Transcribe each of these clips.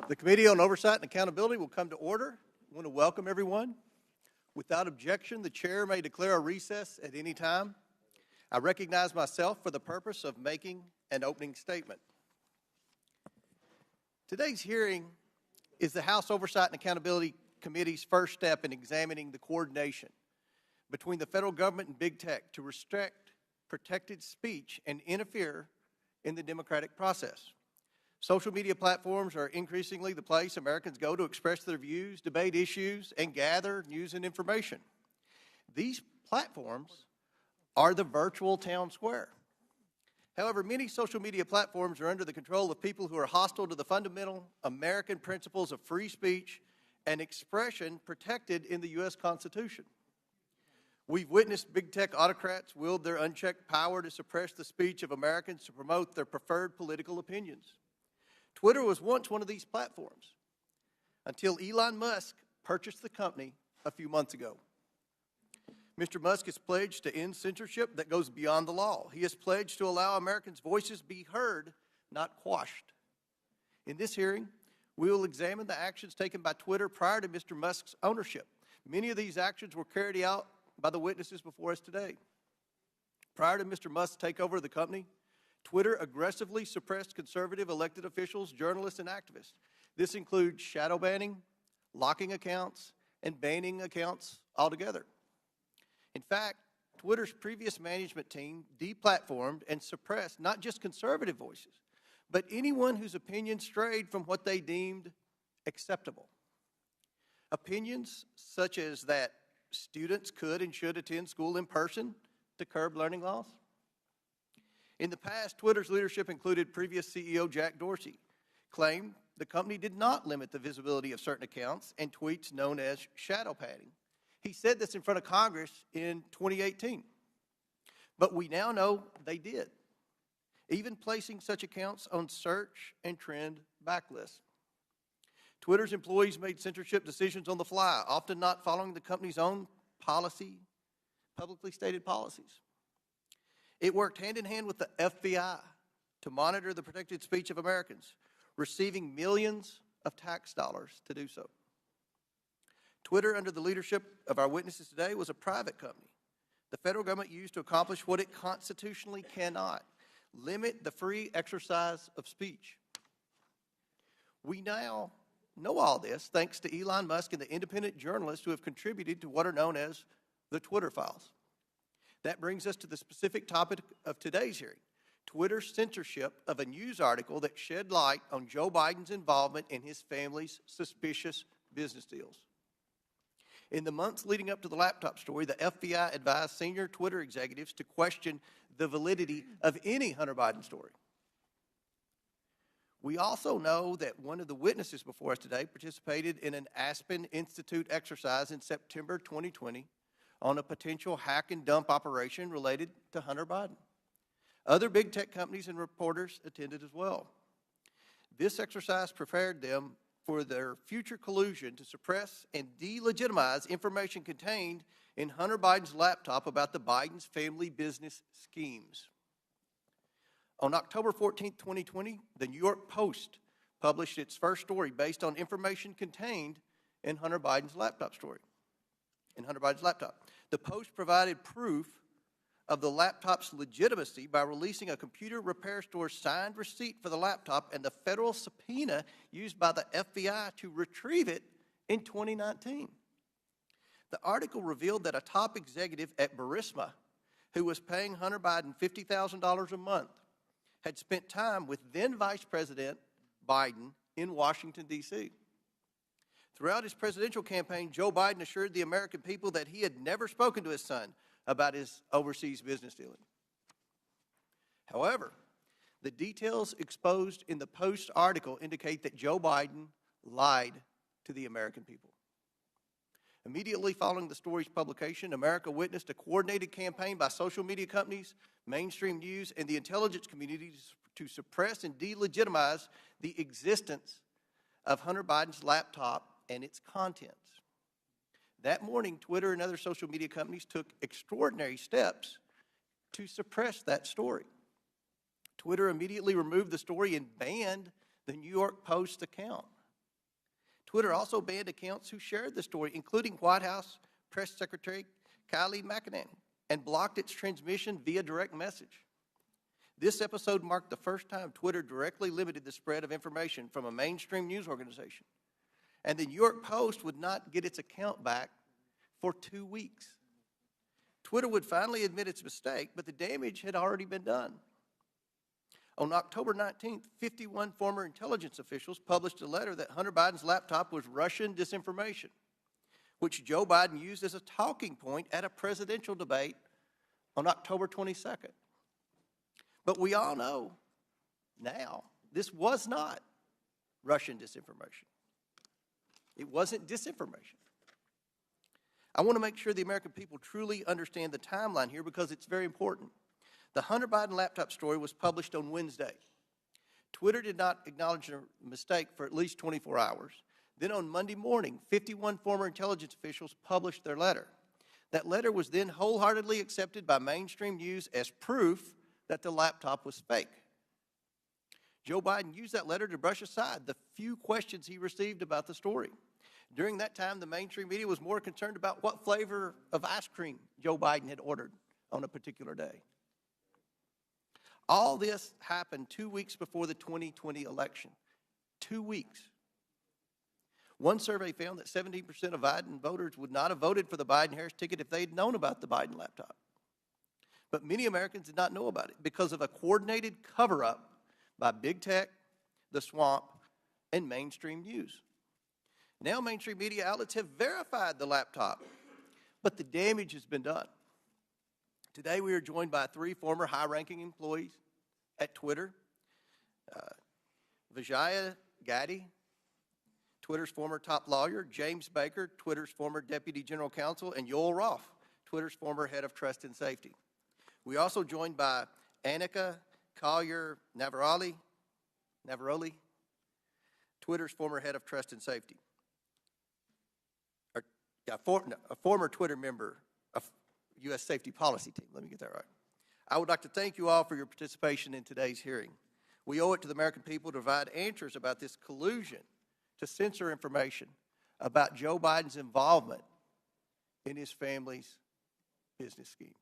The Committee on Oversight and Accountability will come to order. I want to welcome everyone. Without objection, the chair may declare a recess at any time. I recognize myself for the purpose of making an opening statement. Today's hearing is the House Oversight and Accountability Committee's first step in examining the coordination between the federal government and big tech to restrict protected speech and interfere in the democratic process. Social media platforms are increasingly the place Americans go to express their views, debate issues, and gather news and information. These platforms are the virtual town square. However, many social media platforms are under the control of people who are hostile to the fundamental American principles of free speech and expression protected in the U.S. Constitution. We've witnessed big tech autocrats wield their unchecked power to suppress the speech of Americans to promote their preferred political opinions. Twitter was once one of these platforms until Elon Musk purchased the company a few months ago. Mr. Musk has pledged to end censorship that goes beyond the law. He has pledged to allow Americans' voices be heard, not quashed. In this hearing, we will examine the actions taken by Twitter prior to Mr. Musk's ownership. Many of these actions were carried out by the witnesses before us today. Prior to Mr. Musk's takeover of the company, Twitter aggressively suppressed conservative elected officials, journalists, and activists. This includes shadow banning, locking accounts, and banning accounts altogether. In fact, Twitter's previous management team deplatformed and suppressed not just conservative voices, but anyone whose opinion strayed from what they deemed acceptable. Opinions such as that students could and should attend school in person to curb learning loss. In the past, Twitter's leadership included previous CEO Jack Dorsey, claimed the company did not limit the visibility of certain accounts and tweets known as shadow padding. He said this in front of Congress in 2018. But we now know they did, even placing such accounts on search and trend backlists. Twitter's employees made censorship decisions on the fly, often not following the company's own publicly stated policies. It worked hand in hand with the FBI to monitor the protected speech of Americans, receiving millions of tax dollars to do so. Twitter, under the leadership of our witnesses today, was a private company the federal government used to accomplish what it constitutionally cannot: limit the free exercise of speech. We now know all this thanks to Elon Musk and the independent journalists who have contributed to what are known as the Twitter files. That brings us to the specific topic of today's hearing: Twitter's censorship of a news article that shed light on Joe Biden's involvement in his family's suspicious business deals. In the months leading up to the laptop story, the FBI advised senior Twitter executives to question the validity of any Hunter Biden story. We also know that one of the witnesses before us today participated in an Aspen Institute exercise in September 2020 on a potential hack and dump operation related to Hunter Biden. Other big tech companies and reporters attended as well. This exercise prepared them for their future collusion to suppress and delegitimize information contained in Hunter Biden's laptop about the Biden's family business schemes. On October 14, 2020, the New York Post published its first story based on information contained in Hunter Biden's laptop. The Post provided proof of the laptop's legitimacy by releasing a computer repair store's signed receipt for the laptop and the federal subpoena used by the FBI to retrieve it in 2019. The article revealed that a top executive at Burisma, who was paying Hunter Biden $50,000 a month, had spent time with then Vice President Biden in Washington, D.C. Throughout his presidential campaign, Joe Biden assured the American people that he had never spoken to his son about his overseas business dealing. However, the details exposed in the Post article indicate that Joe Biden lied to the American people. Immediately following the story's publication, America witnessed a coordinated campaign by social media companies, mainstream news, and the intelligence community to suppress and delegitimize the existence of Hunter Biden's laptop and its contents. That morning, Twitter and other social media companies took extraordinary steps to suppress that story. Twitter immediately removed the story and banned the New York Post account. Twitter also banned accounts who shared the story, including White House Press Secretary Kylie McEnany, and blocked its transmission via direct message. This episode marked the first time Twitter directly limited the spread of information from a mainstream news organization. And the New York Post would not get its account back for 2 weeks. Twitter would finally admit its mistake, but the damage had already been done. On October 19th, 51 former intelligence officials published a letter that Hunter Biden's laptop was Russian disinformation, which Joe Biden used as a talking point at a presidential debate on October 22nd. But we all know now this was not Russian disinformation. It wasn't disinformation. I want to make sure the American people truly understand the timeline here because it's very important. The Hunter Biden laptop story was published on Wednesday. Twitter did not acknowledge a mistake for at least 24 hours. Then on Monday morning, 51 former intelligence officials published their letter. That letter was then wholeheartedly accepted by mainstream news as proof that the laptop was fake. Joe Biden used that letter to brush aside the few questions he received about the story. During that time, the mainstream media was more concerned about what flavor of ice cream Joe Biden had ordered on a particular day. All this happened 2 weeks before the 2020 election. 2 weeks. One survey found that 17% of Biden voters would not have voted for the Biden-Harris ticket if they'd known about the Biden laptop. But many Americans did not know about it because of a coordinated cover-up by big tech, the swamp, and mainstream news. Now mainstream media outlets have verified the laptop, but the damage has been done. Today we are joined by 3 former high-ranking employees at Twitter. Vijaya Gadde, Twitter's former top lawyer, James Baker, Twitter's former deputy general counsel, and Yoel Roth, Twitter's former head of trust and safety. We are also joined by Annika Collier-Navaroli, Twitter's former head of trust and safety. A former Twitter member of U.S. safety policy team. Let me get that right. I would like to thank you all for your participation in today's hearing. We owe it to the American people to provide answers about this collusion to censor information about Joe Biden's involvement in his family's business schemes.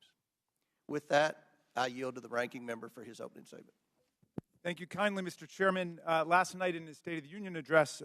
With that, I yield to the ranking member for his opening statement. Thank you kindly, Mr. Chairman. Last night in his State of the Union address,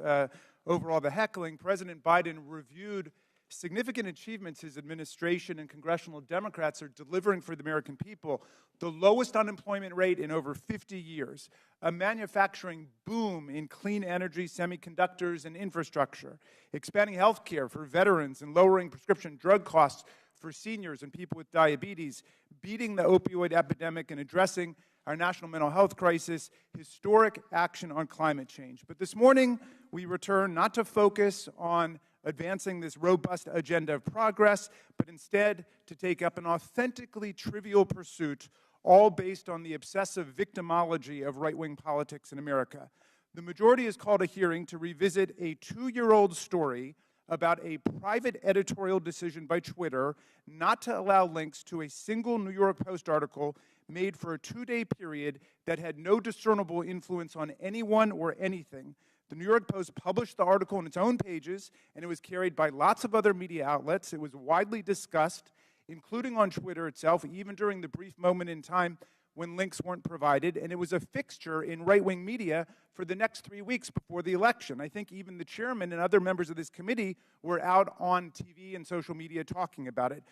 over all the heckling, President Biden reviewed significant achievements his administration and congressional Democrats are delivering for the American people. The lowest unemployment rate in over 50 years, a manufacturing boom in clean energy, semiconductors, and infrastructure, expanding health care for veterans and lowering prescription drug costs for seniors and people with diabetes, beating the opioid epidemic and addressing our national mental health crisis, historic action on climate change. But this morning, we return not to focus on advancing this robust agenda of progress, but instead to take up an authentically trivial pursuit, all based on the obsessive victimology of right-wing politics in America. The majority has called a hearing to revisit a 2-year-old story about a private editorial decision by Twitter not to allow links to a single New York Post article made for a 2-day period that had no discernible influence on anyone or anything. The New York Post published the article on its own pages, and it was carried by lots of other media outlets. It was widely discussed, including on Twitter itself, even during the brief moment in time when links weren't provided, and it was a fixture in right-wing media for the next 3 weeks before the election. I think even the chairman and other members of this committee were out on TV and social media talking about it.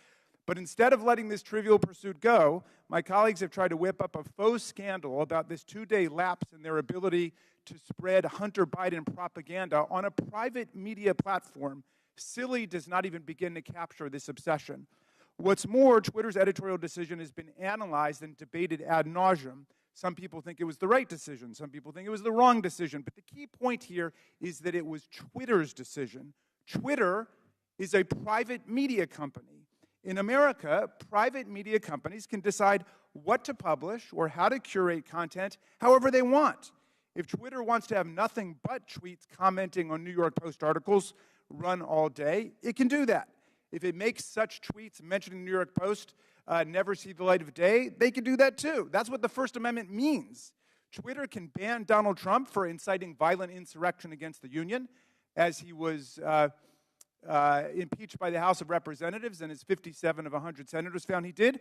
But instead of letting this trivial pursuit go, my colleagues have tried to whip up a faux scandal about this 2-day lapse in their ability to spread Hunter Biden propaganda on a private media platform. Silly does not even begin to capture this obsession. What's more, Twitter's editorial decision has been analyzed and debated ad nauseum. Some people think it was the right decision. Some people think it was the wrong decision. But the key point here is that it was Twitter's decision. Twitter is a private media company. In America, private media companies can decide what to publish or how to curate content however they want. If Twitter wants to have nothing but tweets commenting on New York Post articles run all day, it can do that. If it makes such tweets mentioning New York Post never see the light of day, they can do that too. That's what the First Amendment means. Twitter can ban Donald Trump for inciting violent insurrection against the Union. as he was impeached by the House of Representatives, and as 57 of 100 senators found he did.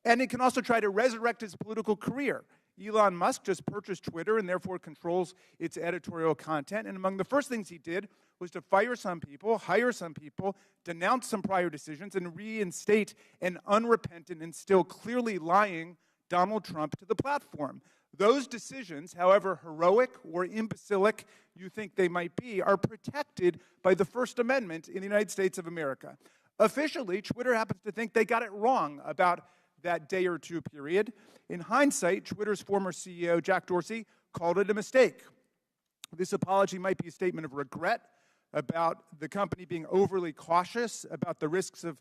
And it can also try to resurrect his political career. Elon Musk just purchased Twitter and therefore controls its editorial content. And among the first things he did was to fire some people, hire some people, denounce some prior decisions, and reinstate an unrepentant and still clearly lying Donald Trump to the platform. Those decisions, however heroic or imbecilic you think they might be, are protected by the First Amendment in the United States of America. Officially, Twitter happens to think they got it wrong about that day or two period. In hindsight, Twitter's former CEO, Jack Dorsey, called it a mistake. This apology might be a statement of regret about the company being overly cautious about the risks of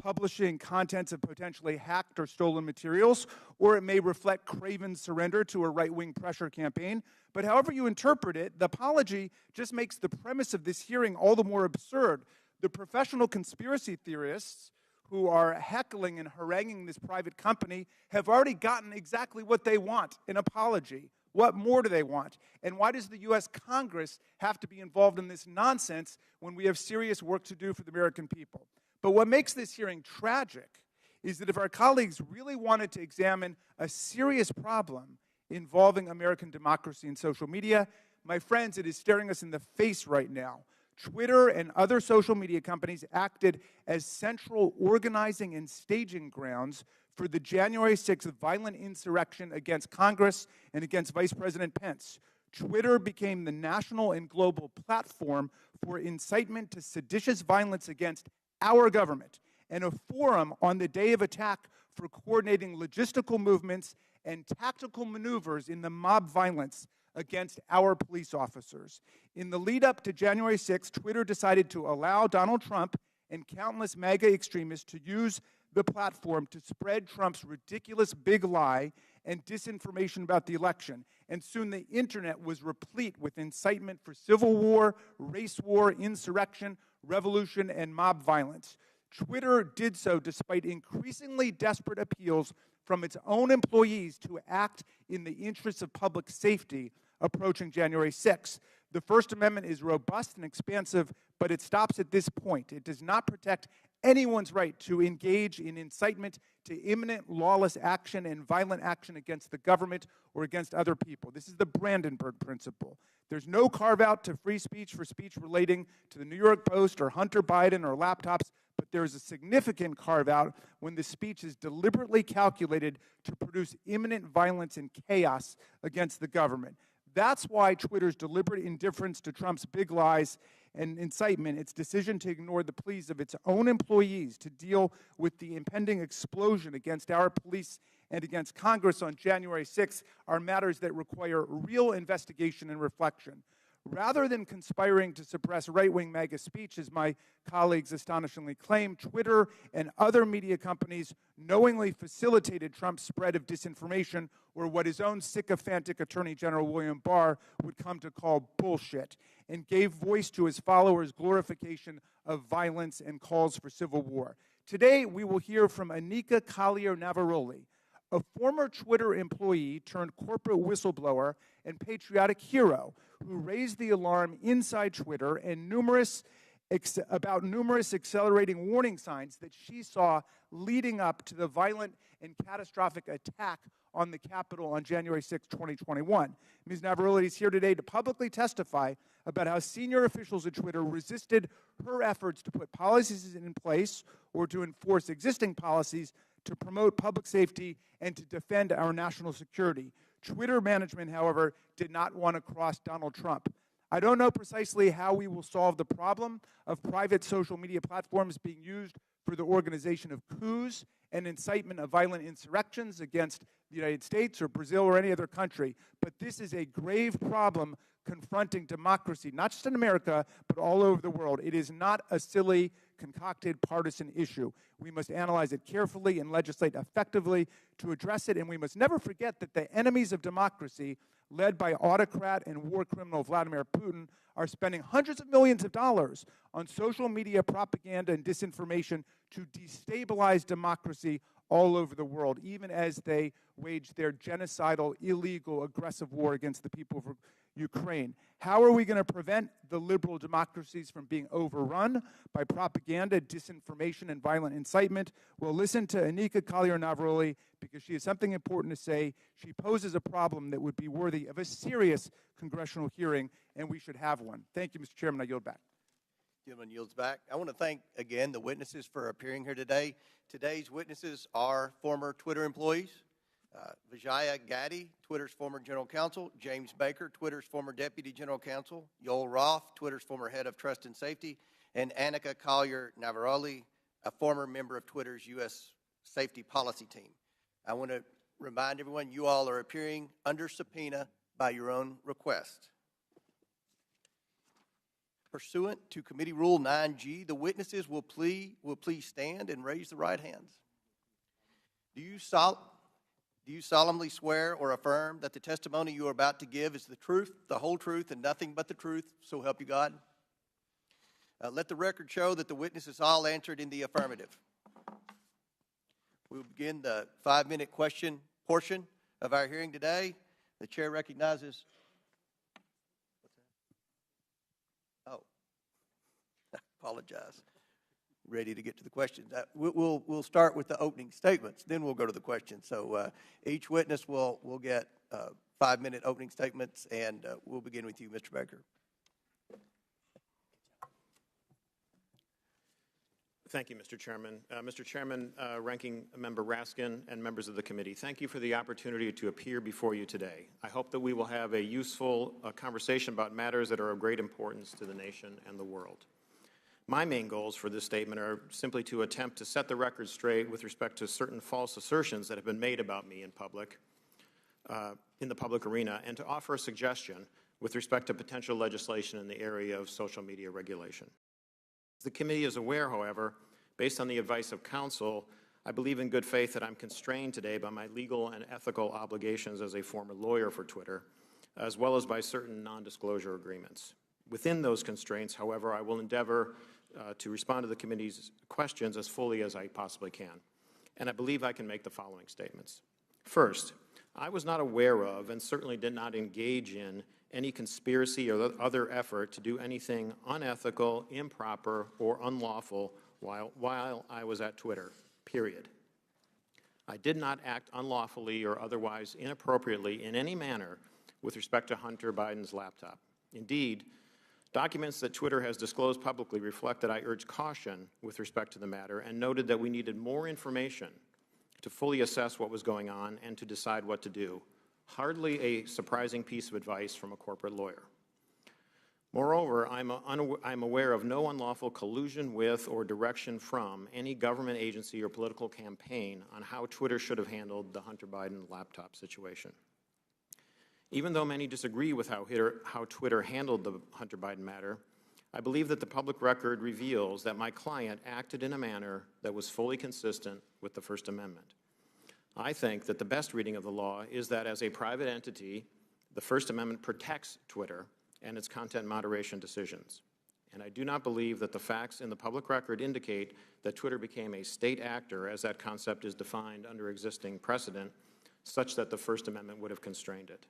publishing contents of potentially hacked or stolen materials, or it may reflect craven surrender to a right-wing pressure campaign. But however you interpret it, the apology just makes the premise of this hearing all the more absurd. The professional conspiracy theorists who are heckling and haranguing this private company have already gotten exactly what they want, an apology. What more do they want? And why does the U.S. Congress have to be involved in this nonsense when we have serious work to do for the American people? But what makes this hearing tragic is that if our colleagues really wanted to examine a serious problem involving American democracy and social media, my friends, it is staring us in the face right now. Twitter and other social media companies acted as central organizing and staging grounds for the January 6th violent insurrection against Congress and against Vice President Pence. Twitter became the national and global platform for incitement to seditious violence against our government, and a forum on the day of attack for coordinating logistical movements and tactical maneuvers in the mob violence against our police officers. In the lead up to January 6th, Twitter decided to allow Donald Trump and countless MAGA extremists to use the platform to spread Trump's ridiculous big lie and disinformation about the election. And soon the internet was replete with incitement for civil war, race war, insurrection, revolution, and mob violence. Twitter did so despite increasingly desperate appeals from its own employees to act in the interests of public safety approaching January 6th. The First Amendment is robust and expansive, but it stops at this point. It does not protect anyone's right to engage in incitement to imminent lawless action and violent action against the government or against other people. This is the Brandenburg Principle. There's no carve-out to free speech for speech relating to the New York Post or Hunter Biden or laptops, but there is a significant carve-out when the speech is deliberately calculated to produce imminent violence and chaos against the government. That's why Twitter's deliberate indifference to Trump's big lies and incitement, its decision to ignore the pleas of its own employees to deal with the impending explosion against our police and against Congress on January 6th, are matters that require real investigation and reflection. Rather than conspiring to suppress right-wing MAGA speech, as my colleagues astonishingly claim, Twitter and other media companies knowingly facilitated Trump's spread of disinformation, or what his own sycophantic Attorney General William Barr would come to call bullshit, and gave voice to his followers' glorification of violence and calls for civil war. Today, we will hear from Anika Collier-Navaroli, a former Twitter employee turned corporate whistleblower and patriotic hero who raised the alarm inside Twitter and about numerous accelerating warning signs that she saw leading up to the violent and catastrophic attack on the Capitol on January 6, 2021. Ms. Navaroli is here today to publicly testify about how senior officials at Twitter resisted her efforts to put policies in place or to enforce existing policies to promote public safety and to defend our national security. Twitter management, however, did not want to cross Donald Trump. I don't know precisely how we will solve the problem of private social media platforms being used for the organization of coups and incitement of violent insurrections against the United States or Brazil or any other country. But this is a grave problem confronting democracy, not just in America, but all over the world. It is not a silly, concocted partisan issue. We must analyze it carefully and legislate effectively to address it, and we must never forget that the enemies of democracy, led by autocrat and war criminal Vladimir Putin, are spending hundreds of millions of dollars on social media propaganda and disinformation to destabilize democracy all over the world, even as they wage their genocidal, illegal, aggressive war against the people of Ukraine? How are we going to prevent the liberal democracies from being overrun by propaganda, disinformation, and violent incitement? Well, listen to Anika Collier-Navaroli because she has something important to say. She poses a problem that would be worthy of a serious congressional hearing, and we should have one. Thank you, Mr. Chairman. I yield back. Gentleman yields back. I want to thank again the witnesses for appearing here today. Today's witnesses are former Twitter employees. Vijaya Gaddy, Twitter's former general counsel; James Baker, Twitter's former deputy general counsel; Yoel Roth, Twitter's former head of trust and safety; and Annika Collier-Navaroli, a former member of Twitter's U.S. safety policy team. I want to remind everyone you all are appearing under subpoena by your own request. Pursuant to Committee Rule 9G, the witnesses will please stand and raise the right hands. Do you solemnly swear or affirm that the testimony you are about to give is the truth, the whole truth, and nothing but the truth, so help you God? Let the record show that the witnesses all answered in the affirmative. We will begin the 5-minute question portion of our hearing today. The chair recognizes. Oh, I apologize. Ready to get to the questions. We'll start with the opening statements, then we'll go to the questions. So each witness will get 5-minute opening statements, and we'll begin with you, Mr. Baker. Thank you, Mr. Chairman. Mr. Chairman, Ranking Member Raskin, and members of the committee, thank you for the opportunity to appear before you today. I hope that we will have a useful conversation about matters that are of great importance to the nation and the world. My main goals for this statement are simply to attempt to set the record straight with respect to certain false assertions that have been made about me in the public arena, and to offer a suggestion with respect to potential legislation in the area of social media regulation. As the committee is aware, however, based on the advice of counsel, I believe in good faith that I'm constrained today by my legal and ethical obligations as a former lawyer for Twitter, as well as by certain non-disclosure agreements. Within those constraints, however, I will endeavor to respond to the committee's questions as fully as I possibly can. And I believe I can make the following statements. First, I was not aware of and certainly did not engage in any conspiracy or other effort to do anything unethical, improper, or unlawful while I was at Twitter, period. I did not act unlawfully or otherwise inappropriately in any manner with respect to Hunter Biden's laptop. Indeed, documents that Twitter has disclosed publicly reflect that I urged caution with respect to the matter and noted that we needed more information to fully assess what was going on and to decide what to do. Hardly a surprising piece of advice from a corporate lawyer. Moreover, I'm aware of no unlawful collusion with or direction from any government agency or political campaign on how Twitter should have handled the Hunter Biden laptop situation. Even though many disagree with how Twitter handled the Hunter Biden matter, I believe that the public record reveals that my client acted in a manner that was fully consistent with the First Amendment. I think that the best reading of the law is that as a private entity, the First Amendment protects Twitter and its content moderation decisions. And I do not believe that the facts in the public record indicate that Twitter became a state actor as that concept is defined under existing precedent, such that the First Amendment would have constrained it.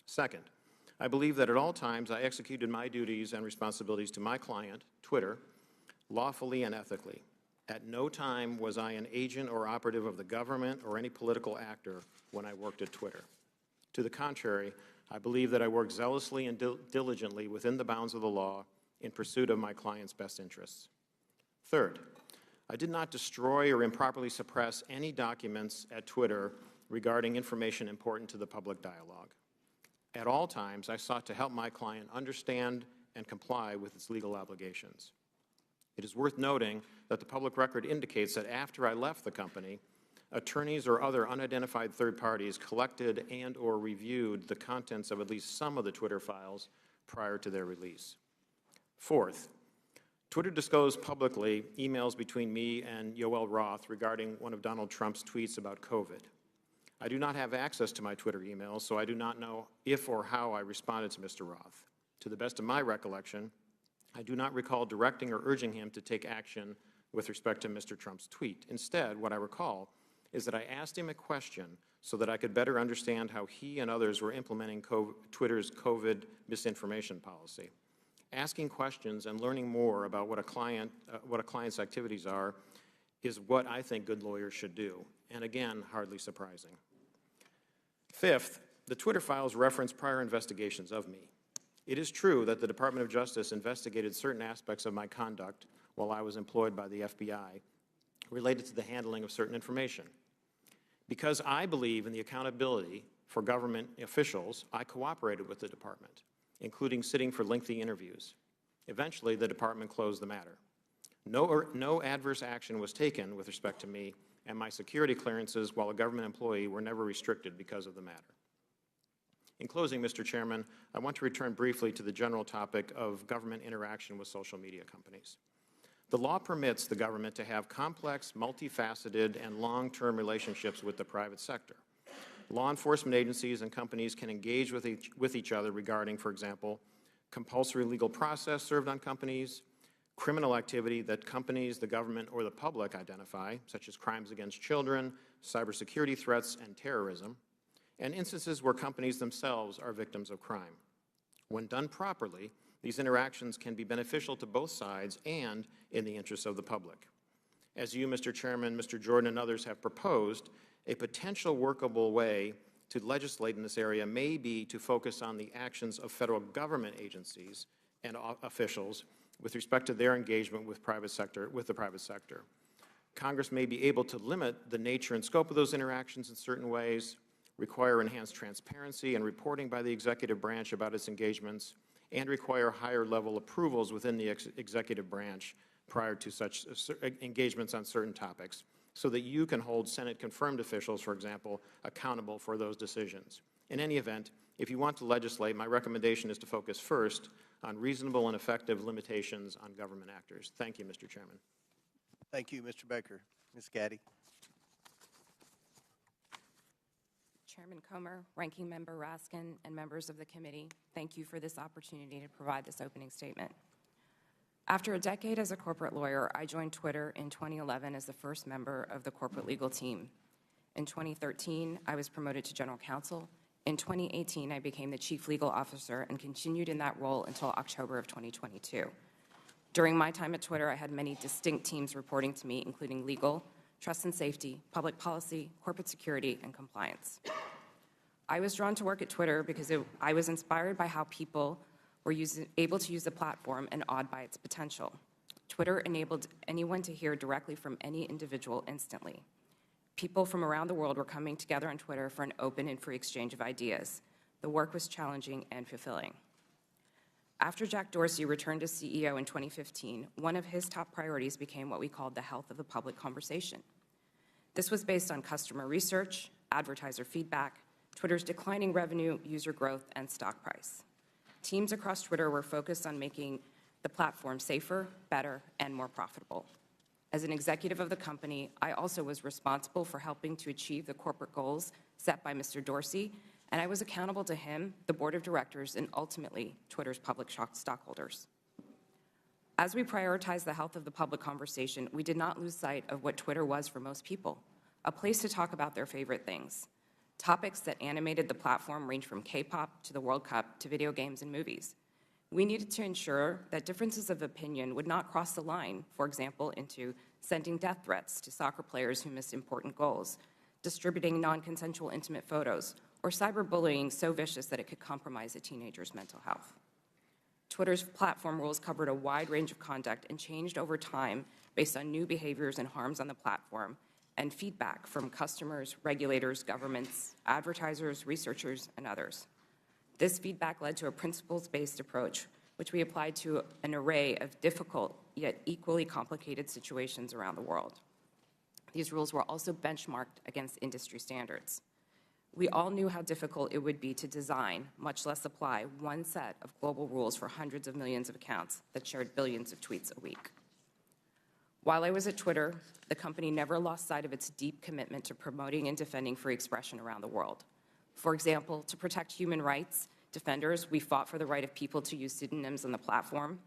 Second, I believe that at all times I executed my duties and responsibilities to my client, Twitter, lawfully and ethically. At no time was I an agent or operative of the government or any political actor when I worked at Twitter. To the contrary, I believe that I worked zealously and diligently within the bounds of the law in pursuit of my client's best interests. Third, I did not destroy or improperly suppress any documents at Twitter regarding information important to the public dialogue. At all times, I sought to help my client understand and comply with its legal obligations. It is worth noting that the public record indicates that after I left the company, attorneys or other unidentified third parties collected and or reviewed the contents of at least some of the Twitter files prior to their release. Fourth, Twitter disclosed publicly emails between me and Yoel Roth regarding one of Donald Trump's tweets about COVID. I do not have access to my Twitter emails, so I do not know if or how I responded to Mr. Roth. To the best of my recollection, I do not recall directing or urging him to take action with respect to Mr. Trump's tweet. Instead, what I recall is that I asked him a question so that I could better understand how he and others were implementing Twitter's COVID misinformation policy. Asking questions and learning more about what a client's activities are is what I think good lawyers should do, and again, hardly surprising. Fifth, the Twitter files reference prior investigations of me. It is true that the Department of Justice investigated certain aspects of my conduct while I was employed by the FBI related to the handling of certain information. Because I believe in the accountability for government officials, I cooperated with the department, including sitting for lengthy interviews. Eventually, the department closed the matter. No adverse action was taken with respect to me, and my security clearances while a government employee were never restricted because of the matter. In closing, Mr. Chairman, I want to return briefly to the general topic of government interaction with social media companies. The law permits the government to have complex, multifaceted, and long-term relationships with the private sector. Law enforcement agencies and companies can engage with each other regarding, for example, compulsory legal process served on companies, criminal activity that companies, the government, or the public identify, such as crimes against children, cybersecurity threats, and terrorism, and instances where companies themselves are victims of crime. When done properly, these interactions can be beneficial to both sides and in the interests of the public. As you, Mr. Chairman, Mr. Jordan, and others have proposed, a potential workable way to legislate in this area may be to focus on the actions of federal government agencies and officials with respect to their engagement with the private sector. Congress may be able to limit the nature and scope of those interactions in certain ways, require enhanced transparency and reporting by the executive branch about its engagements, and require higher-level approvals within the executive branch prior to such engagements on certain topics, so that you can hold Senate-confirmed officials, for example, accountable for those decisions. In any event, if you want to legislate, my recommendation is to focus first on reasonable and effective limitations on government actors. Thank you, Mr. Chairman. Thank you, Mr. Baker. Ms. Gaddy. Chairman Comer, Ranking Member Raskin, and members of the committee, thank you for this opportunity to provide this opening statement. After a decade as a corporate lawyer, I joined Twitter in 2011 as the first member of the corporate legal team. In 2013, I was promoted to general counsel. In 2018, I became the chief legal officer and continued in that role until October of 2022. During my time at Twitter, I had many distinct teams reporting to me, including legal, trust and safety, public policy, corporate security, and compliance. I was drawn to work at Twitter because I was inspired by how people were able to use the platform and awed by its potential. Twitter enabled anyone to hear directly from any individual instantly. People from around the world were coming together on Twitter for an open and free exchange of ideas. The work was challenging and fulfilling. After Jack Dorsey returned as CEO in 2015, one of his top priorities became what we called the health of the public conversation. This was based on customer research, advertiser feedback, Twitter's declining revenue, user growth, and stock price. Teams across Twitter were focused on making the platform safer, better, and more profitable. As an executive of the company, I also was responsible for helping to achieve the corporate goals set by Mr. Dorsey, and I was accountable to him, the board of directors, and ultimately Twitter's public stockholders. As we prioritized the health of the public conversation, we did not lose sight of what Twitter was for most people, a place to talk about their favorite things. Topics that animated the platform range from K-pop to the World Cup to video games and movies. We needed to ensure that differences of opinion would not cross the line, for example, into sending death threats to soccer players who missed important goals, distributing non-consensual intimate photos, or cyberbullying so vicious that it could compromise a teenager's mental health. Twitter's platform rules covered a wide range of conduct and changed over time based on new behaviors and harms on the platform and feedback from customers, regulators, governments, advertisers, researchers, and others. This feedback led to a principles-based approach, which we applied to an array of difficult yet equally complicated situations around the world. These rules were also benchmarked against industry standards. We all knew how difficult it would be to design, much less apply, one set of global rules for hundreds of millions of accounts that shared billions of tweets a week. While I was at Twitter, the company never lost sight of its deep commitment to promoting and defending free expression around the world. For example, to protect human rights defenders, we fought for the right of people to use pseudonyms on the platform.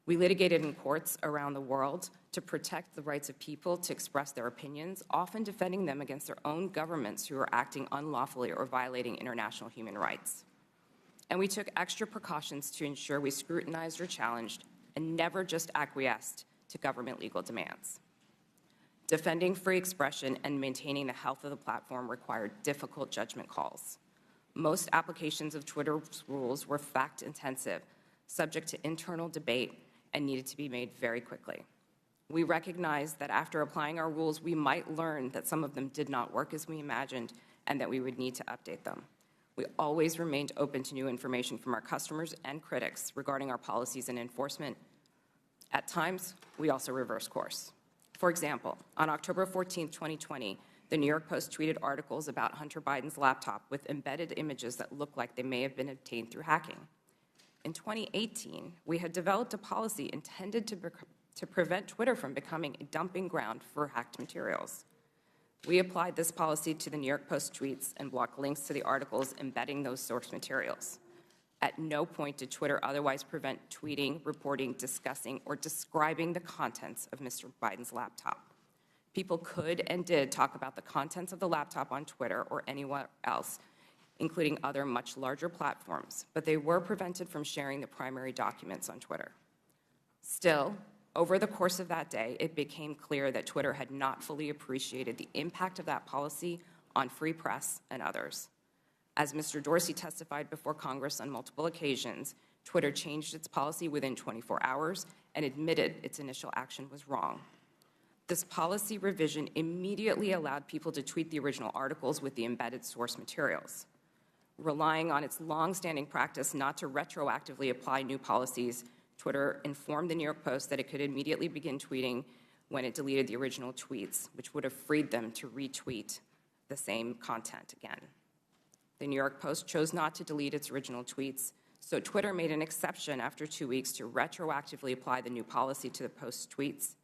We litigated in courts around the world to protect the rights of people to express their opinions, often defending them against their own governments who are acting unlawfully or violating international human rights. And we took extra precautions to ensure we scrutinized or challenged and never just acquiesced to government legal demands. Defending free expression and maintaining the health of the platform required difficult judgment calls. Most applications of Twitter's rules were fact-intensive, subject to internal debate, and needed to be made very quickly. We recognized that after applying our rules, we might learn that some of them did not work as we imagined and that we would need to update them. We always remained open to new information from our customers and critics regarding our policies and enforcement. At times, we also reversed course. For example, on October 14, 2020, the New York Post tweeted articles about Hunter Biden's laptop with embedded images that looked like they may have been obtained through hacking. In 2018, we had developed a policy intended to prevent Twitter from becoming a dumping ground for hacked materials. We applied this policy to the New York Post tweets and blocked links to the articles embedding those source materials. At no point did Twitter otherwise prevent tweeting, reporting, discussing, or describing the contents of Mr. Biden's laptop. People could and did talk about the contents of the laptop on Twitter or anywhere else, including other much larger platforms, but they were prevented from sharing the primary documents on Twitter. Still, over the course of that day, it became clear that Twitter had not fully appreciated the impact of that policy on free press and others. As Mr. Dorsey testified before Congress on multiple occasions, Twitter changed its policy within 24 hours and admitted its initial action was wrong. This policy revision immediately allowed people to tweet the original articles with the embedded source materials. Relying on its long-standing practice not to retroactively apply new policies, Twitter informed the New York Post that it could immediately begin tweeting when it deleted the original tweets, which would have freed them to retweet the same content again. The New York Post chose not to delete its original tweets, so Twitter made an exception after 2 weeks to retroactively apply the new policy to the Post's tweets.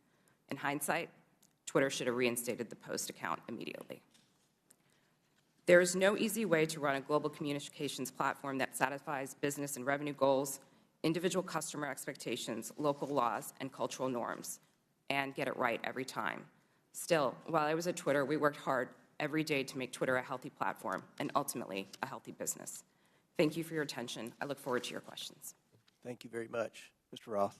In hindsight, Twitter should have reinstated the Post account immediately. There is no easy way to run a global communications platform that satisfies business and revenue goals, individual customer expectations, local laws, and cultural norms, and get it right every time. Still, while I was at Twitter, we worked hard every day to make Twitter a healthy platform and ultimately a healthy business. Thank you for your attention. I look forward to your questions. Thank you very much. Mr. Roth.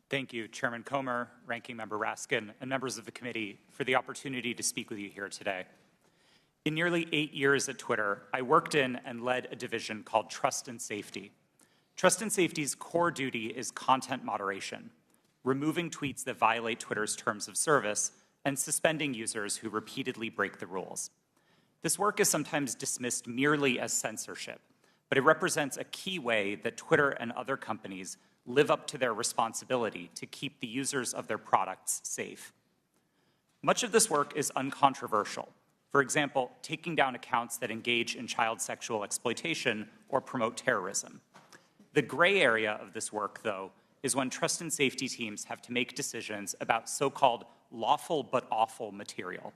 Thank you, Chairman Comer, Ranking Member Raskin, and members of the committee for the opportunity to speak with you here today. In nearly 8 years at Twitter, I worked in and led a division called Trust and Safety. Trust and Safety's core duty is content moderation, removing tweets that violate Twitter's terms of service and suspending users who repeatedly break the rules. This work is sometimes dismissed merely as censorship, but it represents a key way that Twitter and other companies live up to their responsibility to keep the users of their products safe. Much of this work is uncontroversial. For example, taking down accounts that engage in child sexual exploitation or promote terrorism. The gray area of this work, though, is when trust and safety teams have to make decisions about so-called lawful but awful material,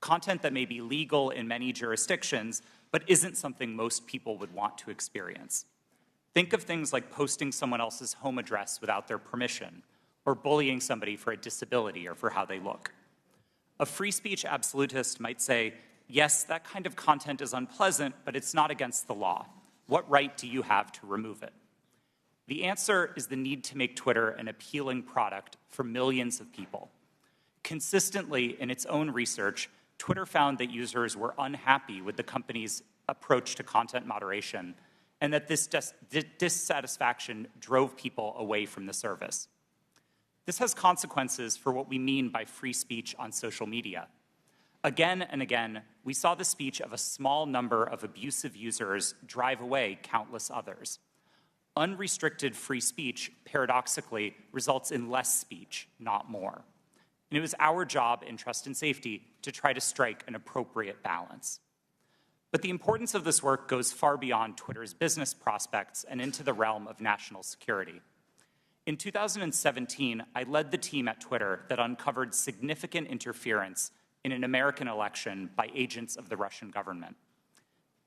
content that may be legal in many jurisdictions, but isn't something most people would want to experience. Think of things like posting someone else's home address without their permission, or bullying somebody for a disability or for how they look. A free speech absolutist might say, yes, that kind of content is unpleasant, but it's not against the law. What right do you have to remove it? The answer is the need to make Twitter an appealing product for millions of people. Consistently, in its own research, Twitter found that users were unhappy with the company's approach to content moderation, and that this dissatisfaction drove people away from the service. This has consequences for what we mean by free speech on social media. Again and again, we saw the speech of a small number of abusive users drive away countless others. Unrestricted free speech, paradoxically, results in less speech, not more. And it was our job in Trust and Safety to try to strike an appropriate balance. But the importance of this work goes far beyond Twitter's business prospects and into the realm of national security. In 2017, I led the team at Twitter that uncovered significant interference in an American election by agents of the Russian government.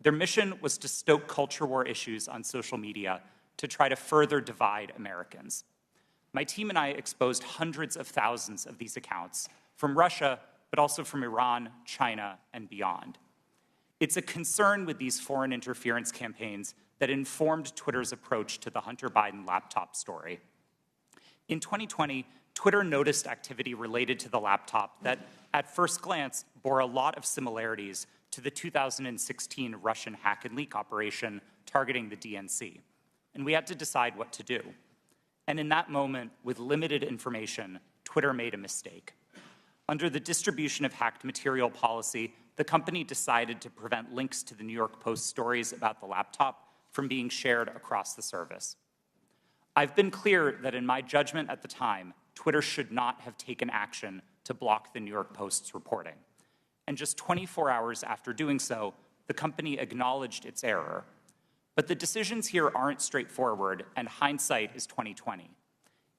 Their mission was to stoke culture war issues on social media to try to further divide Americans. My team and I exposed hundreds of thousands of these accounts from Russia, but also from Iran, China, and beyond. It's a concern with these foreign interference campaigns that informed Twitter's approach to the Hunter Biden laptop story. In 2020, Twitter noticed activity related to the laptop that, at first glance, bore a lot of similarities to the 2016 Russian hack and leak operation targeting the DNC, and we had to decide what to do. And in that moment, with limited information, Twitter made a mistake. Under the distribution of hacked material policy, the company decided to prevent links to the New York Post stories about the laptop from being shared across the service. I've been clear that in my judgment at the time, Twitter should not have taken action to block the New York Post's reporting. And just 24 hours after doing so, the company acknowledged its error. But the decisions here aren't straightforward, and hindsight is 2020.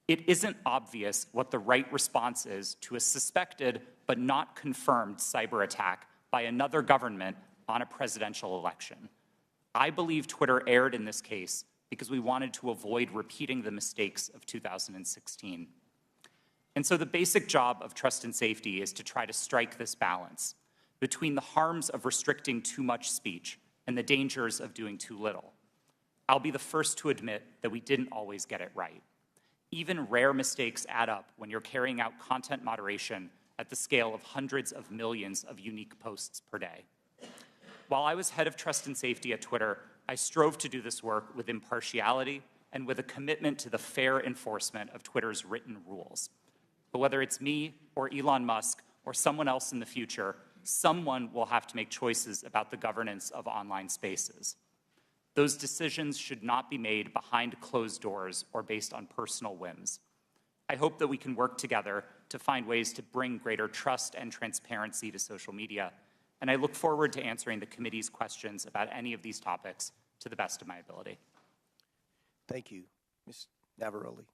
It isn't obvious what the right response is to a suspected but not confirmed cyber attack by another government on a presidential election. I believe Twitter erred in this case because we wanted to avoid repeating the mistakes of 2016. And so the basic job of trust and safety is to try to strike this balance between the harms of restricting too much speech and the dangers of doing too little. I'll be the first to admit that we didn't always get it right. Even rare mistakes add up when you're carrying out content moderation at the scale of hundreds of millions of unique posts per day. While I was head of trust and safety at Twitter, I strove to do this work with impartiality and with a commitment to the fair enforcement of Twitter's written rules. But whether it's me or Elon Musk or someone else in the future, someone will have to make choices about the governance of online spaces. Those decisions should not be made behind closed doors or based on personal whims. I hope that we can work together to find ways to bring greater trust and transparency to social media, and I look forward to answering the committee's questions about any of these topics to the best of my ability. Thank you. Ms. Navaroli.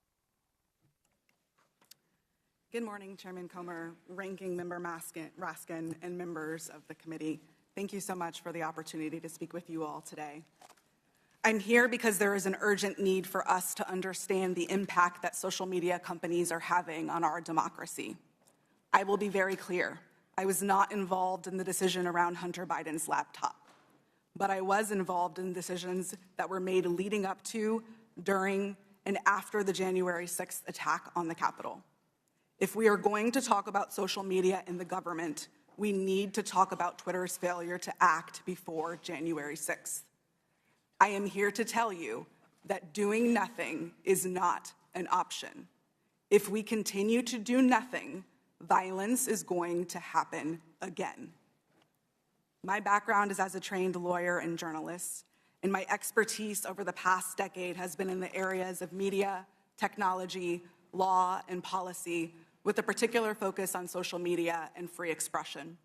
Good morning, Chairman Comer, Ranking Member Raskin, and members of the committee. Thank you so much for the opportunity to speak with you all today. I'm here because there is an urgent need for us to understand the impact that social media companies are having on our democracy. I will be very clear. I was not involved in the decision around Hunter Biden's laptop, but I was involved in decisions that were made leading up to, during, and after the January 6th attack on the Capitol. If we are going to talk about social media in the government, we need to talk about Twitter's failure to act before January 6th. I am here to tell you that doing nothing is not an option. If we continue to do nothing, violence is going to happen again. My background is as a trained lawyer and journalist, and my expertise over the past decade has been in the areas of media, technology, law, and policy, with a particular focus on social media and free expression.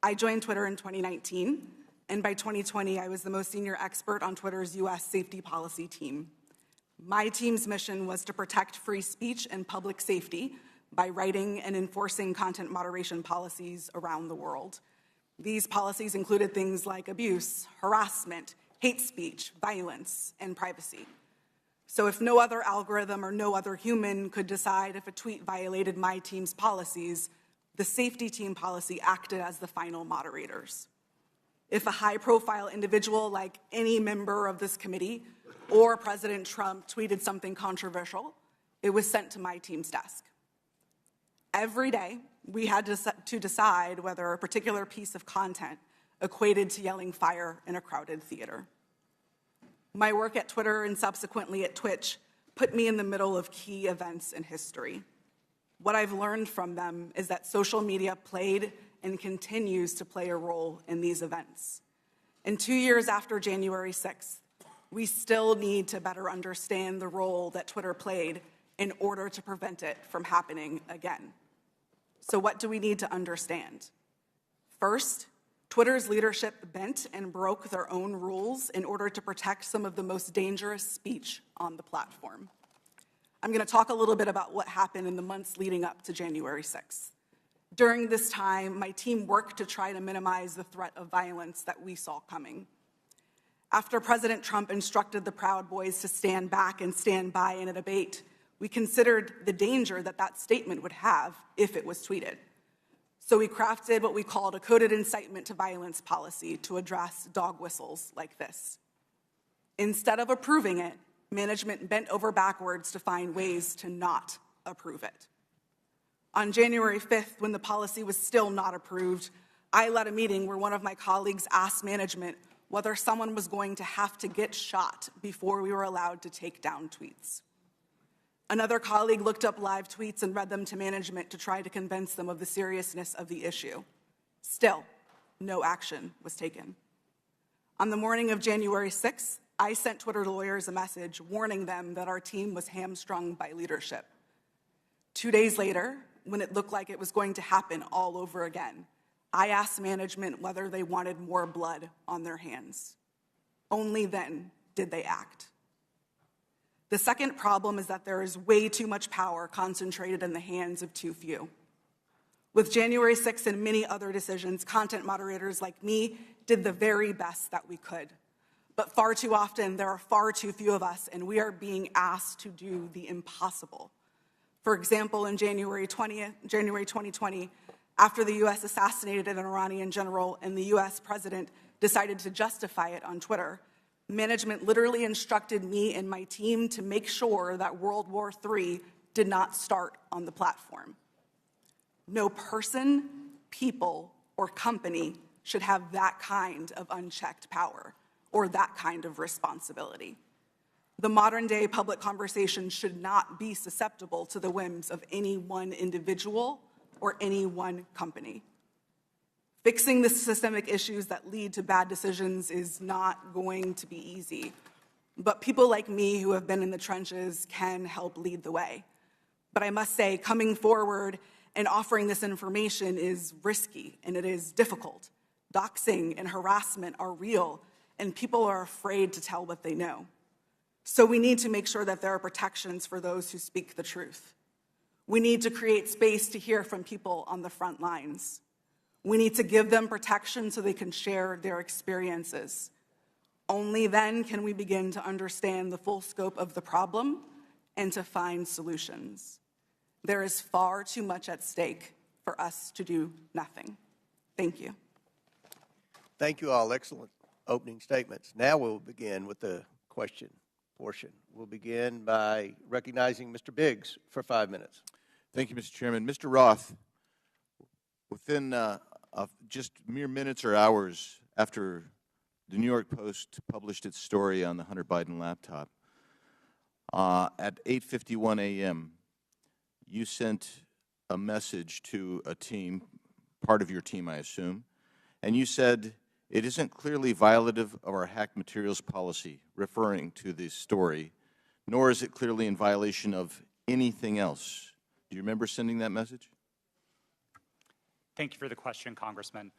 I joined Twitter in 2019, and by 2020, I was the most senior expert on Twitter's U.S. safety policy team. My team's mission was to protect free speech and public safety by writing and enforcing content moderation policies around the world. These policies included things like abuse, harassment, hate speech, violence, and privacy. So if no other algorithm or no other human could decide if a tweet violated my team's policies, the safety team policy acted as the final moderators. If a high-profile individual like any member of this committee or President Trump tweeted something controversial, it was sent to my team's desk. Every day, we had to decide whether a particular piece of content equated to yelling fire in a crowded theater. My work at Twitter and subsequently at Twitch put me in the middle of key events in history. What I've learned from them is that social media played and continues to play a role in these events. And 2 years after January 6th, we still need to better understand the role that Twitter played in order to prevent it from happening again. So what do we need to understand? First, Twitter's leadership bent and broke their own rules in order to protect some of the most dangerous speech on the platform. I'm going to talk a little bit about what happened in the months leading up to January 6th. During this time, my team worked to try to minimize the threat of violence that we saw coming. After President Trump instructed the Proud Boys to stand back and stand by in a debate, we considered the danger that that statement would have if it was tweeted. So we crafted what we called a coded incitement to violence policy to address dog whistles like this. Instead of approving it, management bent over backwards to find ways to not approve it. On January 5th, when the policy was still not approved, I led a meeting where one of my colleagues asked management whether someone was going to have to get shot before we were allowed to take down tweets. Another colleague looked up live tweets and read them to management to try to convince them of the seriousness of the issue. Still, no action was taken. On the morning of January 6th, I sent Twitter lawyers a message warning them that our team was hamstrung by leadership. 2 days later, when it looked like it was going to happen all over again, I asked management whether they wanted more blood on their hands. Only then did they act. The second problem is that there is way too much power concentrated in the hands of too few. With January 6th and many other decisions, content moderators like me did the very best that we could. But far too often, there are far too few of us, and we are being asked to do the impossible. For example, in January 2020, after the U.S. assassinated an Iranian general and the U.S. president decided to justify it on Twitter, management literally instructed me and my team to make sure that World War III did not start on the platform. No person, people, or company should have that kind of unchecked power or that kind of responsibility. The modern-day public conversation should not be susceptible to the whims of any one individual or any one company. Fixing the systemic issues that lead to bad decisions is not going to be easy, but people like me who have been in the trenches can help lead the way. But I must say, coming forward and offering this information is risky and it is difficult. Doxing and harassment are real, and people are afraid to tell what they know. So we need to make sure that there are protections for those who speak the truth. We need to create space to hear from people on the front lines. We need to give them protection so they can share their experiences. Only then can we begin to understand the full scope of the problem and to find solutions. There is far too much at stake for us to do nothing. Thank you. Thank you all. Excellent opening statements. Now we'll begin with the question portion. We'll begin by recognizing Mr. Biggs for 5 minutes. Thank you, Mr. Chairman. Mr. Roth, within just mere minutes or hours after the New York Post published its story on the Hunter Biden laptop, at 8:51 a.m., you sent a message to a team, part of your team, I assume, and you said, "It isn't clearly violative of our hacked materials policy," referring to the story, "nor is it clearly in violation of anything else." Do you remember sending that message? Thank you for the question, Congressman.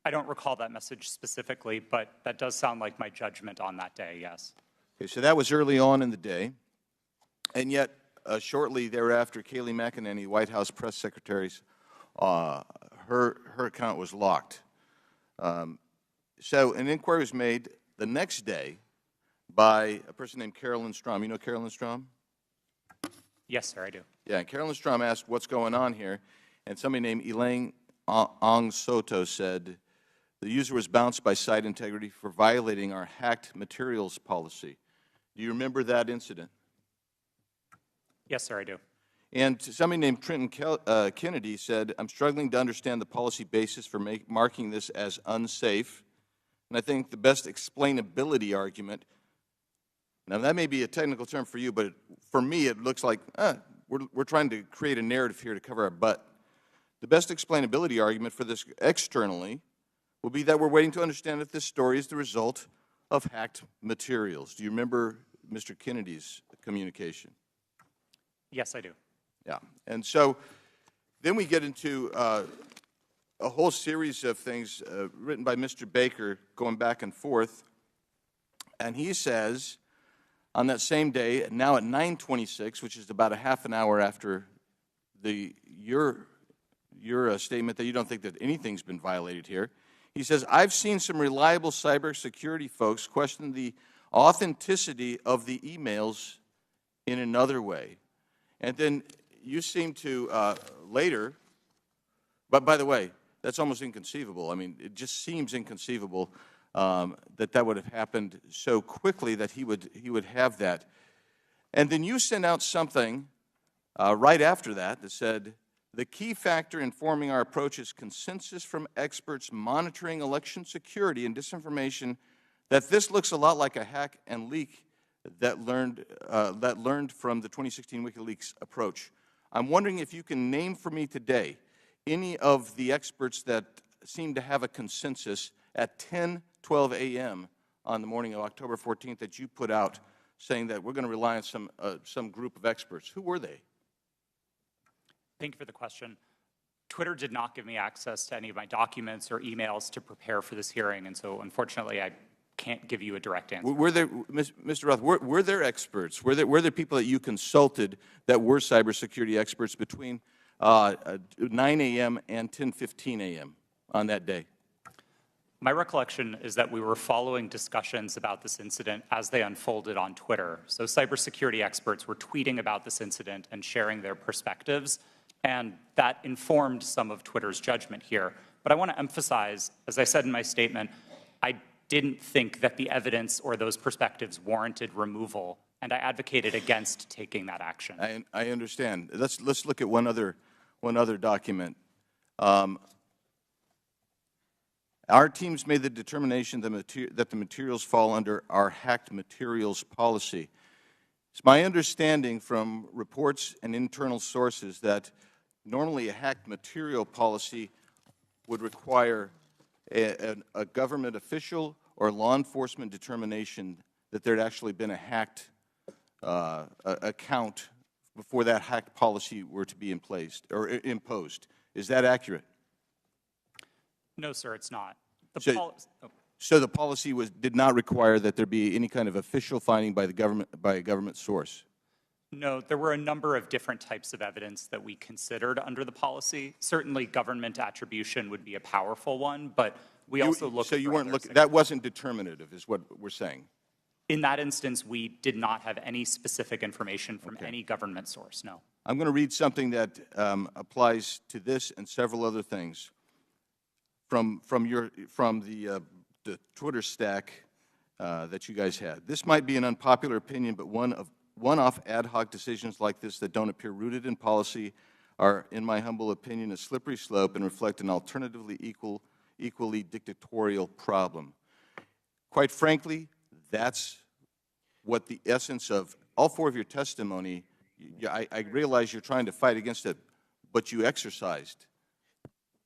I don't recall that message specifically, but that does sound like my judgment on that day, yes. Okay, so that was early on in the day, and yet shortly thereafter, Kayleigh McEnany, White House press secretary's, her account was locked. So an inquiry was made the next day by a person named Carolyn Strom. You know Carolyn Strom? Yes, sir, I do. Yeah, and Carolyn Strom asked what's going on here, and somebody named Elaine Ong Soto said the user was bounced by site integrity for violating our hacked materials policy. Do you remember that incident? Yes, sir, I do. And somebody named Trenton Kennedy said, "I'm struggling to understand the policy basis for marking this as unsafe." And I think the best explainability argument, now that may be a technical term for you, but for me it looks like we're trying to create a narrative here to cover our butt. The best explainability argument for this externally will be that we're waiting to understand if this story is the result of hacked materials. Do you remember Mr. Kennedy's communication? Yes, I do. Yeah, and so then we get into a whole series of things written by Mr. Baker going back and forth, and he says on that same day, now at 9:26, which is about a half an hour after your statement that you don't think that anything's been violated here, He says, I've seen some reliable cybersecurity folks question the authenticity of the emails in another way. And then you seem to later, but by the way, that's almost inconceivable. I mean, it just seems inconceivable that would have happened so quickly that he would have that. And then you sent out something right after that said, the key factor in forming our approach is consensus from experts monitoring election security and disinformation that this looks a lot like a hack and leak that learned from the 2016 WikiLeaks approach. I'm wondering if you can name for me today any of the experts that seem to have a consensus at 10:12 a.m. on the morning of October 14th that you put out saying that we're going to rely on some group of experts. Who were they? Thank you for the question. Twitter did not give me access to any of my documents or emails to prepare for this hearing, and so unfortunately I can't give you a direct answer. Were there, Mr. Roth, were there experts? Were there people that you consulted that were cybersecurity experts between 9 a.m. and 10:15 a.m. on that day? My recollection is that we were following discussions about this incident as they unfolded on Twitter. So cybersecurity experts were tweeting about this incident and sharing their perspectives, and that informed some of Twitter's judgment here. But I want to emphasize, as I said in my statement, I didn't think that the evidence or those perspectives warranted removal, and I advocated against taking that action. I understand. Let's look at one other document. Our teams made the determination that the materials fall under our hacked materials policy. It's my understanding from reports and internal sources that normally a hacked material policy would require a government official or law enforcement determination that there had actually been a hacked account before that hacked policy were to be in place or imposed. Is that accurate? No, sir, it's not. So the policy did not require that there be any kind of official finding by a government source? No, there were a number of different types of evidence that we considered under the policy. Certainly government attribution would be a powerful one, but we also looked So you for weren't other looking, signals. that wasn't determinative is what we're saying? In that instance, we did not have any specific information from any government source, no. I'm going to read something that applies to this and several other things from the Twitter stack that you guys had. This might be an unpopular opinion, but one-off ad hoc decisions like this that don't appear rooted in policy are, in my humble opinion, a slippery slope and reflect an alternatively equally dictatorial problem. Quite frankly, that's what the essence of all four of your testimony, I realize you're trying to fight against it, but you exercised.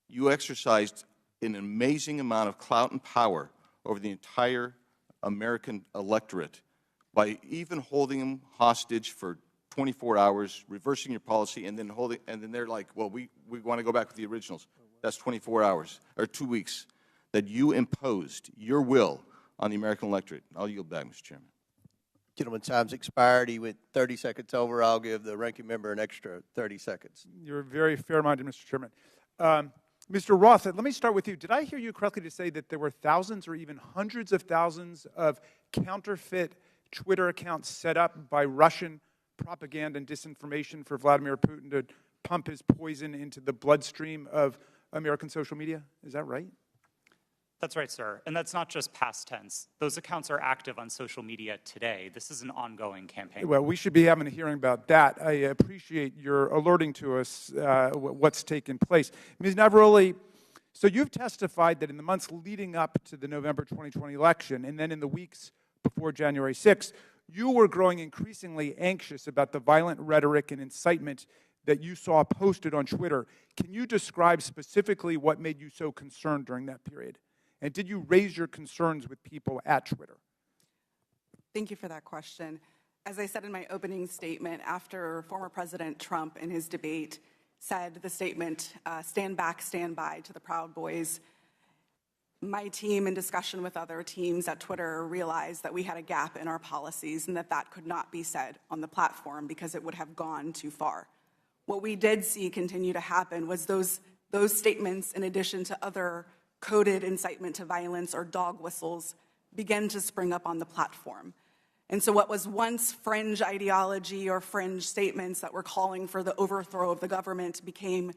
You exercised an amazing amount of clout and power over the entire American electorate by even holding them hostage for 24 hours, reversing your policy, and then they're like, well, we want to go back with the originals. That's 24 hours, or 2 weeks, that you imposed your will on the American electorate. I'll yield back, Mr. Chairman. Gentleman, time's expired. He went 30 seconds over. I'll give the ranking member an extra 30 seconds. You're very fair-minded, Mr. Chairman. Mr. Roth, let me start with you. Did I hear you correctly to say that there were thousands or even hundreds of thousands of counterfeit Twitter accounts set up by Russian propaganda and disinformation for Vladimir Putin to pump his poison into the bloodstream of American social media? Is that right? That's right, sir. And that's not just past tense. Those accounts are active on social media today. This is an ongoing campaign. Well, we should be having a hearing about that. I appreciate your alerting to us what's taken place. Ms. Navaroli, so you've testified that in the months leading up to the November 2020 election and then in the weeks before January 6th, you were growing increasingly anxious about the violent rhetoric and incitement that you saw posted on Twitter. Can you describe specifically what made you so concerned during that period? And did you raise your concerns with people at Twitter? Thank you for that question. As I said in my opening statement, after former President Trump in his debate said the statement, stand back, stand by to the Proud Boys, my team, in discussion with other teams at Twitter, realized that we had a gap in our policies and that could not be said on the platform because it would have gone too far. What we did see continue to happen was those statements, in addition to other coded incitement to violence or dog whistles began to spring up on the platform. And so what was once fringe ideology or fringe statements that were calling for the overthrow of the government became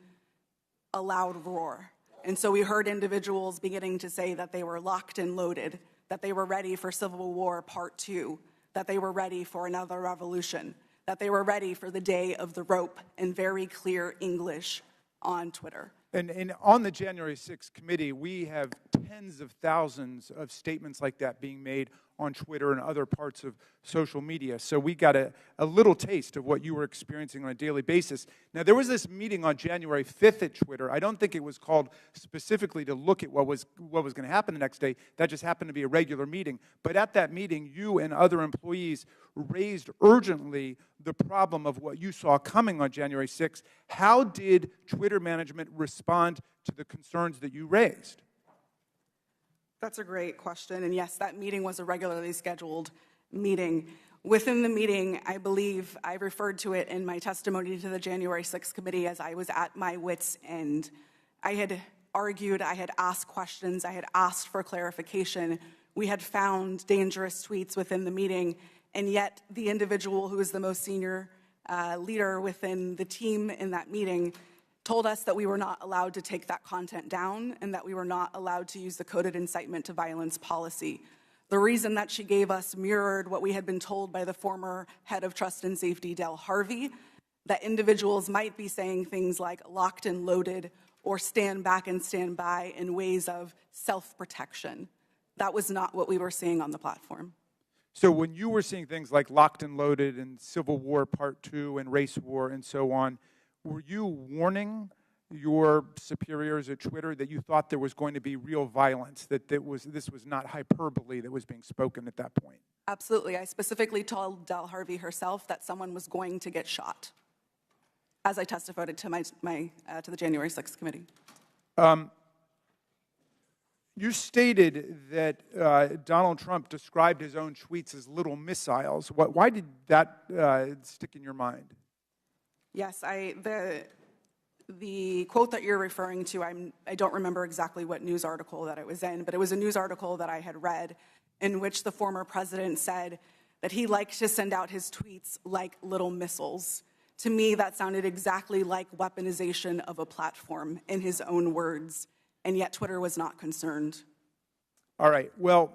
a loud roar. And so we heard individuals beginning to say that they were locked and loaded, that they were ready for Civil War Part 2, that they were ready for another revolution, that they were ready for the day of the rope in very clear English on Twitter. And on the January 6th committee, we have tens of thousands of statements like that being made on Twitter and other parts of social media. So we got a little taste of what you were experiencing on a daily basis. Now, there was this meeting on January 5th at Twitter. I don't think it was called specifically to look at what was going to happen the next day. That just happened to be a regular meeting. But at that meeting, you and other employees raised urgently the problem of what you saw coming on January 6th. How did Twitter management respond to the concerns that you raised? That's a great question. And yes, that meeting was a regularly scheduled meeting. Within the meeting, I believe I referred to it in my testimony to the January 6th committee as I was at my wit's end. I had argued, I had asked questions, I had asked for clarification. We had found dangerous tweets within the meeting, and yet the individual who was the most senior leader within the team in that meeting told us that we were not allowed to take that content down and that we were not allowed to use the coded incitement to violence policy. The reason that she gave us mirrored what we had been told by the former head of Trust and Safety, Del Harvey, that individuals might be saying things like locked and loaded or stand back and stand by in ways of self-protection. That was not what we were seeing on the platform. So when you were seeing things like locked and loaded and Civil War Part 2 and race war and so on, were you warning your superiors at Twitter that you thought there was going to be real violence, that this was not hyperbole that was being spoken at that point? Absolutely. I specifically told Del Harvey herself that someone was going to get shot, as I testified to to the January 6th committee. You stated that Donald Trump described his own tweets as little missiles. Why did that stick in your mind? Yes, the quote that you're referring to, I don't remember exactly what news article that it was in, but it was a news article that I had read in which the former president said that he liked to send out his tweets like little missiles. To me, that sounded exactly like weaponization of a platform in his own words, and yet Twitter was not concerned. All right. Well,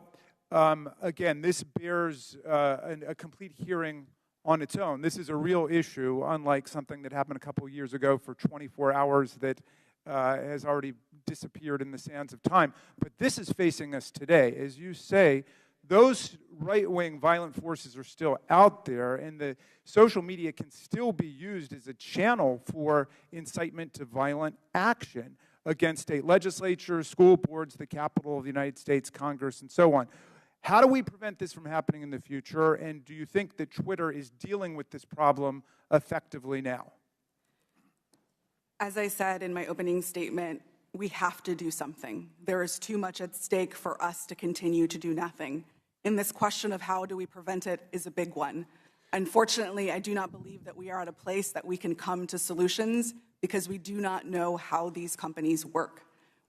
again, this bears a complete hearing on its own. This is a real issue, unlike something that happened a couple of years ago for 24 hours that has already disappeared in the sands of time. But this is facing us today. As you say, those right-wing violent forces are still out there, and the social media can still be used as a channel for incitement to violent action against state legislatures, school boards, the Capitol of the United States, Congress, and so on. How do we prevent this from happening in the future, and do you think that Twitter is dealing with this problem effectively now? As I said in my opening statement, we have to do something. There is too much at stake for us to continue to do nothing. And this question of how do we prevent it is a big one. Unfortunately, I do not believe that we are at a place that we can come to solutions because we do not know how these companies work.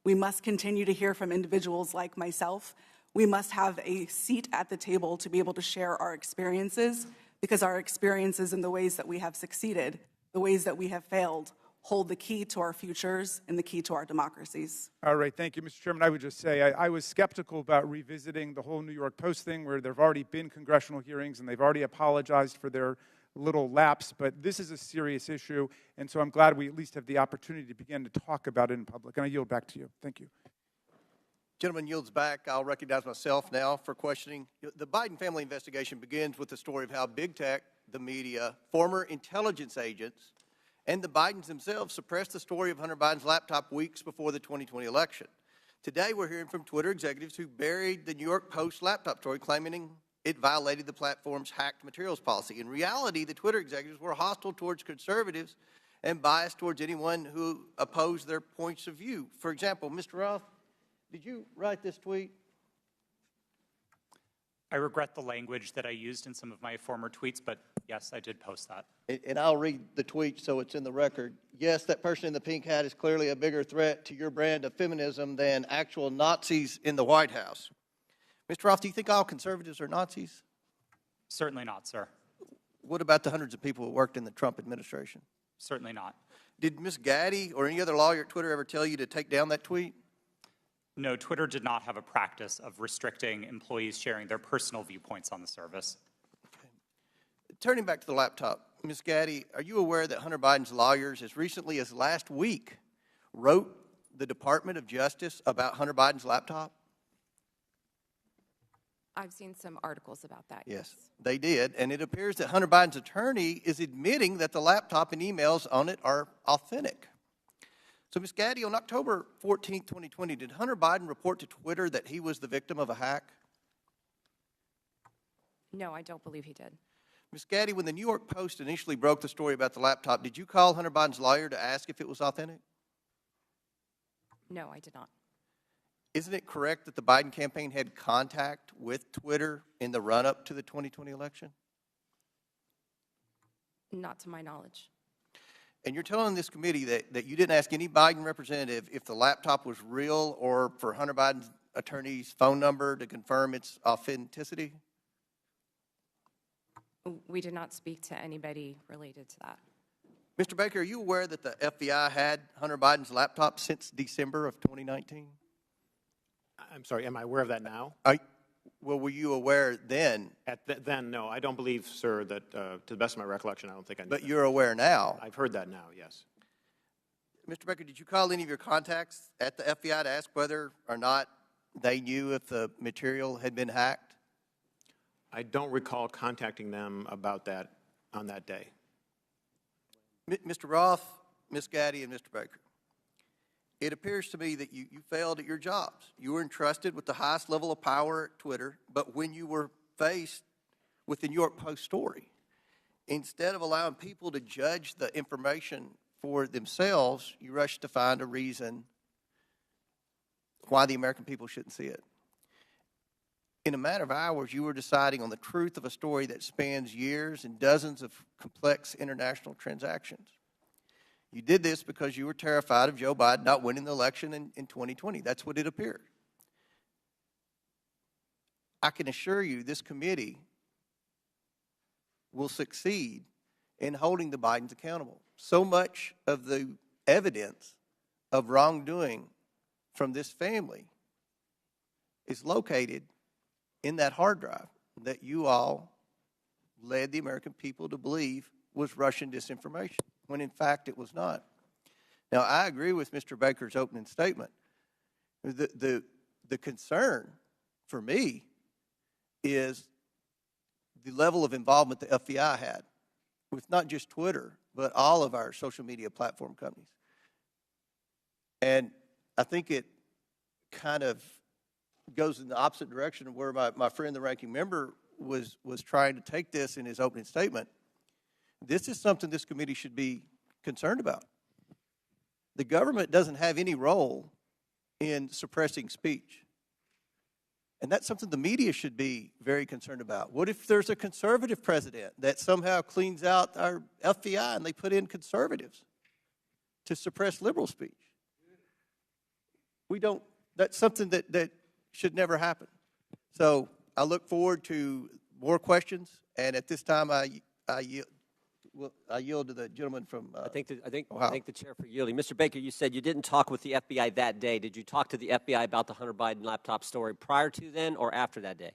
We must continue to hear from individuals like myself. We must have a seat at the table to be able to share our experiences, because our experiences and the ways that we have succeeded, the ways that we have failed, hold the key to our futures and the key to our democracies. All right, thank you, Mr. Chairman. I would just say I was skeptical about revisiting the whole New York Post thing, where there have already been congressional hearings and they've already apologized for their little lapse, but this is a serious issue, and so I'm glad we at least have the opportunity to begin to talk about it in public. And I yield back to you. Thank you. Gentleman yields back. I'll recognize myself now for questioning. The Biden family investigation begins with the story of how big tech, the media, former intelligence agents, and the Bidens themselves suppressed the story of Hunter Biden's laptop weeks before the 2020 election. Today, we're hearing from Twitter executives who buried the New York Post laptop story, claiming it violated the platform's hacked materials policy. In reality, the Twitter executives were hostile towards conservatives and biased towards anyone who opposed their points of view. For example, Mr. Roth, did you write this tweet? I regret the language that I used in some of my former tweets, but yes, I did post that. And I'll read the tweet so it's in the record. Yes, that person in the pink hat is clearly a bigger threat to your brand of feminism than actual Nazis in the White House. Mr. Roth, do you think all conservatives are Nazis? Certainly not, sir. What about the hundreds of people who worked in the Trump administration? Certainly not. Did Ms. Gaddy or any other lawyer at Twitter ever tell you to take down that tweet? No, Twitter did not have a practice of restricting employees sharing their personal viewpoints on the service. Turning back to the laptop, Ms. Gaddy, are you aware that Hunter Biden's lawyers, as recently as last week, wrote the Department of Justice about Hunter Biden's laptop? I've seen some articles about that. Yes, they did. And it appears that Hunter Biden's attorney is admitting that the laptop and emails on it are authentic. So, Ms. Gaddy, on October 14, 2020, did Hunter Biden report to Twitter that he was the victim of a hack? No, I don't believe he did. Ms. Gaddy, when the New York Post initially broke the story about the laptop, did you call Hunter Biden's lawyer to ask if it was authentic? No, I did not. Isn't it correct that the Biden campaign had contact with Twitter in the run-up to the 2020 election? Not to my knowledge. And you're telling this committee that you didn't ask any Biden representative if the laptop was real or for Hunter Biden's attorney's phone number to confirm its authenticity? We did not speak to anybody related to that. Mr. Baker, are you aware that the FBI had Hunter Biden's laptop since December of 2019? I'm sorry, am I aware of that now? Well, were you aware then? Then, no, I don't believe, sir, that to the best of my recollection, I don't think I knew But that. you're aware now. I've heard that now, yes. Mr. Baker, did you call any of your contacts at the FBI to ask whether or not they knew if the material had been hacked? I don't recall contacting them about that on that day. Mr. Roth, Ms. Gaddy, and Mr. Baker, it appears to me that you failed at your jobs. You were entrusted with the highest level of power at Twitter, but when you were faced with the New York Post story, instead of allowing people to judge the information for themselves, you rushed to find a reason why the American people shouldn't see it. In a matter of hours, you were deciding on the truth of a story that spans years and dozens of complex international transactions. You did this because you were terrified of Joe Biden not winning the election in 2020. That's what it appeared. I can assure you this committee will succeed in holding the Bidens accountable. So much of the evidence of wrongdoing from this family is located in that hard drive that you all led the American people to believe was Russian disinformation, when in fact it was not. Now, I agree with Mr. Baker's opening statement. The concern for me is the level of involvement the FBI had with not just Twitter, but all of our social media platform companies. And I think it kind of goes in the opposite direction of where my friend, the ranking member, was trying to take this in his opening statement. This is something this committee should be concerned about. The government doesn't have any role in suppressing speech. And that's something the media should be very concerned about. What if there's a conservative president that somehow cleans out our FBI and they put in conservatives to suppress liberal speech? That's something that should never happen. So I look forward to more questions, and at this time I yield to the gentleman from I think Ohio. the chair for yielding. Mr. Baker, you said you didn't talk with the FBI that day. Did you talk to the FBI about the Hunter Biden laptop story prior to then or after that day?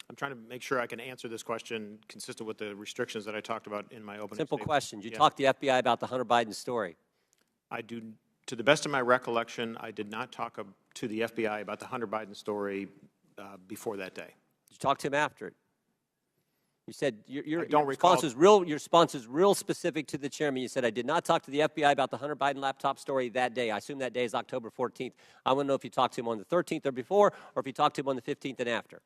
I'm trying to make sure I can answer this question consistent with the restrictions that I talked about in my opening Simple statement. question. Did you Yeah. talk to the FBI about the Hunter Biden story? I do, to the best of my recollection, I did not talk to the FBI about the Hunter Biden story before that day. Did you talk to him after it? You said your don't response recall. is your response is real specific to the chairman. You said, I did not talk to the FBI about the Hunter Biden laptop story that day. I assume that day is October 14th. I want to know if you talked to him on the 13th or before, or if you talked to him on the 15th and after.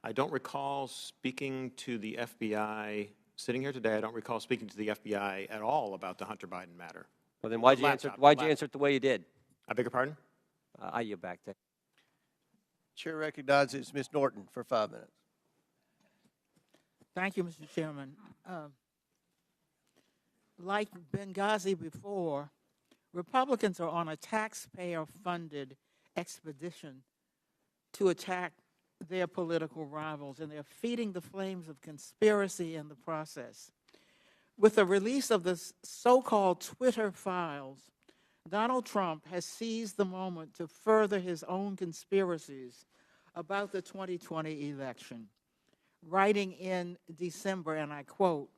I don't recall speaking to the FBI, sitting here today, I don't recall speaking to the FBI at all about the Hunter Biden matter. Well, then why'd you answer it the way you did? I beg your pardon? I yield back there. Chair recognizes Ms. Norton for 5 minutes. Thank you, Mr. Chairman. Like Benghazi before, Republicans are on a taxpayer-funded expedition to attack their political rivals, and they're feeding the flames of conspiracy in the process. With the release of the so-called Twitter files, Donald Trump has seized the moment to further his own conspiracies about the 2020 election, writing in December, and I quote,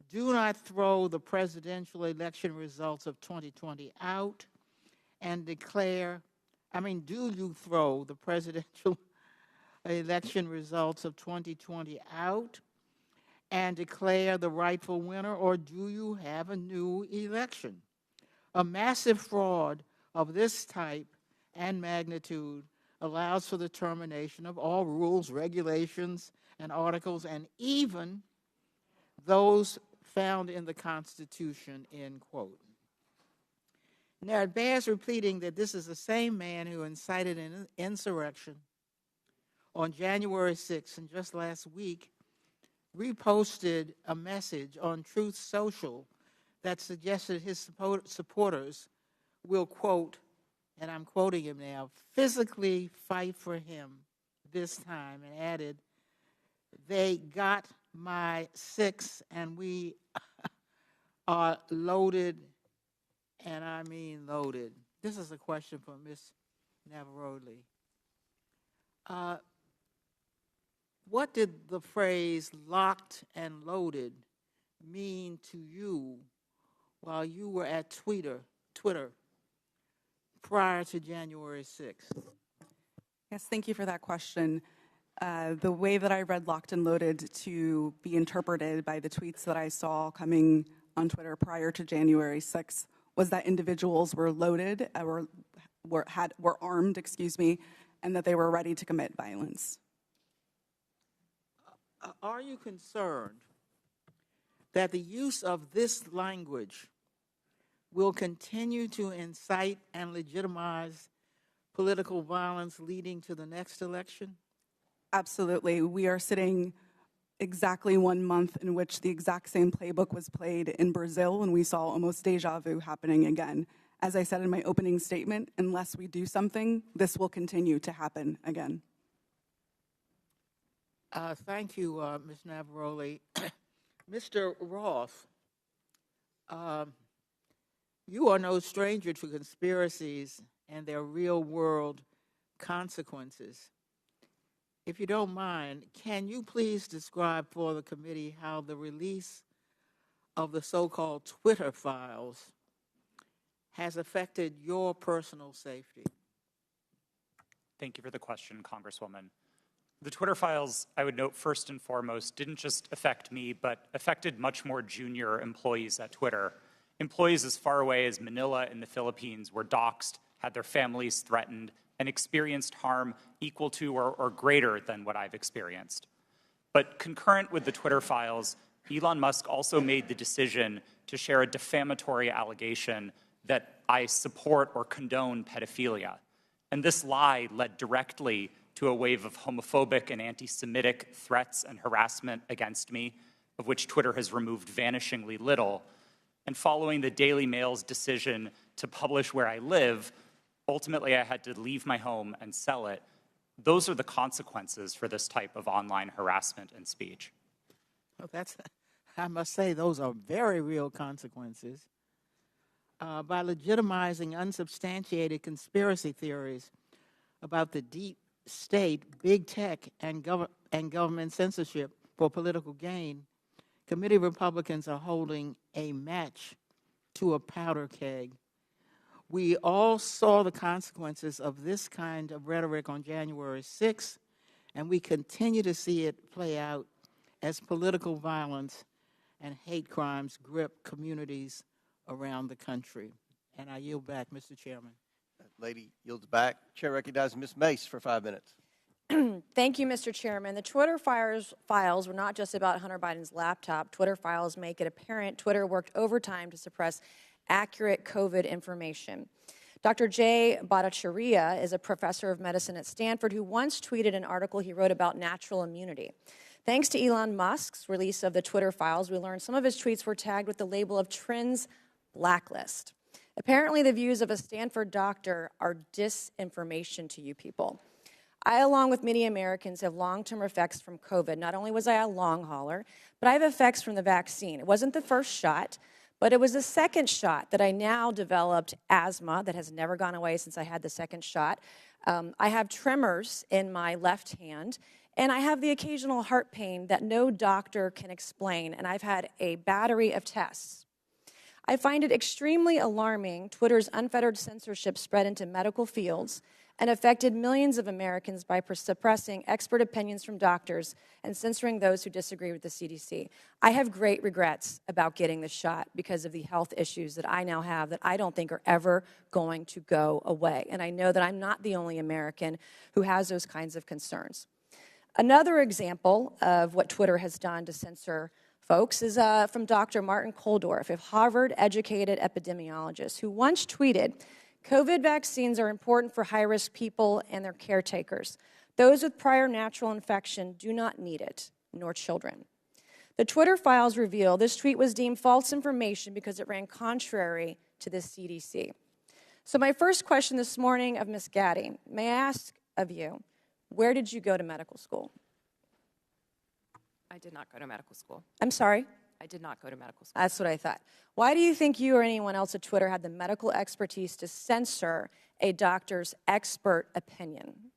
"Do not throw the presidential election results of 2020 out and declare, do you throw the presidential election results of 2020 out and declare the rightful winner, or do you have a new election? A massive fraud of this type and magnitude allows for the termination of all rules, regulations, and articles, and even those found in the Constitution," end quote. Now, it bears repeating that this is the same man who incited an insurrection on January 6th, and just last week reposted a message on Truth Social that suggested his supporters will, quote, and I'm quoting him now, "physically fight for him this time," and added, "They got my 6 and we are loaded, and I mean loaded." This is a question for Ms. Navaroli. What did the phrase "locked and loaded" mean to you while you were at Twitter prior to January 6th? Yes, thank you for that question. The way that I read "locked and loaded" to be interpreted by the tweets that I saw coming on Twitter prior to January 6th was that individuals were loaded, were armed, and that they were ready to commit violence. Are you concerned that the use of this language will continue to incite and legitimize political violence leading to the next election? Absolutely. We are sitting exactly 1 month in which the exact same playbook was played in Brazil, and we saw almost deja vu happening again. As I said in my opening statement, unless we do something, this will continue to happen again. Thank you, Ms. Navaroli. Mr. Roth, you are no stranger to conspiracies and their real-world consequences. If you don't mind, can you please describe for the committee how the release of the so-called Twitter files has affected your personal safety? Thank you for the question, Congresswoman. The Twitter files, I would note first and foremost, didn't just affect me, but affected much more junior employees at Twitter. Employees as far away as Manila in the Philippines were doxxed, had their families threatened, and experienced harm equal to or greater than what I've experienced. But concurrent with the Twitter files, Elon Musk also made the decision to share a defamatory allegation that I support or condone pedophilia. And this lie led directly to a wave of homophobic and anti-Semitic threats and harassment against me, of which Twitter has removed vanishingly little. And following the Daily Mail's decision to publish where I live, ultimately I had to leave my home and sell it. Those are the consequences for this type of online harassment and speech. Well, I must say, those are very real consequences. By legitimizing unsubstantiated conspiracy theories about the deep state, big tech, and government censorship for political gain, committee Republicans are holding a match to a powder keg. We all saw the consequences of this kind of rhetoric on January 6th, and we continue to see it play out as political violence and hate crimes grip communities around the country. And I yield back, Mr. Chairman. Lady yields back. Chair recognizes Ms. Mace for 5 minutes. Thank you, Mr. Chairman. The Twitter files were not just about Hunter Biden's laptop. Twitter files make it apparent Twitter worked overtime to suppress accurate COVID information. Dr. Jay Bhattacharya is a professor of medicine at Stanford who once tweeted an article he wrote about natural immunity. Thanks to Elon Musk's release of the Twitter files, we learned some of his tweets were tagged with the label of Trends Blacklist. Apparently, the views of a Stanford doctor are disinformation to you people. I, along with many Americans, have long-term effects from COVID. Not only was I a long hauler, but I have effects from the vaccine. It wasn't the first shot, but it was the second shot that I now developed asthma that has never gone away since I had the second shot. I have tremors in my left hand, and I have the occasional heart pain that no doctor can explain, and I've had a battery of tests. I find it extremely alarming Twitter's unfettered censorship spread into medical fields and affected millions of Americans by suppressing expert opinions from doctors and censoring those who disagree with the CDC. I have great regrets about getting the shot because of the health issues that I now have that I don't think are ever going to go away. And I know that I'm not the only American who has those kinds of concerns. Another example of what Twitter has done to censor folks is from Dr. Martin Kulldorff, a Harvard-educated epidemiologist, who once tweeted, "COVID vaccines are important for high-risk people and their caretakers. Those with prior natural infection do not need it, nor children." The Twitter files reveal this tweet was deemed false information because it ran contrary to the CDC. So my first question this morning of Ms. Gaddy, may I ask of you, where did you go to medical school? I did not go to medical school. I'm sorry? I did not go to medical school. That's what I thought. Why do you think you or anyone else at Twitter had the medical expertise to censor a doctor's expert opinion?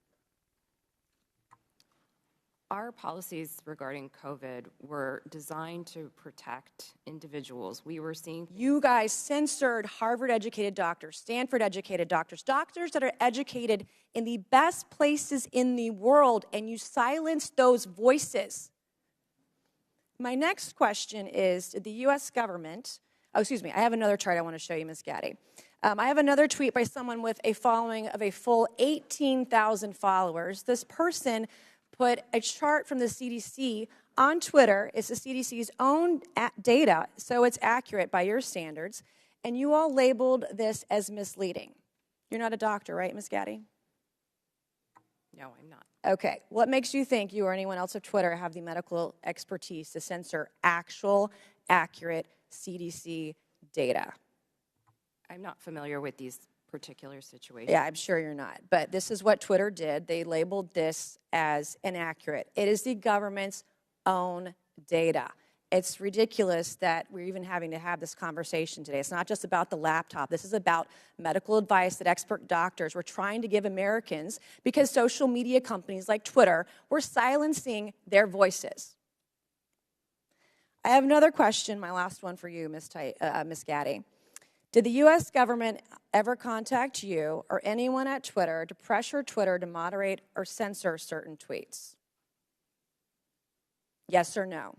Our policies regarding COVID were designed to protect individuals. We were seeing... You guys censored Harvard-educated doctors, Stanford-educated doctors, doctors that are educated in the best places in the world, and you silenced those voices. My next question is, did the U.S. government, I have another chart I want to show you, Ms. Gaddy. I have another tweet by someone with a following of a full 18,000 followers. This person put a chart from the CDC on Twitter. It's the CDC's own data, so it's accurate by your standards, and you all labeled this as misleading. You're not a doctor, right, Ms. Gaddy? No, I'm not. Okay. What makes you think you or anyone else at Twitter have the medical expertise to censor actual, accurate CDC data? I'm not familiar with these particular situations. Yeah, I'm sure you're not. But this is what Twitter did. They labeled this as inaccurate. It is the government's own data. It's ridiculous that we're even having to have this conversation today. It's not just about the laptop. This is about medical advice that expert doctors were trying to give Americans because social media companies like Twitter were silencing their voices. I have another question, my last one for you, Ms. Gaddy. Did the U.S. government ever contact you or anyone at Twitter to pressure Twitter to moderate or censor certain tweets? Yes or no?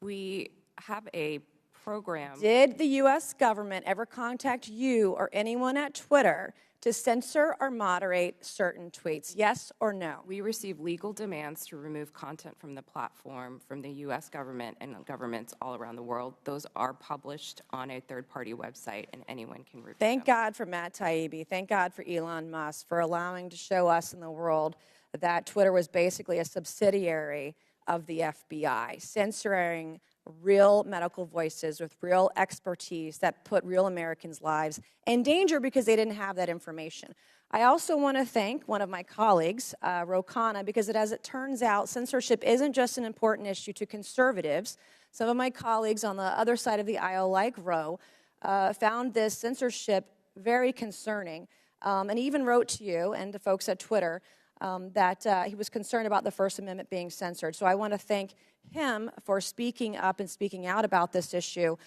We have a program. Did the U.S. government ever contact you or anyone at Twitter to censor or moderate certain tweets? Yes or no? We receive legal demands to remove content from the platform from the U.S. government and governments all around the world. Those are published on a third-party website, and anyone can review Thank them. God for Matt Taibbi. Thank God for Elon Musk for allowing to show us in the world that Twitter was basically a subsidiary of the FBI, censoring real medical voices with real expertise that put real Americans' lives in danger because they didn't have that information. I also want to thank one of my colleagues, Ro Khanna, because as it turns out, censorship isn't just an important issue to conservatives. Some of my colleagues on the other side of the aisle, like Ro, found this censorship very concerning, and even wrote to you and to folks at Twitter that he was concerned about the First Amendment being censored. So I want to thank him for speaking up and speaking out about this issue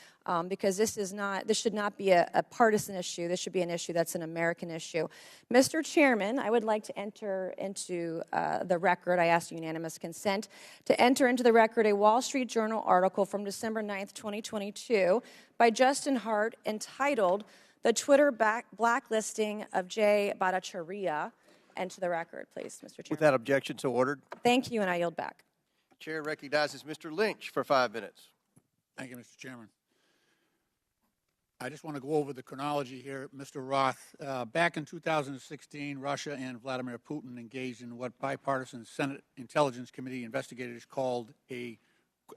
because this should not be a partisan issue. This should be an issue that's an American issue. Mr. Chairman, I would like to enter into the record, I ask unanimous consent, to enter into the record a Wall Street Journal article from December 9th, 2022 by Justin Hart entitled "The Twitter Blacklisting of Jay Bhattacharya." Enter the record, please, Mr. Chairman. Without objection, so ordered. Thank you, and I yield back. Chair recognizes Mr. Lynch for 5 minutes. Thank you, Mr. Chairman. I just want to go over the chronology here, Mr. Roth. Back in 2016, Russia and Vladimir Putin engaged in what bipartisan Senate Intelligence Committee investigators called a,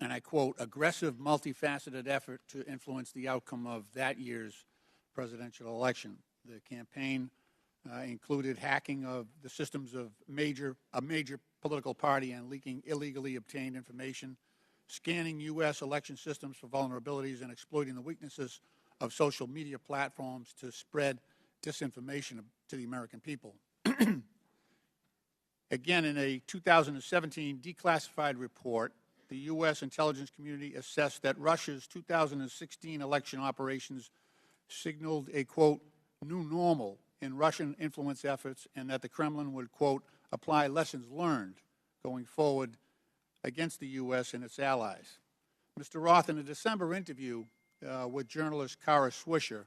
and I quote, aggressive, multifaceted effort to influence the outcome of that year's presidential election. The campaign included hacking of the systems of a major political party and leaking illegally obtained information, scanning U.S. election systems for vulnerabilities, and exploiting the weaknesses of social media platforms to spread disinformation to the American people. Again, in a 2017 declassified report, the U.S. intelligence community assessed that Russia's 2016 election operations signaled a, quote, new normal in Russian influence efforts, and that the Kremlin would, quote, apply lessons learned going forward against the U.S. and its allies. Mr. Roth, in a December interview with journalist Kara Swisher,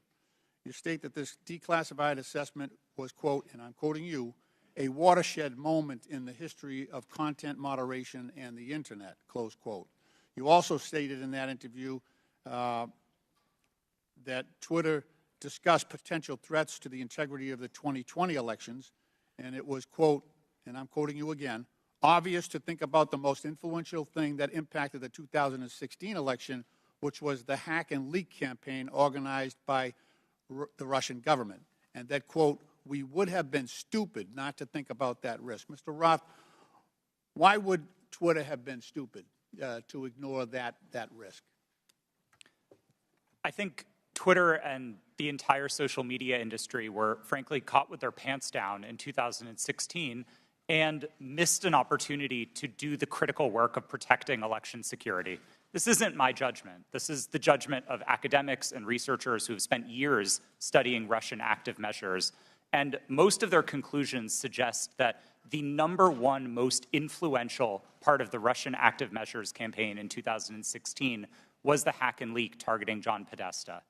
you state that this declassified assessment was, quote, and I'm quoting you, a watershed moment in the history of content moderation and the Internet, close quote. You also stated in that interview that Twitter discussed potential threats to the integrity of the 2020 elections, and it was, quote, and I'm quoting you again, obvious to think about the most influential thing that impacted the 2016 election, which was the hack and leak campaign organized by the Russian government, and that, quote, we would have been stupid not to think about that risk. Mr. Roth, why would Twitter have been stupid to ignore that risk? I think Twitter and the entire social media industry were, frankly, caught with their pants down in 2016 and missed an opportunity to do the critical work of protecting election security. This isn't my judgment. This is the judgment of academics and researchers who have spent years studying Russian active measures. And most of their conclusions suggest that the #1 most influential part of the Russian active measures campaign in 2016 was the hack and leak targeting John Podesta.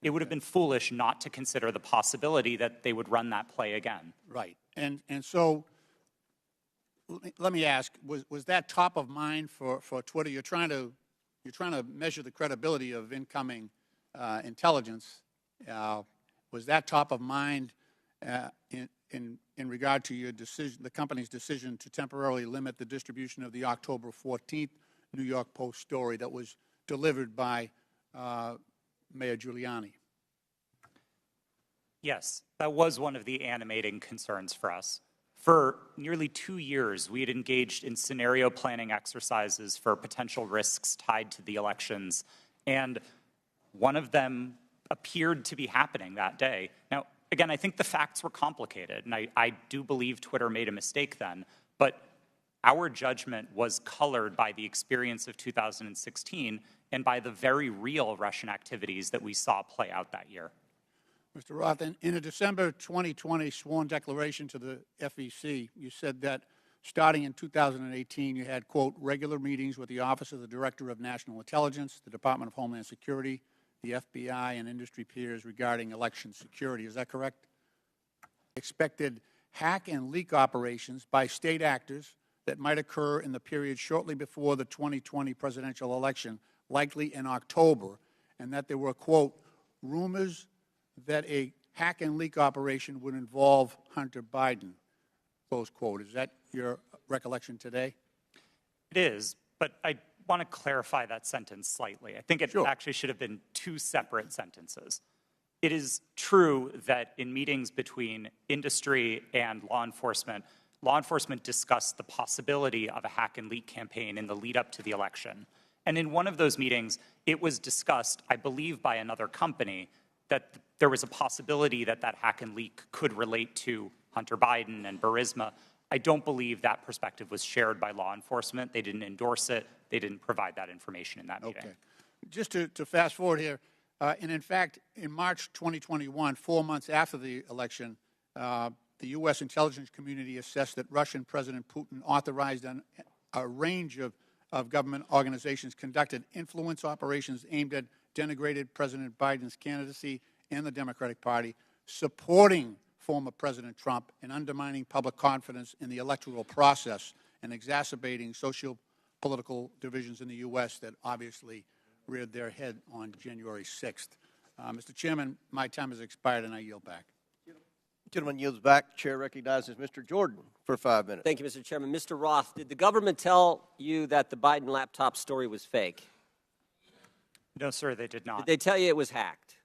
It would have been foolish not to consider the possibility that they would run that play again. Right. And so let me ask, was that top of mind for Twitter? You're trying to measure the credibility of incoming intelligence. Was that top of mind in regard to your decision, the company's decision to temporarily limit the distribution of the October 14th New York Post story that was delivered by Mayor Giuliani? Yes, that was one of the animating concerns for us. For nearly 2 years, we had engaged in scenario planning exercises for potential risks tied to the elections, and one of them appeared to be happening that day. Now, again, I think the facts were complicated, and I do believe Twitter made a mistake then, but our judgment was colored by the experience of 2016 and by the very real Russian activities that we saw play out that year. Mr. Roth, in a December 2020 sworn declaration to the FEC, you said that starting in 2018, you had, quote, regular meetings with the Office of the Director of National Intelligence, the Department of Homeland Security, the FBI, and industry peers regarding election security. Is that correct? Expected hack and leak operations by state actors that might occur in the period shortly before the 2020 presidential election, likely in October, and that there were, quote, rumors that a hack and leak operation would involve Hunter Biden, close quote. Is that your recollection today? It is, but I want to clarify that sentence slightly. I think it actually should have been 2 separate sentences. It is true that in meetings between industry and law enforcement discussed the possibility of a hack and leak campaign in the lead up to the election. And in one of those meetings, it was discussed, I believe by another company, that there was a possibility that that hack and leak could relate to Hunter Biden and Burisma. I don't believe that perspective was shared by law enforcement. They didn't endorse it. They didn't provide that information in that meeting. Okay. Just to fast forward here, and in fact, in March 2021, 4 months after the election, the U.S. intelligence community assessed that Russian President Putin authorized a range of government organizations conducted influence operations aimed at denigrated President Biden's candidacy and the Democratic Party, supporting former President Trump and undermining public confidence in the electoral process and exacerbating socio-political divisions in the U.S. that obviously reared their head on January 6th. Mr. Chairman, my time has expired, and I yield back. Gentleman yields back. Chair recognizes Mr. Jordan for 5 minutes. Thank you, Mr. Chairman. Mr. Roth, did the government tell you that the Biden laptop story was fake? No, sir, they did not. Did they tell you it was hacked?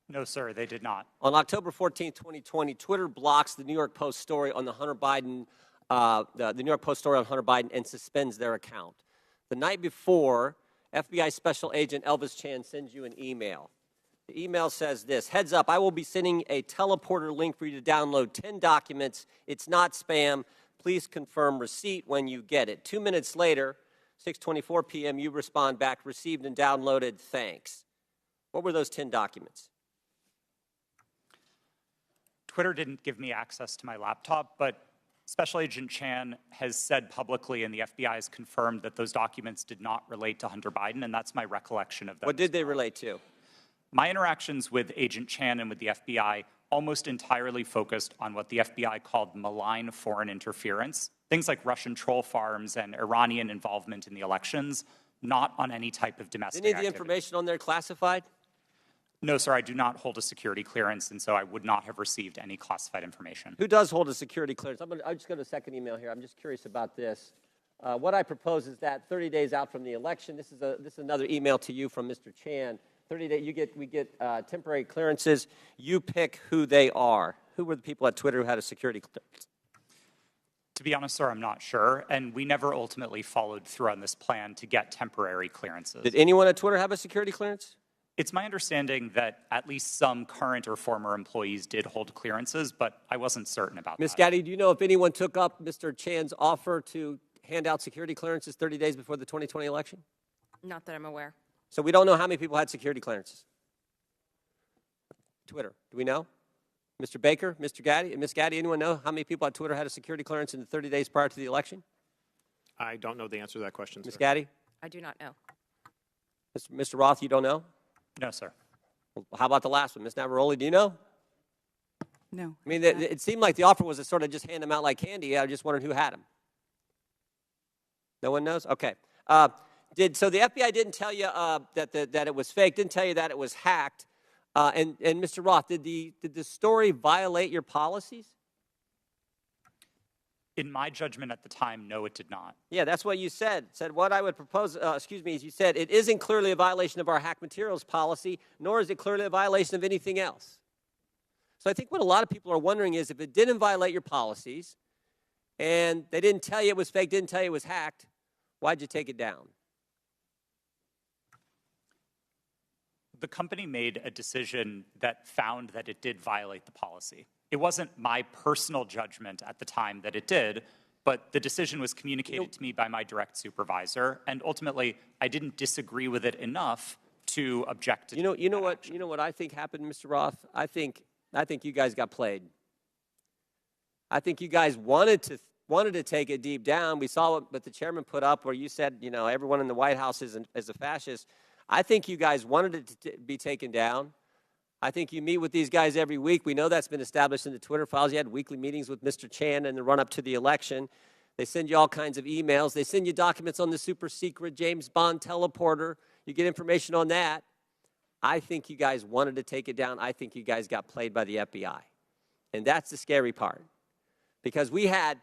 No, sir, they did not. On October 14, 2020, Twitter blocks the New York Post story on the Hunter Biden, the New York Post story on Hunter Biden, and suspends their account. The night before, FBI Special Agent Elvis Chan sends you an email. The email says this: heads up, I will be sending a teleporter link for you to download 10 documents. It's not spam. Please confirm receipt when you get it. 2 minutes later, 6:24 p.m., you respond back, received and downloaded, thanks. What were those 10 documents? Twitter didn't give me access to my laptop, but Special Agent Chan has said publicly, and the FBI has confirmed, that those documents did not relate to Hunter Biden, and that's my recollection of them. What did they relate to? My interactions with Agent Chan and with the FBI almost entirely focused on what the FBI called malign foreign interference, things like Russian troll farms and Iranian involvement in the elections, not on any type of domestic Any of the activity. information on there classified? No, sir, I do not hold a security clearance, and so I would not have received any classified information. Who does hold a security clearance? I'll just go to the second email here. I'm just curious about this. What I propose is that 30 days out from the election, this is another email to you from Mr. Chan. 30 days, we get temporary clearances. You pick who they are. Who were the people at Twitter who had a security clearance? To be honest, sir, I'm not sure, and we never ultimately followed through on this plan to get temporary clearances. Did anyone at Twitter have a security clearance? It's my understanding that at least some current or former employees did hold clearances, but I wasn't certain about that. Ms. Gaddy, do you know if anyone took up Mr. Chan's offer to hand out security clearances 30 days before the 2020 election? Not that I'm aware. So we don't know how many people had security clearances. Twitter, do we know? Mr. Baker, Mr. Gaddy, Ms. Gaddy, anyone know how many people at Twitter had a security clearance in the 30 days prior to the election? I don't know the answer to that question, Ms. sir. Gaddy? I do not know. Mr. Roth, you don't know? No, sir. Well, how about the last one? Ms. Navaroli, do you know? No. I mean, it seemed like the offer was to sort of just hand them out like candy. I just wondered who had them. No one knows? Okay. So the FBI didn't tell you that it was fake, didn't tell you that it was hacked. And Mr. Roth, did the story violate your policies? In my judgment at the time, no, it did not. Yeah, that's what you said. Said what I would propose, is you said it isn't clearly a violation of our hack materials policy, nor is it clearly a violation of anything else. So I think what a lot of people are wondering is if it didn't violate your policies and they didn't tell you it was fake, didn't tell you it was hacked, why'd you take it down? The company made a decision that found that it did violate the policy. It wasn't my personal judgment at the time that it did, but the decision was communicated to me by my direct supervisor, and ultimately, I didn't disagree with it enough to object to You know what I think happened, Mr. Roth? I think you guys got played. I think you guys wanted to take it deep down. We saw what the chairman put up where you said, everyone in the White House is a fascist. I think you guys wanted it to be taken down. I think you meet with these guys every week. We know that's been established in the Twitter files. You had weekly meetings with Mr. Chan in the run-up to the election. They send you all kinds of emails. They send you documents on the super secret James Bond teleporter. You get information on that. I think you guys wanted to take it down. I think you guys got played by the FBI. And that's the scary part. Because we had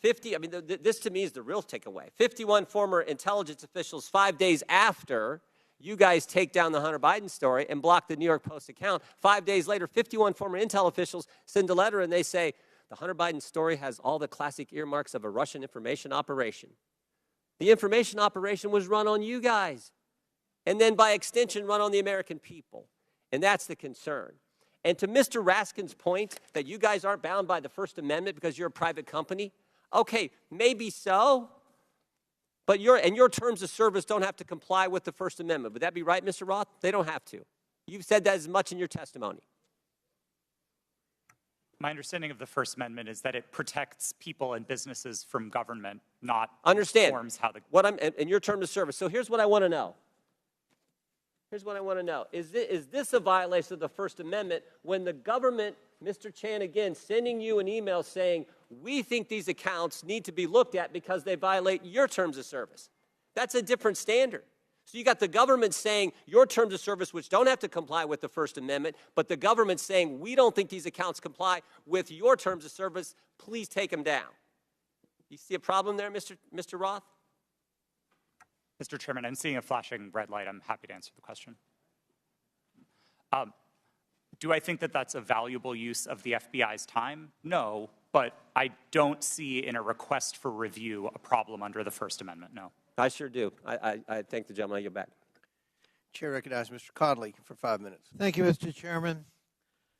50, this to me is the real takeaway. 51 former intelligence officials 5 days after you guys take down the Hunter Biden story and block the New York Post account. 5 days later, 51 former intel officials send a letter and they say, the Hunter Biden story has all the classic earmarks of a Russian information operation. The information operation was run on you guys. And then by extension, run on the American people. And that's the concern. And to Mr. Raskin's point that you guys aren't bound by the First Amendment because you're a private company, okay, maybe so. But your terms of service don't have to comply with the First Amendment. Would that be right, Mr. Roth? They don't have to. You've said that as much in your testimony. My understanding of the First Amendment is that it protects people and businesses from government, not Understand informs how the... in your terms of service. So here's what I want to know. Is this a violation of the First Amendment when the government, Mr. Chan, again, sending you an email saying, we think these accounts need to be looked at because they violate your terms of service? That's a different standard. So you got the government saying your terms of service, which don't have to comply with the First Amendment, but the government saying we don't think these accounts comply with your terms of service, please take them down. You see a problem there, Mr. Roth? Mr. Chairman, I'm seeing a flashing red light. I'm happy to answer the question. Do I think that that's a valuable use of the FBI's time? No, but I don't see in a request for review a problem under the First Amendment, no. I sure do. I thank the gentleman. I yield back. Chair recognizes Mr. Codley for 5 minutes. Thank you, Mr. Chairman.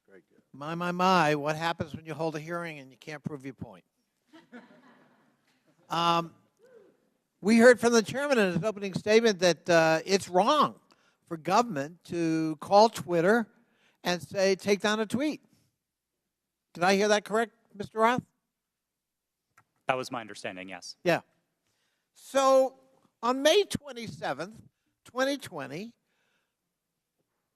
Very good. My, what happens when you hold a hearing and you can't prove your point? We heard from the chairman in his opening statement that it's wrong for government to call Twitter and say, take down a tweet. Did I hear that correct, Mr. Roth? That was my understanding, yes. Yeah. So on May 27th, 2020,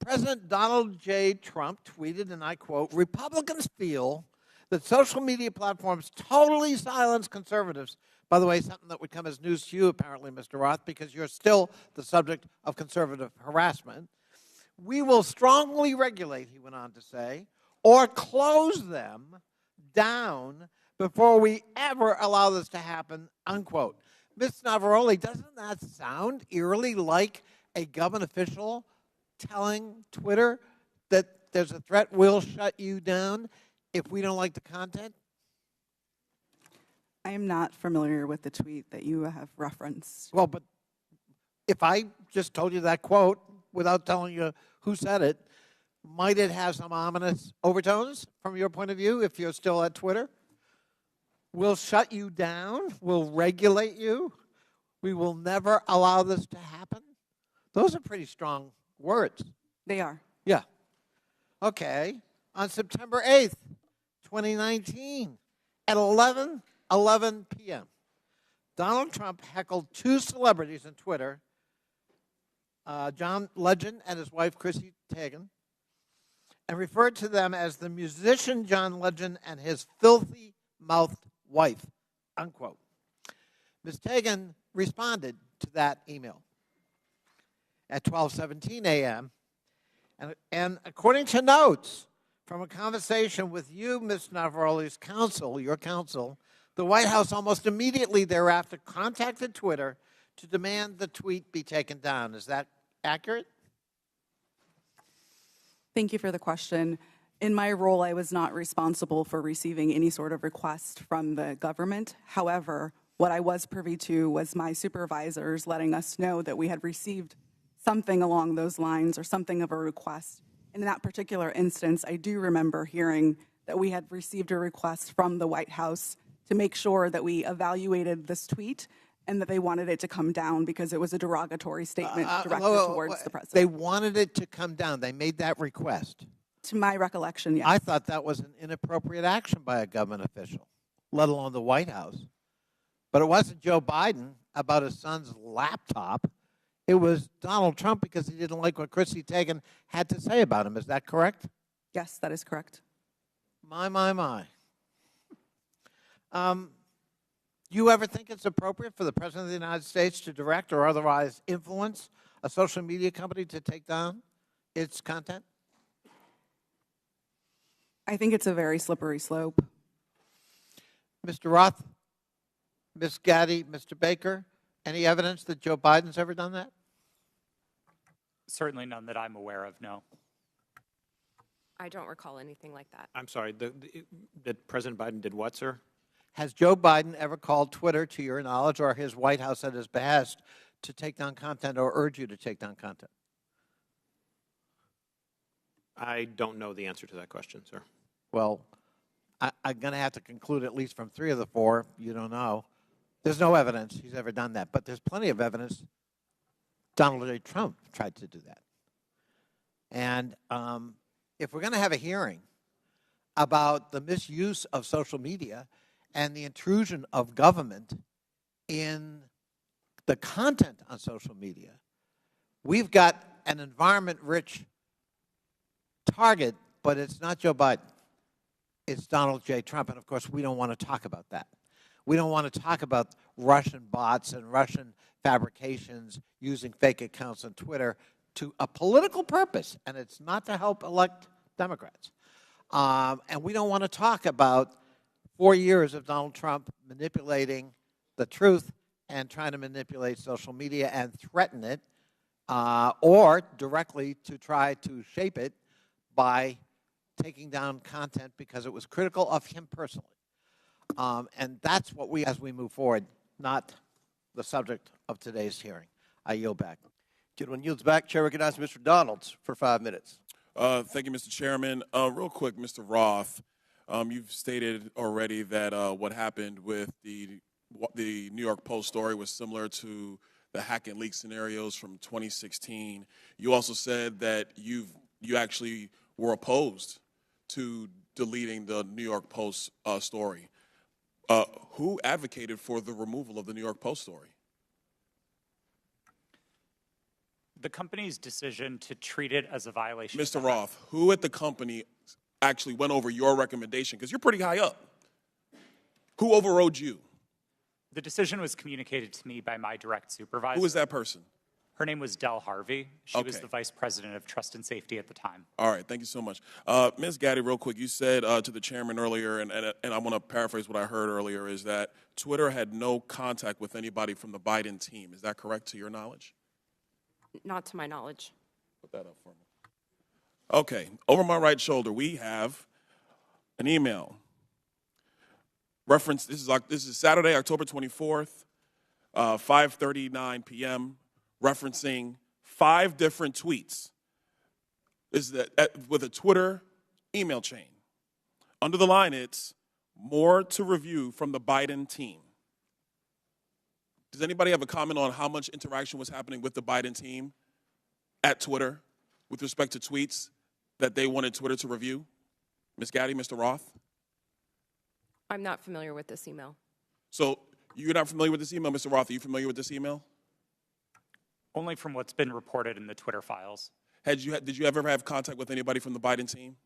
President Donald J. Trump tweeted, and I quote, "Republicans feel that social media platforms totally silence conservatives." By the way, something that would come as news to you, apparently, Mr. Roth, because you're still the subject of conservative harassment. "We will strongly regulate," he went on to say, "or close them down before we ever allow this to happen," unquote. Ms. Navaroli, doesn't that sound eerily like a government official telling Twitter that there's a threat, we'll shut you down if we don't like the content? I am not familiar with the tweet that you have referenced. Well, but if I just told you that quote without telling you who said it, might it have some ominous overtones from your point of view if you're still at Twitter? We'll shut you down. We'll regulate you. We will never allow this to happen. Those are pretty strong words. They are. Yeah. Okay. On September 8th, 2019, at 11:11 p.m., Donald Trump heckled two celebrities on Twitter, John Legend and his wife, Chrissy Teigen, and referred to them as the musician John Legend and his filthy-mouthed wife, unquote. Ms. Teigen responded to that email at 12:17 a.m., and according to notes from a conversation with you, Ms. Navaroli's counsel, your counsel, the White House almost immediately thereafter contacted Twitter to demand the tweet be taken down. Is that accurate? Thank you for the question. In my role, I was not responsible for receiving any sort of request from the government. However, what I was privy to was my supervisors letting us know that we had received something along those lines or something of a request. In that particular instance, I do remember hearing that we had received a request from the White House to make sure that we evaluated this tweet and that they wanted it to come down because it was a derogatory statement directed towards the president. They wanted it to come down. They made that request. To my recollection, yes. I thought that was an inappropriate action by a government official, let alone the White House. But it wasn't Joe Biden about his son's laptop. It was Donald Trump because he didn't like what Chrissy Teigen had to say about him. Is that correct? Yes, that is correct. My. You ever think it's appropriate for the President of the United States to direct or otherwise influence a social media company to take down its content? I think it's a very slippery slope. Mr. Roth, Ms. Gaddy, Mr. Baker, any evidence that Joe Biden's ever done that? Certainly none that I'm aware of, no. I don't recall anything like that. I'm sorry, that President Biden did what, sir? Has Joe Biden ever called Twitter, to your knowledge, or his White House at his behest, to take down content or urge you to take down content? I don't know the answer to that question, sir. Well, I'm going to have to conclude at least from 3 of the 4, you don't know. There's no evidence he's ever done that, but there's plenty of evidence Donald J. Trump tried to do that. And if we're going to have a hearing about the misuse of social media and the intrusion of government in the content on social media, we've got an environment-rich target, but it's not Joe Biden. It's Donald J. Trump, and of course, we don't want to talk about that. We don't want to talk about Russian bots and Russian fabrications using fake accounts on Twitter to a political purpose, and it's not to help elect Democrats. And we don't want to talk about 4 years of Donald Trump manipulating the truth and trying to manipulate social media and threaten it, or directly to try to shape it by taking down content because it was critical of him personally. And that's what we, as we move forward, not the subject of today's hearing. I yield back. Gentleman yields back. Chair recognizes Mr. Donalds for 5 minutes. Thank you, Mr. Chairman. Real quick, Mr. Roth, you've stated already that what happened with the New York Post story was similar to the hack and leak scenarios from 2016. You also said that you actually were opposed to deleting the New York Post story. Who advocated for the removal of the New York Post story? The company's decision to treat it as a violation. Mr. Roth, who at the company actually went over your recommendation? Because you're pretty high up. Who overrode you? The decision was communicated to me by my direct supervisor. Who was that person? Her name was Del Harvey. She was the vice president of trust and safety at the time. All right, thank you so much. Ms. Gaddy, real quick, you said to the chairman earlier, and I want to paraphrase what I heard earlier, is that Twitter had no contact with anybody from the Biden team. Is that correct to your knowledge? Not to my knowledge. Put that up for me. Okay, over my right shoulder, we have an email. Reference, this is Saturday, October 24th, 5:39 p.m., referencing 5 different tweets. This is with a Twitter email chain. Under the line, it's more to review from the Biden team. Does anybody have a comment on how much interaction was happening with the Biden team at Twitter with respect to tweets that they wanted Twitter to review? Ms. Gaddy, Mr. Roth? I'm not familiar with this email. So you're not familiar with this email, Mr. Roth? Are you familiar with this email? Only from what's been reported in the Twitter files. Did you ever have contact with anybody from the Biden team?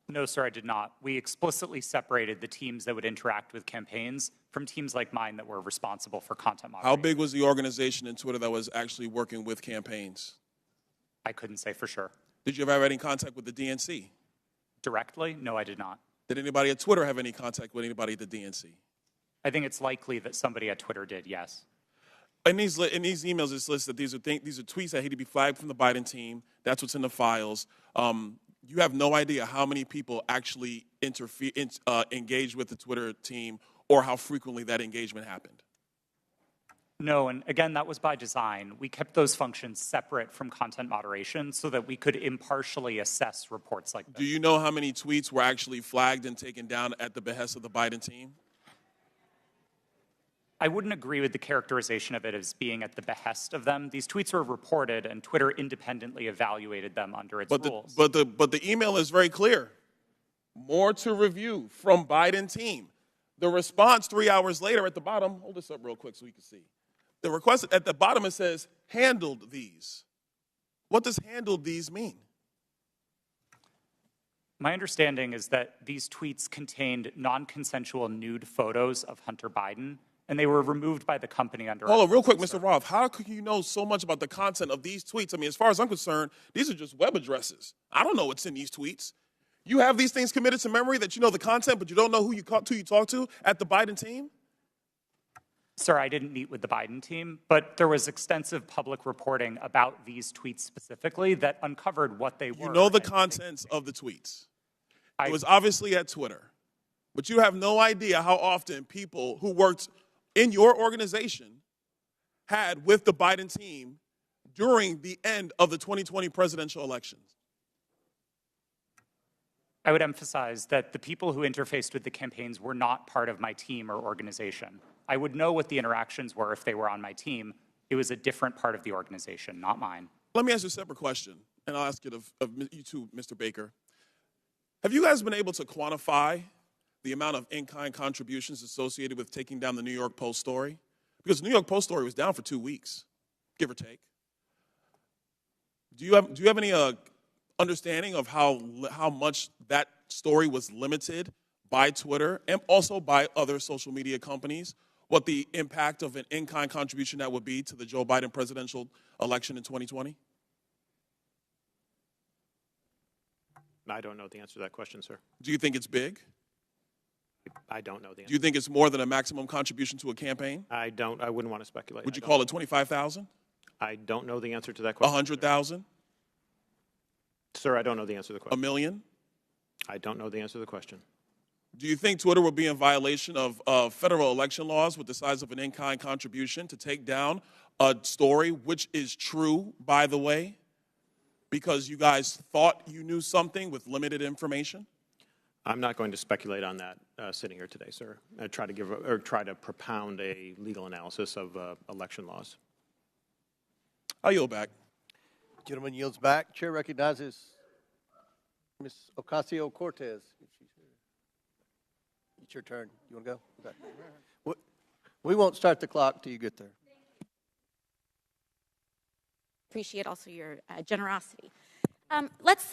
No, sir, I did not. We explicitly separated the teams that would interact with campaigns from teams like mine that were responsible for content moderation. How big was the organization in Twitter that was actually working with campaigns? I couldn't say for sure. Did you ever have any contact with the DNC? Directly? No, I did not. Did anybody at Twitter have any contact with anybody at the DNC? I think it's likely that somebody at Twitter did, yes. In these emails, it's listed that these are tweets that had to be flagged from the Biden team. That's what's in the files. You have no idea how many people actually engaged with the Twitter team or how frequently that engagement happened. No, and again, that was by design. We kept those functions separate from content moderation so that we could impartially assess reports like this. Do you know how many tweets were actually flagged and taken down at the behest of the Biden team? I wouldn't agree with the characterization of it as being at the behest of them. These tweets were reported, and Twitter independently evaluated them under its rules. But the email is very clear. More to review from Biden team. The response 3 hours later at the bottom, hold this up real quick so we can see. The request at the bottom, it says, handled these. What does handled these mean? My understanding is that these tweets contained non-consensual nude photos of Hunter Biden, and they were removed by the company under... Hold on, real quick, Mr. Roth. How could you know so much about the content of these tweets? I mean, as far as I'm concerned, these are just web addresses. I don't know what's in these tweets. You have these things committed to memory that you know the content, but you don't know who you talk to at the Biden team? Sir, I didn't meet with the Biden team, but there was extensive public reporting about these tweets specifically that uncovered what they were. You know the contents of the tweets. It was obviously at Twitter, but you have no idea how often people who worked in your organization had with the Biden team during the end of the 2020 presidential elections. I would emphasize that the people who interfaced with the campaigns were not part of my team or organization. I would know what the interactions were if they were on my team. It was a different part of the organization, not mine. Let me ask you a separate question, and I'll ask it of you too, Mr. Baker. Have you guys been able to quantify the amount of in-kind contributions associated with taking down the New York Post story? Because the New York Post story was down for 2 weeks, give or take. Do you have any understanding of how much that story was limited by Twitter and also by other social media companies what the impact of an in-kind contribution that would be to the Joe Biden presidential election in 2020? I don't know the answer to that question, sir. Do you think it's big? I don't know the answer. Do you think it's more than a maximum contribution to a campaign? I wouldn't want to speculate. Would you call it 25,000? I don't know the answer to that question. 100,000? Sir, I don't know the answer to the question. $1 million? I don't know the answer to the question. Do you think Twitter will be in violation of federal election laws with the size of an in-kind contribution to take down a story, which is true, by the way, because you guys thought you knew something with limited information? I'm not going to speculate on that sitting here today, sir. I try to propound a legal analysis of election laws. I'll yield back. Gentleman yields back. Chair recognizes Ms. Ocasio-Cortez. It's your turn. You want to go? Okay. We won't start the clock till you get there. Appreciate also your generosity. I just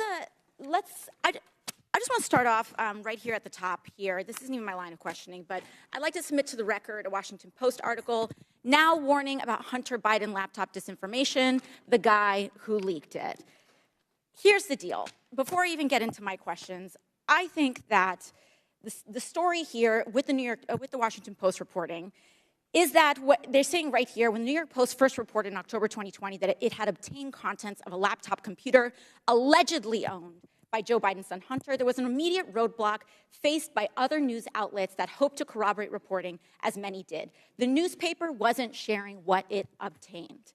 want to start off right here at the top here. This isn't even my line of questioning, but I'd like to submit to the record a Washington Post article now warning about Hunter Biden laptop disinformation, the guy who leaked it. Here's the deal. Before I even get into my questions, I think that the story here with the Washington Post reporting is that what they're saying right here, when the New York Post first reported in October 2020 that it had obtained contents of a laptop computer allegedly owned by Joe Biden's son Hunter, there was an immediate roadblock faced by other news outlets that hoped to corroborate reporting, as many did. The newspaper wasn't sharing what it obtained.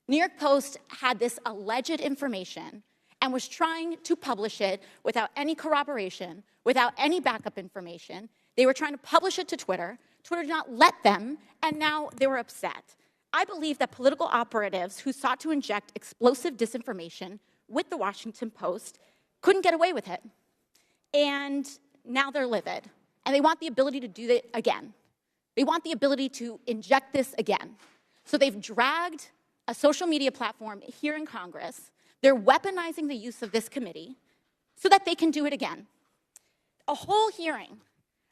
New York Post had this alleged information and was trying to publish it without any corroboration, without any backup information. They were trying to publish it to Twitter. Twitter did not let them, and now they were upset. I believe that political operatives who sought to inject explosive disinformation with the Washington Post couldn't get away with it. And now they're livid. And they want the ability to do it again. They want the ability to inject this again. So they've dragged a social media platform here in Congress. They're weaponizing the use of this committee so that they can do it again. A whole hearing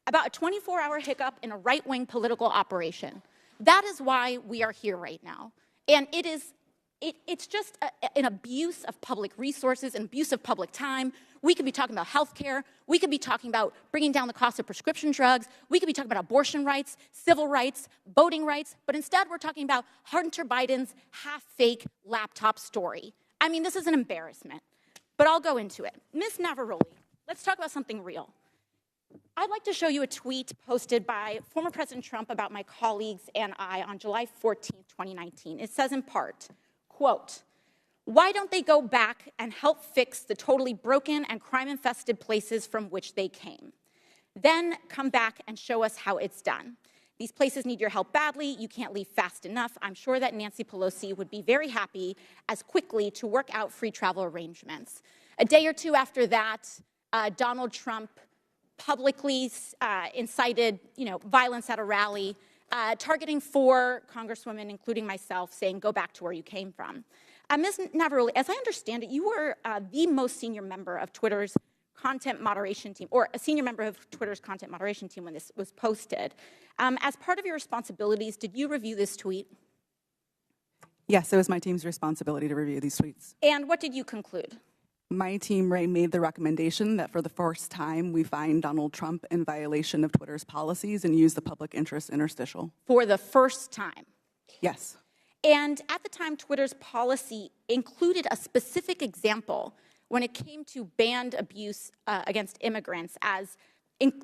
about a 24-hour hiccup in a right-wing political operation. That is why we are here right now. And it's just an abuse of public resources, an abuse of public time. We could be talking about health care. We could be talking about bringing down the cost of prescription drugs. We could be talking about abortion rights, civil rights, voting rights. But instead, we're talking about Hunter Biden's half-fake laptop story. I mean, this is an embarrassment. But I'll go into it. Ms. Navarrete, let's talk about something real. I'd like to show you a tweet posted by former President Trump about my colleagues and I on July 14, 2019. It says in part, quote, "Why don't they go back and help fix the totally broken and crime-infested places from which they came? Then come back and show us how it's done. These places need your help badly. You can't leave fast enough. I'm sure that Nancy Pelosi would be very happy as quickly to work out free travel arrangements." A day or two after that, Donald Trump publicly incited, violence at a rally, targeting 4 congresswomen, including myself, saying, "Go back to where you came from." Ms. Navarrete, as I understand it, you were the most senior member of Twitter's content moderation team, or a senior member of Twitter's content moderation team when this was posted. As part of your responsibilities, did you review this tweet? Yes, it was my team's responsibility to review these tweets. And what did you conclude? My team, Ray, made the recommendation that for the first time we find Donald Trump in violation of Twitter's policies and use the public interest interstitial. For the first time? Yes. And at the time, Twitter's policy included a specific example when it came to banned abuse against immigrants, as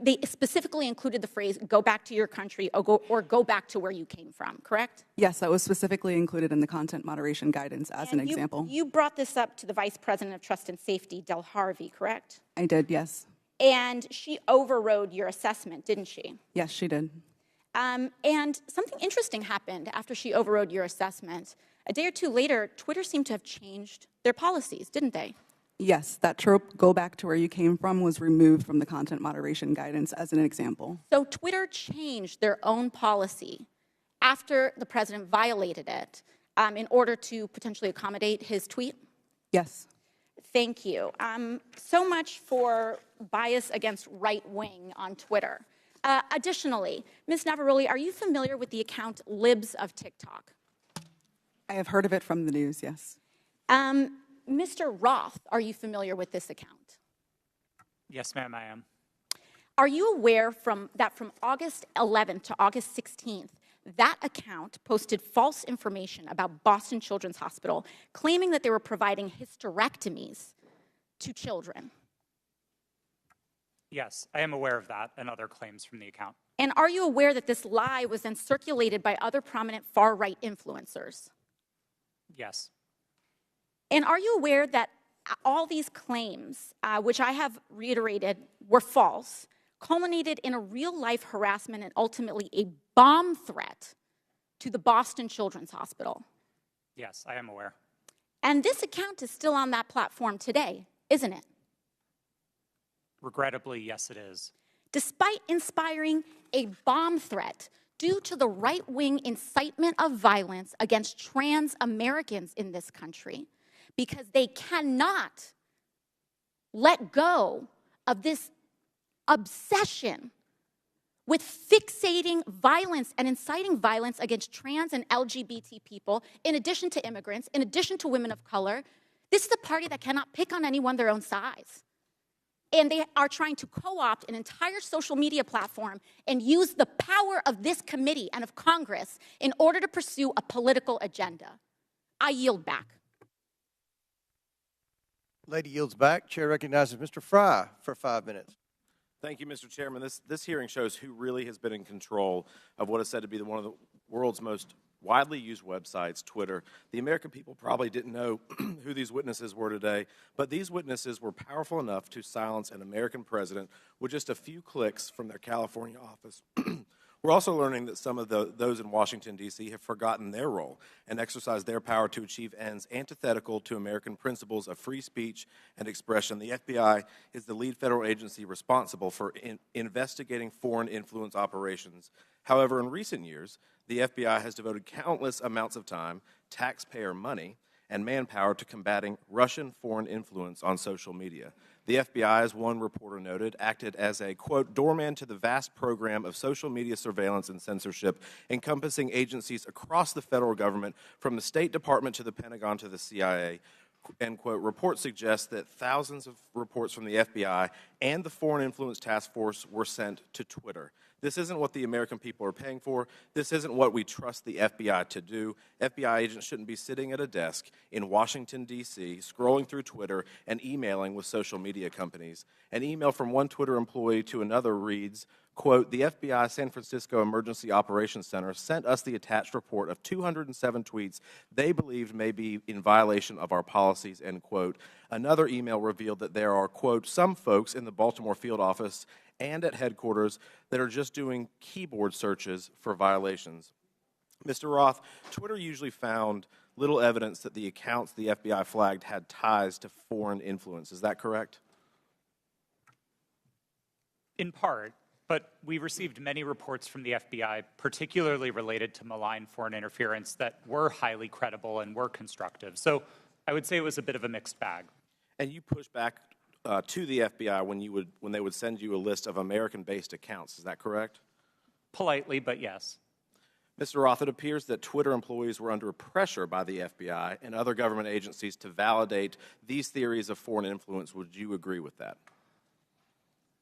they specifically included the phrase, "go back to your country," or go back to where you came from, correct? Yes, that was specifically included in the content moderation guidance as an example. You brought this up to the Vice President of Trust and Safety, Del Harvey, correct? I did, yes. And she overrode your assessment, didn't she? Yes, she did. And something interesting happened after she overrode your assessment. A day or two later, Twitter seemed to have changed their policies, didn't they? Yes, that trope, "go back to where you came from," was removed from the content moderation guidance as an example. So Twitter changed their own policy after the president violated it in order to potentially accommodate his tweet? Yes. Thank you. So much for bias against right wing on Twitter. Additionally, Ms. Navaroli, are you familiar with the account Libs of TikTok? I have heard of it from the news, yes. Mr. Roth, are you familiar with this account? Yes, ma'am, I am. Are you aware that from August 11th to August 16th, that account posted false information about Boston Children's Hospital, claiming that they were providing hysterectomies to children? Yes, I am aware of that and other claims from the account. And are you aware that this lie was then circulated by other prominent far-right influencers? Yes. And are you aware that all these claims, which I have reiterated were false, culminated in a real-life harassment and ultimately a bomb threat to the Boston Children's Hospital? Yes, I am aware. And this account is still on that platform today, isn't it? Regrettably, yes, it is. Despite inspiring a bomb threat due to the right-wing incitement of violence against trans Americans in this country, because they cannot let go of this obsession with fixating violence and inciting violence against trans and LGBT people, in addition to immigrants, in addition to women of color. This is a party that cannot pick on anyone their own size. And they are trying to co-opt an entire social media platform and use the power of this committee and of Congress in order to pursue a political agenda. I yield back. Lady yields back. Chair recognizes Mr. Fry for 5 minutes. Thank you, Mr. Chairman. This hearing shows who really has been in control of what is said to be one of the world's most widely used websites, Twitter. The American people probably didn't know who these witnesses were today, but these witnesses were powerful enough to silence an American president with just a few clicks from their California office. We're also learning that some of those in Washington, D.C. have forgotten their role and exercised their power to achieve ends antithetical to American principles of free speech and expression. The FBI is the lead federal agency responsible for investigating foreign influence operations. However, in recent years, the FBI has devoted countless amounts of time, taxpayer money, and manpower to combating Russian foreign influence on social media. The FBI, as one reporter noted, acted as a, quote, doorman to the vast program of social media surveillance and censorship encompassing agencies across the federal government, from the State Department to the Pentagon to the CIA. End quote. Reports suggest that thousands of reports from the FBI and the Foreign Influence Task Force were sent to Twitter. This isn't what the American people are paying for. This isn't what we trust the FBI to do. FBI agents shouldn't be sitting at a desk in Washington, D.C., scrolling through Twitter and emailing with social media companies. An email from one Twitter employee to another reads, quote, the FBI San Francisco Emergency Operations Center sent us the attached report of 207 tweets they believed may be in violation of our policies, end quote. Another email revealed that there are, quote, some folks in the Baltimore field office and at headquarters that are just doing keyboard searches for violations. Mr. Roth, Twitter usually found little evidence that the accounts the FBI flagged had ties to foreign influence. Is that correct? In part, but we received many reports from the FBI, particularly related to malign foreign interference, that were highly credible and were constructive. So I would say it was a bit of a mixed bag. And you pushed back to the FBI when they would send you a list of American-based accounts. Is that correct? Politely, but yes. Mr. Roth, it appears that Twitter employees were under pressure by the FBI and other government agencies to validate these theories of foreign influence. Would you agree with that?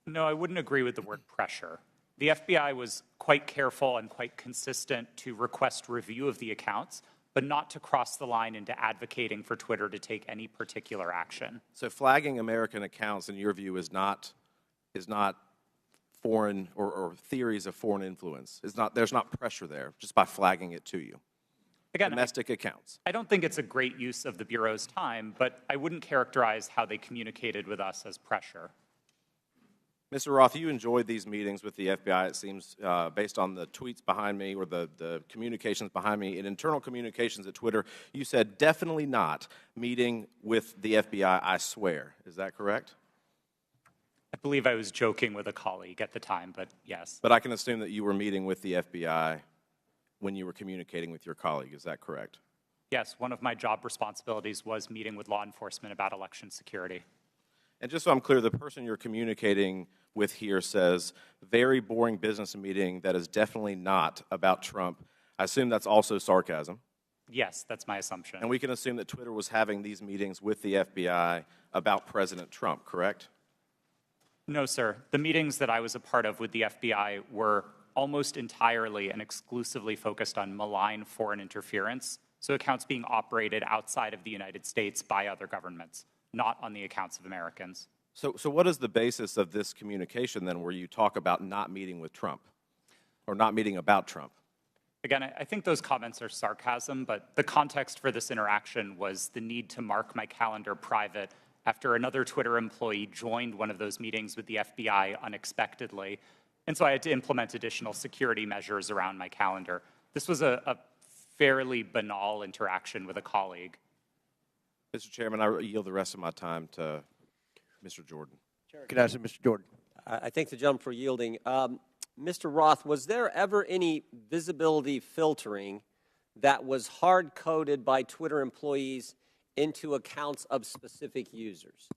No, I wouldn't agree with the word pressure. The FBI was quite careful and quite consistent to request review of the accounts, but not to cross the line into advocating for Twitter to take any particular action. So flagging American accounts, in your view, is not foreign or theories of foreign influence. There's not pressure there just by flagging it to you. Again, domestic accounts. I don't think it's a great use of the Bureau's time, but I wouldn't characterize how they communicated with us as pressure. Mr. Roth, you enjoyed these meetings with the FBI, it seems, based on the tweets behind me or the communications behind me. In internal communications at Twitter, you said, definitely not meeting with the FBI, I swear. Is that correct? I believe I was joking with a colleague at the time, but yes. But I can assume that you were meeting with the FBI when you were communicating with your colleague. Is that correct? Yes, one of my job responsibilities was meeting with law enforcement about election security. And just so I'm clear, the person you're communicating with here says, very boring business meeting that is definitely not about Trump. I assume that's also sarcasm. Yes, that's my assumption. And we can assume that Twitter was having these meetings with the FBI about President Trump, correct? No, sir. The meetings that I was a part of with the FBI were almost entirely and exclusively focused on malign foreign interference, so accounts being operated outside of the United States by other governments, not on the accounts of Americans. So what is the basis of this communication, then, where you talk about not meeting with Trump or not meeting about Trump? Again, I think those comments are sarcasm, but the context for this interaction was the need to mark my calendar private after another Twitter employee joined one of those meetings with the FBI unexpectedly. And so I had to implement additional security measures around my calendar. This was a fairly banal interaction with a colleague. Mr. Chairman, I yield the rest of my time to Mr. Jordan. Can I ask Mr. Jordan? I thank the gentleman for yielding. Mr. Roth, was there ever any visibility filtering that was hard-coded by Twitter employees into accounts of specific users?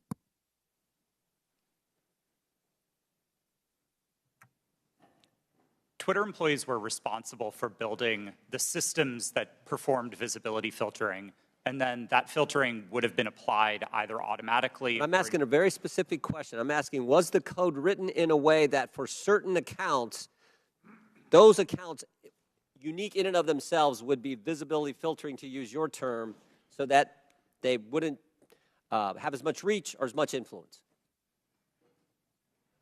Twitter employees were responsible for building the systems that performed visibility filtering, and then that filtering would have been applied either automatically. I'm asking a very specific question. I'm asking, was the code written in a way that for certain accounts, those accounts, unique in and of themselves, would be visibility filtering, to use your term, so that they wouldn't have as much reach or as much influence?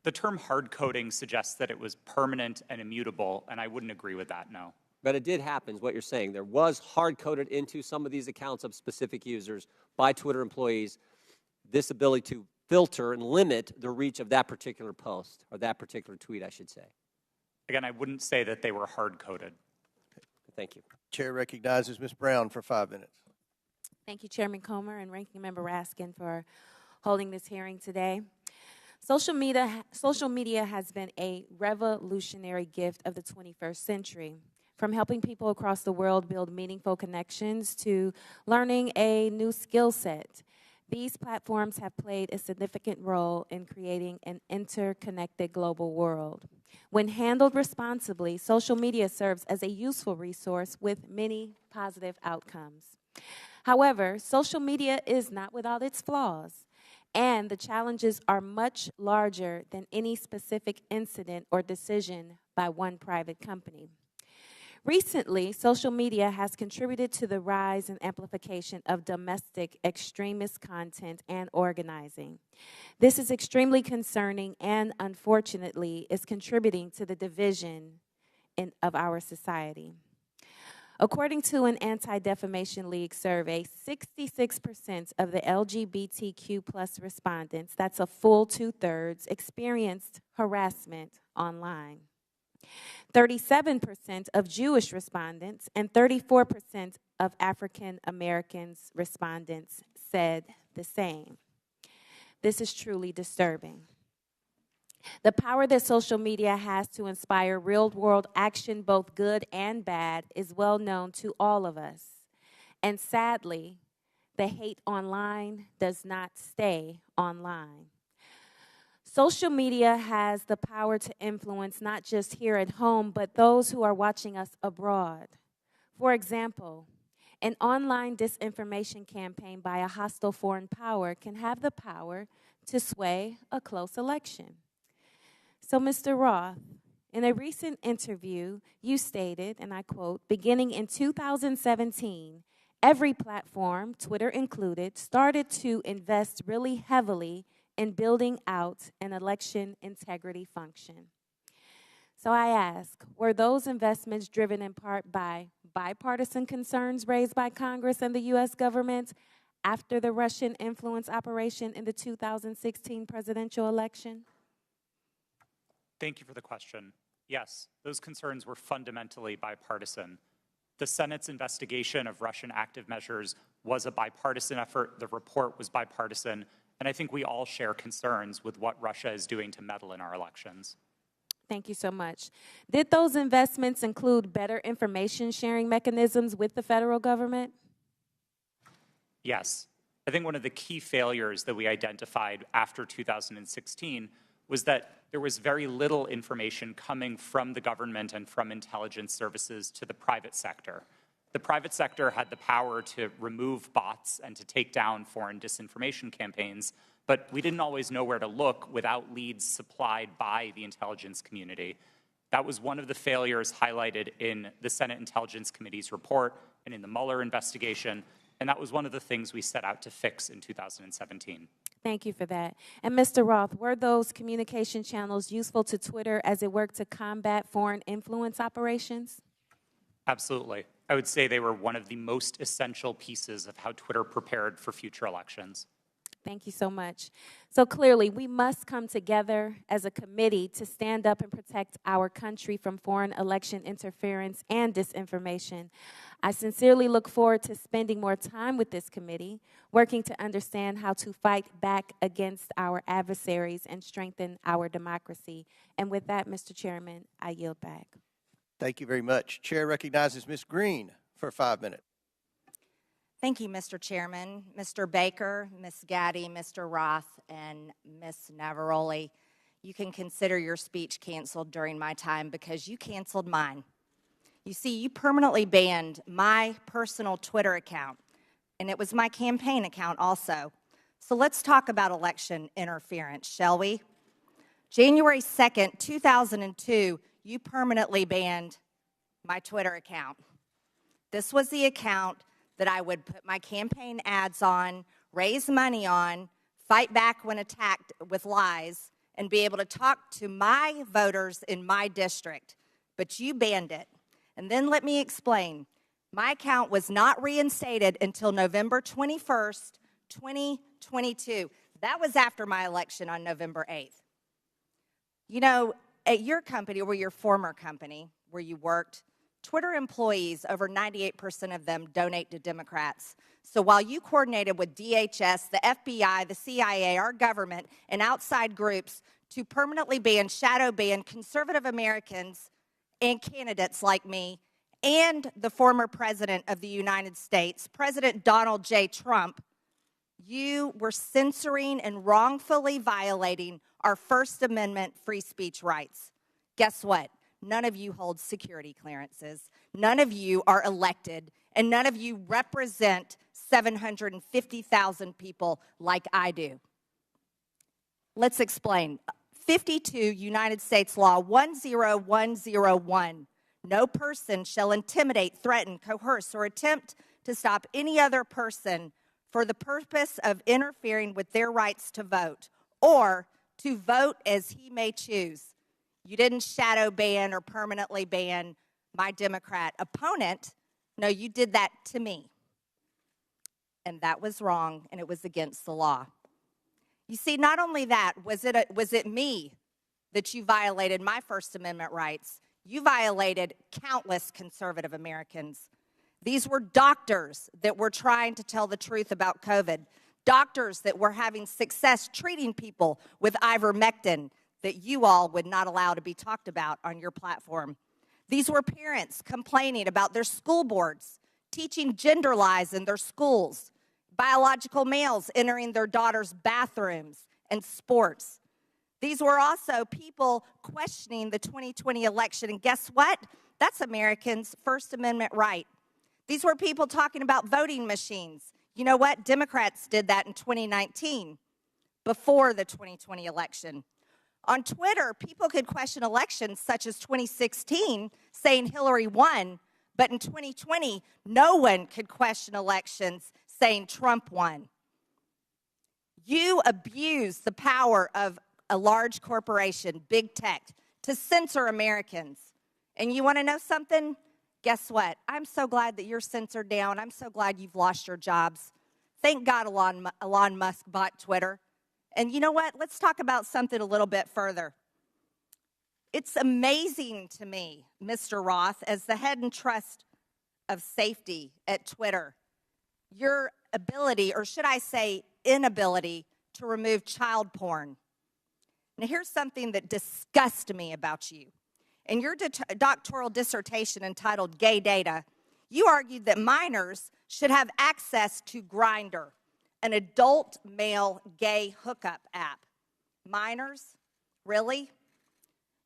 The term hard coding suggests that it was permanent and immutable, and I wouldn't agree with that, no. But it did happen, is what you're saying. There was hard-coded into some of these accounts of specific users by Twitter employees this ability to filter and limit the reach of that particular post, or that particular tweet, I should say. Again, I wouldn't say that they were hard-coded. Thank you. Chair recognizes Ms. Brown for 5 minutes. Thank you, Chairman Comer and Ranking Member Raskin, for holding this hearing today. Social media has been a revolutionary gift of the 21st century. From helping people across the world build meaningful connections to learning a new skill set, these platforms have played a significant role in creating an interconnected global world. When handled responsibly, social media serves as a useful resource with many positive outcomes. However, social media is not without its flaws, and the challenges are much larger than any specific incident or decision by one private company. Recently, social media has contributed to the rise and amplification of domestic extremist content and organizing. This is extremely concerning and, unfortunately, is contributing to the division of our society. According to an Anti-Defamation League survey, 66% of the LGBTQ+ respondents, that's a full 2/3, experienced harassment online. 37% of Jewish respondents and 34% of African Americans respondents said the same. This is truly disturbing. The power that social media has to inspire real-world action, both good and bad, is well known to all of us. And sadly, the hate online does not stay online. Social media has the power to influence not just here at home, but those who are watching us abroad. For example, an online disinformation campaign by a hostile foreign power can have the power to sway a close election. So, Mr. Roth, in a recent interview, you stated, and I quote, beginning in 2017, every platform, Twitter included, started to invest really heavily in building out an election integrity function. So I ask, were those investments driven in part by bipartisan concerns raised by Congress and the U.S. government after the Russian influence operation in the 2016 presidential election? Thank you for the question. Yes, those concerns were fundamentally bipartisan. The Senate's investigation of Russian active measures was a bipartisan effort. The report was bipartisan. And I think we all share concerns with what Russia is doing to meddle in our elections. Thank you so much. Did those investments include better information sharing mechanisms with the federal government? Yes. I think one of the key failures that we identified after 2016 was that there was very little information coming from the government and from intelligence services to the private sector. The private sector had the power to remove bots and to take down foreign disinformation campaigns, but we didn't always know where to look without leads supplied by the intelligence community. That was one of the failures highlighted in the Senate Intelligence Committee's report and in the Mueller investigation, and that was one of the things we set out to fix in 2017. Thank you for that. And Mr. Roth, were those communication channels useful to Twitter as it worked to combat foreign influence operations? Absolutely. I would say they were one of the most essential pieces of how Twitter prepared for future elections. Thank you so much. So clearly, we must come together as a committee to stand up and protect our country from foreign election interference and disinformation. I sincerely look forward to spending more time with this committee, working to understand how to fight back against our adversaries and strengthen our democracy. And with that, Mr. Chairman, I yield back. Thank you very much. Chair recognizes Ms. Green for 5 minutes. Thank you, Mr. Chairman. Mr. Baker, Ms. Gaddy, Mr. Roth, and Ms. Navaroli, you can consider your speech canceled during my time because you canceled mine. You see, you permanently banned my personal Twitter account, and it was my campaign account also. So let's talk about election interference, shall we? January 2nd, 2002, you permanently banned my Twitter account. This was the account that I would put my campaign ads on, raise money on, fight back when attacked with lies, and be able to talk to my voters in my district. But you banned it. And then let me explain. My account was not reinstated until November 21st, 2022. That was after my election on November 8th. You know, at your company, or your former company where you worked, Twitter employees, over 98% of them donate to Democrats. So while you coordinated with DHS, the FBI, the CIA, our government, and outside groups to permanently ban, shadow ban conservative Americans and candidates like me and the former president of the United States, President Donald J. Trump, you were censoring and wrongfully violating our First Amendment free speech rights. Guess what? None of you hold security clearances. None of you are elected, and none of you represent 750,000 people like I do. Let's explain. 52 United States Law 10101. No person shall intimidate, threaten, coerce, or attempt to stop any other person for the purpose of interfering with their rights to vote or to vote as he may choose. You didn't shadow ban or permanently ban my Democrat opponent. No, you did that to me. And that was wrong, and it was against the law. You see, not only that, was it me that you violated my First Amendment rights? You violated countless conservative Americans. These were doctors that were trying to tell the truth about COVID, doctors that were having success treating people with ivermectin that you all would not allow to be talked about on your platform. These were parents complaining about their school boards, teaching gender lies in their schools, biological males entering their daughters' bathrooms and sports. These were also people questioning the 2020 election, and guess what? That's Americans' First Amendment right. These were people talking about voting machines. You know what? Democrats did that in 2019, before the 2020 election. On Twitter, people could question elections such as 2016, saying Hillary won, but in 2020, no one could question elections saying Trump won. You abused the power of a large corporation, big tech, to censor Americans. And you want to know something? Guess what? I'm so glad that you're censored down. I'm so glad you've lost your jobs. Thank God Elon Musk bought Twitter. And you know what? Let's talk about something a little bit further. It's amazing to me, Mr. Roth, as the head and trust of safety at Twitter, your ability, or should I say inability, to remove child porn. Now, here's something that disgusts me about you. In your doctoral dissertation entitled Gay Data, you argued that minors should have access to Grindr, an adult male gay hookup app. Minors? Really?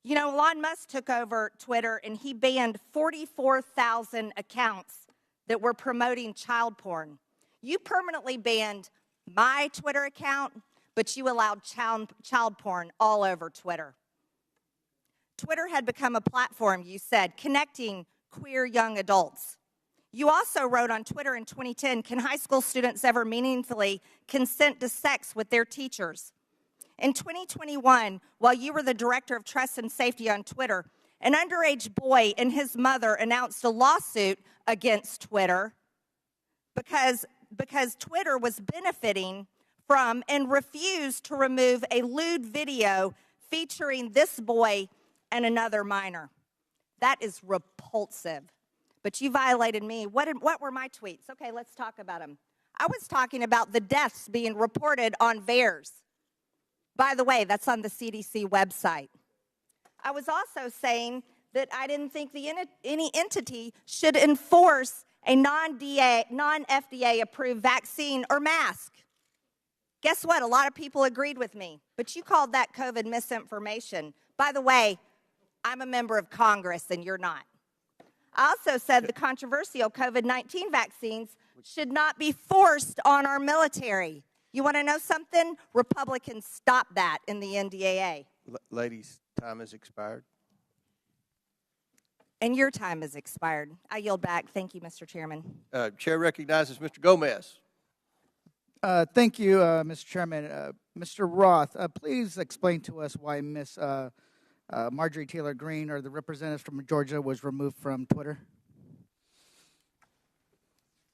You know, Elon Musk took over Twitter and he banned 44,000 accounts that were promoting child porn. You permanently banned my Twitter account, but you allowed child porn all over Twitter. Twitter had become a platform, you said, connecting queer young adults. You also wrote on Twitter in 2010, can high school students ever meaningfully consent to sex with their teachers? In 2021, while you were the director of trust and safety on Twitter, an underage boy and his mother announced a lawsuit against Twitter because Twitter was benefiting from and refused to remove a lewd video featuring this boy and another minor. That is repulsive. But you violated me. What were my tweets? Okay, let's talk about them. I was talking about the deaths being reported on VAERS. By the way, that's on the CDC website. I was also saying that I didn't think any entity should enforce a non-FDA approved vaccine or mask. Guess what? A lot of people agreed with me, but you called that COVID misinformation. By the way, I'm a member of Congress and you're not. I also said the controversial COVID-19 vaccines should not be forced on our military. You want to know something? Republicans stopped that in the NDAA. Ladies, time has expired. And your time has expired. I yield back. Thank you, Mr. Chairman. Chair recognizes Mr. Gomez. Thank you, Mr. Chairman. Mr. Roth, please explain to us why Ms. Marjorie Taylor Greene, or the representative from Georgia, was removed from Twitter.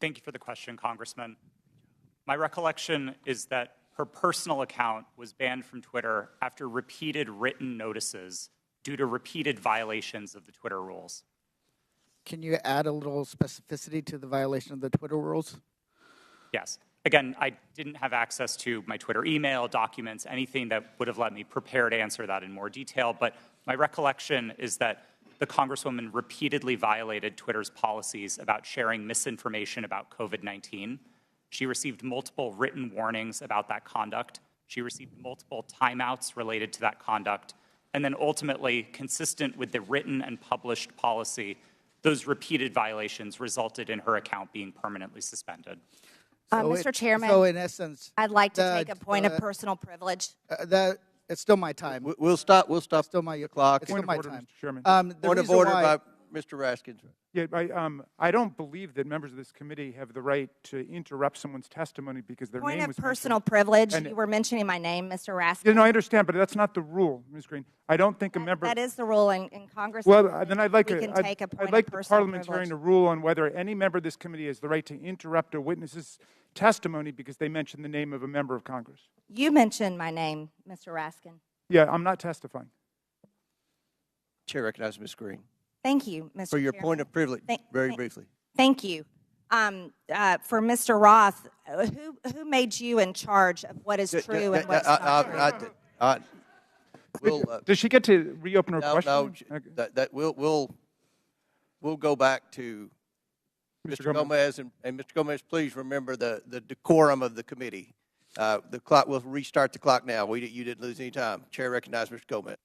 Thank you for the question, Congressman. My recollection is that her personal account was banned from Twitter after repeated written notices due to repeated violations of the Twitter rules. Can you add a little specificity to the violation of the Twitter rules? Yes. Again, I didn't have access to my Twitter email, documents, anything that would have let me prepare to answer that in more detail, but my recollection is that the Congresswoman repeatedly violated Twitter's policies about sharing misinformation about COVID-19. She received multiple written warnings about that conduct. She received multiple timeouts related to that conduct. And then ultimately, consistent with the written and published policy, those repeated violations resulted in her account being permanently suspended. Mr. Chairman, so in essence, I'd like to take a point of personal privilege. It's still my time. We'll stop. Still my clock. It's still my Point of order, time. Mr. Chairman. Point of order by Mr. Raskin. Yeah, I don't believe that members of this committee have the right to interrupt someone's testimony because their Point name of was personal mentioned. privilege. And- You were mentioning my name, Mr. Raskin. Yeah, no, I understand, but that's not the rule, Ms. Green. I don't think a member. That is the rule in Congress. Well, then I'd like we can take a point I'd like of the personal parliamentarian privilege. to rule on whether any member of this committee has the right to interrupt a witness's testimony because they mentioned the name of a member of Congress. You mentioned my name, Mr. Raskin. Yeah, I'm not testifying. Chair recognizes Ms. Green. Thank you, Mr. For your Chairman. point of privilege, very briefly. Thank you. For Mr. Roth, who made you in charge of what is true and what's not true? Does she get to reopen her No, question? no, that we'll go back to Mr. Gomez, and Mr. Gomez, please remember the decorum of the committee. The clock. We'll restart the clock now. You didn't lose any time. Chair recognizes Mr. Gomez.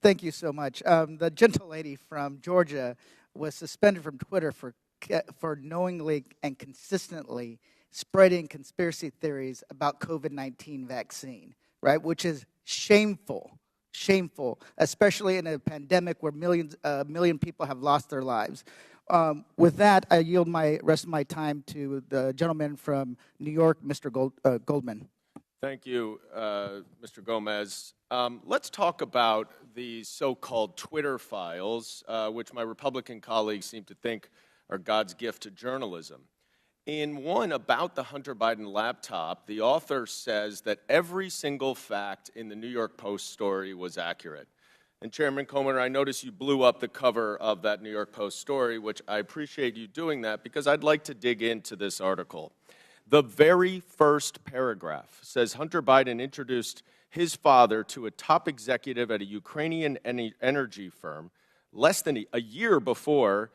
Thank you so much. The gentle lady from Georgia was suspended from Twitter for knowingly and consistently spreading conspiracy theories about COVID-19 vaccine, right? Which is shameful, especially in a pandemic where a million people have lost their lives. With that, I yield my rest of my time to the gentleman from New York, Mr. Goldman. Thank you, Mr. Gomez. Let's talk about the so-called Twitter files, which my Republican colleagues seem to think are God's gift to journalism. In one about the Hunter Biden laptop, the author says that every single fact in the New York Post story was accurate. And Chairman Comer, I notice you blew up the cover of that New York Post story, which I appreciate you doing that because I'd like to dig into this article. The very first paragraph says Hunter Biden introduced his father to a top executive at a Ukrainian energy firm less than a year before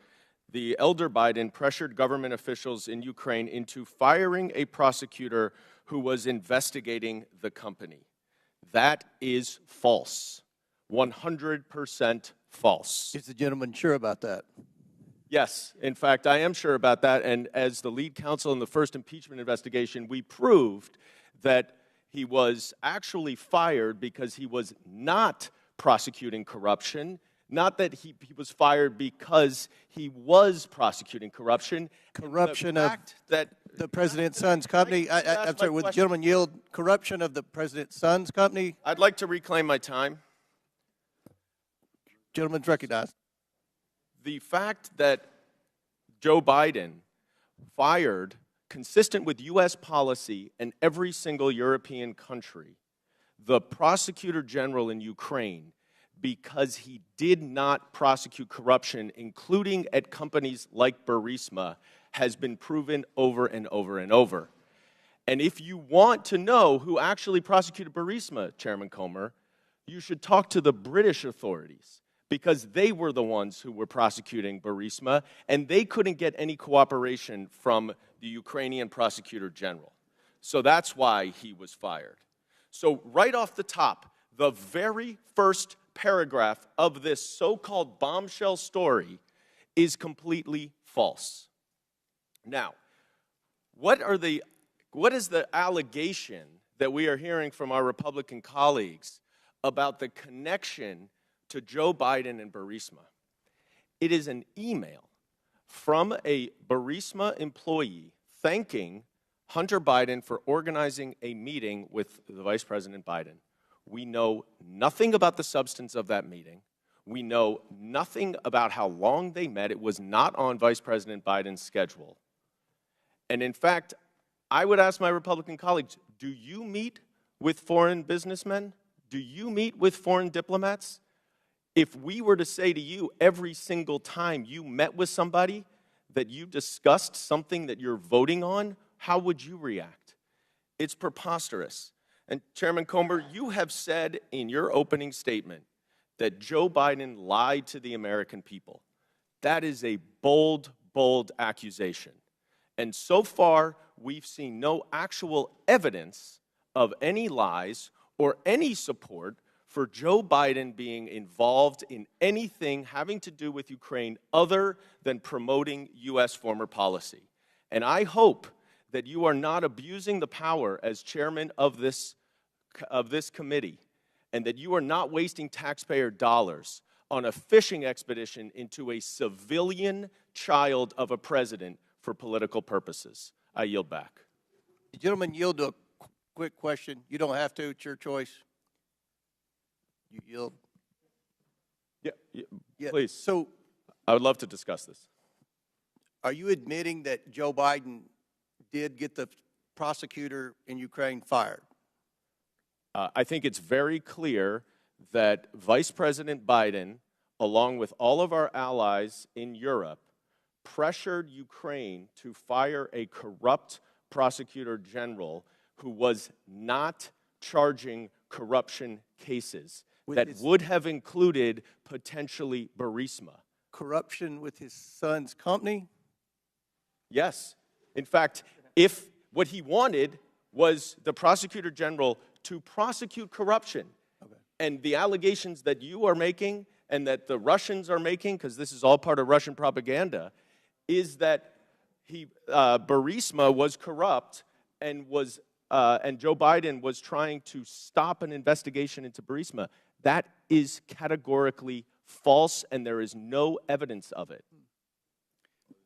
the elder Biden pressured government officials in Ukraine into firing a prosecutor who was investigating the company. That is false. 100% false. Is the gentleman sure about that? Yes, in fact, I am sure about that. And as the lead counsel in the first impeachment investigation, we proved that he was actually fired because he was not prosecuting corruption, not that he was fired because he was prosecuting corruption. Corruption of the president's son's company. I'm sorry, would the gentleman yield corruption of the president's son's company? I'd like to reclaim my time. Gentleman's recognized. The fact that Joe Biden fired, consistent with U.S. policy in every single European country, the prosecutor general in Ukraine because he did not prosecute corruption, including at companies like Burisma, has been proven over and over and over. And if you want to know who actually prosecuted Burisma, Chairman Comer, you should talk to the British authorities, because they were the ones who were prosecuting Burisma, and they couldn't get any cooperation from the Ukrainian prosecutor general. So that's why he was fired. So right off the top, the very first paragraph of this so-called bombshell story is completely false. Now, what is the allegation that we are hearing from our Republican colleagues about the connection to Joe Biden and Burisma? It is an email from a Burisma employee thanking Hunter Biden for organizing a meeting with the Vice President Biden. We know nothing about the substance of that meeting. We know nothing about how long they met. It was not on Vice President Biden's schedule. And in fact, I would ask my Republican colleagues, do you meet with foreign businessmen? Do you meet with foreign diplomats? If we were to say to you every single time you met with somebody that you discussed something that you're voting on, how would you react? It's preposterous. And Chairman Comer, you have said in your opening statement that Joe Biden lied to the American people. That is a bold, bold accusation. And so far, we've seen no actual evidence of any lies or any support for Joe Biden being involved in anything having to do with Ukraine other than promoting U.S. foreign policy. And I hope that you are not abusing the power as chairman of this committee, and that you are not wasting taxpayer dollars on a fishing expedition into a civilian child of a president for political purposes. I yield back. The gentleman yield to a quick question. You don't have to. It's your choice. You yield. Yeah, please. So, I would love to discuss this. Are you admitting that Joe Biden did get the prosecutor in Ukraine fired? I think it's very clear that Vice President Biden, along with all of our allies in Europe, pressured Ukraine to fire a corrupt prosecutor general who was not charging corruption cases that would have included potentially Burisma. Corruption with his son's company? Yes. In fact, if what he wanted was the prosecutor general to prosecute corruption, and the allegations that you are making and that the Russians are making, because this is all part of Russian propaganda, is that Burisma was corrupt and Joe Biden was trying to stop an investigation into Burisma. That is categorically false, and there is no evidence of it.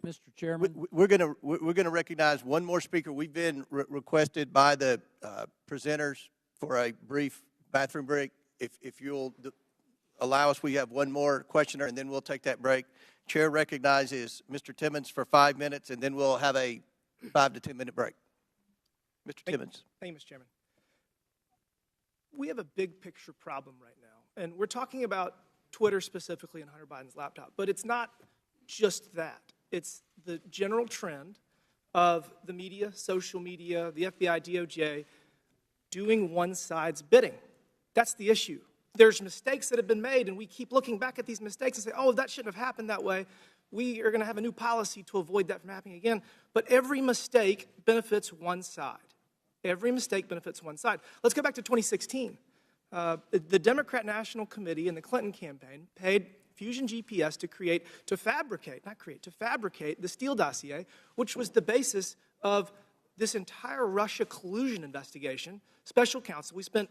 Mr. Chairman, we're going to recognize one more speaker. We've been requested by the presenters for a brief bathroom break. If you'll allow us, we have one more questioner, and then we'll take that break. Chair recognizes Mr. Timmons for 5 minutes, and then we'll have a 5 to 10 minute break. Mr. Timmons. Thank you, Mr. Chairman. We have a big picture problem right now, and we're talking about Twitter specifically and Hunter Biden's laptop, but it's not just that. It's the general trend of the media, social media, the FBI, DOJ, doing one side's bidding. That's the issue. There's mistakes that have been made, and we keep looking back at these mistakes and say, oh, that shouldn't have happened that way. we are going to have a new policy to avoid that from happening again. But every mistake benefits one side. Every mistake benefits one side. Let's go back to 2016. The Democrat National Committee and the Clinton campaign paid Fusion GPS to fabricate the Steele dossier, which was the basis of this entire Russia collusion investigation. Special counsel, we spent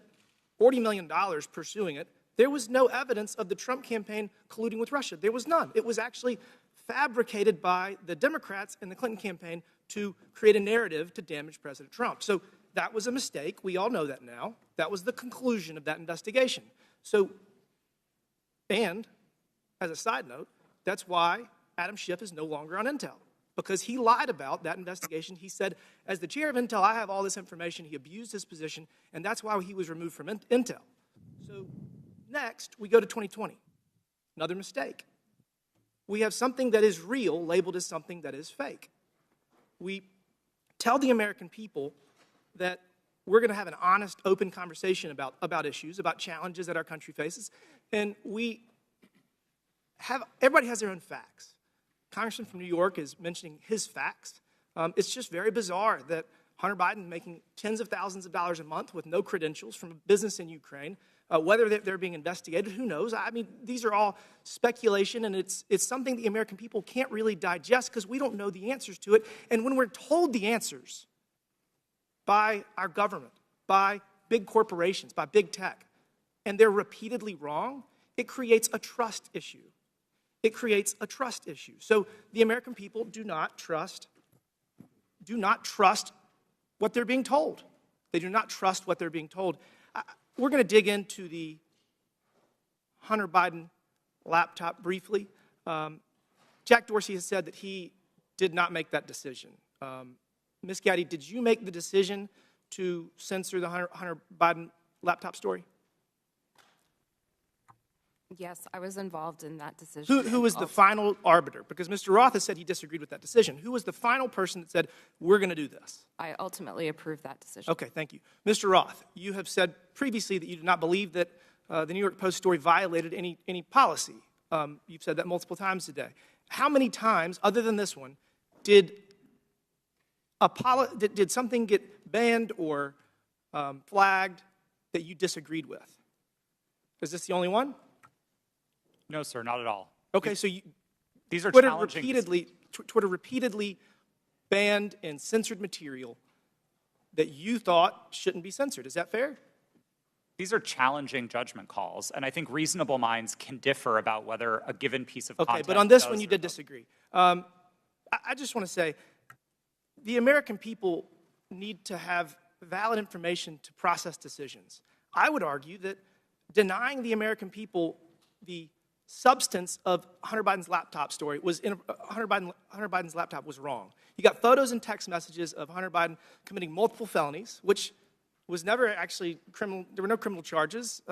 $40 million pursuing it. There was no evidence of the Trump campaign colluding with Russia. There was none. It was actually fabricated by the Democrats and the Clinton campaign to create a narrative to damage President Trump. So that was a mistake. We all know that now. That was the conclusion of that investigation. And as a side note, that's why Adam Schiff is no longer on Intel, because he lied about that investigation. He said, as the chair of Intel, I have all this information. He abused his position, and that's why he was removed from Intel. So next, we go to 2020. Another mistake. We have something that is real labeled as something that is fake. We tell the American people that we're going to have an honest, open conversation about issues, about challenges that our country faces, and everybody has their own facts. Congressman from New York is mentioning his facts. It's just very bizarre that Hunter Biden making tens of thousands of dollars a month with no credentials from a business in Ukraine, whether they're being investigated, who knows? I mean, these are all speculation, and it's something the American people can't really digest because we don't know the answers to it. And when we're told the answers by our government, by big corporations, by big tech, and they're repeatedly wrong, it creates a trust issue. It creates a trust issue. So the American people do not trust what they're being told. They do not trust what they're being told. We're going to dig into the Hunter Biden laptop briefly. Jack Dorsey has said that he did not make that decision. Ms. Gaddy, did you make the decision to censor the Hunter Biden laptop story? Yes, I was involved in that decision. Who was the final arbiter? Because Mr. Roth has said he disagreed with that decision. Who was the final person that said, we're going to do this? I ultimately approved that decision. Okay, thank you. Mr. Roth, you have said previously that you do not believe that the New York Post story violated any policy. You've said that multiple times today. How many times, other than this one, did something get banned or flagged that you disagreed with? Is this the only one? No, sir, not at all. Okay, so these are Twitter challenging. Twitter repeatedly banned and censored material that you thought shouldn't be censored. Is that fair? These are challenging judgment calls, and I think reasonable minds can differ about whether a given piece of content. Okay, but on this one you did disagree. I just want to say the American people need to have valid information to process decisions. I would argue that denying the American people the substance of Hunter Biden's laptop story Hunter Biden's laptop was wrong. You got photos and text messages of Hunter Biden committing multiple felonies, which was never actually criminal. There were no criminal charges.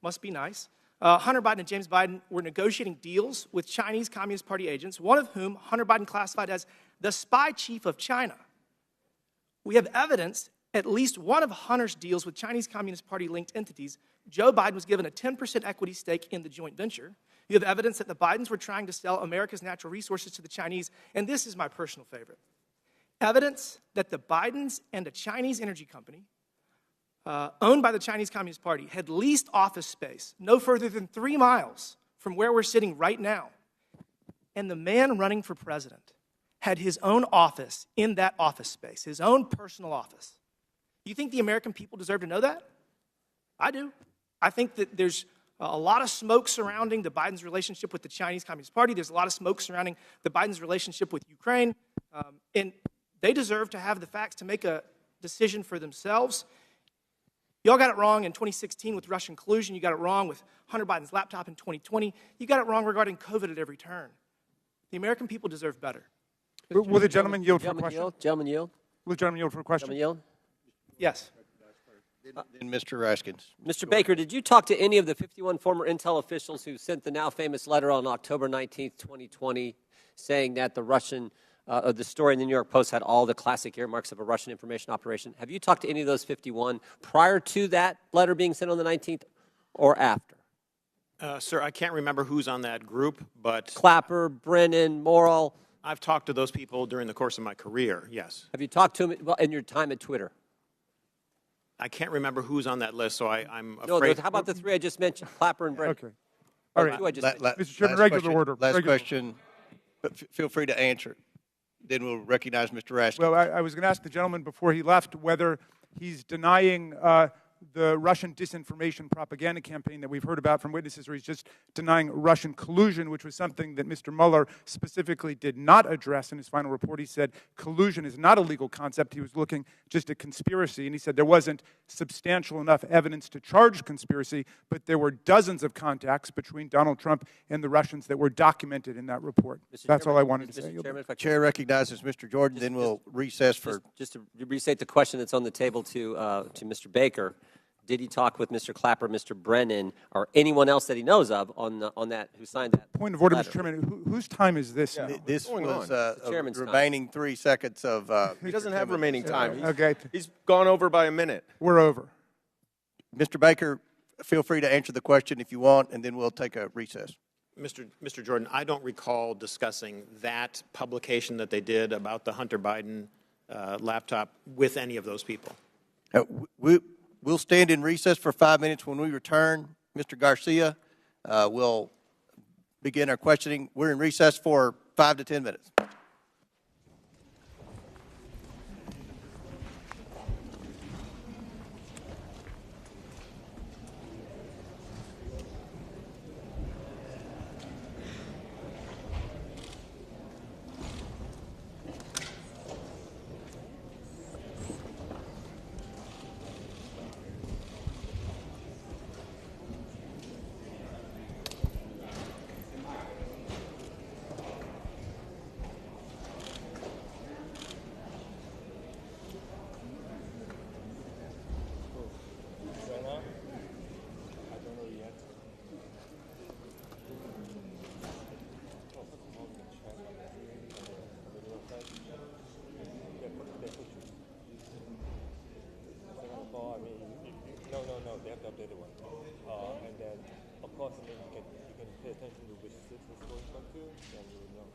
Must be nice. Hunter Biden and James Biden were negotiating deals with Chinese Communist Party agents, one of whom Hunter Biden classified as the spy chief of China. We have evidence at least one of Hunter's deals with Chinese Communist Party-linked entities. Joe Biden was given a 10% equity stake in the joint venture. You have evidence that the Bidens were trying to sell America's natural resources to the Chinese, and this is my personal favorite. Evidence that the Bidens and a Chinese energy company owned by the Chinese Communist Party had leased office space no further than 3 miles from where we're sitting right now. And the man running for president had his own office in that office space, his own personal office. You think the American people deserve to know that? I do. I think that there's a lot of smoke surrounding the Biden's relationship with the Chinese Communist Party. There's a lot of smoke surrounding the Biden's relationship with Ukraine. And they deserve to have the facts to make a decision for themselves. Y'all got it wrong in 2016 with Russian collusion. You got it wrong with Hunter Biden's laptop in 2020. You got it wrong regarding COVID at every turn. The American people deserve better. Will the gentleman yield for a question? Gentleman yield. Will the gentleman yield for a question? Gentleman yield. Yes. Then Mr. Raskins. Mr. Baker, did you talk to any of the 51 former Intel officials who sent the now famous letter on October 19th, 2020, saying that the story in the New York Post had all the classic earmarks of a Russian information operation? Have you talked to any of those 51 prior to that letter being sent on the 19th or after? Sir, I can't remember who's on that group, but Clapper, Brennan, Morrill. I've talked to those people during the course of my career, yes. Have you talked to them in your time at Twitter? I can't remember who's on that list, so I'm No, afraid. how about the three I just mentioned, Clapper and Brennan? Okay. All right. Mr. Chairman, regular order. Last question, but feel free to answer. Then we'll recognize Mr. Raskin. Well, I was going to ask the gentleman before he left whether he's denying the Russian disinformation propaganda campaign that we've heard about from witnesses, or he's just denying Russian collusion, which was something that Mr. Mueller specifically did not address in his final report. He said collusion is not a legal concept. He was looking just at conspiracy, and he said there wasn't substantial enough evidence to charge conspiracy, but there were dozens of contacts between Donald Trump and the Russians that were documented in that report. That's all I wanted to say. The Chair recognizes Mr. Jordan, then we'll recess for... Just to restate the question that's on the table to Mr. Baker. Did he talk with Mr. Clapper, Mr. Brennan, or anyone else that he knows of on that who signed that? Point of order, letter? Mr. Chairman. Whose time is this? Yeah. This was The chairman's remaining 3 seconds of... He doesn't have remaining time. Okay. He's gone over by a minute. We're over. Mr. Baker, feel free to answer the question if you want, and then we'll take a recess. Mr. Jordan, I don't recall discussing that publication that they did about the Hunter Biden laptop with any of those people. We'll stand in recess for 5 minutes. When we return, Mr. Garcia will begin our questioning. We're in recess for 5 to 10 minutes. No, they have to update the one. And then, of course, you can pay attention to which six is going to, and you will know.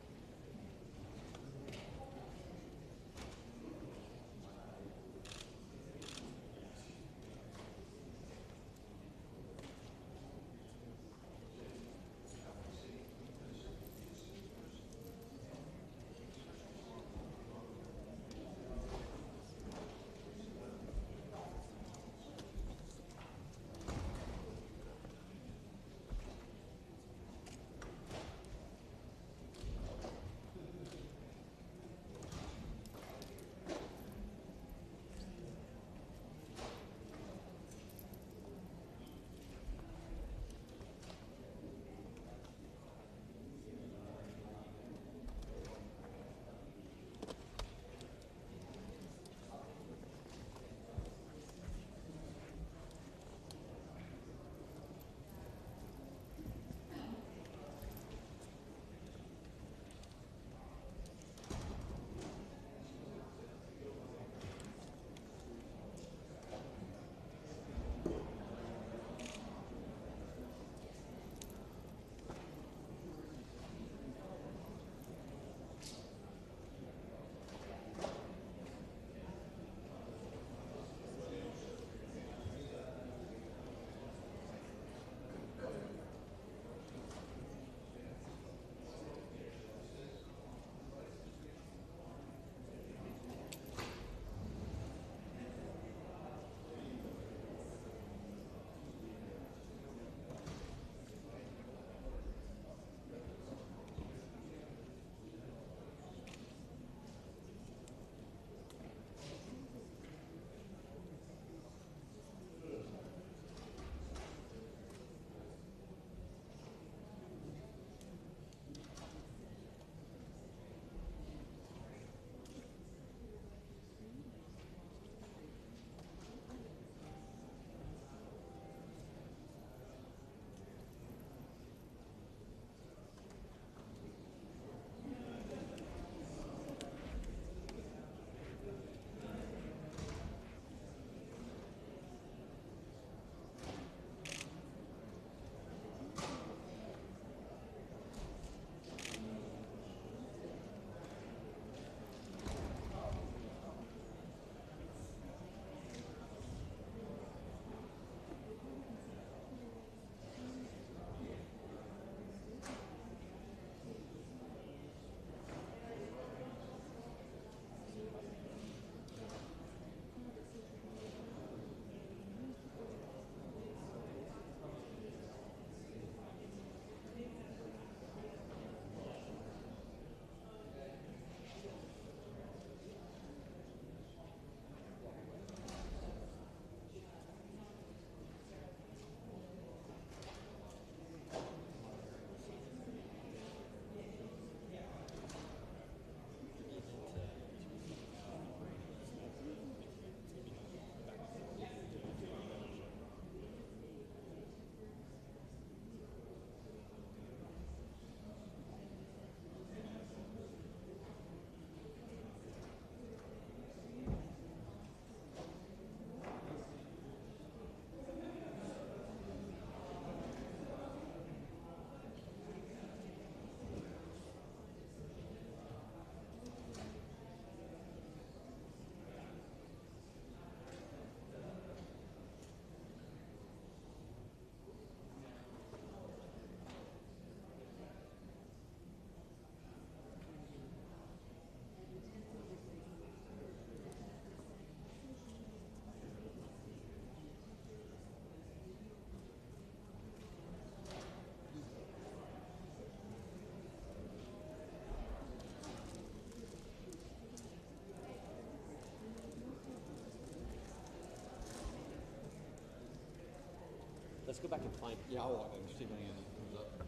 Let's go back and find. Yeah, I'll walk in. See if anyone comes up.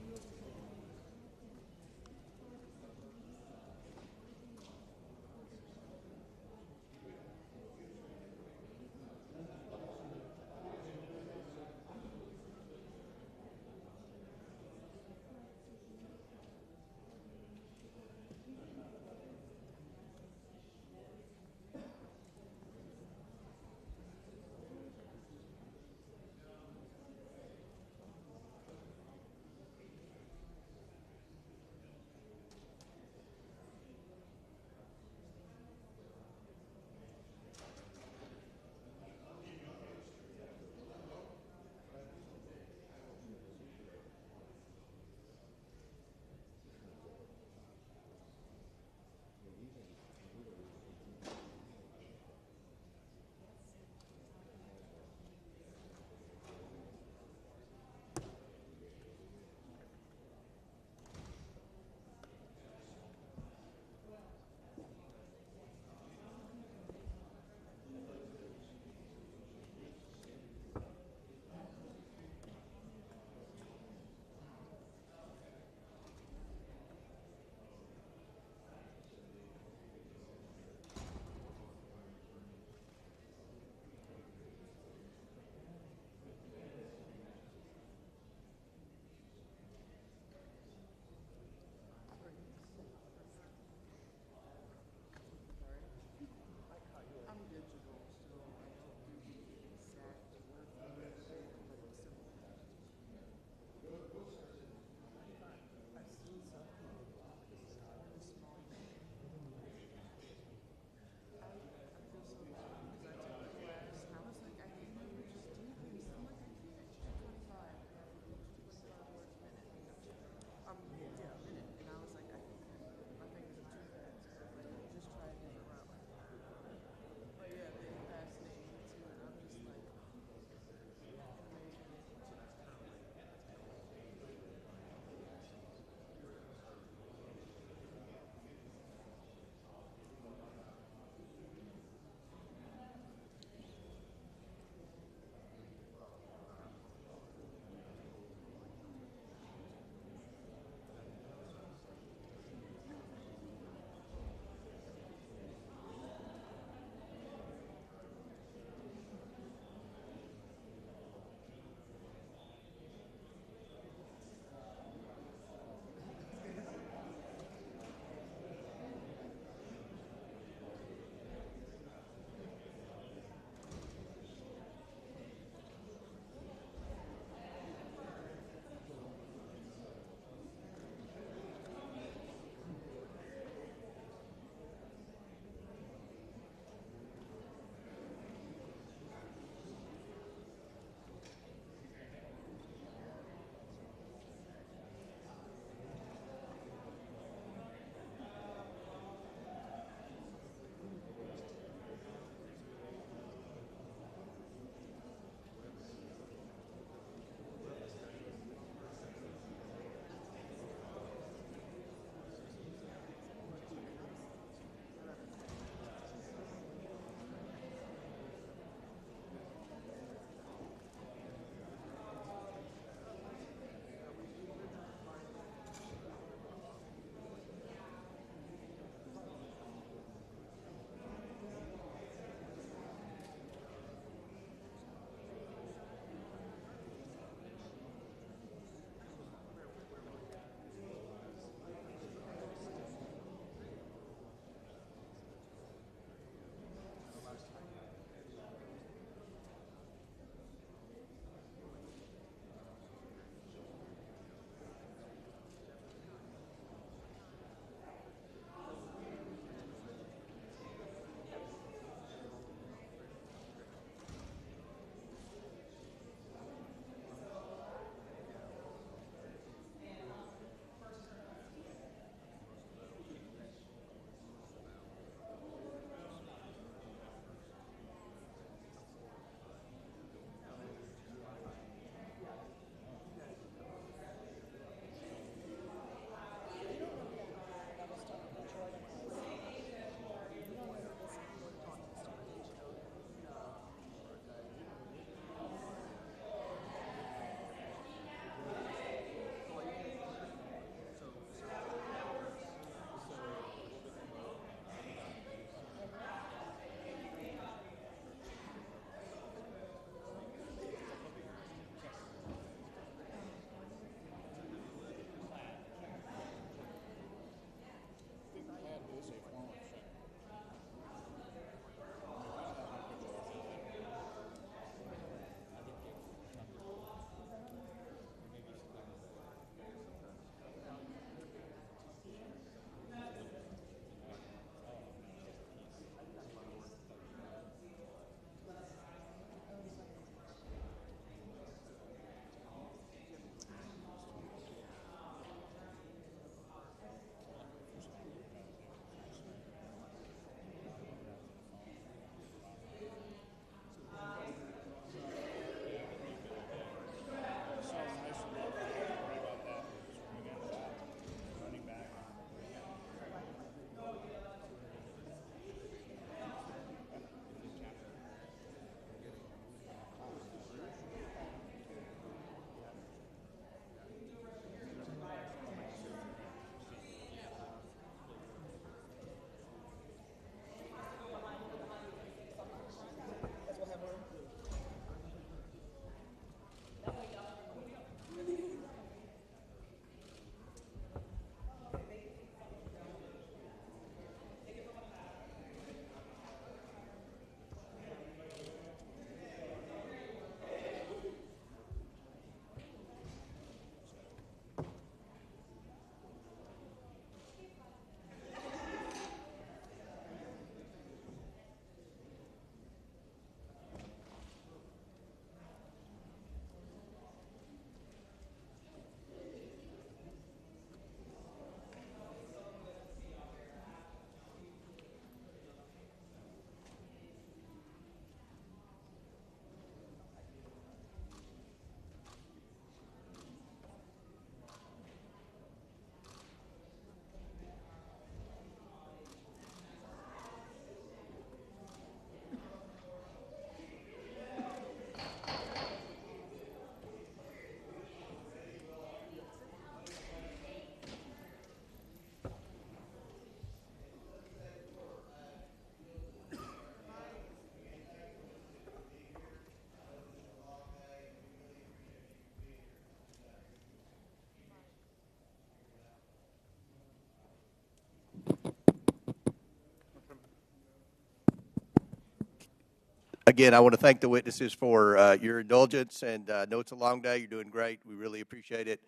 Again, I want to thank the witnesses for your indulgence, and I know it's a long day. You're doing great. We really appreciate it.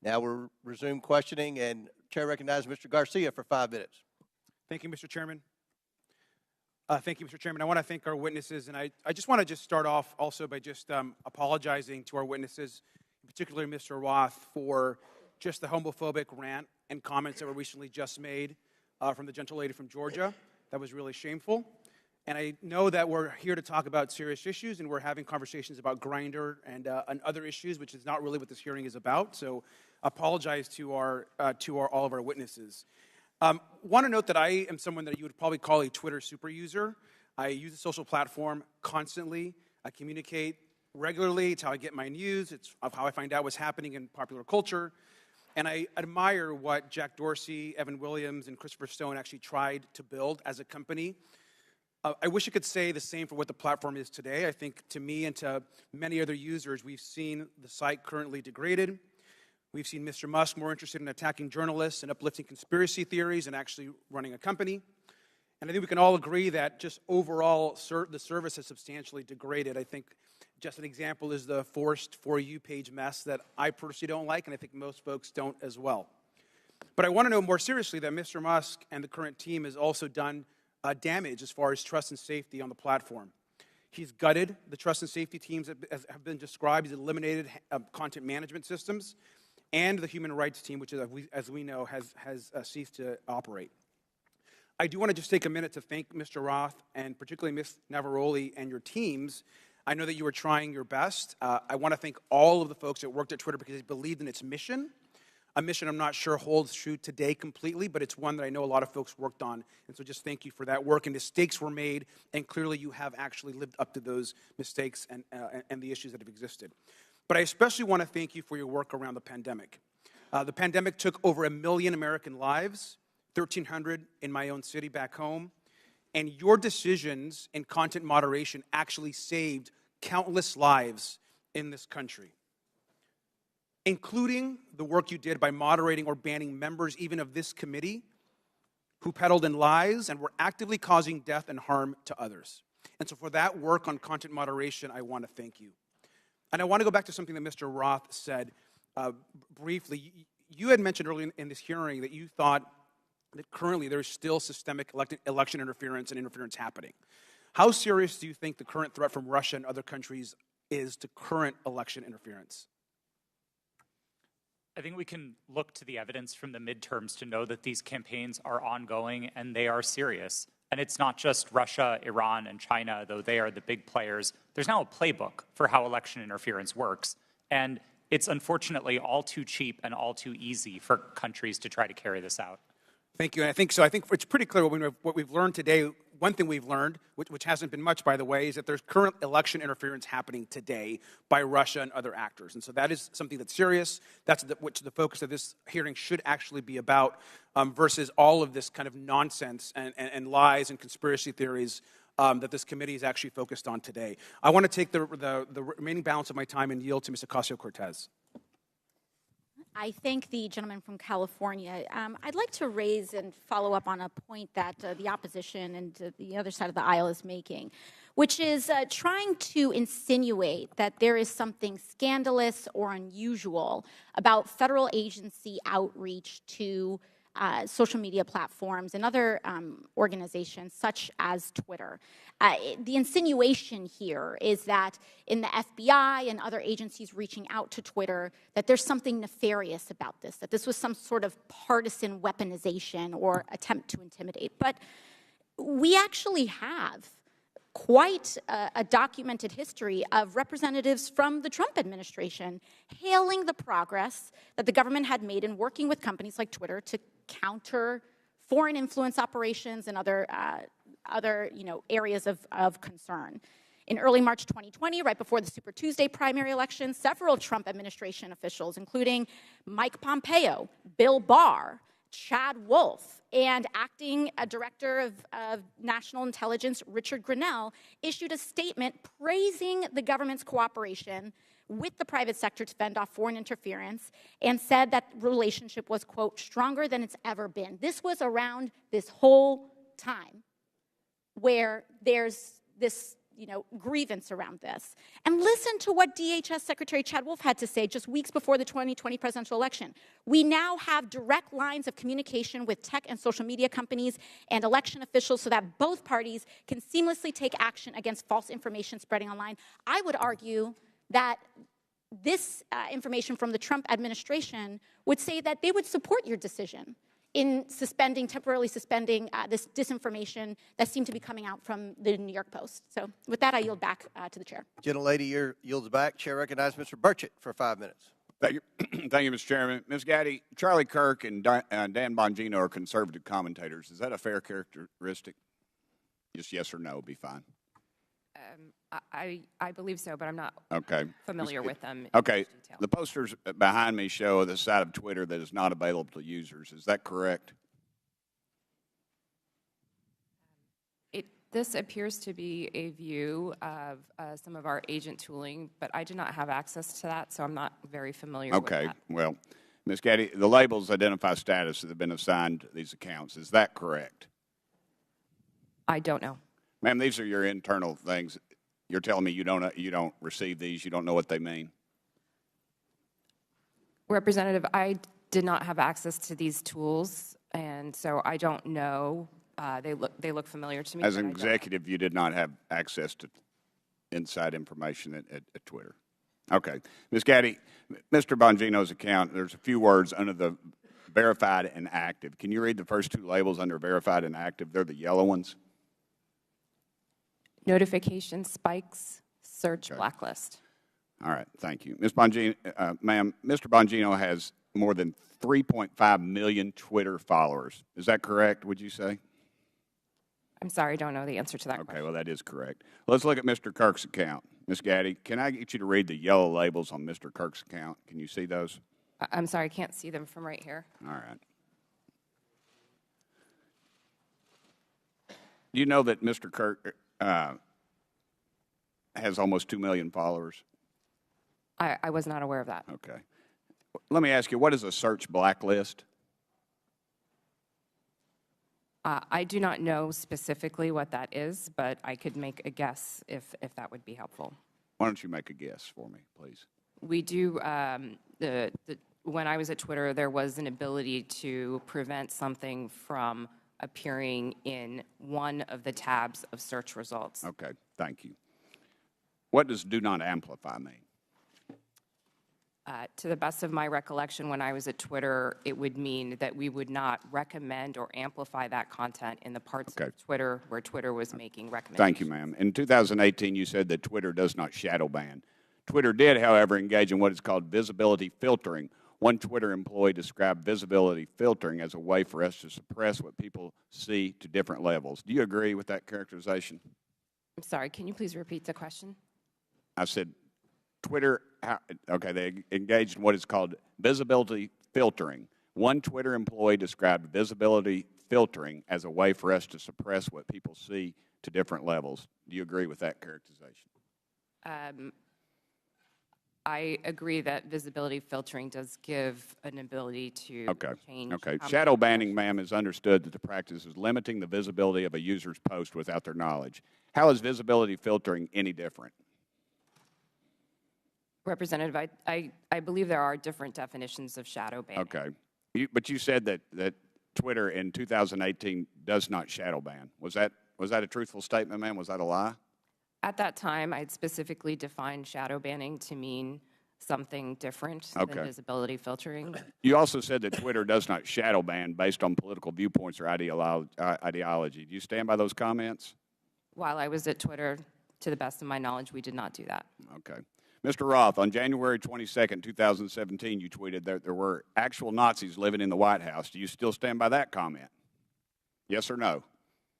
Now we'll resume questioning, and Chair recognizes Mr. Garcia for 5 minutes. Thank you, Mr. Chairman. Thank you, Mr. Chairman. I want to thank our witnesses, and I just want to start off also by just apologizing to our witnesses, particularly Mr. Roth, for just the homophobic rant and comments that were recently just made from the gentle lady from Georgia. That was really shameful. And I know that we're here to talk about serious issues, and we're having conversations about Grindr and other issues, which is not really what this hearing is about. So, apologize to all of our witnesses. Want to note that I am someone that you would probably call a Twitter super user. I use the social platform constantly. I communicate regularly. It's how I get my news. It's how I find out what's happening in popular culture. And I admire what Jack Dorsey, Evan Williams, and Christopher Stone actually tried to build as a company. I wish I could say the same for what the platform is today. I think to me and to many other users, we've seen the site currently degraded. We've seen Mr. Musk more interested in attacking journalists and uplifting conspiracy theories and actually running a company. And I think we can all agree that just overall the service has substantially degraded. I think just an example is the forced For You page mess that I personally don't like, and I think most folks don't as well. But I want to know more seriously that Mr. Musk and the current team has also done damage as far as trust and safety on the platform. He's gutted the trust and safety teams that have been described. He's eliminated content management systems and the human rights team, which, as we know, has ceased to operate. I do want to just take a minute to thank Mr. Roth and particularly Ms. Navaroli and your teams. I know that you were trying your best. I want to thank all of the folks that worked at Twitter because they believed in its mission. A mission I'm not sure holds true today completely, but it's one that I know a lot of folks worked on. And so just thank you for that work. And mistakes were made, and clearly you have actually lived up to those mistakes and the issues that have existed. But I especially want to thank you for your work around the pandemic. The pandemic took over 1 million American lives, 1,300 in my own city back home. And your decisions in content moderation actually saved countless lives in this country, including the work you did by moderating or banning members even of this committee who peddled in lies and were actively causing death and harm to others. And so for that work on content moderation, I want to thank you. And I want to go back to something that Mr. Roth said briefly. You had mentioned earlier in this hearing that you thought that currently there's still systemic election interference and interference happening. How serious do you think the current threat from Russia and other countries is to current election interference? I think we can look to the evidence from the midterms to know that these campaigns are ongoing and they are serious. And it's not just Russia, Iran, and China, though they are the big players. There's now a playbook for how election interference works. And it's unfortunately all too cheap and all too easy for countries to try to carry this out. Thank you. And I think it's pretty clear what we've learned today. One thing we've learned, which hasn't been much, by the way, is that there's current election interference happening today by Russia and other actors. And so that is something that's serious. That's which the focus of this hearing should actually be about, versus all of this kind of nonsense and lies and conspiracy theories that this committee is actually focused on today. I want to take the remaining balance of my time and yield to Ms. Ocasio-Cortez. I thank the gentleman from California. I'd like to raise and follow up on a point that the opposition and the other side of the aisle is making, which is trying to insinuate that there is something scandalous or unusual about federal agency outreach to social media platforms and other organizations such as Twitter. The insinuation here is that in the FBI and other agencies reaching out to Twitter, that there's something nefarious about this, that this was some sort of partisan weaponization or attempt to intimidate. But we actually have quite a documented history of representatives from the Trump administration hailing the progress that the government had made in working with companies like Twitter to counter foreign influence operations and other areas of concern. In early March 2020, right before the Super Tuesday primary election, several Trump administration officials, including Mike Pompeo, Bill Barr, Chad Wolf, and acting director of national intelligence Richard Grenell issued a statement praising the government's cooperation with the private sector to fend off foreign interference and said that relationship was, quote, stronger than it's ever been. This was around this whole time where there's this grievance around this. And listen to what DHS Secretary Chad Wolf had to say just weeks before the 2020 presidential election. We now have direct lines of communication with tech and social media companies and election officials so that both parties can seamlessly take action against false information spreading online. I would argue that this information from the Trump administration would say that they would support your decision in temporarily suspending this disinformation that seemed to be coming out from the New York Post. So with that, I yield back to the chair. Gentlelady yields back. Chair recognizes Mr. Burchett for 5 minutes. Thank you, thank you, Mr. Chairman. Ms. Gaddy, Charlie Kirk and Dan Bongino are conservative commentators. Is that a fair characteristic? Just yes or no would be fine. I believe so, but I'm not familiar with them. Okay. The posters behind me show the side of Twitter that is not available to users. Is that correct? This appears to be a view of some of our agent tooling, but I do not have access to that, so I'm not very familiar with that. Okay. Well, Ms. Gaddy, the labels identify status that have been assigned to these accounts. Is that correct? I don't know. Ma'am, these are your internal things. You're telling me you don't receive these, you don't know what they mean? Representative, I did not have access to these tools, and so I don't know. They look familiar to me. As an executive, you did not have access to inside information at Twitter. Okay. Ms. Gaddy, Mr. Bongino's account, there's a few words under the verified and active. Can you read the first two labels under verified and active? They're the yellow ones. Notification spikes, search blacklist. All right, thank you. Ms. Bongino, ma'am, Mr. Bongino has more than 3.5 million Twitter followers. Is that correct, would you say? I'm sorry, I don't know the answer to that question. Okay, well, that is correct. Let's look at Mr. Kirk's account. Ms. Gaddy, can I get you to read the yellow labels on Mr. Kirk's account? Can you see those? I'm sorry, I can't see them from right here. All right. Do you know that Mr. Kirk has almost 2 million followers? I was not aware of that. Okay. Let me ask you, what is a search blacklist? I do not know specifically what that is, but I could make a guess if that would be helpful. Why don't you make a guess for me, please? We do, when I was at Twitter, there was an ability to prevent something from appearing in one of the tabs of search results. Okay, thank you. What does do not amplify mean? To the best of my recollection, when I was at Twitter, it would mean that we would not recommend or amplify that content in the parts of Twitter where Twitter was making recommendations. Thank you, ma'am. In 2018, you said that Twitter does not shadow ban. Twitter did, however, engage in what is called visibility filtering. One Twitter employee described visibility filtering as a way for us to suppress what people see to different levels. Do you agree with that characterization? I'm sorry, can you please repeat the question? I said Twitter, okay, they engaged in what is called visibility filtering. One Twitter employee described visibility filtering as a way for us to suppress what people see to different levels. Do you agree with that characterization? I agree that visibility filtering does give an ability to change. Okay. Shadow banning, ma'am, is understood that the practice is limiting the visibility of a user's post without their knowledge. How is visibility filtering any different? Representative, I believe there are different definitions of shadow banning. Okay. But you said that Twitter in 2018 does not shadow ban. Was that a truthful statement, ma'am? Was that a lie? At that time, I'd specifically defined shadow banning to mean something different than visibility filtering. You also said that Twitter does not shadow ban based on political viewpoints or ideology. Do you stand by those comments? While I was at Twitter, to the best of my knowledge, we did not do that. Okay. Mr. Roth, on January 22nd, 2017, you tweeted that there were actual Nazis living in the White House. Do you still stand by that comment? Yes or no?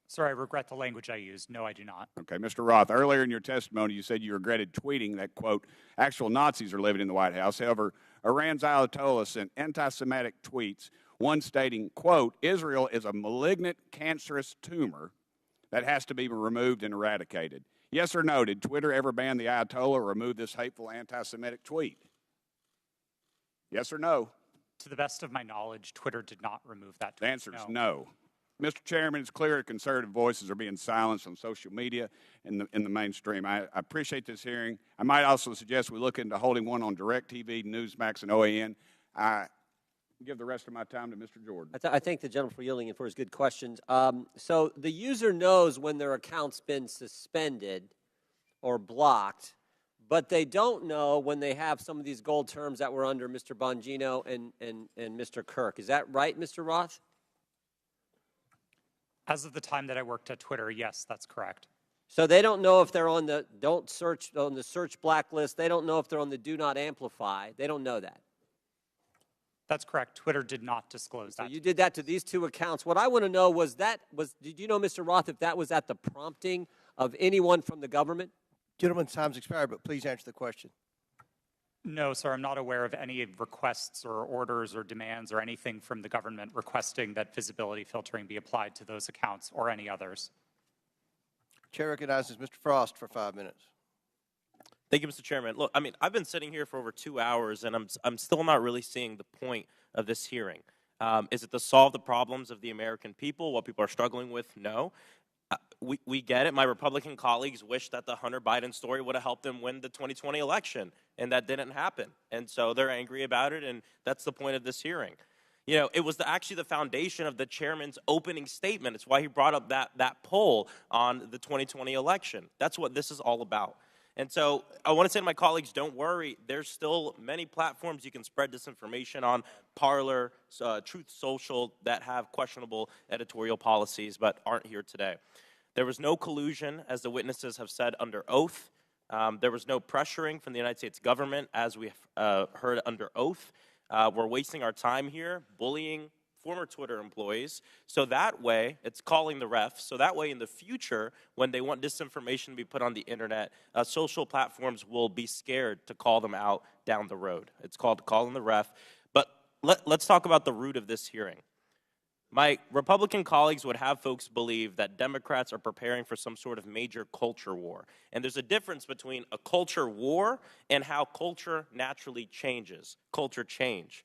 Sir, I regret the language I used. No, I do not. Okay. Mr. Roth, earlier in your testimony, you said you regretted tweeting that, quote, actual Nazis are living in the White House. However, Iran's Ayatollah sent anti-Semitic tweets, one stating, quote, Israel is a malignant, cancerous tumor that has to be removed and eradicated. Yes or no, did Twitter ever ban the Ayatollah or remove this hateful anti-Semitic tweet? Yes or no? To the best of my knowledge, Twitter did not remove that tweet. The answer is no. Mr. Chairman, it's clear that conservative voices are being silenced on social media in the mainstream. I appreciate this hearing. I might also suggest we look into holding one on DirecTV, Newsmax, and OAN. I give the rest of my time to Mr. Jordan. I thank the gentleman for yielding and for his good questions. So the user knows when their account's been suspended or blocked, but they don't know when they have some of these gold terms that were under Mr. Bongino and Mr. Kirk. Is that right, Mr. Roth? As of the time that I worked at Twitter, yes, that's correct. So they don't know if they're on the search blacklist. They don't know if they're on the do not amplify. They don't know that. That's correct. Twitter did not disclose that. So you did that to these two accounts. What I want to know did you know, Mr. Roth, if that was at the prompting of anyone from the government? Gentleman's time's expired, but please answer the question. No, sir, I'm not aware of any requests or orders or demands or anything from the government requesting that visibility filtering be applied to those accounts or any others. Chair recognizes Mr. Frost for 5 minutes. Thank you, Mr. Chairman. Look, I mean, I've been sitting here for over 2 hours, and I'm still not really seeing the point of this hearing. Is it to solve the problems of the American people, what people are struggling with? No. We get it. My Republican colleagues wish that the Hunter Biden story would have helped them win the 2020 election, and that didn't happen. And so they're angry about it, and that's the point of this hearing. You know, it was actually the foundation of the chairman's opening statement. It's why he brought up that poll on the 2020 election. That's what this is all about. And so I want to say to my colleagues, don't worry. There's still many platforms you can spread disinformation on, Parler, Truth Social, that have questionable editorial policies but aren't here today. There was no collusion, as the witnesses have said, under oath. There was no pressuring from the United States government, as we heard under oath. We're wasting our time here bullying former Twitter employees. So that way, it's calling the ref. So that way, in the future, when they want disinformation to be put on the internet, social platforms will be scared to call them out down the road. It's called calling the ref. But let's talk about the root of this hearing. My Republican colleagues would have folks believe that Democrats are preparing for some sort of major culture war. And there's a difference between a culture war and how culture naturally changes, culture change.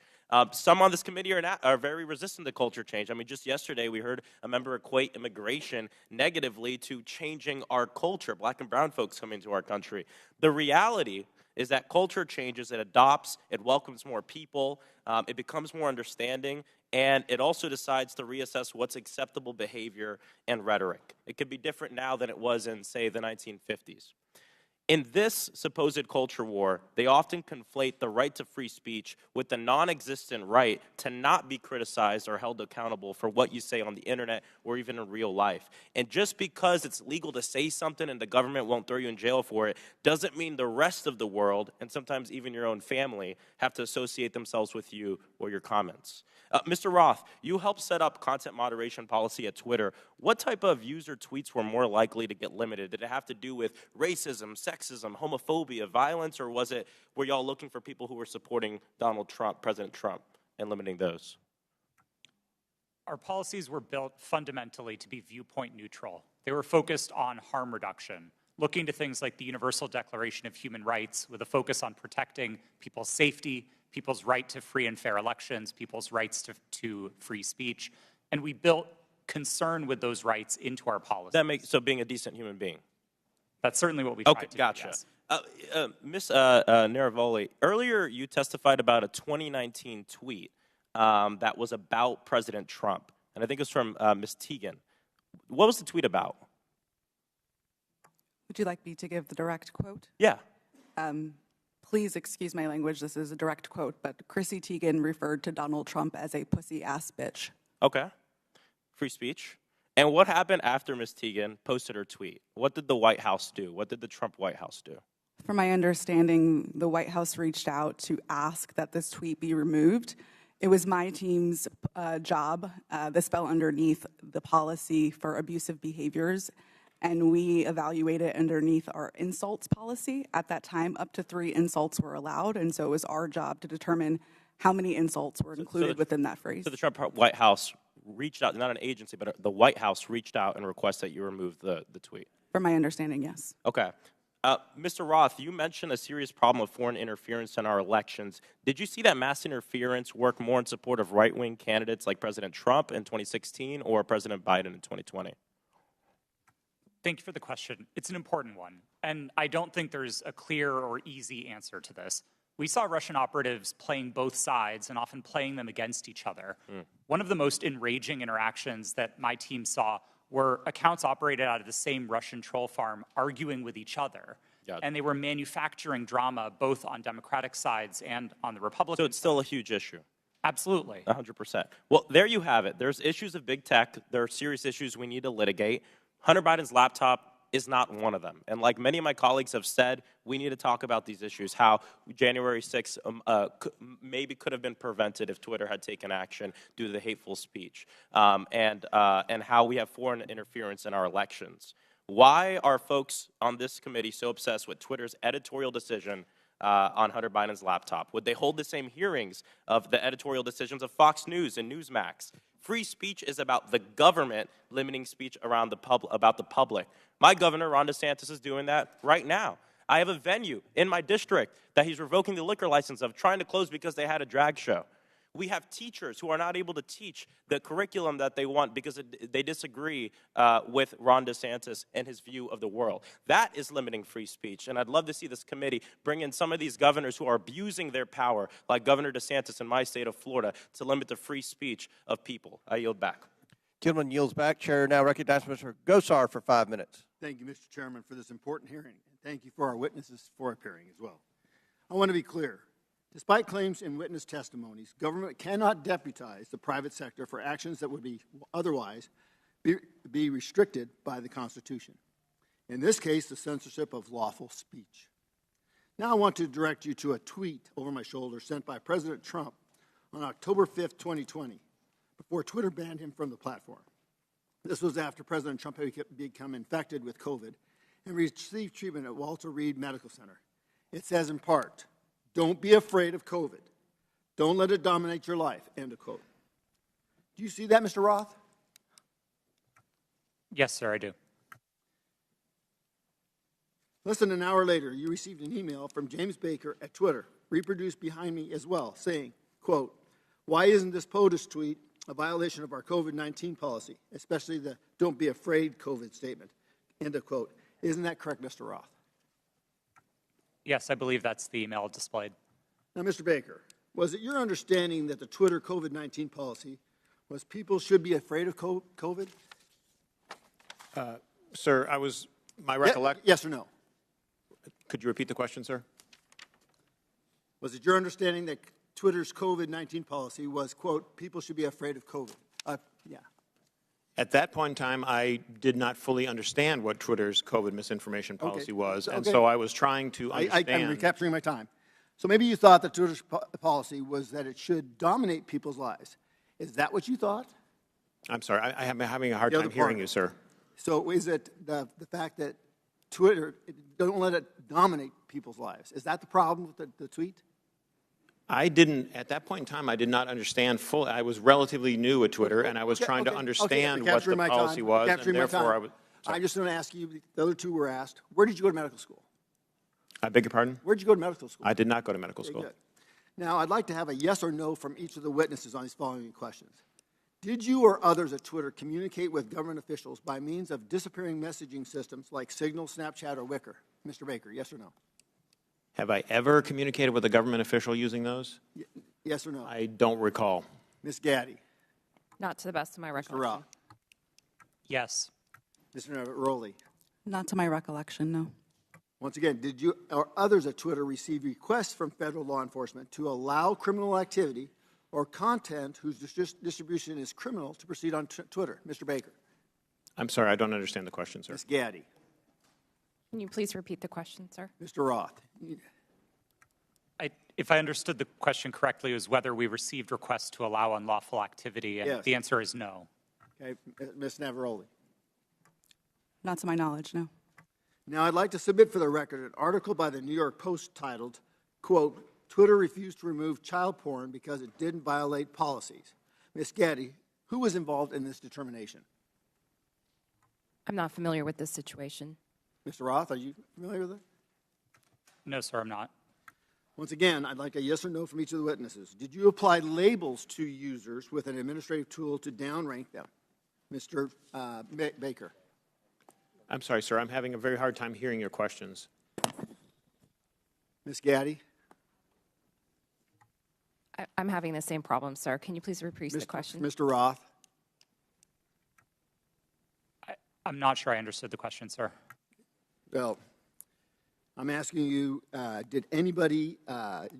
Some on this committee are very resistant to culture change. I mean, just yesterday we heard a member equate immigration negatively to changing our culture, black and brown folks coming to our country. The reality is that culture changes, it adopts, it welcomes more people, it becomes more understanding, and it also decides to reassess what's acceptable behavior and rhetoric. It could be different now than it was in, say, the 1950s. In this supposed culture war, they often conflate the right to free speech with the non-existent right to not be criticized or held accountable for what you say on the internet or even in real life. And just because it's legal to say something and the government won't throw you in jail for it, doesn't mean the rest of the world, and sometimes even your own family, have to associate themselves with you or your comments. Mr. Roth, you helped set up content moderation policy at Twitter. What type of user tweets were more likely to get limited? Did it have to do with racism, sexism, homophobia, violence, or were y'all looking for people who were supporting Donald Trump, President Trump, and limiting those? Our policies were built fundamentally to be viewpoint neutral. They were focused on harm reduction, looking to things like the Universal Declaration of Human Rights with a focus on protecting people's safety, people's right to free and fair elections, people's rights to free speech. And we built concern with those rights into our policies. So being a decent human being. That's certainly what we tried to do, gotcha. Yes. Ms. Naravoli, earlier you testified about a 2019 tweet that was about President Trump, and I think it was from Ms. Teagan. What was the tweet about? Would you like me to give the direct quote? Yeah. Please excuse my language, this is a direct quote, but Chrissy Teigen referred to Donald Trump as a pussy-ass bitch. Okay. Free speech. And what happened after Ms. Teagan posted her tweet? What did the White House do? What did the Trump White House do? From my understanding, the White House reached out to ask that this tweet be removed. It was my team's job. This fell underneath the policy for abusive behaviors, and we evaluated underneath our insults policy. At that time, up to 3 insults were allowed, and so it was our job to determine how many insults were included within that phrase. So the Trump White House reached out, not an agency, but the White House reached out and requested that you remove the tweet. From my understanding, yes. Okay. Mr. Roth, you mentioned a serious problem of foreign interference in our elections. Did you see that mass interference work more in support of right-wing candidates like President Trump in 2016 or President Biden in 2020? Thank you for the question. It's an important one, and I don't think there's a clear or easy answer to this. We saw Russian operatives playing both sides and often playing them against each other. One of the most enraging interactions that my team saw were accounts operated out of the same Russian troll farm arguing with each other. And they were manufacturing drama both on Democratic sides and on the Republican So it's still a huge issue. Absolutely. 100%. Well, there you have it. There's issues of big tech. There are serious issues we need to litigate. Hunter Biden's laptop is not one of them. And like many of my colleagues have said, we need to talk about these issues, how January 6th maybe could have been prevented if Twitter had taken action due to the hateful speech, and how we have foreign interference in our elections. Why are folks on this committee so obsessed with Twitter's editorial decision on Hunter Biden's laptop? Would they hold the same hearings of the editorial decisions of Fox News and Newsmax? Free speech is about the government limiting speech around about the public. My governor, Ron DeSantis, is doing that right now. I have a venue in my district that he's revoking the liquor license of, trying to close because they had a drag show. We have teachers who are not able to teach the curriculum that they want because they disagree with Ron DeSantis and his view of the world. That is limiting free speech, and I'd love to see this committee bring in some of these governors who are abusing their power, like Governor DeSantis in my state of Florida, to limit the free speech of people. I yield back. Gentleman yields back. Chair now recognizes Mr. Gosar for 5 minutes. Thank you, Mr. Chairman, for this important hearing, and thank you for our witnesses for appearing as well. I want to be clear. Despite claims in witness testimonies, government cannot deputize the private sector for actions that would be otherwise be restricted by the Constitution. In this case, the censorship of lawful speech. Now I want to direct you to a tweet over my shoulder sent by President Trump on October 5th, 2020, before Twitter banned him from the platform. This was after President Trump had become infected with COVID and received treatment at Walter Reed Medical Center. It says in part, "Don't be afraid of COVID. Don't let it dominate your life," end of quote. Do you see that, Mr. Roth? Yes, sir, I do. Less than an hour later, you received an email from James Baker at Twitter, reproduced behind me as well, saying, quote, "Why isn't this POTUS tweet a violation of our COVID-19 policy, especially the don't be afraid COVID statement," end of quote. Isn't that correct, Mr. Roth? Yes, I believe that's the email displayed. Now, Mr. Baker, was it your understanding that the Twitter COVID-19 policy was people should be afraid of COVID? Sir, my recollection. Yes or no? Could you repeat the question, sir? Was it your understanding that Twitter's COVID-19 policy was, quote, people should be afraid of COVID? Yeah. At that point in time, I did not fully understand what Twitter's COVID misinformation policy was, and so I was trying to understand. I'm recapturing my time. So maybe you thought that Twitter's policy was that it should dominate people's lives. Is that what you thought? I'm sorry, I'm having a hard time hearing you, sir. So is it the fact that Twitter, don't let it dominate people's lives? Is that the problem with the tweet? At that point in time, I did not understand fully. I was relatively new at Twitter, and I was trying to understand what the policy was, and therefore I was. I just want to ask you, the other two were asked, where did you go to medical school? I beg your pardon? Where did you go to medical school? I did not go to medical school. Good. Now, I'd like to have a yes or no from each of the witnesses on these following questions. Did you or others at Twitter communicate with government officials by means of disappearing messaging systems like Signal, Snapchat, or Wicker? Mr. Baker, yes or no? Have I ever communicated with a government official using those? Yes or no? I don't recall. Ms. Gaddy? Not to the best of my recollection. Mr. Rao? Yes. Mr. Rowley? Not to my recollection, no. Once again, did you or others at Twitter receive requests from federal law enforcement to allow criminal activity or content whose distribution is criminal to proceed on Twitter? Mr. Baker? I'm sorry, I don't understand the question, sir. Ms. Gaddy? Can you please repeat the question, sir? Mr. Roth? If I understood the question correctly, it was whether we received requests to allow unlawful activity, and Yes. the answer is no. Okay, Ms. Navaroli? Not to my knowledge, no. Now, I'd like to submit for the record an article by the New York Post titled, quote, "Twitter refused to remove child porn because it didn't violate policies." Ms. Gaddy, who was involved in this determination? I'm not familiar with this situation. Mr. Roth, are you familiar with it? No, sir, I'm not. Once again, I'd like a yes or no from each of the witnesses. Did you apply labels to users with an administrative tool to downrank them? Mr. Baker. I'm sorry, sir. I'm having a very hard time hearing your questions. Ms. Gaddy. I'm having the same problem, sir. Can you please repeat the question? Mr. Roth. I'm not sure I understood the question, sir. Well, I'm asking you, did anybody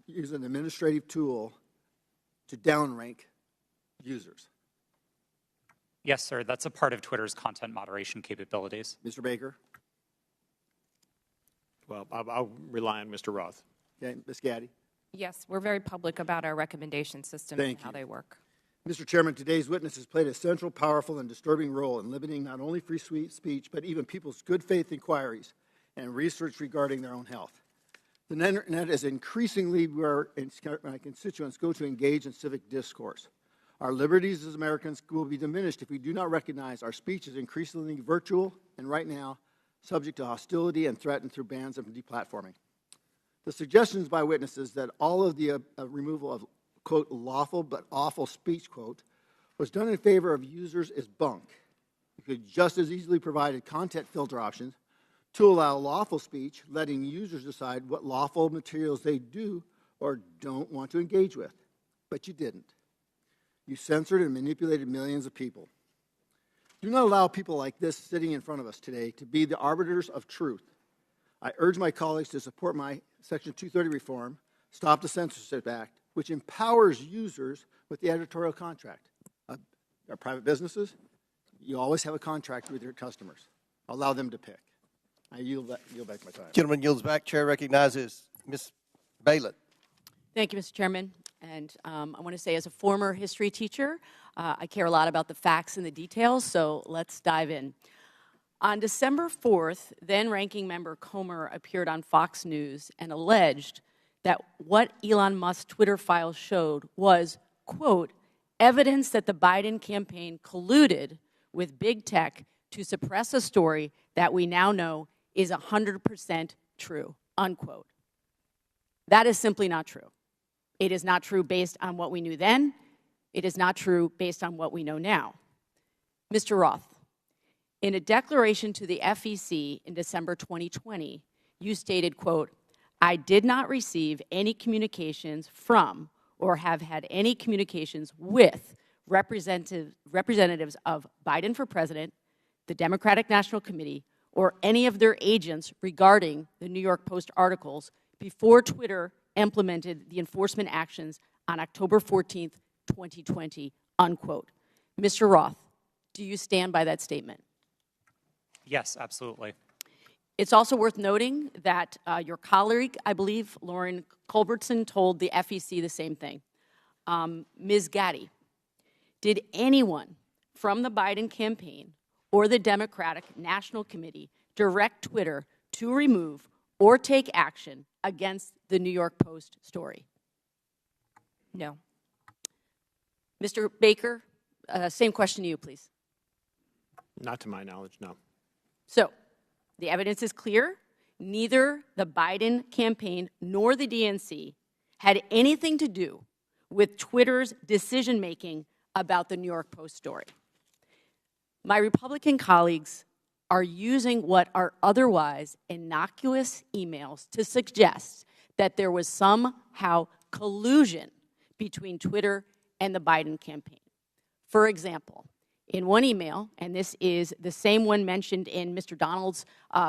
use an administrative tool to downrank users? Yes, sir. That's a part of Twitter's content moderation capabilities. Mr. Baker? Well, I'll rely on Mr. Roth. Okay, Ms. Gaddy? Yes, we're very public about our recommendation systems and how they work. Mr. Chairman, today's witnesses played a central, powerful, and disturbing role in limiting not only free speech, but even people's good faith inquiries and research regarding their own health. The internet is increasingly where my constituents go to engage in civic discourse. Our liberties as Americans will be diminished if we do not recognize our speech is increasingly virtual and right now subject to hostility and threatened through bans and deplatforming. The suggestions by witnesses that all of the removal of, quote, lawful but awful speech, quote, was done in favor of users is bunk. You could just as easily provide content filter options to allow lawful speech, letting users decide what lawful materials they do or don't want to engage with. But you didn't. You censored and manipulated millions of people. Do not allow people like this sitting in front of us today to be the arbiters of truth. I urge my colleagues to support my Section 230 reform, Stop the Censorship Act, which empowers users with the editorial contract. Our private businesses, you always have a contract with your customers. Allow them to pick. I yield back my time. Gentleman yields back. Chair recognizes Ms. Baylett. Thank you, Mr. Chairman. And I want to say, as a former history teacher, I care a lot about the facts and the details, so let's dive in. On December 4th, then-ranking member Comer appeared on Fox News and alleged that what Elon Musk's Twitter files showed was, quote, evidence that the Biden campaign colluded with big tech to suppress a story that we now know is 100% true, unquote. That is simply not true. It is not true based on what we knew then. It is not true based on what we know now. Mr. Roth, in a declaration to the FEC in December 2020, you stated, quote, I did not receive any communications from or have had any communications with representatives of Biden for President, the Democratic National Committee, or any of their agents regarding the New York Post articles before Twitter implemented the enforcement actions on October 14th, 2020, unquote. Mr. Roth, do you stand by that statement? Yes, absolutely. It's also worth noting that your colleague, I believe, Lauren Culbertson, told the FEC the same thing. Ms. Gaddy, did anyone from the Biden campaign or the Democratic National Committee direct Twitter to remove or take action against the New York Post story? No. Mr. Baker, same question to you, please. Not to my knowledge, no. So, the evidence is clear. Neither the Biden campaign nor the DNC had anything to do with Twitter's decision-making about the New York Post story. My Republican colleagues are using what are otherwise innocuous emails to suggest that there was somehow collusion between Twitter and the Biden campaign. For example, in one email, and this is the same one mentioned in Mr. Donald's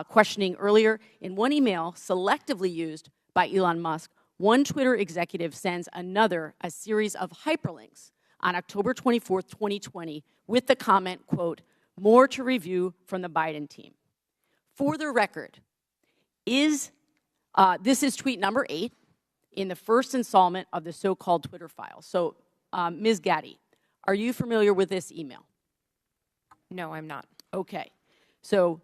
questioning earlier, in one email selectively used by Elon Musk, one Twitter executive sends another a series of hyperlinks on October 24th, 2020, with the comment, quote, more to review from the Biden team. For the record, this is tweet number 8 in the first installment of the so-called Twitter files. So, Ms. Gaddy, are you familiar with this email? No, I'm not. Okay. So,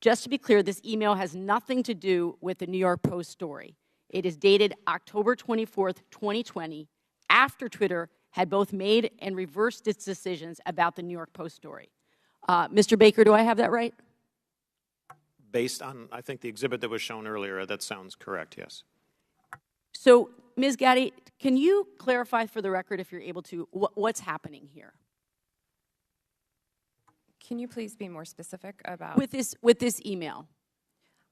just to be clear, this email has nothing to do with the New York Post story. It is dated October 24th, 2020, after Twitter had both made and reversed its decisions about the New York Post story. Mr. Baker, do I have that right? Based on, I think, the exhibit that was shown earlier, that sounds correct, yes. So, Ms. Gaddy, can you clarify for the record, if you're able to, what's happening here? Can you please be more specific about? With this email.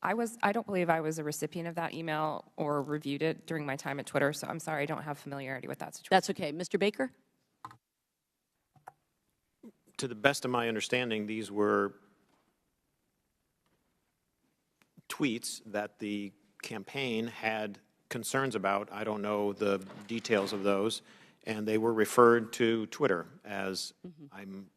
I don't believe I was a recipient of that email or reviewed it during my time at Twitter, so I'm sorry I don't have familiarity with that situation. That's okay. Mr. Baker? To the best of my understanding, these were tweets that the campaign had concerns about. I don't know the details of those, and they were referred to Twitter as, I'm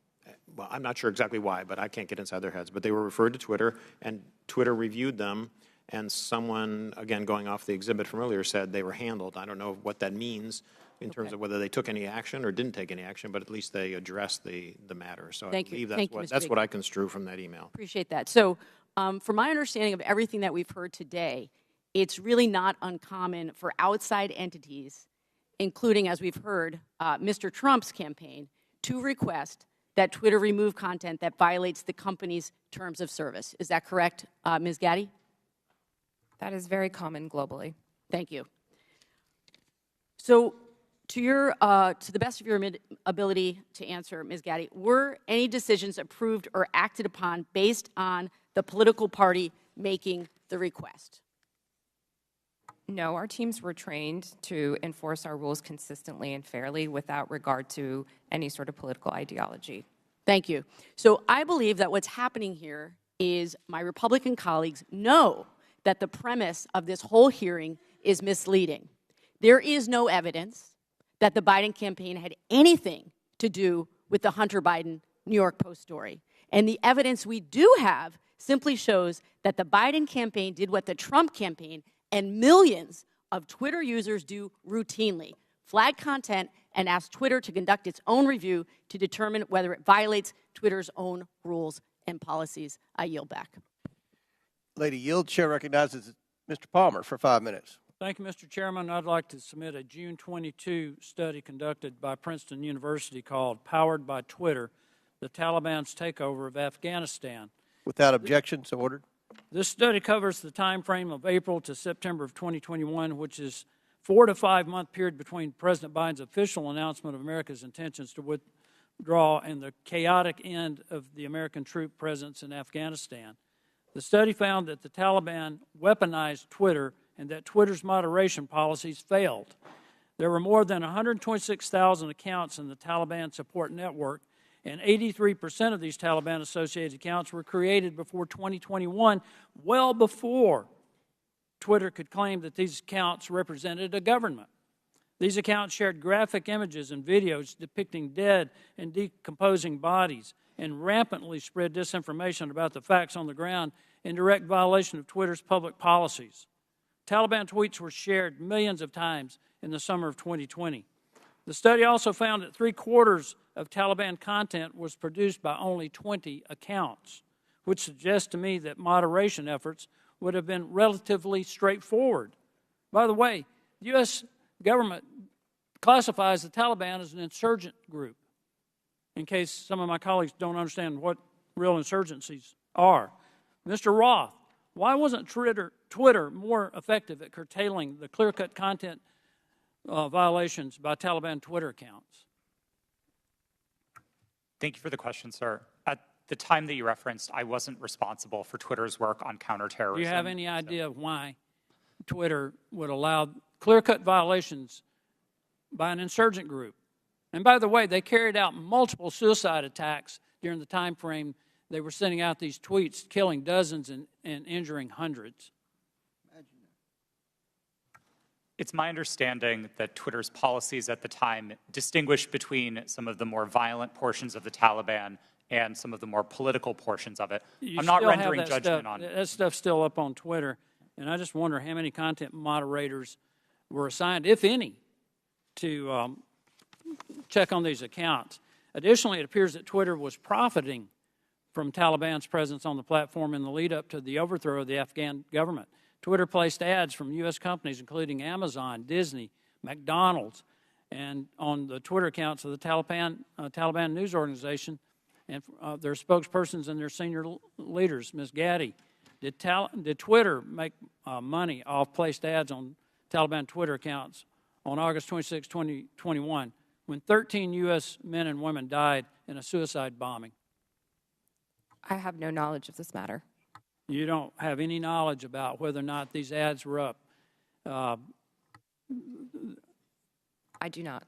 not sure exactly why, but I can't get inside their heads, but they were referred to Twitter, and Twitter reviewed them, and someone, again, going off the exhibit from earlier, said they were handled. I don't know what that means in terms of whether they took any action or didn't take any action, but at least they addressed the matter. So I believe that's what I construe from that email. Appreciate that. So from my understanding of everything that we've heard today, it's really not uncommon for outside entities, including, as we've heard, Mr. Trump's campaign, to request that Twitter remove content that violates the company's terms of service. Is that correct, Ms. Gaddy? That is very common globally. Thank you. So to the best of your ability to answer, Ms. Gaddy, were any decisions approved or acted upon based on the political party making the request? No, our teams were trained to enforce our rules consistently and fairly without regard to any sort of political ideology. Thank you. So I believe that what's happening here is my Republican colleagues know that the premise of this whole hearing is misleading. There is no evidence that the Biden campaign had anything to do with the Hunter Biden New York Post story. And the evidence we do have simply shows that the Biden campaign did what the Trump campaign and millions of Twitter users do routinely: flag content and ask Twitter to conduct its own review to determine whether it violates Twitter's own rules and policies. I yield back. Lady Yield, Chair recognizes Mr. Palmer for 5 minutes. Thank you, Mr. Chairman. I'd like to submit a June 22 study conducted by Princeton University called Powered by Twitter, the Taliban's Takeover of Afghanistan. Without objection, so ordered. This study covers the time frame of April to September of 2021, which is 4 to 5 month period between President Biden's official announcement of America's intentions to withdraw and the chaotic end of the American troop presence in Afghanistan. The study found that the Taliban weaponized Twitter and that Twitter's moderation policies failed. There were more than 126,000 accounts in the Taliban support network, and 83% of these Taliban-associated accounts were created before 2021, well before Twitter could claim that these accounts represented a government. These accounts shared graphic images and videos depicting dead and decomposing bodies and rampantly spread disinformation about the facts on the ground in direct violation of Twitter's public policies. Taliban tweets were shared millions of times in the summer of 2020. The study also found that 3/4 of Taliban content was produced by only 20 accounts, which suggests to me that moderation efforts would have been relatively straightforward. By the way, the U.S. government classifies the Taliban as an insurgent group, in case some of my colleagues don't understand what real insurgencies are. Mr. Roth, why wasn't Twitter more effective at curtailing the clear-cut content violations by Taliban Twitter accounts? Thank you for the question, sir. At the time that you referenced, I wasn't responsible for Twitter's work on counterterrorism. Do you have any idea why Twitter would allow clear-cut violations by an insurgent group? And by the way, they carried out multiple suicide attacks during the time frame they were sending out these tweets, killing dozens and injuring hundreds. It's my understanding that Twitter's policies at the time distinguished between some of the more violent portions of the Taliban and some of the more political portions of it. I'm not rendering judgment on it. That stuff's still up on Twitter, and I just wonder how many content moderators were assigned, if any, to check on these accounts. Additionally, it appears that Twitter was profiting from Taliban's presence on the platform in the lead-up to the overthrow of the Afghan government. Twitter placed ads from U.S. companies, including Amazon, Disney, McDonald's, and on the Twitter accounts of the Taliban news organization and their spokespersons and their senior leaders. Ms. Gaddy, Did Twitter make money off placed ads on Taliban Twitter accounts on August 26, 2021, when 13 U.S. men and women died in a suicide bombing? I have no knowledge of this matter. You don't have any knowledge about whether or not these ads were up? I do not.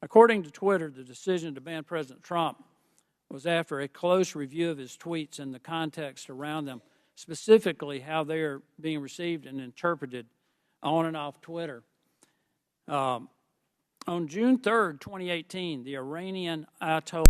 According to Twitter, the decision to ban President Trump was after a close review of his tweets and the context around them, specifically how they are being received and interpreted on and off Twitter. On June 3rd, 2018, the Iranian Ayatollah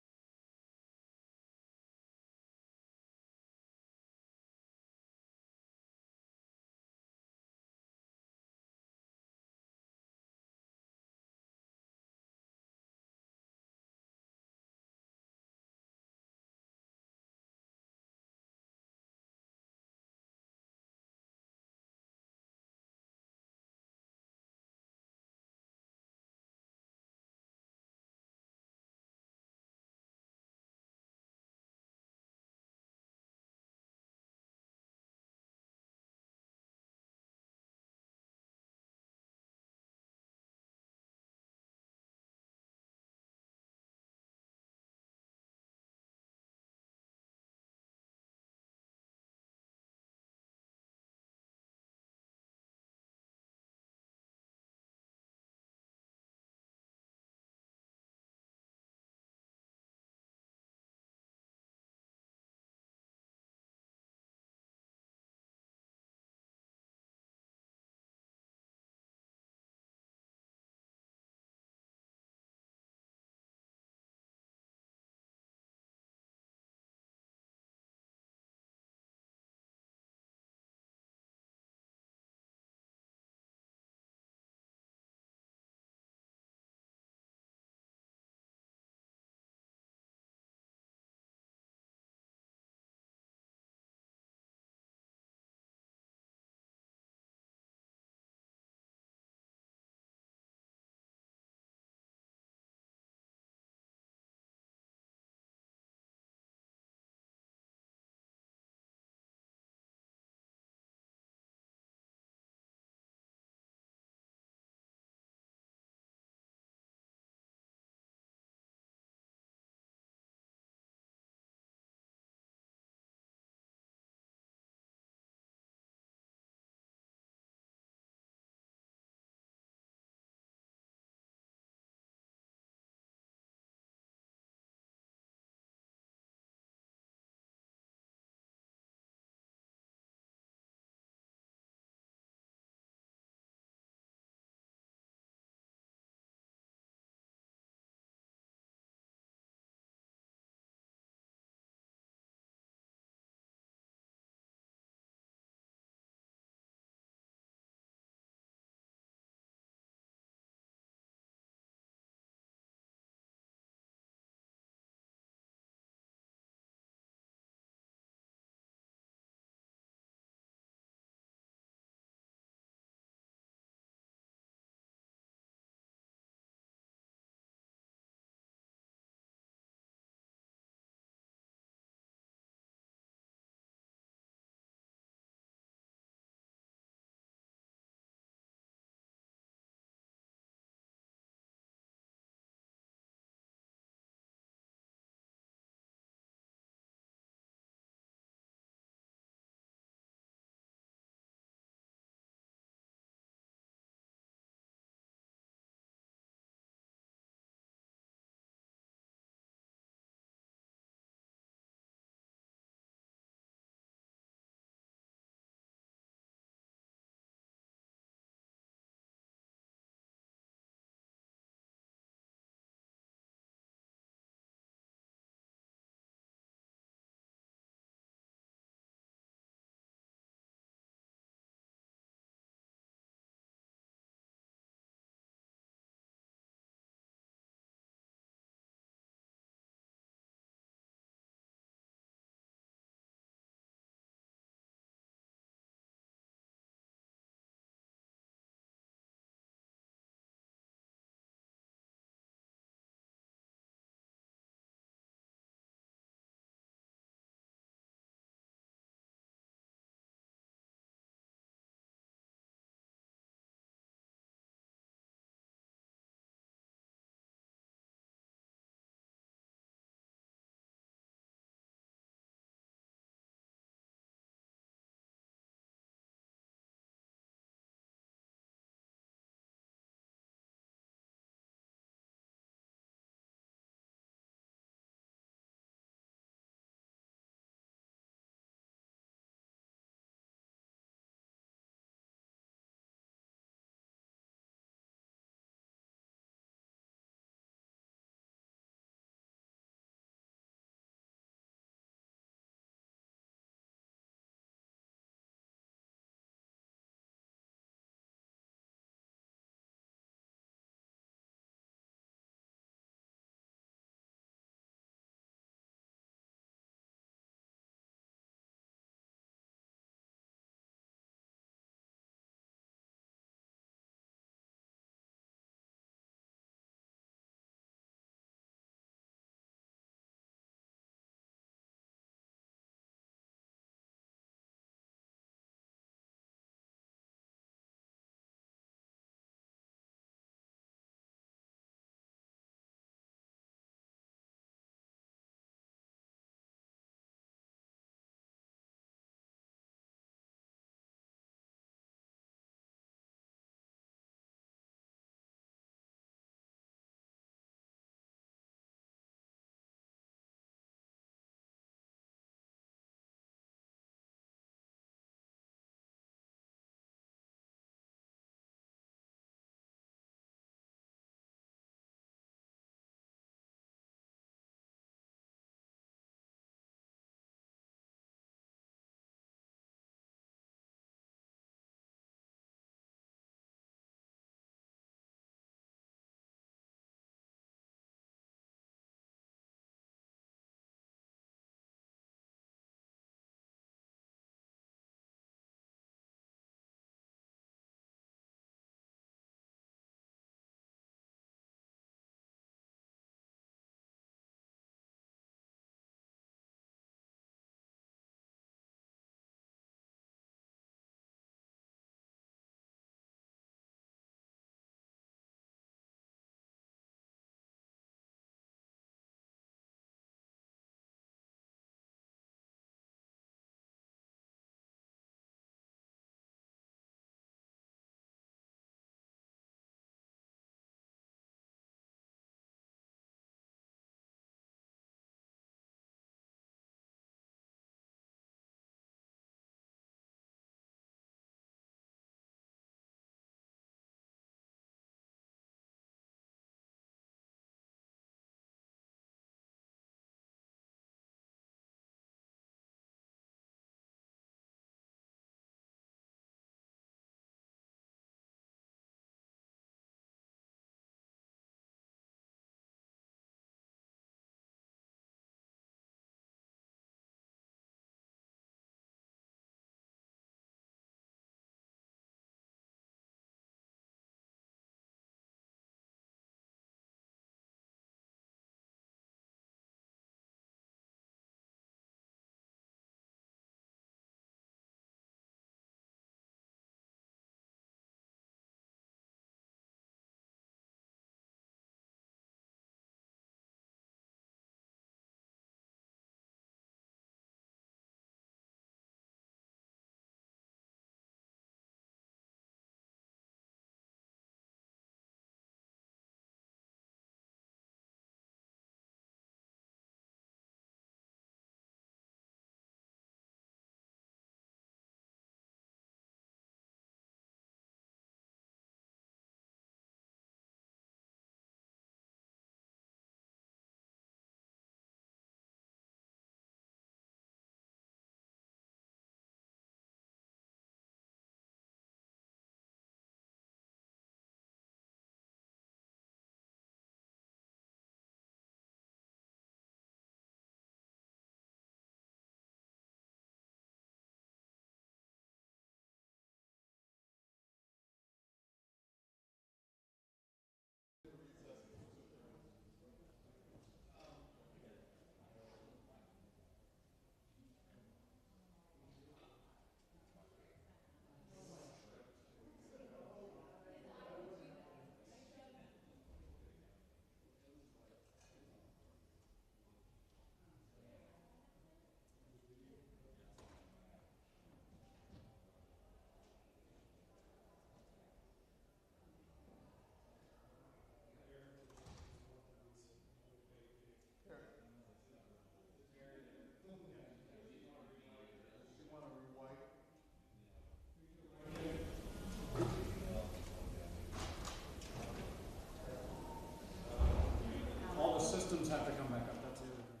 systems have to come back up. That's the other thing.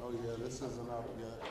Oh yeah, this isn't up yet.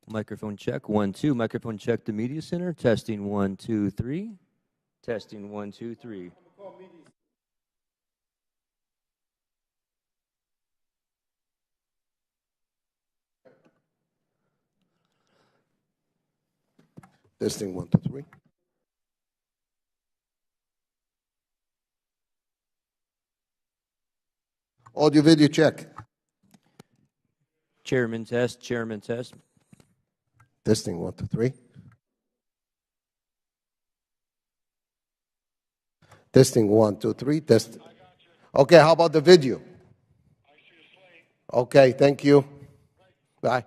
Microphone check, 1, 2. Microphone check, the Media Center. Testing, 1, 2, 3. Testing, 1, 2, 3. Testing, 1, 2, 3. Audio video check. Chairman test, chairman test. Testing, 1, 2, 3. Testing, 1, 2, 3. Test. Okay, how about the video? Okay, thank you. Bye.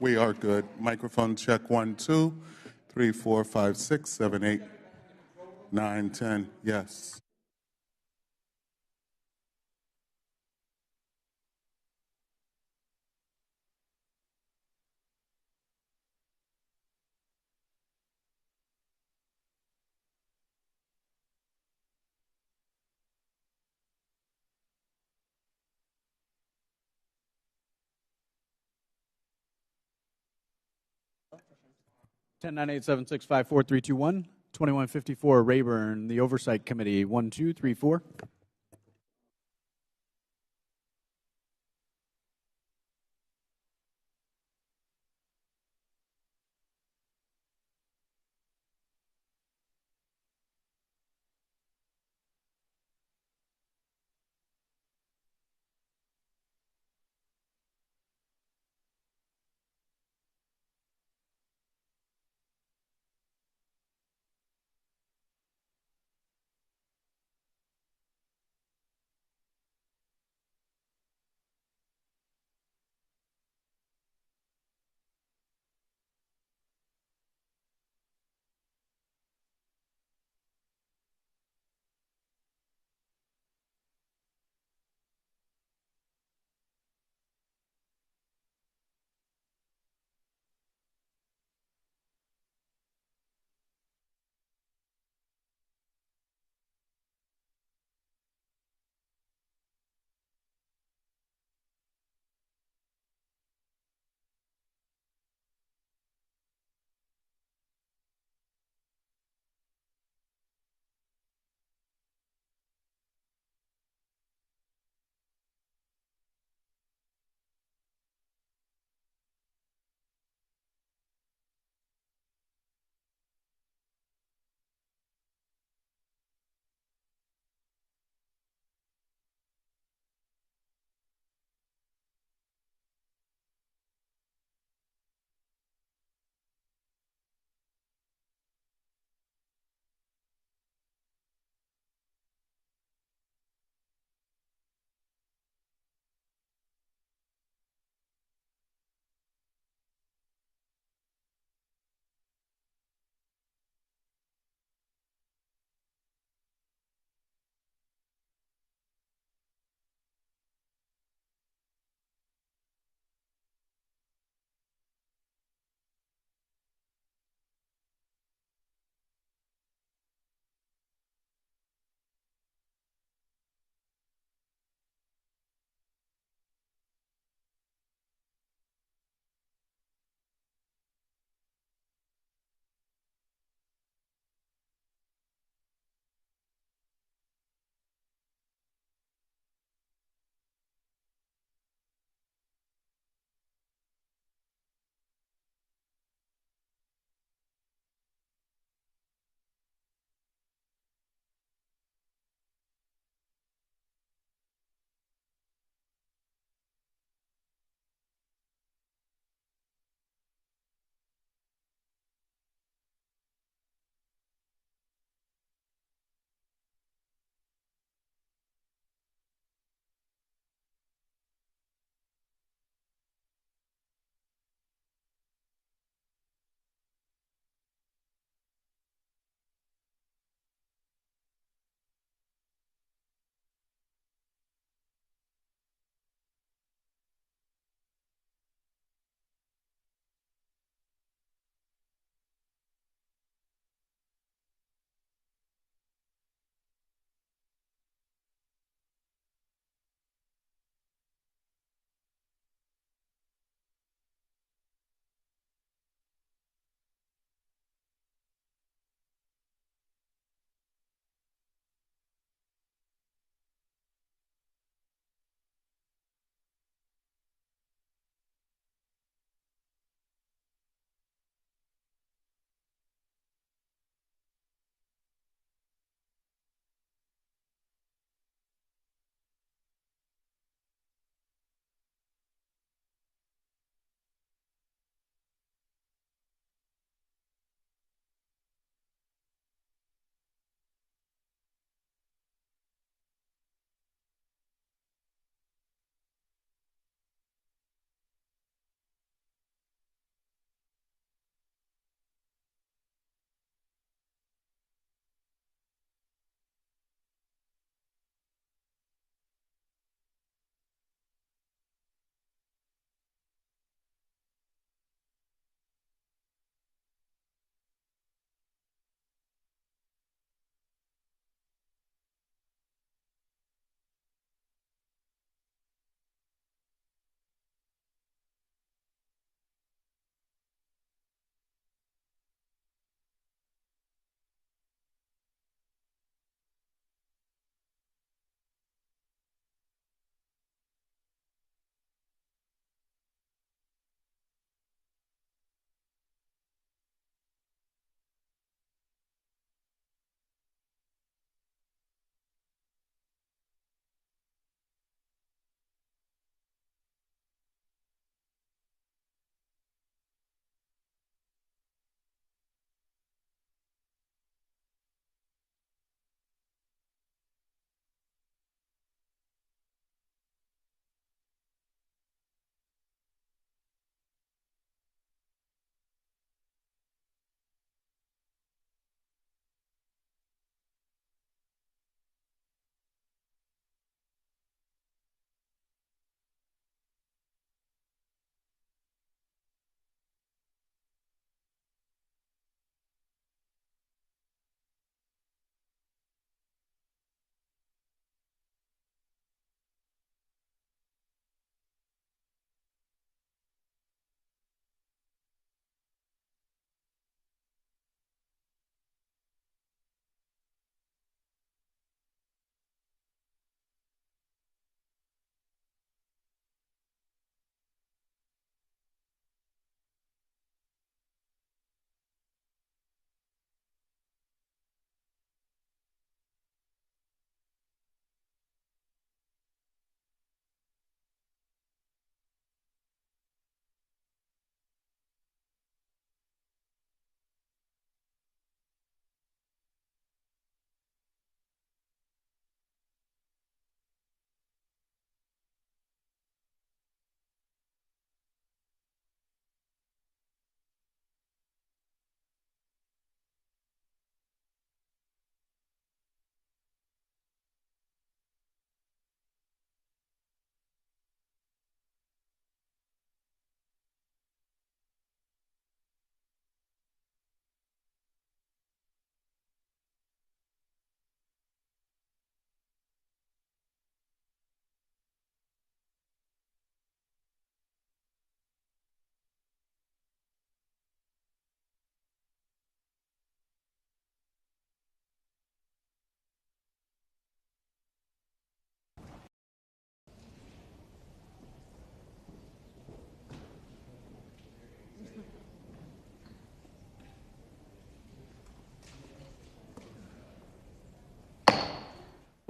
We are good. Microphone check 1, 2, 3, 4, 5, 6, 7, 8, 9, 10. Yes. Ten nine eight seven six five four three two one 2154 Rayburn, the Oversight Committee, 1, 2, 3, 4.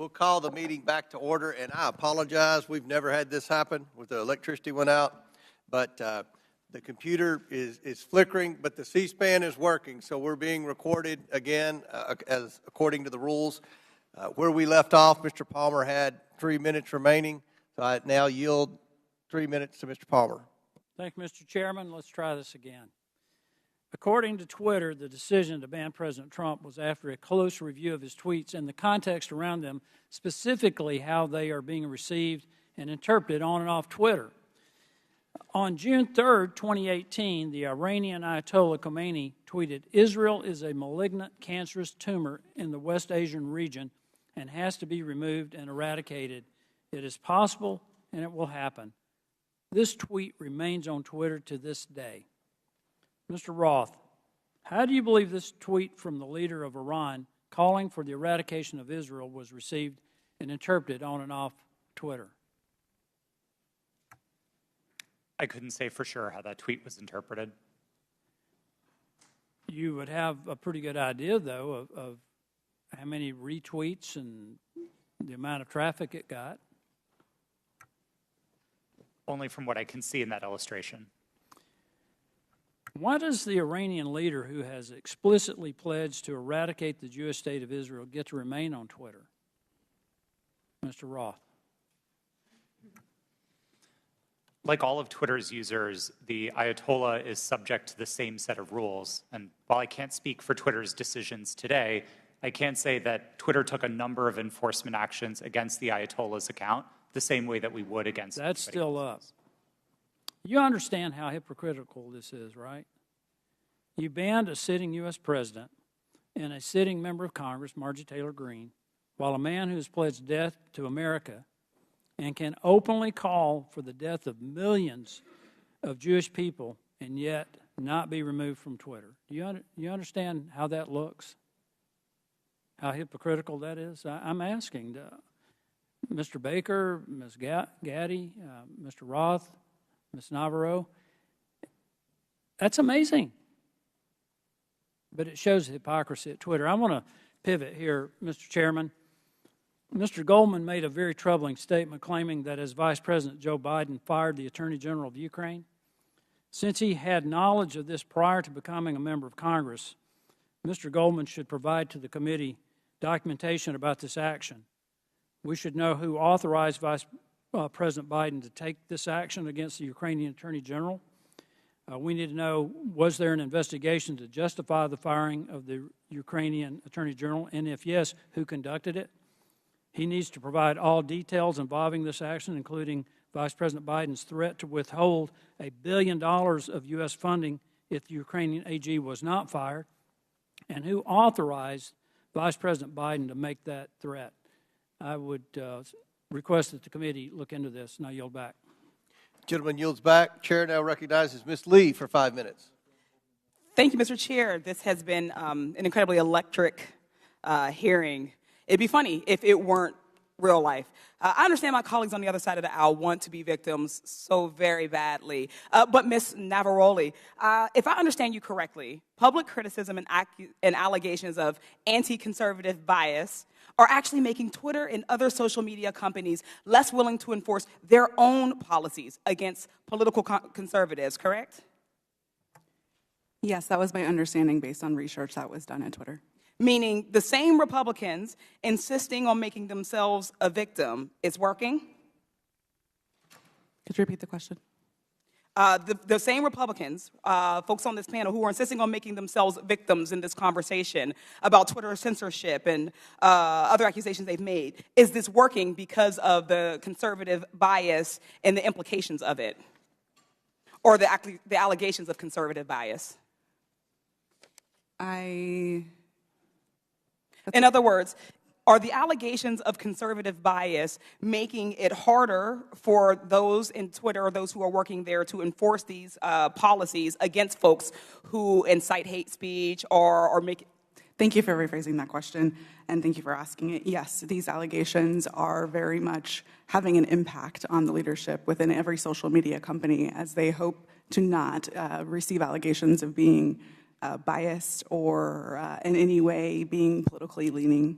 We'll call the meeting back to order, and I apologize. We've never had this happen with the electricity went out, but the computer is flickering, but the C-SPAN is working, so we're being recorded again as according to the rules. Where we left off, Mr. Palmer had 3 minutes remaining, so I now yield 3 minutes to Mr. Palmer. Thank you, Mr. Chairman. Let's try this again. According to Twitter, the decision to ban President Trump was after a close review of his tweets and the context around them, specifically how they are being received and interpreted on and off Twitter. On June 3rd, 2018, the Iranian Ayatollah Khomeini tweeted, "Israel is a malignant, cancerous tumor in the West Asian region and has to be removed and eradicated. It is possible and it will happen." This tweet remains on Twitter to this day. Mr. Roth, how do you believe this tweet from the leader of Iran calling for the eradication of Israel was received and interpreted on and off Twitter? I couldn't say for sure how that tweet was interpreted. You would have a pretty good idea, though, of how many retweets and the amount of traffic it got. Only from what I can see in that illustration. Why does the Iranian leader who has explicitly pledged to eradicate the Jewish state of Israel get to remain on Twitter? Mr. Roth. Like all of Twitter's users, the Ayatollah is subject to the same set of rules. And while I can't speak for Twitter's decisions today, I can say that Twitter took a number of enforcement actions against the Ayatollah's account, the same way that we would against That's still up. You understand how hypocritical this is, right? You banned a sitting U.S. president and a sitting member of Congress, Marjorie Taylor Greene, while a man who has pledged death to America and can openly call for the death of millions of Jewish people and yet not be removed from Twitter. Do you understand how that looks? How hypocritical that is? I'm asking Mr. Baker, Ms. Gaddy, Mr. Roth, Ms. Navarro. That's amazing. But it shows the hypocrisy at Twitter. I want to pivot here, Mr. Chairman. Mr. Goldman made a very troubling statement claiming that as Vice President Joe Biden fired the Attorney General of Ukraine, since he had knowledge of this prior to becoming a member of Congress, Mr. Goldman should provide to the committee documentation about this action. We should know who authorized Vice President Biden to take this action against the Ukrainian Attorney General. We need to know, was there an investigation to justify the firing of the Ukrainian Attorney General, and if yes, who conducted it? He needs to provide all details involving this action, including Vice President Biden's threat to withhold $1 billion of U.S. funding if the Ukrainian AG was not fired, and who authorized Vice President Biden to make that threat. I would request that the committee look into this, and I yield back. Gentleman yields back. Chair now recognizes Ms. Lee for 5 minutes. Thank you, Mr. Chair. This has been an incredibly electric hearing. It'd be funny if it weren't real life. I understand my colleagues on the other side of the aisle want to be victims so very badly. But Ms. Navaroli, if I understand you correctly, public criticism and allegations of anti-conservative bias are actually making Twitter and other social media companies less willing to enforce their own policies against political conservatives, correct? Yes, that was my understanding based on research that was done at Twitter. Meaning the same Republicans insisting on making themselves a victim is working? Could you repeat the question? The same Republicans, folks on this panel who are insisting on making themselves victims in this conversation about Twitter censorship and other accusations they've made, is this working because of the conservative bias and the implications of it? Or the allegations of conservative bias? In other words, are the allegations of conservative bias making it harder for those in Twitter or those who are working there to enforce these policies against folks who incite hate speech or make... Thank you for rephrasing that question, and thank you for asking it. Yes, these allegations are very much having an impact on the leadership within every social media company as they hope to not receive allegations of being biased or in any way being politically leaning.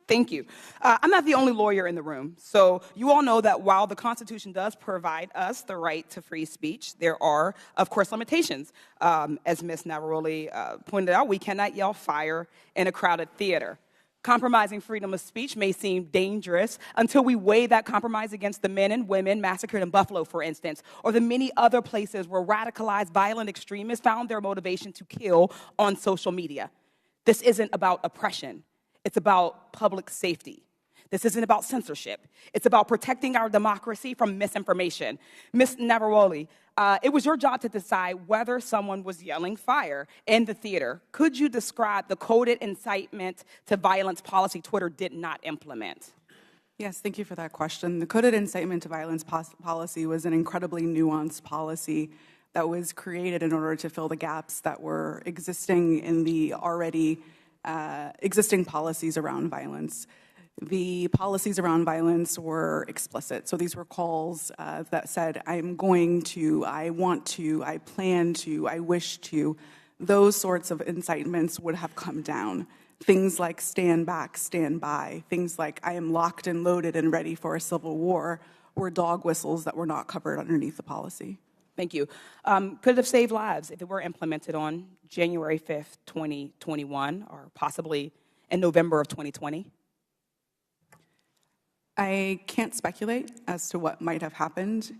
Thank you. I'm not the only lawyer in the room, so you all know that while the Constitution does provide us the right to free speech, there are, of course, limitations. As Ms. Navaroli pointed out, we cannot yell fire in a crowded theater. Compromising freedom of speech may seem dangerous until we weigh that compromise against the men and women massacred in Buffalo, for instance, or the many other places where radicalized violent extremists found their motivation to kill on social media. This isn't about oppression. It's about public safety. This isn't about censorship. It's about protecting our democracy from misinformation. Ms. Navaroli, it was your job to decide whether someone was yelling fire in the theater. Could you describe the coded incitement to violence policy Twitter did not implement? Yes, thank you for that question. The coded incitement to violence policy was an incredibly nuanced policy that was created in order to fill the gaps that were existing in the already existing policies around violence. The policies around violence were explicit. So these were calls that said, I'm going to, I want to, I plan to, I wish to. Those sorts of incitements would have come down. Things like stand back, stand by. Things like I am locked and loaded and ready for a civil war were dog whistles that were not covered underneath the policy. Thank you. Could it have saved lives if it were implemented on January 5th, 2021, or possibly in November of 2020? I can't speculate as to what might have happened,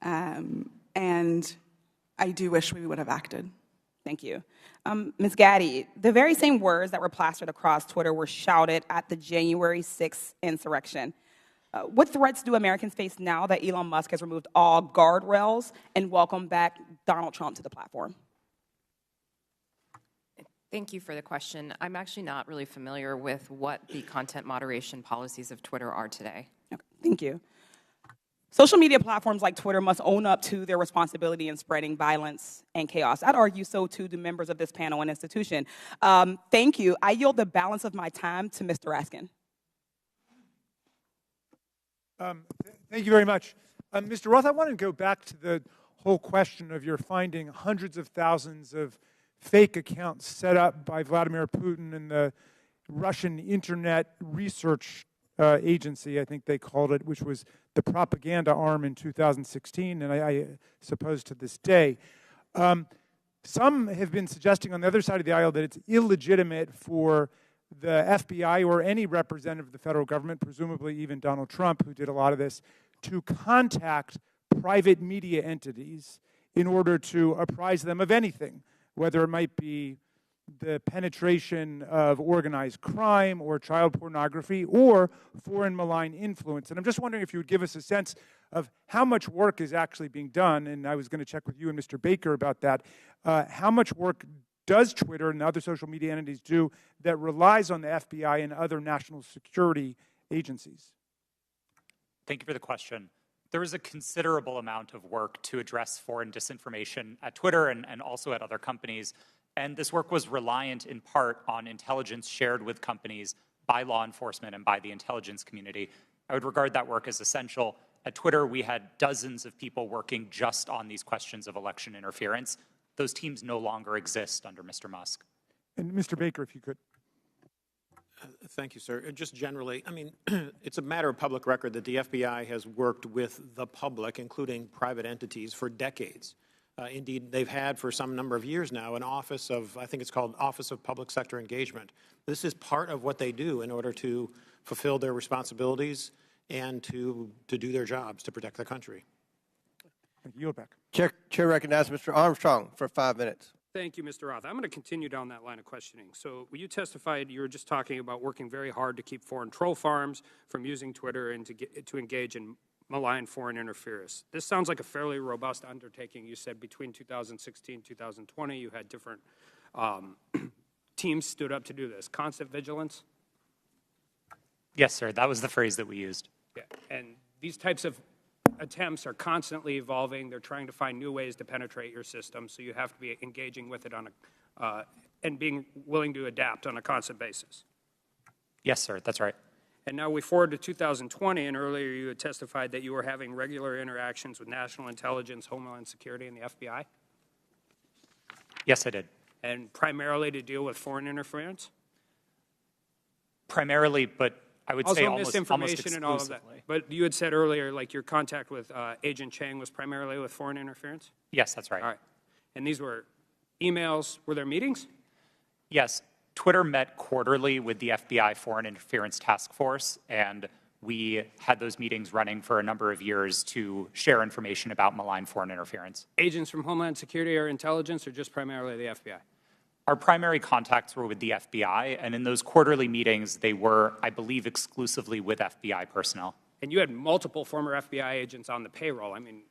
and I do wish we would have acted. Thank you. Ms. Gaddy, the very same words that were plastered across Twitter were shouted at the January 6th insurrection. What threats do Americans face now that Elon Musk has removed all guardrails and welcomed back Donald Trump to the platform? Thank you for the question. I'm actually not really familiar with what the content moderation policies of Twitter are today. Okay, thank you. Social media platforms like Twitter must own up to their responsibility in spreading violence and chaos. I'd argue so too do members of this panel and institution. Thank you. I yield the balance of my time to Mr. Raskin. Thank you very much. Mr. Roth, I want to go back to the whole question of your finding hundreds of thousands of fake accounts set up by Vladimir Putin and the Russian Internet Research Agency, I think they called it, which was the propaganda arm in 2016, and I suppose to this day. Some have been suggesting on the other side of the aisle that it's illegitimate for the FBI or any representative of the federal government, presumably even Donald Trump, who did a lot of this, to contact private media entities in order to apprise them of anything, whether it might be the penetration of organized crime or child pornography or foreign malign influence. And I'm just wondering if you would give us a sense of how much work is actually being done, and I was going to check with you and Mr. Baker about that. How much work does Twitter and other social media entities do that relies on the FBI and other national security agencies? Thank you for the question. There is a considerable amount of work to address foreign disinformation at Twitter and also at other companies. And this work was reliant in part on intelligence shared with companies by law enforcement and by the intelligence community. I would regard that work as essential. At Twitter, we had dozens of people working just on these questions of election interference. Those teams no longer exist under Mr. Musk. And Mr. Baker, if you could. Thank you, sir. Just generally, I mean, it's a matter of public record that the FBI has worked with the public, including private entities, for decades. Indeed, they've had for some number of years now an office of, I think it's called Office of Public Sector Engagement. This is part of what they do in order to fulfill their responsibilities and to do their jobs to protect the country. Thank you. Yield back. Chair recognizes Mr. Armstrong for 5 minutes. Thank you, Mr. Roth. I'm going to continue down that line of questioning. So when you testified, you were just talking about working very hard to keep foreign troll farms from using Twitter and to engage in malign foreign interference. This sounds like a fairly robust undertaking. You said between 2016 and 2020, you had different teams stood up to do this. Constant vigilance? Yes, sir. That was the phrase that we used. Yeah. And these types of attempts are constantly evolving. They're trying to find new ways to penetrate your system, so you have to be engaging with it on and being willing to adapt on a constant basis. Yes, sir. That's right. And now we forward to 2020, and earlier you had testified that you were having regular interactions with national intelligence, Homeland Security, and the FBI? Yes, I did. And primarily to deal with foreign interference? Primarily, but I would also say almost misinformation and all of that. exclusively. But you had said earlier, like your contact with Agent Chang was primarily with foreign interference? Yes, that's right. All right. And these were emails, were there meetings? Yes, Twitter met quarterly with the FBI Foreign Interference Task Force, and we had those meetings running for a number of years to share information about malign foreign interference. Agents from Homeland Security or intelligence, or just primarily the FBI? Our primary contacts were with the FBI, and in those quarterly meetings, they were, I believe, exclusively with FBI personnel. And you had multiple former FBI agents on the payroll. I mean,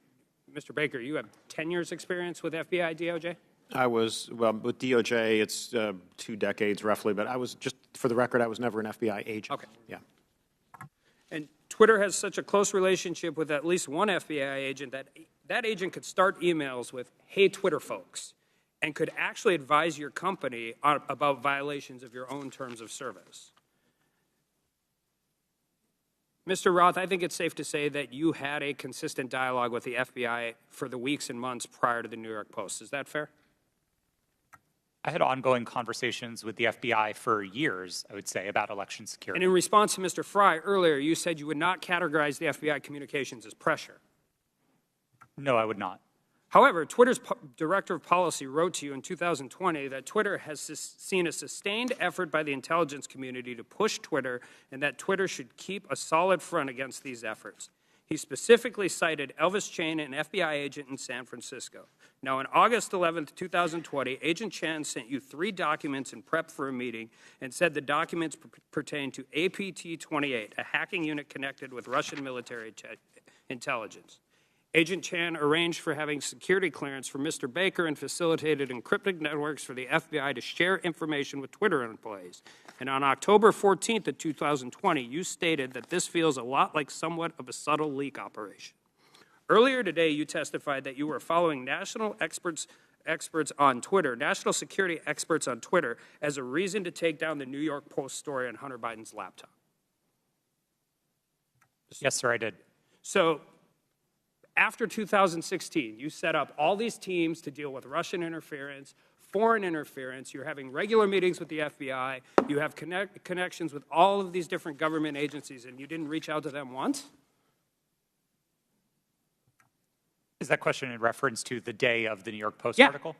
Mr. Baker, you have 10 years experience with FBI, DOJ? I was, well, with DOJ, it's 2 decades roughly, but I was just, for the record, I was never an FBI agent. Okay. Yeah. And Twitter has such a close relationship with at least one FBI agent that that agent could start emails with, "Hey, Twitter folks," and could actually advise your company about violations of your own terms of service. Mr. Roth, I think it's safe to say that you had a consistent dialogue with the FBI for the weeks and months prior to the New York Post. Is that fair? I had ongoing conversations with the FBI for years, I would say, about election security. And in response to Mr. Fry earlier, you said you would not categorize the FBI communications as pressure. No, I would not. However, Twitter's director of policy wrote to you in 2020 that Twitter has seen a sustained effort by the intelligence community to push Twitter and that Twitter should keep a solid front against these efforts. He specifically cited Elvis Chan, an FBI agent in San Francisco. Now, on August 11, 2020, Agent Chan sent you 3 documents in prep for a meeting and said the documents pertain to APT-28, a hacking unit connected with Russian military intelligence. Agent Chan arranged for having security clearance for Mr. Baker and facilitated encrypted networks for the FBI to share information with Twitter employees. And on October 14th of 2020, you stated that this feels a lot like somewhat of a subtle leak operation. Earlier today, you testified that you were following national experts on Twitter, national security experts on Twitter, as a reason to take down the New York Post story on Hunter Biden's laptop. Yes, sir, I did. So, after 2016, you set up all these teams to deal with Russian interference, foreign interference. You're having regular meetings with the FBI. You have connections with all of these different government agencies, and you didn't reach out to them once? Is that question in reference to the day of the New York Post Yeah. article?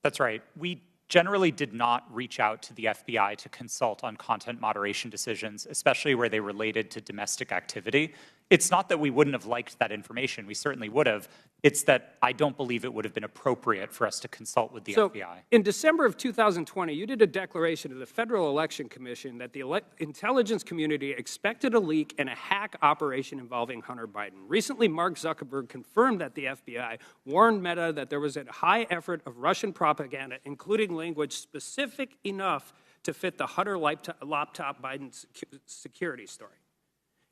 That's right. We generally did not reach out to the FBI to consult on content moderation decisions, especially where they related to domestic activity. It's not that we wouldn't have liked that information. We certainly would have. It's that I don't believe it would have been appropriate for us to consult with the FBI. In December of 2020, you did a declaration to the Federal Election Commission that the intelligence community expected a leak and a hack operation involving Hunter Biden. Recently, Mark Zuckerberg confirmed that the FBI warned Meta that there was a high effort of Russian propaganda, including language specific enough to fit the Hunter laptop Biden security story.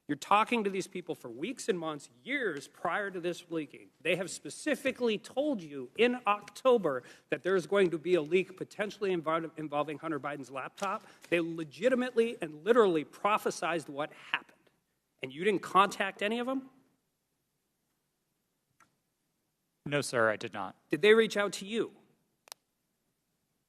You're talking to these people for weeks and months, years prior to this leaking. They have specifically told you in October that there's going to be a leak potentially involving Hunter Biden's laptop. They legitimately and literally prophesized what happened. And you didn't contact any of them? No, sir, I did not. Did they reach out to you?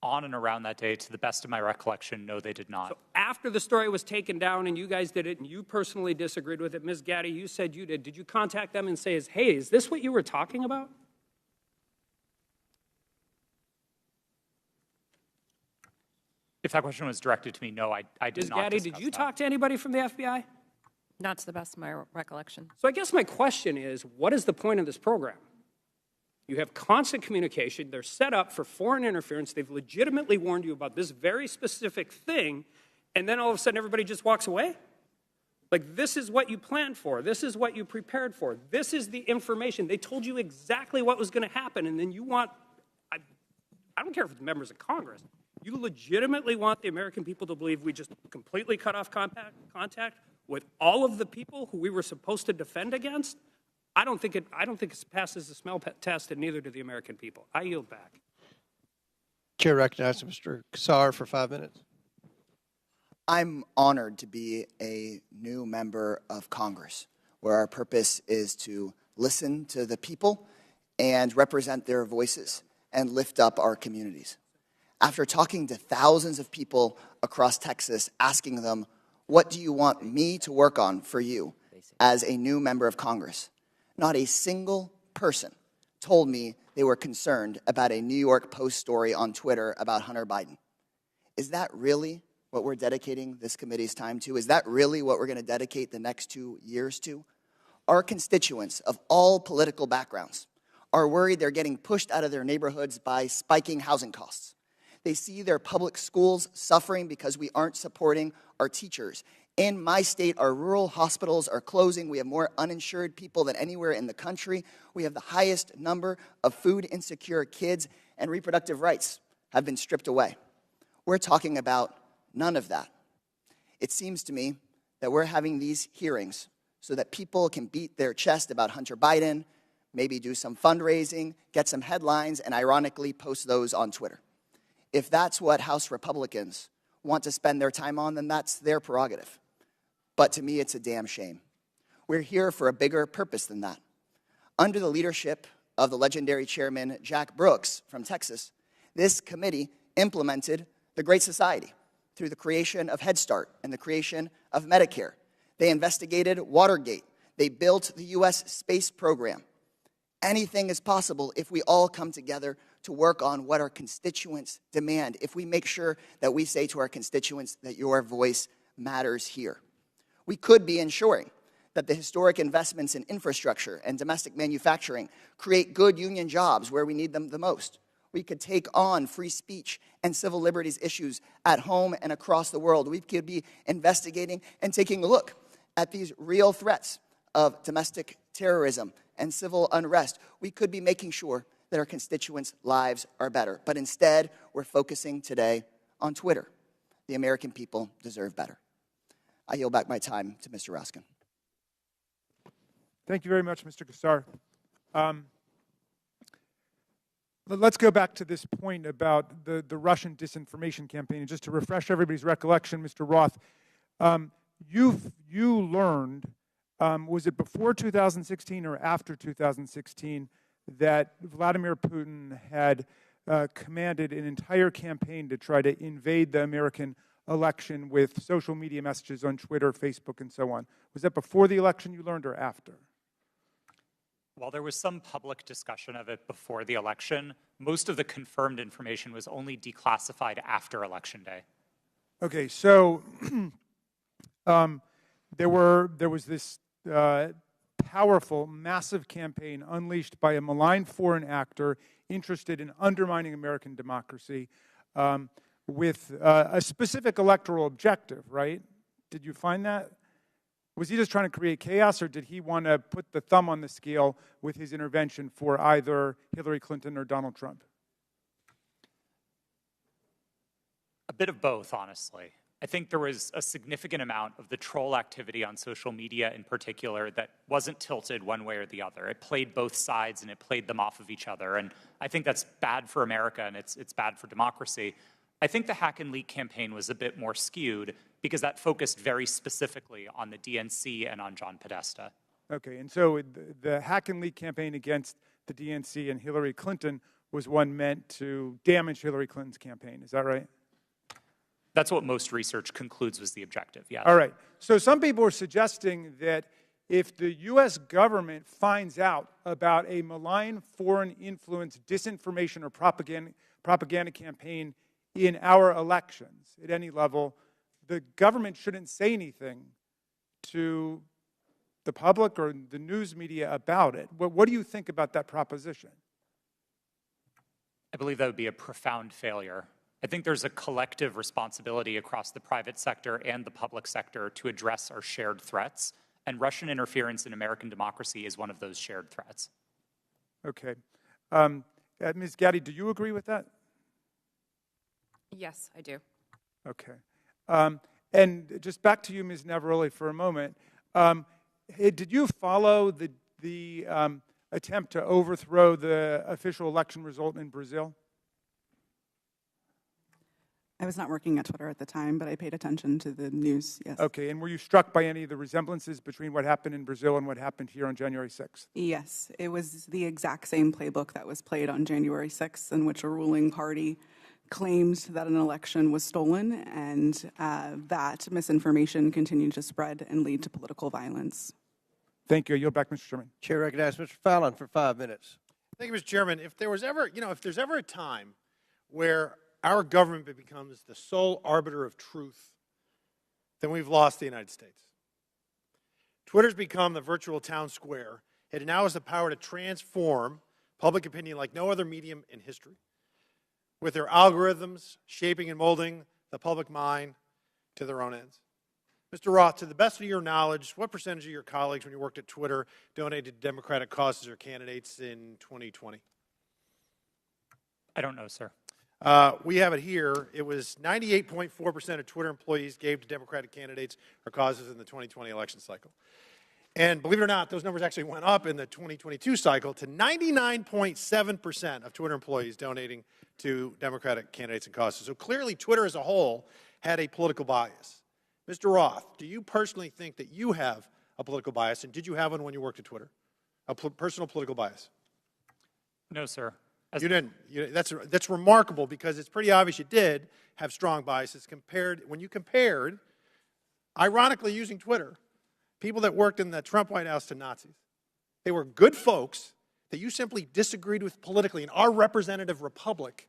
On and around that day, to the best of my recollection, no, they did not. So after the story was taken down and you guys did it and you personally disagreed with it, Ms. Gaddy, you said you did. Did you contact them and say, hey, is this what you were talking about? If that question was directed to me, no, I did Ms. not. Gaddy, did you talk to anybody from the FBI? Not to the best of my recollection. So I guess my question is, what is the point of this program? You have constant communication. They're set up for foreign interference. They've legitimately warned you about this very specific thing, and then all of a sudden everybody just walks away? Like, this is what you planned for. This is what you prepared for. This is the information. They told you exactly what was going to happen, and then you want, I don't care if it's members of Congress, you legitimately want the American people to believe we just completely cut off contact with all of the people who we were supposed to defend against? I don't think it passes the smell test, and neither do the American people. I yield back. Chair recognizes Mr. Kassar for 5 minutes. I'm honored to be a new member of Congress, where our purpose is to listen to the people and represent their voices and lift up our communities. After talking to thousands of people across Texas, asking them, What do you want me to work on for you as a new member of Congress? Not a single person told me they were concerned about a New York Post story on Twitter about Hunter Biden. Is that really what we're dedicating this committee's time to? Is that really what we're going to dedicate the next 2 years to? Our constituents of all political backgrounds are worried they're getting pushed out of their neighborhoods by spiking housing costs. They see their public schools suffering because we aren't supporting our teachers. In my state, our rural hospitals are closing. We have more uninsured people than anywhere in the country. We have the highest number of food insecure kids, and reproductive rights have been stripped away. We're talking about none of that. It seems to me that we're having these hearings so that people can beat their chest about Hunter Biden, maybe do some fundraising, get some headlines, and ironically post those on Twitter. If that's what House Republicans want to spend their time on, then that's their prerogative. But to me, it's a damn shame. We're here for a bigger purpose than that. Under the leadership of the legendary chairman, Jack Brooks from Texas, this committee implemented the Great Society through the creation of Head Start and the creation of Medicare. They investigated Watergate. They built the U.S. space program. Anything is possible if we all come together to work on what our constituents demand, if we make sure that we say to our constituents that your voice matters here. We could be ensuring that the historic investments in infrastructure and domestic manufacturing create good union jobs where we need them the most. We could take on free speech and civil liberties issues at home and across the world. We could be investigating and taking a look at these real threats of domestic terrorism and civil unrest. We could be making sure that our constituents' lives are better. But instead, we're focusing today on Twitter. The American people deserve better. I yield back my time to Mr. Raskin. Thank you very much, Mr. Kassar. Let's go back to this point about the Russian disinformation campaign. And just to refresh everybody's recollection, Mr. Roth, you learned, was it before 2016 or after 2016, that Vladimir Putin had commanded an entire campaign to try to invade the American election with social media messages on Twitter, Facebook, and so on? Was that before the election you learned or after? While there was some public discussion of it before the election, most of the confirmed information was only declassified after Election Day. Okay, so there was this powerful, massive campaign unleashed by a malign foreign actor interested in undermining American democracy with a specific electoral objective, right? Did you find that? Was he just trying to create chaos, or did he want to put the thumb on the scale with his intervention for either Hillary Clinton or Donald Trump? A bit of both, honestly. I think there was a significant amount of the troll activity on social media in particular that wasn't tilted one way or the other. It played both sides and it played them off of each other. And I think that's bad for America and it's bad for democracy. I think the hack and leak campaign was a bit more skewed because that focused very specifically on the DNC and on John Podesta. Okay, and so the hack and leak campaign against the DNC and Hillary Clinton was one meant to damage Hillary Clinton's campaign. Is that right? That's what most research concludes was the objective, yeah. All right. So some people are suggesting that if the U.S. government finds out about a malign foreign influence disinformation or propaganda campaign in our elections at any level, the government shouldn't say anything to the public or the news media about it. What do you think about that proposition? I believe that would be a profound failure. I think there's a collective responsibility across the private sector and the public sector to address our shared threats, and Russian interference in American democracy is one of those shared threats. Okay. Ms. Gaddy, do you agree with that? Yes, I do. Okay. And just back to you, Ms. Navaroli, for a moment. Did you follow the attempt to overthrow the official election result in Brazil? I was not working at Twitter at the time, but I paid attention to the news, yes. Okay, and were you struck by any of the resemblances between what happened in Brazil and what happened here on January 6th? Yes, it was the exact same playbook that was played on January 6th, in which a ruling party claimed that an election was stolen and that misinformation continued to spread and lead to political violence. Thank you. I yield back, Mr. Chairman. Chair recognizes Mr. Fallon for 5 minutes. Thank you, Mr. Chairman. If there's ever a time where our government becomes the sole arbiter of truth, then we've lost the United States. Twitter's become the virtual town square. It now has the power to transform public opinion like no other medium in history, with their algorithms shaping and molding the public mind to their own ends. Mr. Roth, to the best of your knowledge, what percentage of your colleagues, when you worked at Twitter, donated to Democratic causes or candidates in 2020? I don't know, sir. We have it here. It was 98.4% of Twitter employees gave to Democratic candidates or causes in the 2020 election cycle. And believe it or not, those numbers actually went up in the 2022 cycle to 99.7% of Twitter employees donating to Democratic candidates and causes. So clearly, Twitter as a whole had a political bias. Mr. Roth, do you personally think that you have a political bias, and did you have one when you worked at Twitter? A personal political bias? No, sir. You didn't. That's remarkable because it's pretty obvious you did have strong biases when you compared, ironically using Twitter, people that worked in the Trump White House to Nazis. They were good folks that you simply disagreed with politically in our representative republic,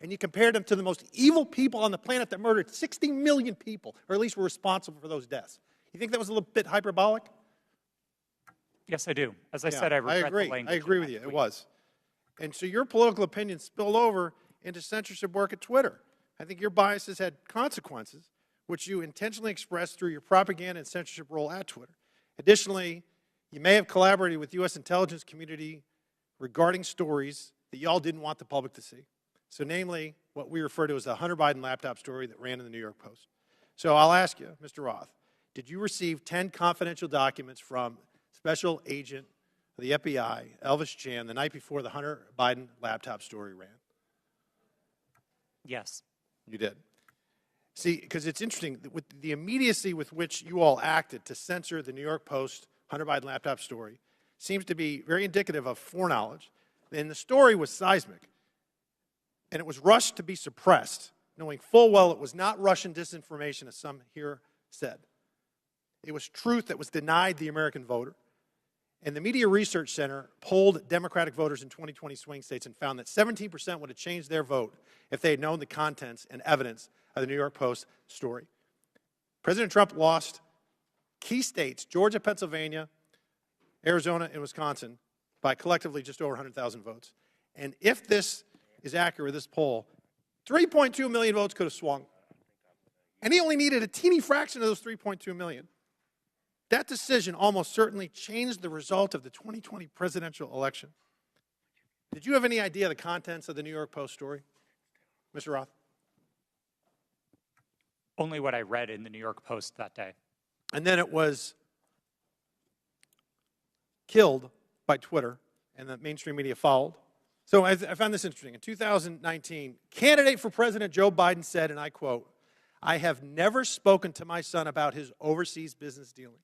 and you compared them to the most evil people on the planet that murdered 60 million people, or at least were responsible for those deaths. You think that was a little bit hyperbolic? Yes, I do. As I said, I regret the language. I agree with you. It was. And so your political opinion spilled over into censorship work at Twitter. I think your biases had consequences, which you intentionally expressed through your propaganda and censorship role at Twitter. Additionally, you may have collaborated with U.S. intelligence community regarding stories that y'all didn't want the public to see. So namely, what we refer to as the Hunter Biden laptop story that ran in the New York Post. So I'll ask you, Mr. Roth, did you receive 10 confidential documents from Special Agent of the FBI, Elvis Chan, the night before the Hunter Biden laptop story ran? Yes. You did. See, because it's interesting, with the immediacy with which you all acted to censor the New York Post Hunter Biden laptop story seems to be very indicative of foreknowledge. And the story was seismic, and it was rushed to be suppressed, knowing full well it was not Russian disinformation, as some here said. It was truth that was denied the American voter. And the Media Research Center polled Democratic voters in 2020 swing states and found that 17% would have changed their vote if they had known the contents and evidence of the New York Post story. President Trump lost key states, Georgia, Pennsylvania, Arizona, and Wisconsin, by collectively just over 100,000 votes. And if this is accurate, this poll, 3.2 million votes could have swung. And he only needed a teeny fraction of those 3.2 million. That decision almost certainly changed the result of the 2020 presidential election. Did you have any idea the contents of the New York Post story, Mr. Roth? Only what I read in the New York Post that day. And then it was killed by Twitter, and the mainstream media followed. So I found this interesting. In 2019, candidate for President Joe Biden said, and I quote, "I have never spoken to my son about his overseas business dealings."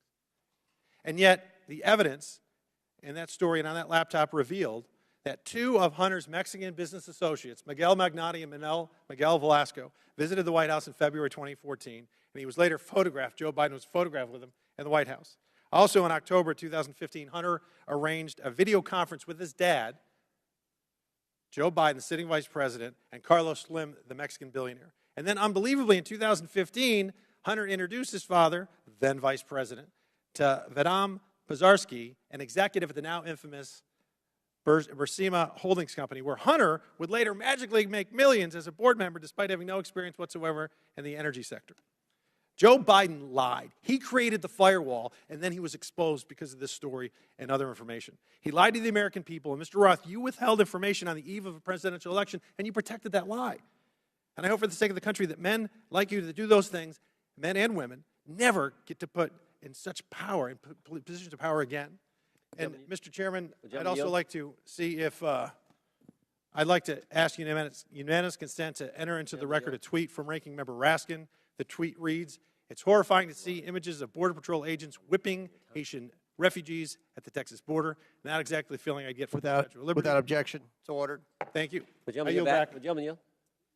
And yet, the evidence in that story and on that laptop revealed that two of Hunter's Mexican business associates, Miguel Magnotti and Miguel Velasco, visited the White House in February 2014, and he was later photographed. Joe Biden was photographed with him in the White House. Also in October 2015, Hunter arranged a video conference with his dad, Joe Biden, the sitting vice president, and Carlos Slim, the Mexican billionaire. And then unbelievably in 2015, Hunter introduced his father, then vice president, to Vadim Pozharsky, an executive at the now infamous Burisma Holdings Company, where Hunter would later magically make millions as a board member despite having no experience whatsoever in the energy sector. Joe Biden lied. He created the firewall, and then he was exposed because of this story and other information. He lied to the American people, and Mr. Roth, you withheld information on the eve of a presidential election, and you protected that lie. And I hope for the sake of the country that men like you that do those things, men and women, never get to put in such power, in positions of power again. And Mr. Chairman, I'd also like to see if, I'd like to ask unanimous consent to enter into the record a tweet from Ranking Member Raskin. The tweet reads, "It's horrifying to see images of Border Patrol agents whipping Haitian refugees at the Texas border. Not exactly the feeling I get from the Statue of Liberty." Without objection, it's ordered. Thank you. Would you yield back? Would you yield?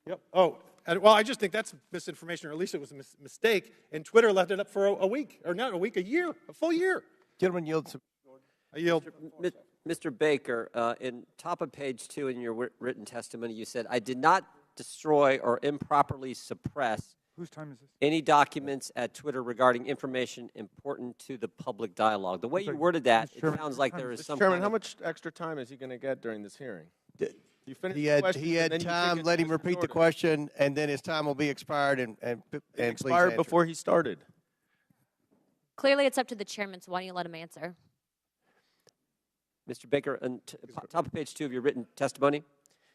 Yep. Oh, well, I just think that's misinformation, or at least it was a mistake, and Twitter left it up for a week, or not a week, a year, a full year. Gentleman yields. I yield. Mr. Baker, in top of page 2 in your written testimony, you said, I did not destroy or improperly suppress Whose time is this? any documents at Twitter regarding information important to the public dialogue. The way you worded that, it sounds like there is some Chairman, kind how of... much extra time is he going to get during this hearing? You finish He the had, question, he and had then you time, kick it let to him Mr. repeat the Jordan. question, and then his time will be expired, and please Expired answer. before he started. Clearly, it's up to the chairman, so why don't you let him answer? Mr. Baker, on top of page 2 of your written testimony,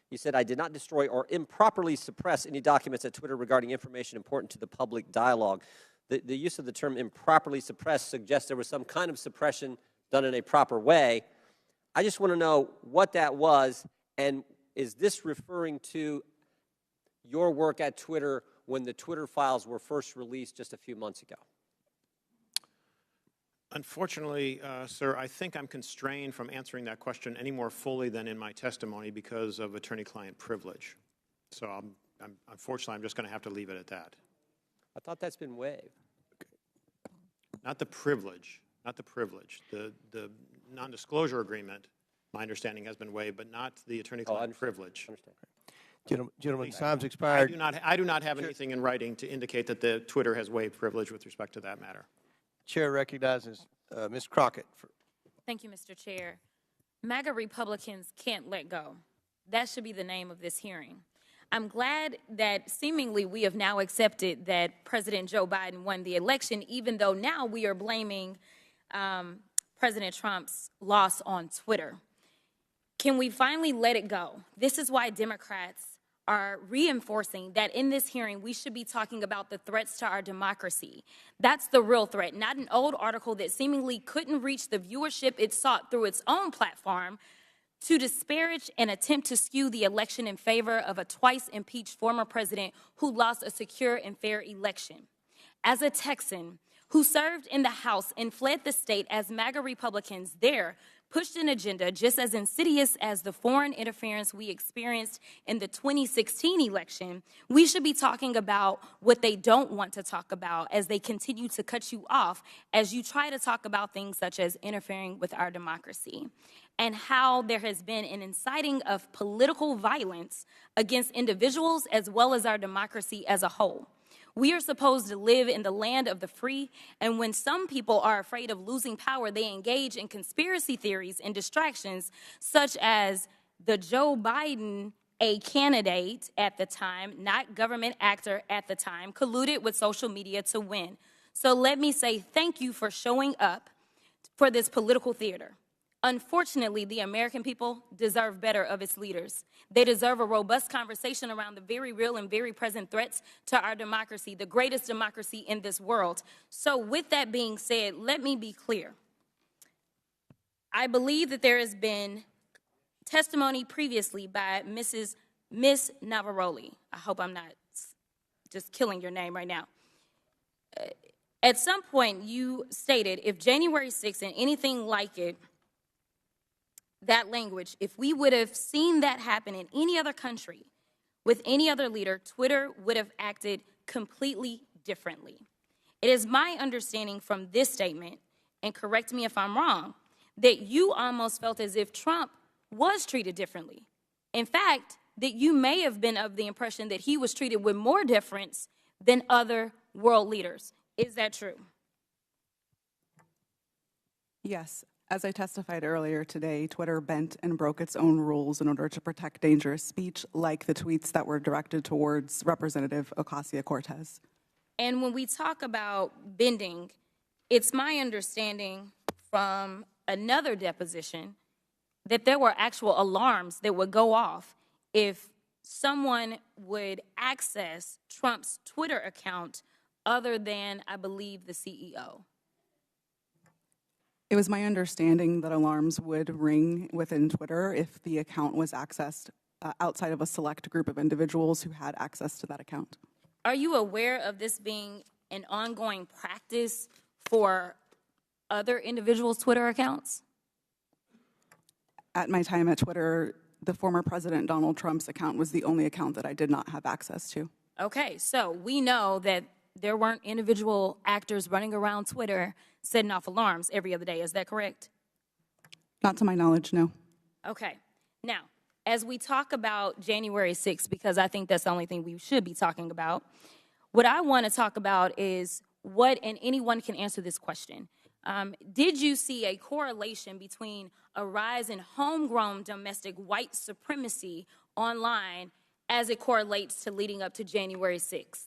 you said, I did not destroy or improperly suppress any documents at Twitter regarding information important to the public dialogue. The use of the term improperly suppressed suggests there was some kind of suppression done in a proper way. I just want to know what that was, and is this referring to your work at Twitter when the Twitter files were first released just a few months ago? Unfortunately, sir, I think I'm constrained from answering that question any more fully than in my testimony because of attorney-client privilege. So unfortunately, I'm just going to have to leave it at that. I thought that's been waived. Not the privilege, not the privilege. The non-disclosure agreement, my understanding, has been waived, but not the attorney-client privilege. Gentlemen, time's expired. I do not have anything in writing to indicate that the Twitter has waived privilege with respect to that matter. Chair recognizes Ms. Crockett. Thank you, Mr. Chair. MAGA Republicans can't let go. That should be the name of this hearing. I'm glad that seemingly we have now accepted that President Joe Biden won the election, even though now we are blaming President Trump's loss on Twitter. Can we finally let it go? This is why Democrats are reinforcing that in this hearing we should be talking about the threats to our democracy. That's the real threat, not an old article that seemingly couldn't reach the viewership it sought through its own platform to disparage and attempt to skew the election in favor of a twice impeached former president who lost a secure and fair election. As a Texan who served in the House and fled the state as MAGA Republicans there pushed an agenda just as insidious as the foreign interference we experienced in the 2016 election, we should be talking about what they don't want to talk about as they continue to cut you off as you try to talk about things such as interfering with our democracy, and how there has been an inciting of political violence against individuals as well as our democracy as a whole. We are supposed to live in the land of the free, and when some people are afraid of losing power, they engage in conspiracy theories and distractions, such as the Joe Biden, a candidate at the time, not government actor at the time, colluded with social media to win. So let me say thank you for showing up for this political theater. Unfortunately, the American people deserve better of its leaders. They deserve a robust conversation around the very real and very present threats to our democracy, the greatest democracy in this world. So with that being said, let me be clear. I believe that there has been testimony previously by Miss Navaroli. I hope I'm not just killing your name right now. At some point, you stated if January 6th and anything like it, that language, if we would have seen that happen in any other country with any other leader, Twitter would have acted completely differently. It is my understanding from this statement, and correct me if I'm wrong, that you almost felt as if Trump was treated differently. In fact, that you may have been of the impression that he was treated with more deference than other world leaders. Is that true? Yes. As I testified earlier today, Twitter bent and broke its own rules in order to protect dangerous speech, like the tweets that were directed towards Representative Ocasio-Cortez. And when we talk about bending, it's my understanding from another deposition that there were actual alarms that would go off if someone would access Trump's Twitter account other than, I believe, the CEO. It was my understanding that alarms would ring within Twitter if the account was accessed outside of a select group of individuals who had access to that account. Are you aware of this being an ongoing practice for other individuals' Twitter accounts? At my time at Twitter, the former President Donald Trump's account was the only account that I did not have access to. Okay, so we know that there weren't individual actors running around Twitter setting off alarms every other day. Is that correct? Not to my knowledge, no. Okay. Now, as we talk about January 6th, because I think that's the only thing we should be talking about, what I want to talk about is what, and anyone can answer this question. Did you see a correlation between a rise in homegrown domestic white supremacy online as it correlates to leading up to January 6th?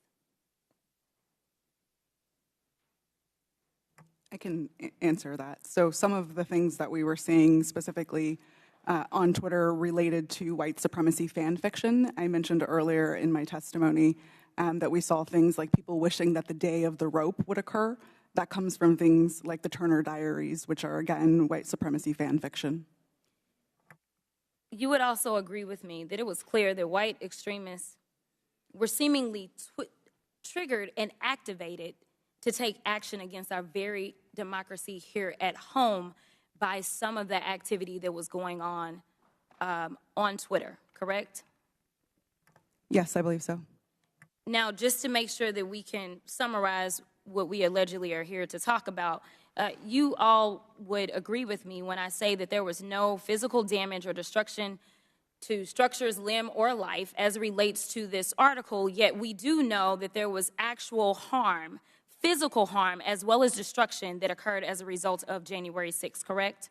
I can answer that. So some of the things that we were seeing specifically on Twitter related to white supremacy fan fiction. I mentioned earlier in my testimony that we saw things like people wishing that the day of the rope would occur. That comes from things like the Turner Diaries, which are, again, white supremacy fan fiction. You would also agree with me that it was clear that white extremists were seemingly triggered and activated to take action against our very democracy here at home by some of the activity that was going on Twitter, correct? Yes, I believe so. Now, just to make sure that we can summarize what we allegedly are here to talk about, you all would agree with me when I say that there was no physical damage or destruction to structures, limb, or life as it relates to this article, yet we do know that there was actual harm, physical harm, as well as destruction that occurred as a result of January 6th, correct?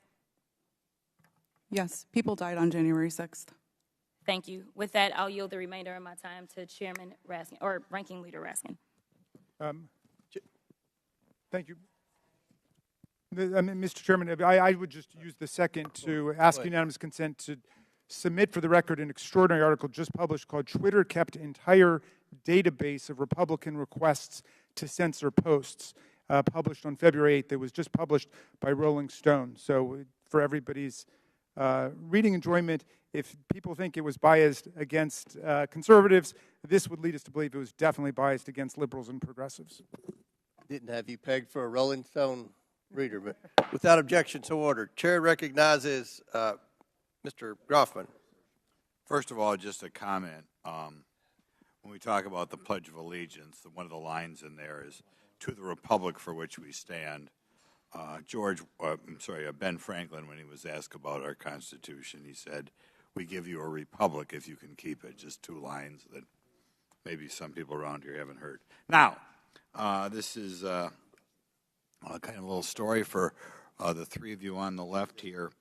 Yes, people died on January 6th. Thank you. With that, I'll yield the remainder of my time to Chairman Raskin, or Ranking Leader Raskin. Thank you. Mr. Chairman, I would just use the second to ask unanimous consent to submit for the record an extraordinary article just published called "Twitter Kept Entire Database of Republican Requests to Censor Posts," published on February 8th. It was just published by Rolling Stone. So for everybody's reading enjoyment, if people think it was biased against conservatives, this would lead us to believe it was definitely biased against liberals and progressives. Didn't have you pegged for a Rolling Stone reader, but without objection, so ordered. Chair recognizes Mr. Groffman. First of all, just a comment. When we talk about the Pledge of Allegiance, one of the lines in there is, "To the Republic for which we stand." Ben Franklin, when he was asked about our Constitution, he said, "We give you a republic if you can keep it." Just two lines that maybe some people around here haven't heard. Now, this is kind of a little story for the three of you on the left here.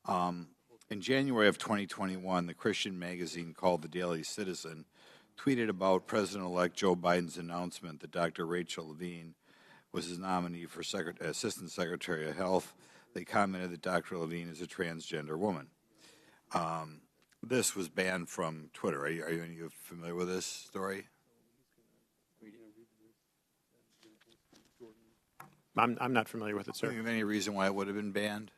In January of 2021, the Christian magazine called the Daily Citizen tweeted about President-elect Joe Biden's announcement that Dr. Rachel Levine was his nominee for Assistant Secretary of Health. They commented that Dr. Levine is a transgender woman. This was banned from Twitter. Are you familiar with this story? I'm not familiar with it, sir. Do you have any reason why it would have been banned?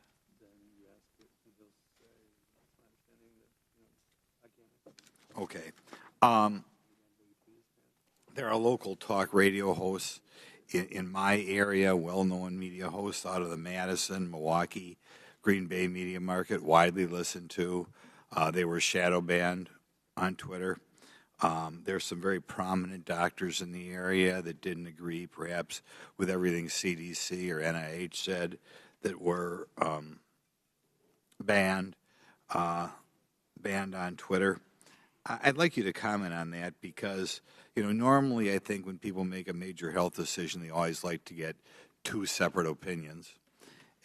Okay. There are local talk radio hosts in my area, well-known media hosts out of the Madison, Milwaukee, Green Bay media market, widely listened to. They were shadow banned on Twitter. There's some very prominent doctors in the area that didn't agree, perhaps, with everything CDC or NIH said, that were banned on Twitter. I'd like you to comment on that because, normally I think when people make a major health decision, they always like to get two separate opinions.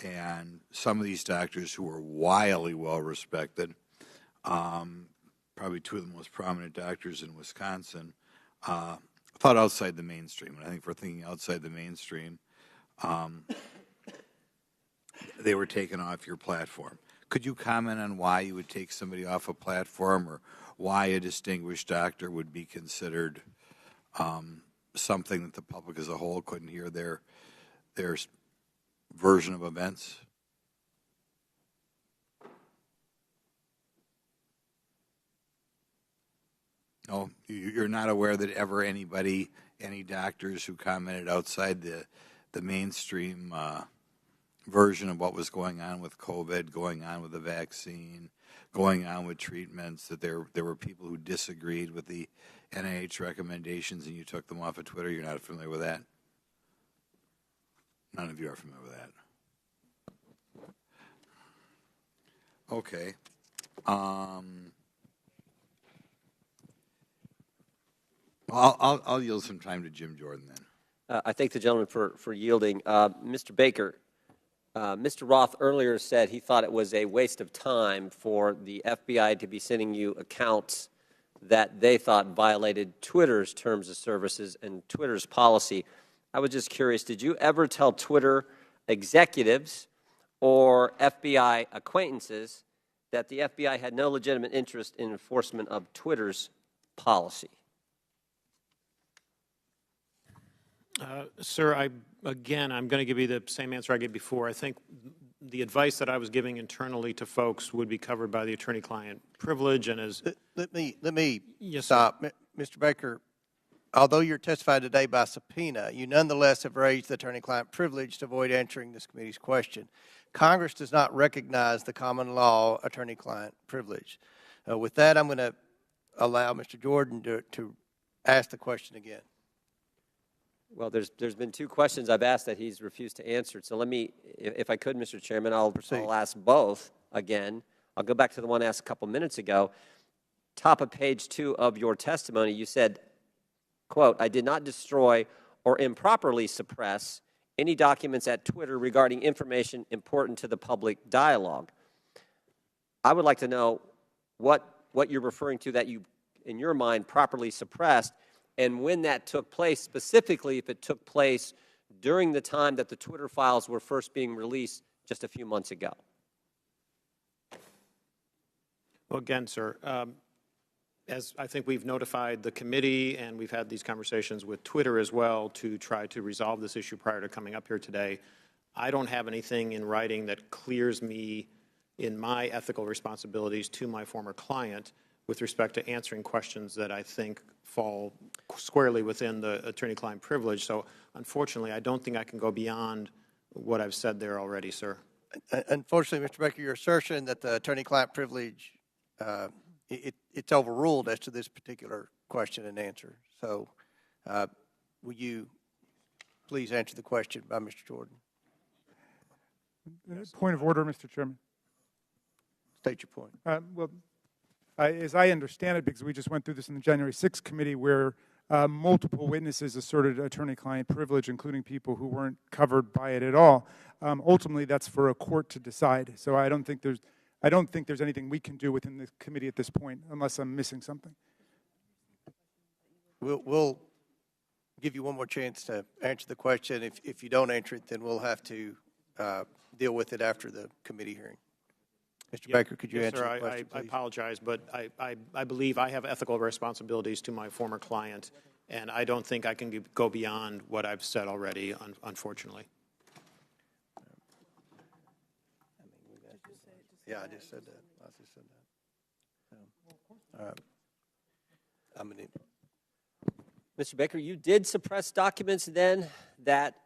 And some of these doctors who are wildly well-respected, probably two of the most prominent doctors in Wisconsin, thought outside the mainstream. And I think for thinking outside the mainstream, they were taken off your platform. Could you comment on why you would take somebody off a platform, or why a distinguished doctor would be considered something that the public as a whole couldn't hear their version of events? No, you're not aware that ever any doctors who commented outside the mainstream version of what was going on with COVID, going on with the vaccine, going on with treatments, that there were people who disagreed with the NIH recommendations and you took them off of Twitter. You're not familiar with that? None of you are familiar with that. Okay. I'll yield some time to Jim Jordan then. I thank the gentleman for yielding. Mr. Baker, Mr. Roth earlier said he thought it was a waste of time for the FBI to be sending you accounts that they thought violated Twitter's terms of services and Twitter's policy. I was just curious, did you ever tell Twitter executives or FBI acquaintances that the FBI had no legitimate interest in enforcement of Twitter's policy? Sir, I'm going to give you the same answer I gave before. I think the advice that I was giving internally to folks would be covered by the attorney-client privilege, and as let me yes, stop, Mr. Baker. Although you're testifying today by subpoena, you nonetheless have raised the attorney-client privilege to avoid answering this committee's question. Congress does not recognize the common law attorney-client privilege. With that, I'm going to allow Mr. Jordan to ask the question again. Well, there's been two questions I've asked that he's refused to answer. So let me, if I could, Mr. Chairman, I'll ask both again. I'll go back to the one asked a couple minutes ago. Top of page 2 of your testimony, you said, quote, "I did not destroy or improperly suppress any documents at Twitter regarding information important to the public dialogue." I would like to know what you're referring to that you, in your mind, properly suppressed, and when that took place, specifically if it took place during the time that the Twitter files were first being released just a few months ago. well, again, sir, as I think we've notified the committee and we've had these conversations with Twitter as well to try to resolve this issue prior to coming up here today, I don't have anything in writing that clears me in my ethical responsibilities to my former client with respect to answering questions that I think fall squarely within the attorney-client privilege. So, unfortunately, I don't think I can go beyond what I've said there already, sir. Unfortunately, Mr. Baker, your assertion that the attorney-client privilege, it's overruled as to this particular question and answer. So, will you please answer the question by Mr. Jordan? Point of order, Mr. Chairman. State your point. Well, as I understand it, because we just went through this in the January 6th committee where multiple witnesses asserted attorney-client privilege, including people who weren't covered by it at all. Ultimately, that's for a court to decide. So I don't think there's anything we can do within the committee at this point, unless I'm missing something. We'll give you one more chance to answer the question. If you don't answer it, then we'll have to deal with it after the committee hearing. Mr. Baker, could you answer the question, please? I apologize, but I believe I have ethical responsibilities to my former client, and I don't think I can go beyond what I've said already, unfortunately. Yeah, I just said that. All right. Mr. Baker, you did suppress documents then that,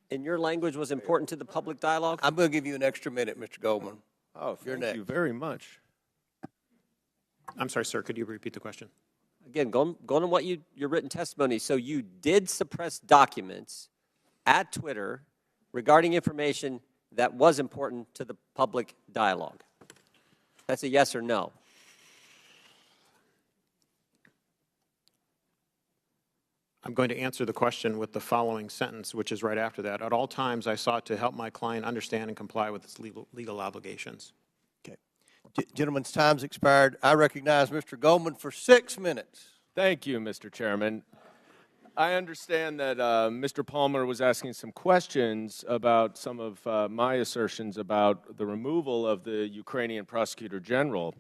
in your language, was important to the public dialogue? I'm going to give you an extra minute, Mr. Goldman. Oh, thank you very much. I'm sorry, sir. Could you repeat the question? Again, going on what your written testimony. So you did suppress documents at Twitter regarding information that was important to the public dialogue. That's a yes or no. I'm going to answer the question with the following sentence, which is right after that. At all times, I sought to help my client understand and comply with its legal obligations. Okay. Gentleman's time's expired. I recognize Mr. Goldman for 6 minutes. Thank you, Mr. Chairman. I understand that Mr. Palmer was asking some questions about some of my assertions about the removal of the Ukrainian prosecutor general.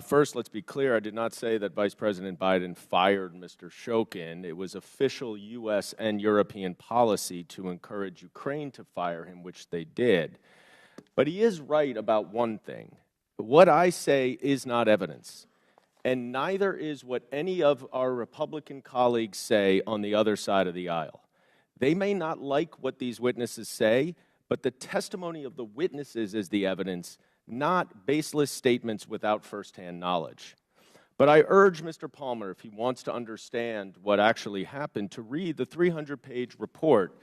First, let's be clear, I did not say that Vice President Biden fired Mr. Shokin. It was official U.S. and European policy to encourage Ukraine to fire him, which they did. But he is right about one thing. What I say is not evidence, and neither is what any of our Republican colleagues say on the other side of the aisle. They may not like what these witnesses say, but the testimony of the witnesses is the evidence, not baseless statements without firsthand knowledge. But I urge Mr. Palmer, if he wants to understand what actually happened, to read the 300-page report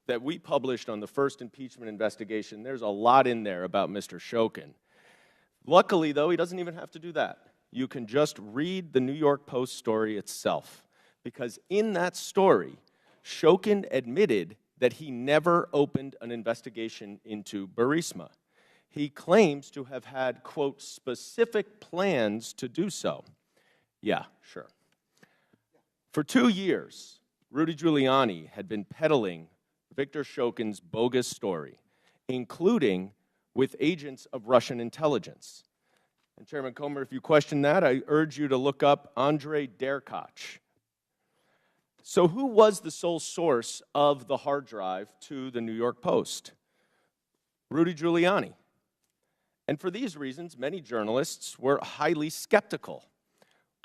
that we published on the first impeachment investigation. There's a lot in there about Mr. Shokin. Luckily, though, he doesn't even have to do that. You can just read the New York Post story itself, because in that story, Shokin admitted that he never opened an investigation into Burisma. He claims to have had, quote, specific plans to do so. Yeah, sure. For 2 years, Rudy Giuliani had been peddling Victor Shokin's bogus story, including with agents of Russian intelligence. And Chairman Comer, if you question that, I urge you to look up Andrei Derkach. So who was the sole source of the hard drive to the New York Post? Rudy Giuliani. And for these reasons, many journalists were highly skeptical.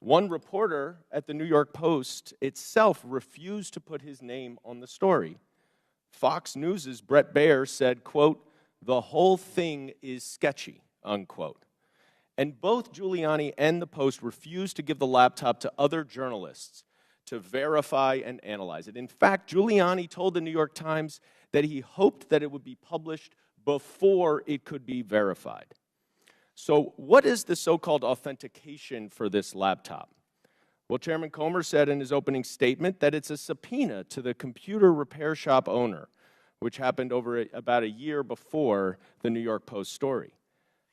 One reporter at the New York Post itself refused to put his name on the story. Fox News' Brett Baer said, quote, "The whole thing is sketchy," unquote. And both Giuliani and the Post refused to give the laptop to other journalists to verify and analyze it. In fact, Giuliani told the New York Times that he hoped that it would be published before it could be verified. So what is the so-called authentication for this laptop? Well, Chairman Comer said in his opening statement that it's a subpoena to the computer repair shop owner, which happened over about a year before the New York Post story.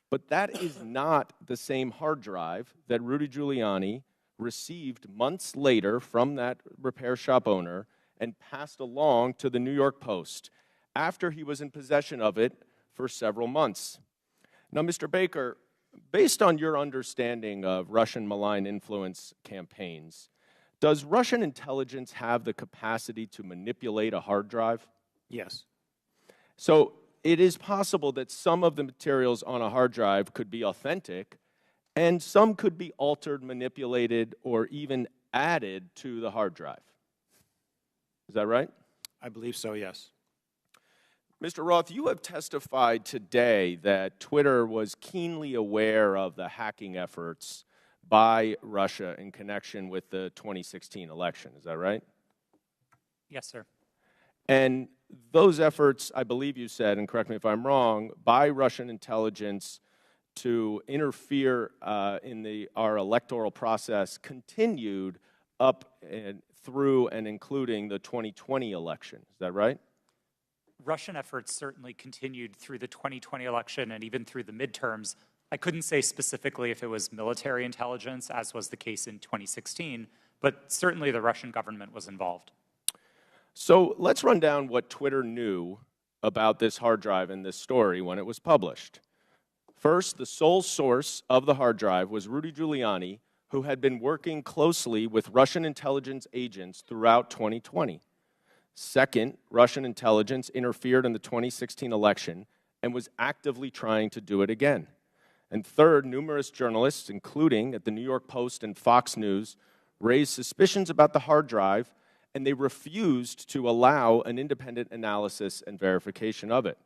But that is not the same hard drive that Rudy Giuliani received months later from that repair shop owner and passed along to the New York Post after he was in possession of it for several months. Now, Mr. Baker, based on your understanding of Russian malign influence campaigns, does Russian intelligence have the capacity to manipulate a hard drive? Yes. So it is possible that some of the materials on a hard drive could be authentic, and some could be altered, manipulated, or even added to the hard drive. Is that right? I believe so, yes. Mr. Roth, you have testified today that Twitter was keenly aware of the hacking efforts by Russia in connection with the 2016 election. Is that right? Yes, sir. And those efforts, I believe you said, and correct me if I'm wrong, by Russian intelligence to interfere in our electoral process continued up and through and including the 2020 election. Is that right? Russian efforts certainly continued through the 2020 election and even through the midterms. I couldn't say specifically if it was military intelligence, as was the case in 2016, but certainly the Russian government was involved. So let's run down what Twitter knew about this hard drive and this story when it was published. First, the sole source of the hard drive was Rudy Giuliani, who had been working closely with Russian intelligence agents throughout 2020. Second, Russian intelligence interfered in the 2016 election and was actively trying to do it again. And third, numerous journalists, including at the New York Post and Fox News, raised suspicions about the hard drive, and they refused to allow an independent analysis and verification of it.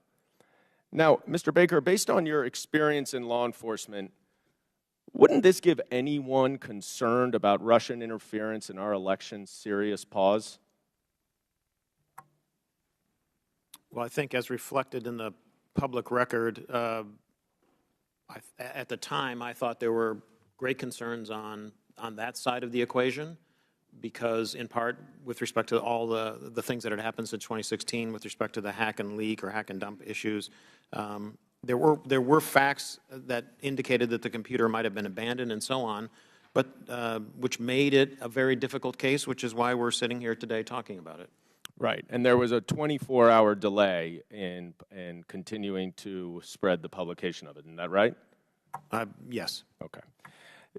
Now, Mr. Baker, based on your experience in law enforcement, wouldn't this give anyone concerned about Russian interference in our elections serious pause? Well, I think as reflected in the public record, at the time I thought there were great concerns on that side of the equation because in part with respect to all the things that had happened since 2016 with respect to the hack and leak or hack and dump issues, there were facts that indicated that the computer might have been abandoned and so on, but which made it a very difficult case, which is why we're sitting here today talking about it. Right, and there was a 24-hour delay in continuing to spread the publication of it. Isn't that right? Yes. Okay.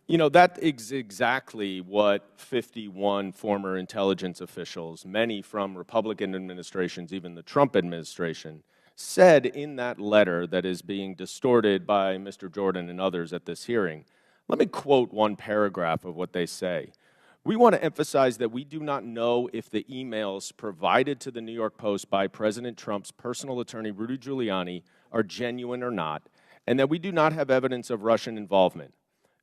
You know, that is exactly what 51 former intelligence officials, many from Republican administrations, even the Trump administration, said in that letter that is being distorted by Mr. Jordan and others at this hearing. Let me quote one paragraph of what they say. We want to emphasize that we do not know if the emails provided to the New York Post by President Trump's personal attorney, Rudy Giuliani, are genuine or not, and that we do not have evidence of Russian involvement,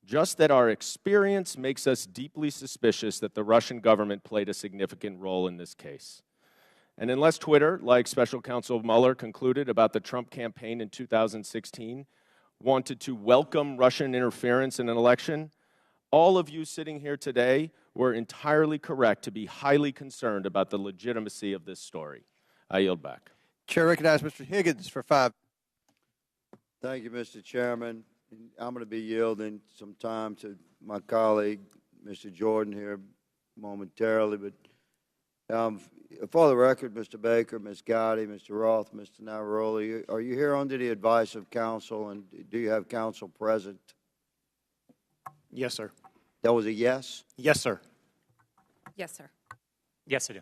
just that our experience makes us deeply suspicious that the Russian government played a significant role in this case. And unless Twitter, like Special Counsel Mueller concluded about the Trump campaign in 2016, wanted to welcome Russian interference in an election, all of you sitting here today were entirely correct to be highly concerned about the legitimacy of this story. I yield back. Chair recognizes Mr. Higgins for 5. Thank you, Mr. Chairman. I'm going to be yielding some time to my colleague, Mr. Jordan, here momentarily. But for the record, Mr. Baker, Ms. Gotti, Mr. Roth, Mr. Navaroli, are you here under the advice of counsel, and do you have counsel present? Yes, sir. That was a yes? Yes, sir. Yes, sir. Yes, I do.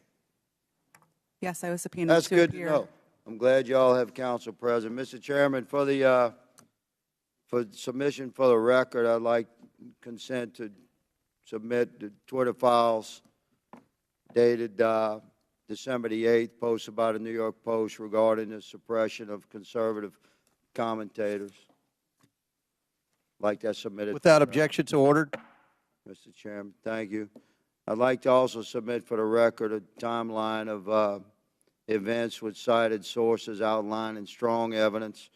Yes, I was subpoenaed That's to good appear. to know. I'm glad you all have counsel present. Mr. Chairman, for submission for the record, I'd like consent to submit the Twitter files dated December the 8th, posted by the New York Post regarding the suppression of conservative commentators. Like that submitted. Without objection, so ordered. Mr. Chairman, thank you. I'd like to also submit for the record a timeline of events with cited sources outlining strong evidence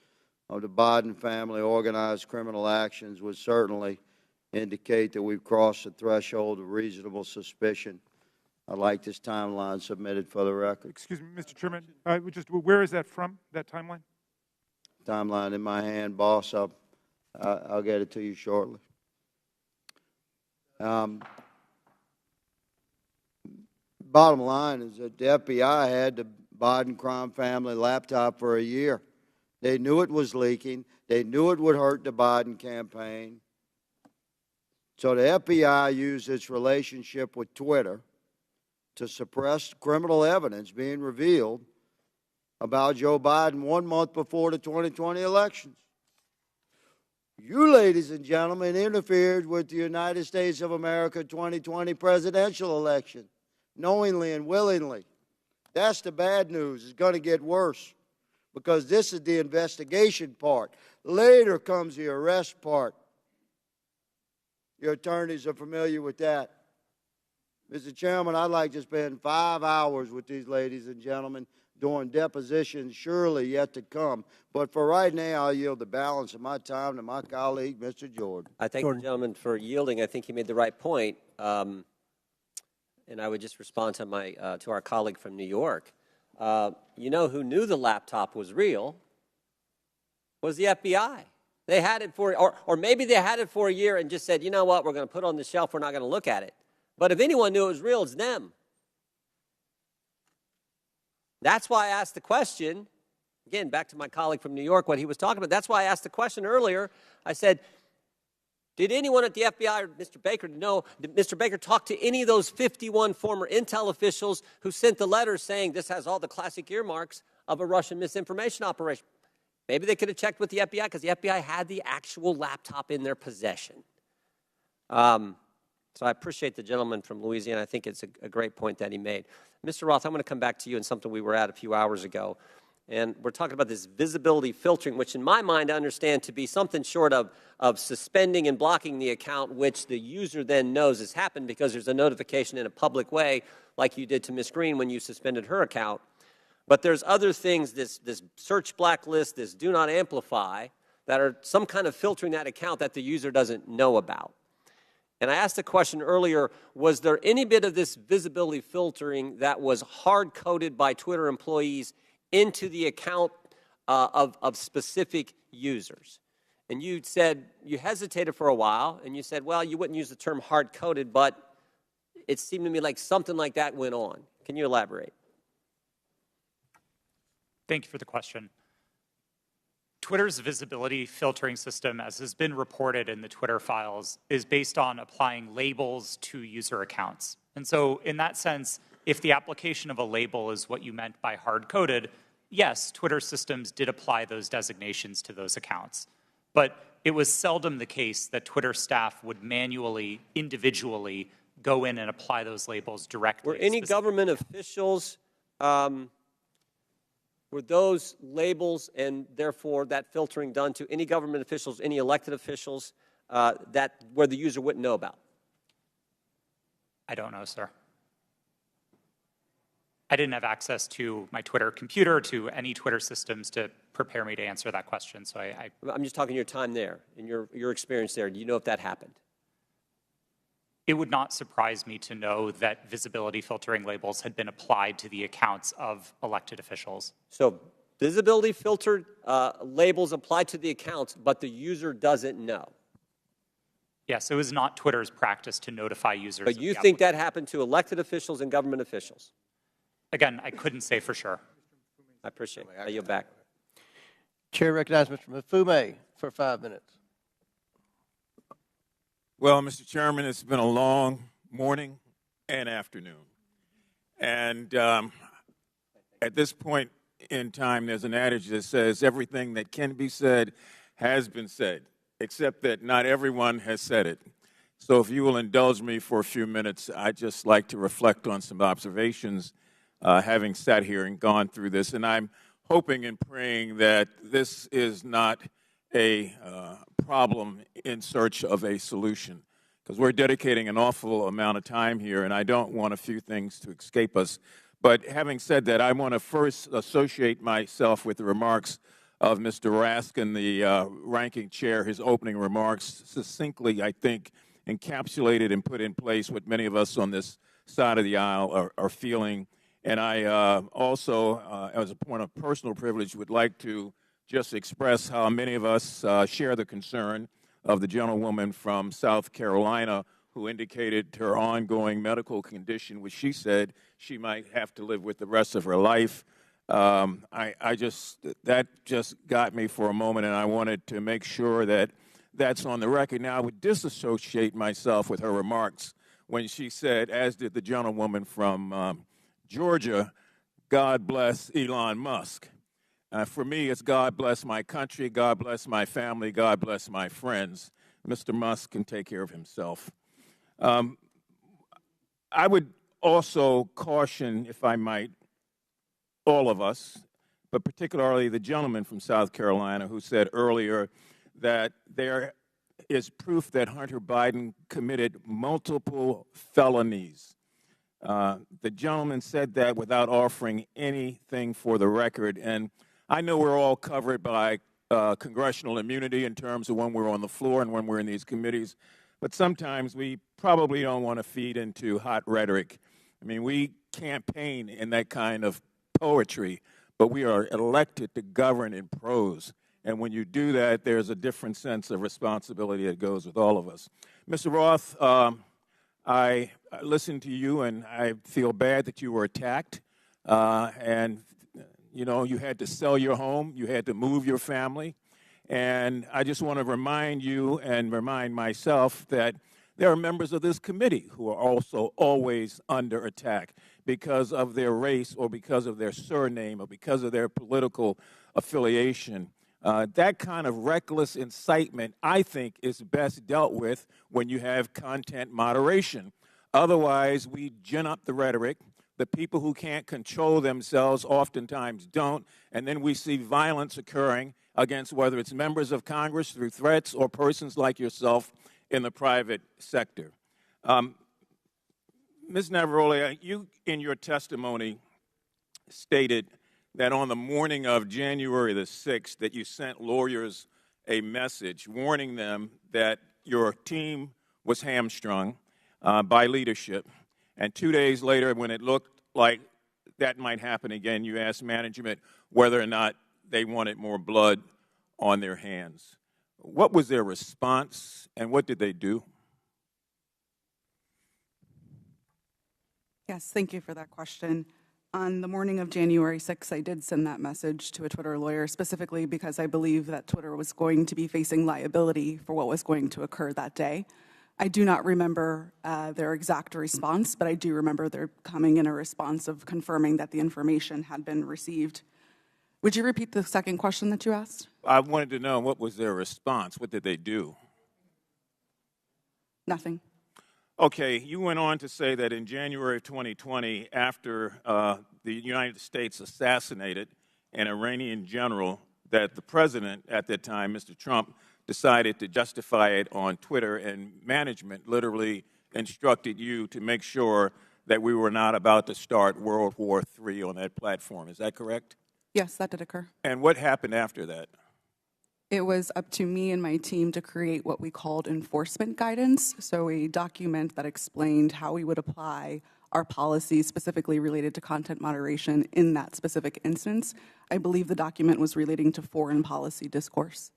of the Biden family organized criminal actions would certainly indicate that we've crossed the threshold of reasonable suspicion. I'd like this timeline submitted for the record. Excuse me, Mr. Chairman. Where is that from, that timeline? Timeline in my hand, boss. I'll get it to you shortly. Bottom line is that the FBI had the Biden crime family laptop for a year. They knew it was leaking. They knew it would hurt the Biden campaign. So the FBI used its relationship with Twitter to suppress criminal evidence being revealed about Joe Biden 1 month before the 2020 elections. You, ladies and gentlemen, interfered with the United States of America 2020 presidential election, knowingly and willingly. That's the bad news. It's going to get worse because this is the investigation part. Later comes the arrest part. Your attorneys are familiar with that. Mr. Chairman, I'd like to spend 5 hours with these ladies and gentlemen during depositions surely yet to come. But for right now, I'll yield the balance of my time to my colleague, Mr. Jordan. I thank the gentleman for yielding. I think he made the right point. And I would just respond to to our colleague from New York. You know who knew the laptop was real was the FBI. They had it for, or maybe they had it for a year and just said, you know what, we're going to put it on the shelf, we're not going to look at it. But if anyone knew it was real, it's them. That's why I asked the question, again, back to my colleague from New York, what he was talking about. That's why I asked the question earlier. I said, did anyone at the FBI or Mr. Baker know, did Mr. Baker talk to any of those 51 former intel officials who sent the letters saying this has all the classic earmarks of a Russian misinformation operation? Maybe they could have checked with the FBI because the FBI had the actual laptop in their possession. So I appreciate the gentleman from Louisiana. I think it's a great point that he made. Mr. Roth, I'm going to come back to you on something we were at a few hours ago. And we're talking about this visibility filtering, which in my mind I understand to be something short of suspending and blocking the account, which the user then knows has happened because there's a notification in a public way, like you did to Ms. Green when you suspended her account. But there's other things, this search blacklist, this do not amplify, that are some kind of filtering that account that the user doesn't know about. And I asked the question earlier, was there any bit of this visibility filtering that was hard-coded by Twitter employees into the account of specific users? And you said, you hesitated for a while, and you said, well, you wouldn't use the term hard-coded, but it seemed to me like something like that went on. Can you elaborate? Thank you for the question. Twitter's visibility filtering system, as has been reported in the Twitter files, is based on applying labels to user accounts. And so in that sense, if the application of a label is what you meant by hard-coded, yes, Twitter systems did apply those designations to those accounts. But it was seldom the case that Twitter staff would manually, individually go in and apply those labels directly. Were any government officials Were those labels and therefore that filtering done to any government officials, any elected officials where the user wouldn't know about? I don't know, sir. I didn't have access to my Twitter computer, to any Twitter systems to prepare me to answer that question. So I'm just talking your time there and your experience there. Do you know if that happened? It would not surprise me to know that visibility filtering labels had been applied to the accounts of elected officials. So visibility filtered labels applied to the accounts, but the user doesn't know. Yes, it was not Twitter's practice to notify users. But you think that happened to elected officials and government officials? Again, I couldn't say for sure. I appreciate it. I yield back. Chair recognizes Mr. Mfume for 5 minutes. Well, Mr. Chairman, it's been a long morning and afternoon. And at this point in time, there's an adage that says everything that can be said has been said, except that not everyone has said it. So if you will indulge me for a few minutes, I'd just like to reflect on some observations having sat here and gone through this. And I'm hoping and praying that this is not a problem in search of a solution, because we're dedicating an awful amount of time here, and I don't want a few things to escape us. But having said that, I want to first associate myself with the remarks of Mr. Raskin, the ranking chair. His opening remarks succinctly, I think, encapsulated and put in place what many of us on this side of the aisle are feeling. And I also, as a point of personal privilege, would like to just express how many of us share the concern of the gentlewoman from South Carolina who indicated her ongoing medical condition, which she said she might have to live with the rest of her life. That just got me for a moment, and I wanted to make sure that that's on the record. Now, I would disassociate myself with her remarks when she said, as did the gentlewoman from Georgia, God bless Elon Musk. For me, it's God bless my country, God bless my family, God bless my friends. Mr. Musk can take care of himself. I would also caution, if I might, all of us, but particularly the gentleman from South Carolina who said earlier that there is proof that Hunter Biden committed multiple felonies. The gentleman said that without offering anything for the record. And I know we're all covered by congressional immunity in terms of when we're on the floor and when we're in these committees, but sometimes we probably don't want to feed into hot rhetoric. I mean, we campaign in that kind of poetry, but we are elected to govern in prose. And when you do that, there's a different sense of responsibility that goes with all of us. Mr. Roth, I listened to you, and I feel bad that you were attacked. And, you know, you had to sell your home. You had to move your family. And I just want to remind you and remind myself that there are members of this committee who are also always under attack because of their race or because of their surname or because of their political affiliation. That kind of reckless incitement, I think, is best dealt with when you have content moderation. Otherwise, we gin up the rhetoric. The people who can't control themselves oftentimes don't, and then we see violence occurring against whether it's members of Congress through threats or persons like yourself in the private sector. Ms. Navaroli, you in your testimony stated that on the morning of January the 6th that you sent lawyers a message warning them that your team was hamstrung by leadership. And 2 days later, when it looked like that might happen again, you asked management whether or not they wanted more blood on their hands. What was their response, and what did they do? Yes, thank you for that question. On the morning of January 6th, I did send that message to a Twitter lawyer, specifically because I believe that Twitter was going to be facing liability for what was going to occur that day. I do not remember their exact response, but I do remember there coming in a response of confirming that the information had been received. Would you repeat the second question that you asked? I wanted to know what was their response. What did they do? Nothing. Okay, you went on to say that in January of 2020, after the United States assassinated an Iranian general that the president at that time, Mr. Trump, decided to justify it on Twitter, and management literally instructed you to make sure that we were not about to start World War III on that platform. Is that correct? Yes, that did occur. And what happened after that? It was up to me and my team to create what we called enforcement guidance, so a document that explained how we would apply our policies specifically related to content moderation in that specific instance. I believe the document was relating to foreign policy discourse.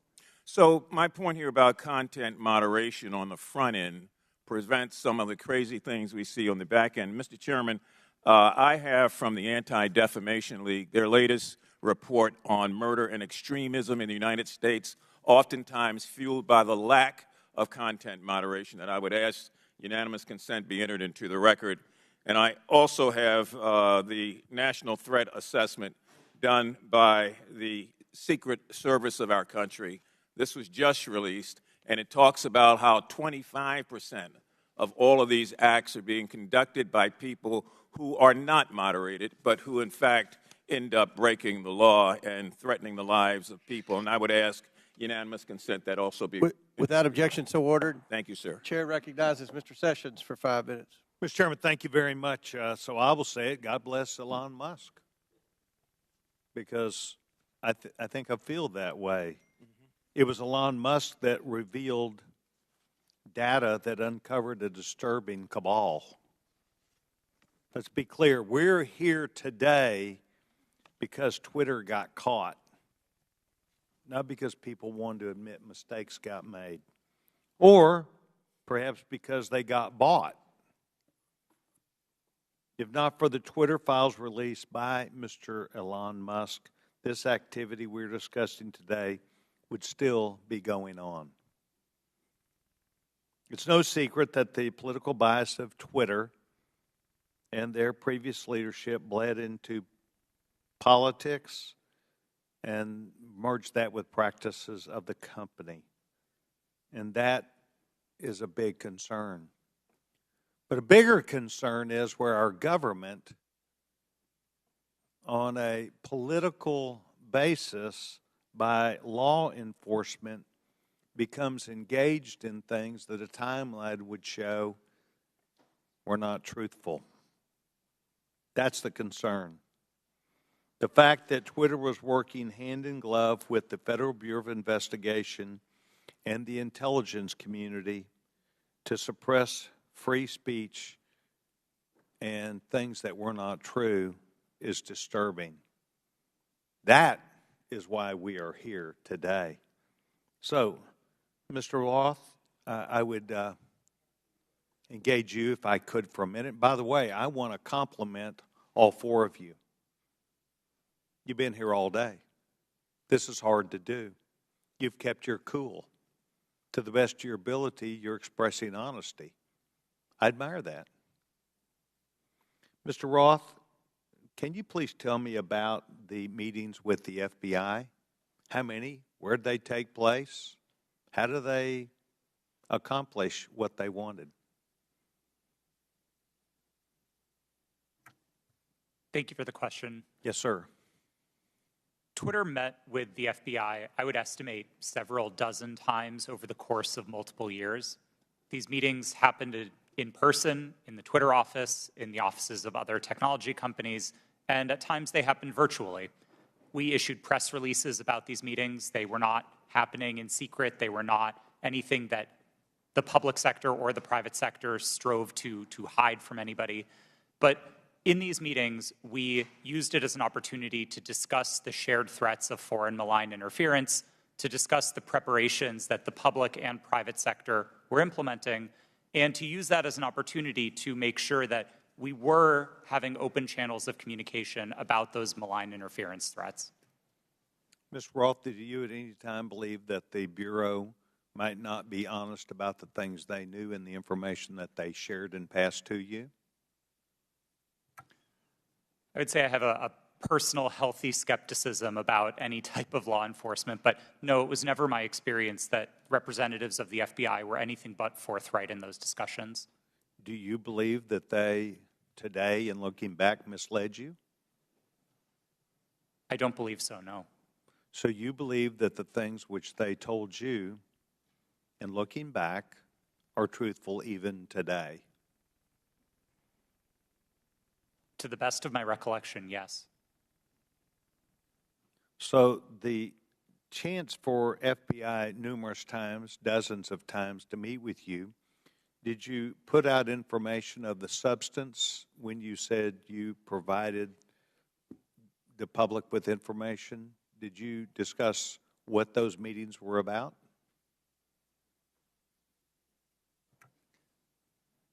So my point here about content moderation on the front end prevents some of the crazy things we see on the back end. Mr. Chairman, I have from the Anti-Defamation League their latest report on murder and extremism in the United States, oftentimes fueled by the lack of content moderation, that I would ask unanimous consent be entered into the record. And I also have the National Threat Assessment done by the Secret Service of our country. This was just released, and it talks about how 25% of all of these acts are being conducted by people who are not moderated, but who in fact end up breaking the law and threatening the lives of people. And I would ask unanimous consent that also be. Without objection, so ordered. Thank you, sir. Chair recognizes Mr. Sessions for 5 minutes. Mr. Chairman, thank you very much. So I will say it, God bless Elon Musk, because I think I feel that way. It was Elon Musk that revealed data that uncovered a disturbing cabal. Let's be clear, we're here today because Twitter got caught, not because people wanted to admit mistakes got made, or perhaps because they got bought. If not for the Twitter files released by Mr. Elon Musk, this activity we're discussing today would still be going on. It's no secret that the political bias of Twitter and their previous leadership bled into politics and merged that with practices of the company. And that is a big concern. But a bigger concern is where our government, on a political basis by law enforcement, becomes engaged in things that a timeline would show were not truthful. That's the concern. The fact that Twitter was working hand in glove with the Federal Bureau of Investigation and the intelligence community to suppress free speech and things that were not true is disturbing. That is why we are here today. So, Mr. Roth, I would engage you if I could for a minute. By the way, I want to compliment all four of you. You've been here all day. This is hard to do. You've kept your cool. To the best of your ability, you're expressing honesty. I admire that. Mr. Roth, can you please tell me about the meetings with the FBI? How many? Where did they take place? How do they accomplish what they wanted? Thank you for the question. Yes, sir. Twitter met with the FBI, I would estimate, several dozen times over the course of multiple years. These meetings happened in person, in the Twitter office, in the offices of other technology companies, and at times they happened virtually. We issued press releases about these meetings. They were not happening in secret. They were not anything that the public sector or the private sector strove to hide from anybody. But in these meetings, we used it as an opportunity to discuss the shared threats of foreign malign interference, to discuss the preparations that the public and private sector were implementing, and to use that as an opportunity to make sure that we were having open channels of communication about those malign interference threats. Mr. Roth, did you at any time believe that the Bureau might not be honest about the things they knew and the information that they shared and passed to you? I would say I have a personal healthy skepticism about any type of law enforcement, but no, it was never my experience that representatives of the FBI were anything but forthright in those discussions. Do you believe that they, today, in looking back, misled you? I don't believe so, no. So you believe that the things which they told you, in looking back, are truthful even today? To the best of my recollection, yes. So the chance for FBI numerous times, dozens of times, to meet with you, did you put out information of the substance when you said you provided the public with information? Did you discuss what those meetings were about?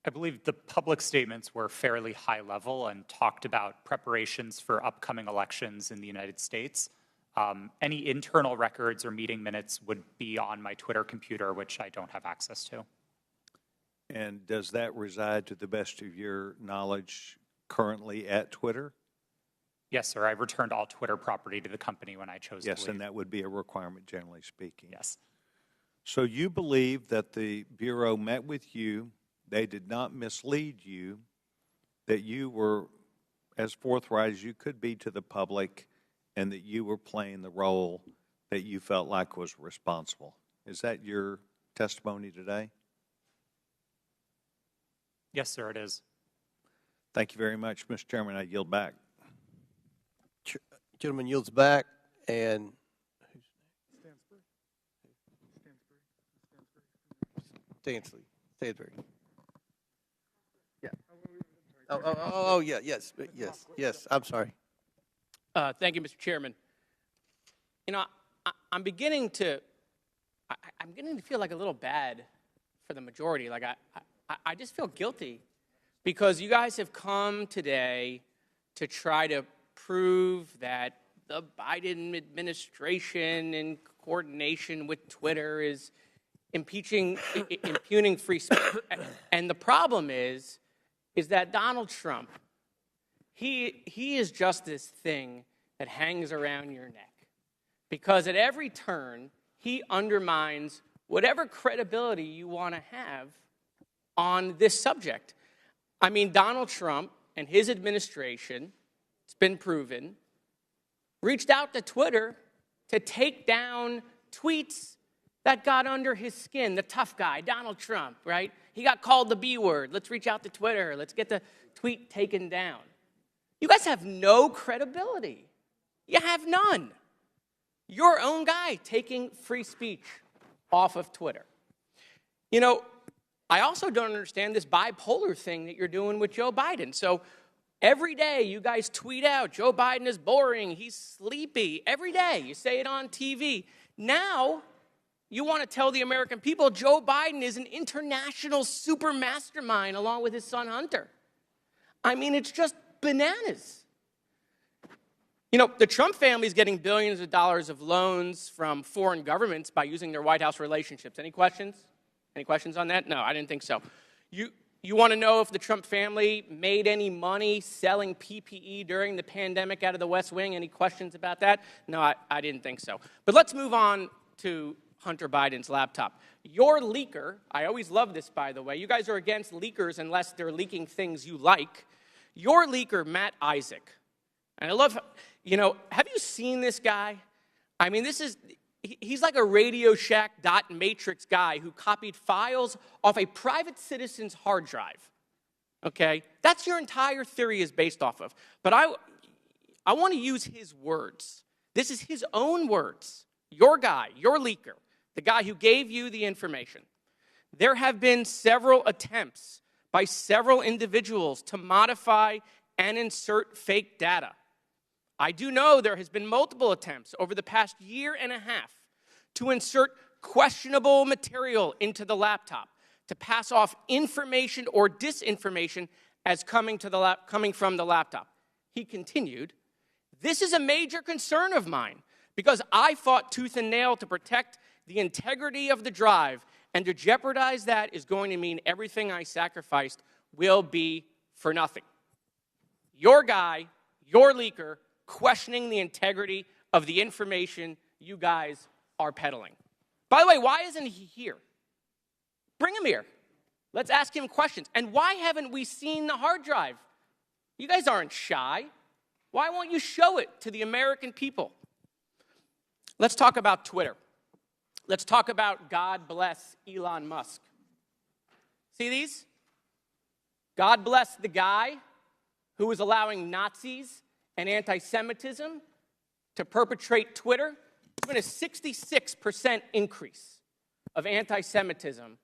I believe the public statements were fairly high level and talked about preparations for upcoming elections in the United States. Any internal records or meeting minutes would be on my Twitter computer, which I don't have access to. And does that reside, to the best of your knowledge, currently at Twitter? Yes, sir. I returned all Twitter property to the company when I chose to leave. Yes, and that would be a requirement, generally speaking. Yes. So you believe that the Bureau met with you, they did not mislead you, that you were as forthright as you could be to the public, and that you were playing the role that you felt like was responsible. Is that your testimony today? Yes, sir, it is. Thank you very much, Mr. Chairman. I yield back. Gentleman yields back, and Stansbury. Yeah. Oh, yeah, yes. I'm sorry. Thank you, Mr. Chairman. You know, I'm beginning to feel like a little bad for the majority. Like I just feel guilty because you guys have come today to try to prove that the Biden administration in coordination with Twitter is impugning free speech. And the problem is that Donald Trump, he is just this thing that hangs around your neck. Because at every turn, he undermines whatever credibility you want to have on this subject. I mean, Donald Trump and his administration, it's been proven, reached out to Twitter to take down tweets that got under his skin. The tough guy, Donald Trump, right? He got called the B word. Let's reach out to Twitter. Let's get the tweet taken down. You guys have no credibility. You have none. Your own guy taking free speech off of Twitter. You know, I also don't understand this bipolar thing that you're doing with Joe Biden. So every day you guys tweet out, Joe Biden is boring, he's sleepy. Every day you say it on TV. Now you want to tell the American people Joe Biden is an international super mastermind along with his son Hunter. I mean, it's just bananas. You know, the Trump family is getting billions of dollars of loans from foreign governments by using their White House relationships. Any questions? Any questions on that? No, I didn't think so. You want to know if the Trump family made any money selling PPE during the pandemic out of the West Wing? Any questions about that? No, I didn't think so. But let's move on to Hunter Biden's laptop. Your leaker, I always love this, by the way. You guys are against leakers unless they're leaking things you like. Your leaker, Matt Isaac, and I love, you know, have you seen this guy? I mean, he's like a Radio Shack dot matrix guy who copied files off a private citizen's hard drive, okay? That's your entire theory is based off of. But I want to use his words. This is his own words. Your guy, your leaker, the guy who gave you the information. There have been several attempts by several individuals to modify and insert fake data. I do know there has been multiple attempts over the past year and a half to insert questionable material into the laptop, to pass off information or disinformation as coming from the laptop. He continued, "This is a major concern of mine because I fought tooth and nail to protect the integrity of the drive, and to jeopardize that is going to mean everything I sacrificed will be for nothing." Your guy, your leaker, questioning the integrity of the information you guys are peddling. By the way, why isn't he here? Bring him here. Let's ask him questions. And why haven't we seen the hard drive? You guys aren't shy. Why won't you show it to the American people? Let's talk about Twitter. Let's talk about God bless Elon Musk. See these? God bless the guy who is allowing Nazis and anti-Semitism to perpetrate Twitter. There's been a 66% increase of anti-Semitism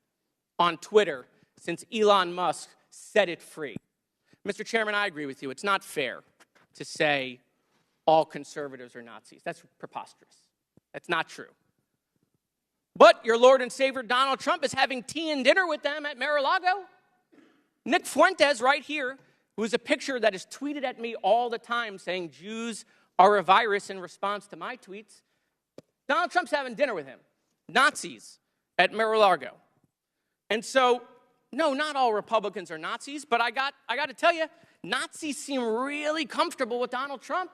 on Twitter since Elon Musk set it free. Mr. Chairman, I agree with you. It's not fair to say all conservatives are Nazis. That's preposterous. That's not true. But your Lord and Savior Donald Trump is having tea and dinner with them at Mar-a-Lago. Nick Fuentes right here, who is a picture that is tweeted at me all the time saying Jews are a virus in response to my tweets. Donald Trump's having dinner with him. Nazis at Mar-a-Lago. And so, no, not all Republicans are Nazis, but I got to tell you, Nazis seem really comfortable with Donald Trump.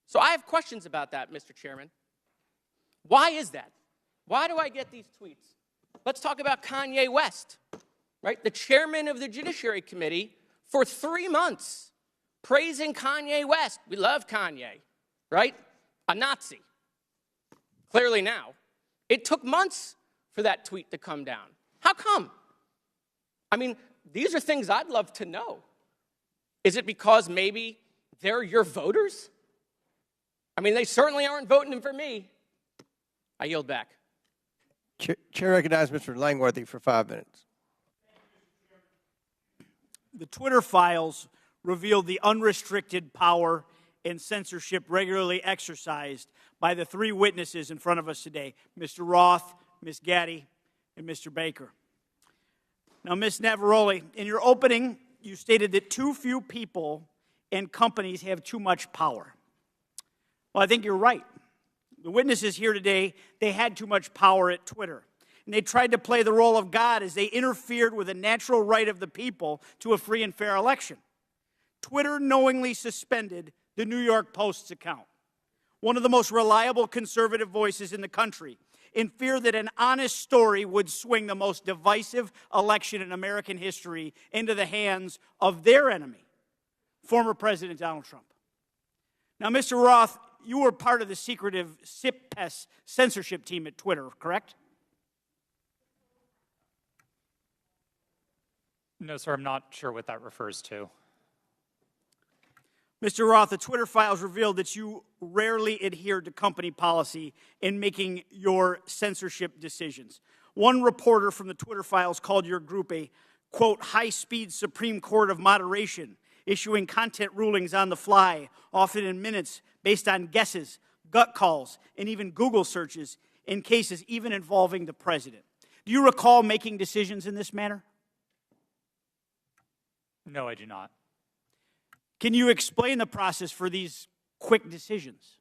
So I have questions about that, Mr. Chairman. Why is that? Why do I get these tweets? Let's talk about Kanye West, right? The chairman of the Judiciary Committee for 3 months praising Kanye West. We love Kanye, right? A Nazi. Clearly now. It took months for that tweet to come down. How come? I mean, these are things I'd love to know. Is it because maybe they're your voters? I mean, they certainly aren't voting for me. I yield back. Chair recognizes Mr. Langworthy for 5 minutes. The Twitter files revealed the unrestricted power and censorship regularly exercised by the 3 witnesses in front of us today, Mr. Roth, Ms. Gaddy, and Mr. Baker. Now, Ms. Navaroli, in your opening, you stated that too few people and companies have too much power. Well, I think you're right. The witnesses here today, they had too much power at Twitter. And they tried to play the role of God as they interfered with the natural right of the people to a free and fair election. Twitter knowingly suspended the New York Post's account, one of the most reliable conservative voices in the country, in fear that an honest story would swing the most divisive election in American history into the hands of their enemy, former President Donald Trump. Now, Mr. Roth, you were part of the secretive SIP-PES censorship team at Twitter, correct? No, sir, I'm not sure what that refers to. Mr. Roth, the Twitter files revealed that you rarely adhered to company policy in making your censorship decisions. One reporter from the Twitter files called your group a, quote, high-speed Supreme Court of moderation, issuing content rulings on the fly, often in minutes, based on guesses, gut calls, and even Google searches in cases even involving the president. Do you recall making decisions in this manner? No, I do not. Can you explain the process for these quick decisions?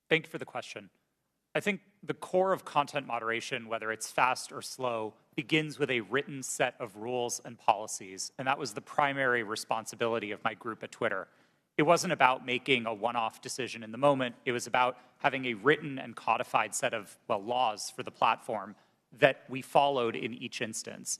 Thank you for the question. I think the core of content moderation, whether it's fast or slow, begins with a written set of rules and policies, and that was the primary responsibility of my group at Twitter. It wasn't about making a one-off decision in the moment. It was about having a written and codified set of, laws for the platform that we followed in each instance.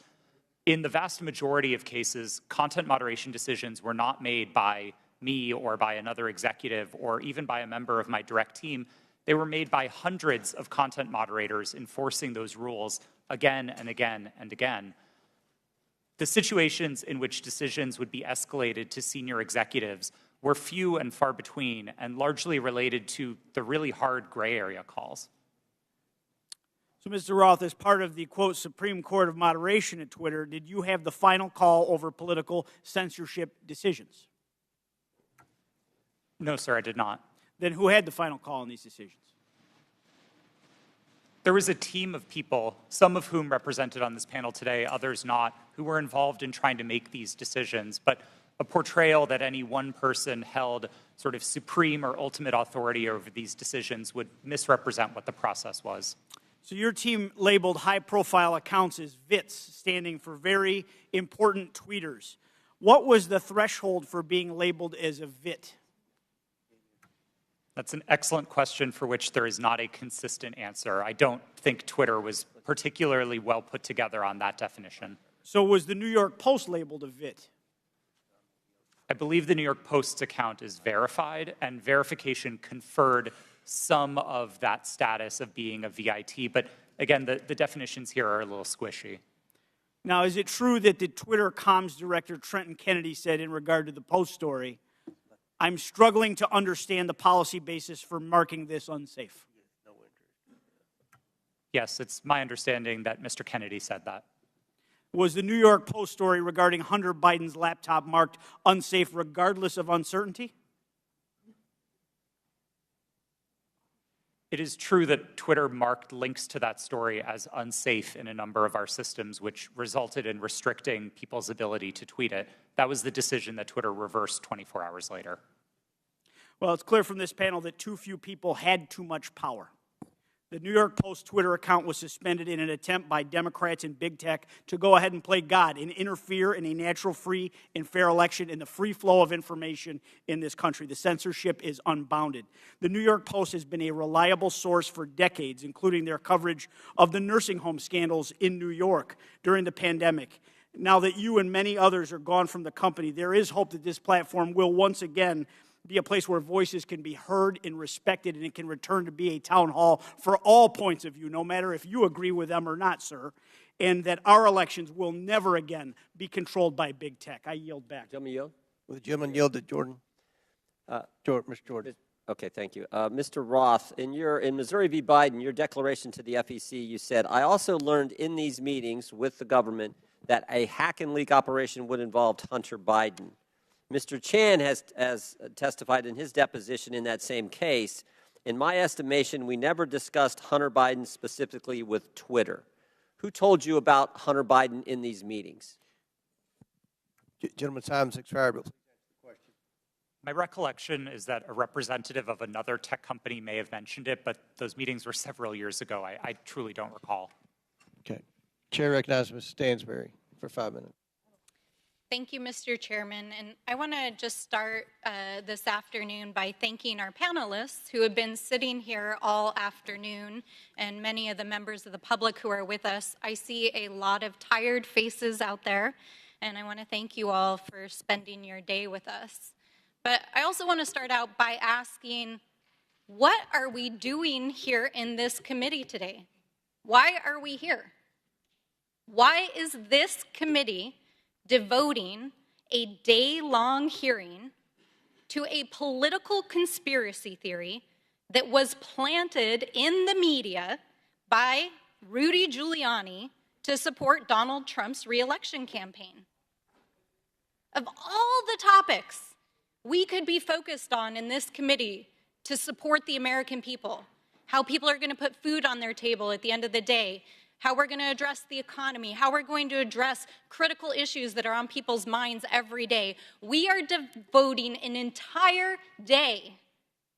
In the vast majority of cases, content moderation decisions were not made by me or by another executive or even by a member of my direct team. They were made by hundreds of content moderators enforcing those rules again and again and again. The situations in which decisions would be escalated to senior executives were few and far between and largely related to the really hard gray area calls. So, Mr. Roth, as part of the, quote, Supreme Court of Moderation at Twitter, did you have the final call over political censorship decisions? No, sir, I did not. Then who had the final call on these decisions? There was a team of people, some of whom represented on this panel today, others not, who were involved in trying to make these decisions. But a portrayal that any one person held sort of supreme or ultimate authority over these decisions would misrepresent what the process was. So your team labeled high-profile accounts as VITs, standing for very important tweeters. What was the threshold for being labeled as a VIT? That's an excellent question for which there is not a consistent answer. I don't think Twitter was particularly well put together on that definition. So was the New York Post labeled a VIT? I believe the New York Post's account is verified, and verification conferred some of that status of being a VIT. But again, the definitions here are a little squishy. Now, is it true that the Twitter comms director, Trenton Kennedy, said in regard to the Post story, I'm struggling to understand the policy basis for marking this unsafe? Yes, it's my understanding that Mr. Kennedy said that. Was the New York Post story regarding Hunter Biden's laptop marked unsafe regardless of uncertainty? It is true that Twitter marked links to that story as unsafe in a number of our systems, which resulted in restricting people's ability to tweet it. That was the decision that Twitter reversed 24 hours later. Well, it's clear from this panel that too few people had too much power. The New York Post Twitter account was suspended in an attempt by Democrats and big tech to go ahead and play God and interfere in a natural, free, and fair election and the free flow of information in this country. The censorship is unbounded. The New York Post has been a reliable source for decades, including their coverage of the nursing home scandals in New York during the pandemic. Now that you and many others are gone from the company, there is hope that this platform will once again be a place where voices can be heard and respected, and it can return to be a town hall for all points of view, no matter if you agree with them or not, sir, and that our elections will never again be controlled by big tech. I yield back. Gentleman yield? Will the gentleman yield to Jordan? Mr. Jordan. Okay, thank you. Mr. Roth, in Missouri v. Biden, your declaration to the FEC, you said, I also learned in these meetings with the government that a hack and leak operation would involve Hunter Biden. Mr. Chan has testified in his deposition in that same case. In my estimation, we never discussed Hunter Biden specifically with Twitter. Who told you about Hunter Biden in these meetings? Gentleman's time's expired, but My recollection is that a representative of another tech company may have mentioned it, but those meetings were several years ago. I truly don't recall. Okay. Chair recognizes Ms. Stansberry for 5 minutes. Thank you, Mr. Chairman. And I want to just start this afternoon by thanking our panelists who have been sitting here all afternoon, and many of the members of the public who are with us. I see a lot of tired faces out there, and I want to thank you all for spending your day with us. But I also want to start out by asking, what are we doing here in this committee today? Why are we here? Why is this committee devoting a day-long hearing to a political conspiracy theory that was planted in the media by Rudy Giuliani to support Donald Trump's re-election campaign? Of all the topics we could be focused on in this committee to support the American people, how people are going to put food on their table at the end of the day, how we're going to address the economy, how we're going to address critical issues that are on people's minds every day. We are devoting an entire day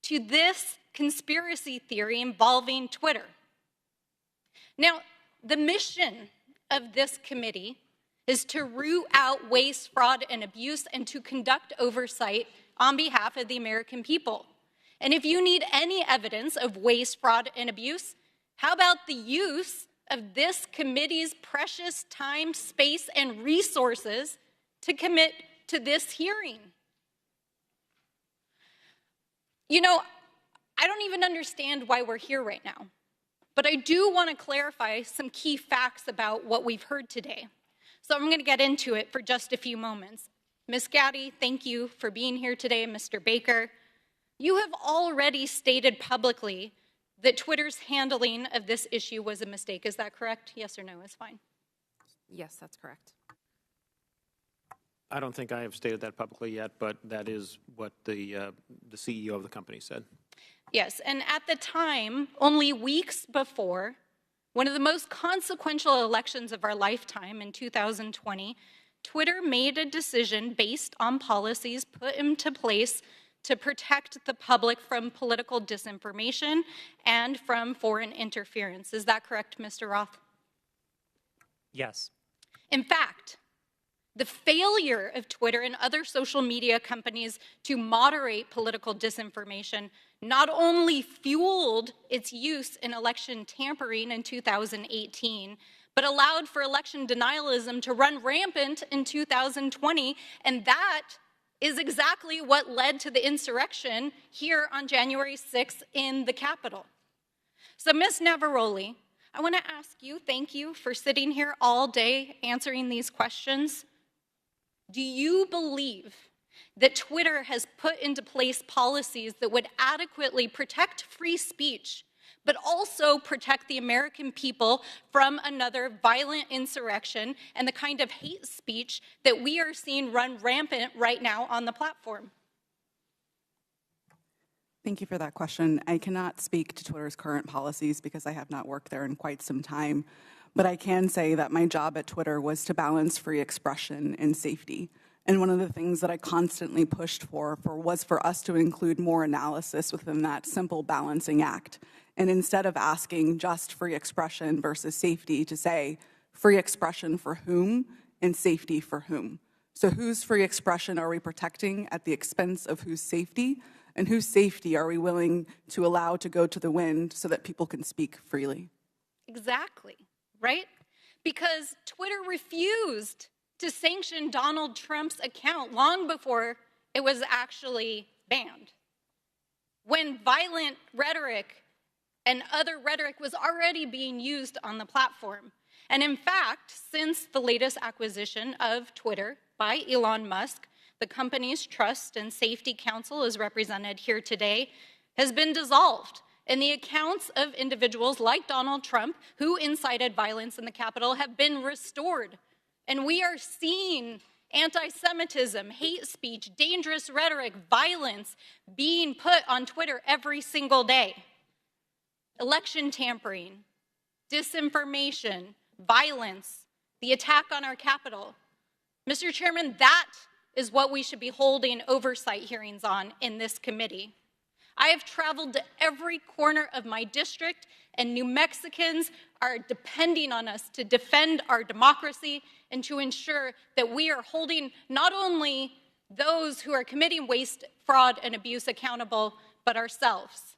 to this conspiracy theory involving Twitter. Now, the mission of this committee is to root out waste, fraud, and abuse, and to conduct oversight on behalf of the American people. And if you need any evidence of waste, fraud, and abuse, how about the use of this committee's precious time, space, and resources to commit to this hearing? You know, I don't even understand why we're here right now, but I do want to clarify some key facts about what we've heard today. So I'm going to get into it for just a few moments. Ms. Gaddy, thank you for being here today. Mr. Baker, you have already stated publicly that Twitter's handling of this issue was a mistake. Is that correct? Yes or no is fine. Yes, that's correct. I don't think I have stated that publicly yet, but that is what the CEO of the company said. Yes, and at the time, only weeks before, one of the most consequential elections of our lifetime in 2020, Twitter made a decision based on policies put into place to protect the public from political disinformation and from foreign interference. Is that correct, Mr. Roth? Yes. In fact, the failure of Twitter and other social media companies to moderate political disinformation not only fueled its use in election tampering in 2018, but allowed for election denialism to run rampant in 2020, and that is exactly what led to the insurrection here on January 6th in the Capitol. So, Ms. Navaroli, I want to ask you, thank you for sitting here all day answering these questions. Do you believe that Twitter has put into place policies that would adequately protect free speech, but also protect the American people from another violent insurrection and the kind of hate speech that we are seeing run rampant right now on the platform? Thank you for that question. I cannot speak to Twitter's current policies because I have not worked there in quite some time, but I can say that my job at Twitter was to balance free expression and safety. And one of the things that I constantly pushed for was for us to include more analysis within that simple balancing act. And instead of asking just free expression versus safety, to say free expression for whom and safety for whom. So whose free expression are we protecting at the expense of whose safety? And whose safety are we willing to allow to go to the wind so that people can speak freely? Exactly, right? Because Twitter refused to sanction Donald Trump's account long before it was actually banned, when violent rhetoric and other rhetoric was already being used on the platform. And in fact, since the latest acquisition of Twitter by Elon Musk, the company's Trust and Safety Council, as represented here today, has been dissolved. And the accounts of individuals like Donald Trump who incited violence in the Capitol have been restored. And we are seeing anti-Semitism, hate speech, dangerous rhetoric, violence being put on Twitter every single day. Election tampering, disinformation, violence, the attack on our Capitol. Mr. Chairman, that is what we should be holding oversight hearings on in this committee. I have traveled to every corner of my district, and New Mexicans are depending on us to defend our democracy and to ensure that we are holding not only those who are committing waste, fraud, and abuse accountable, but ourselves.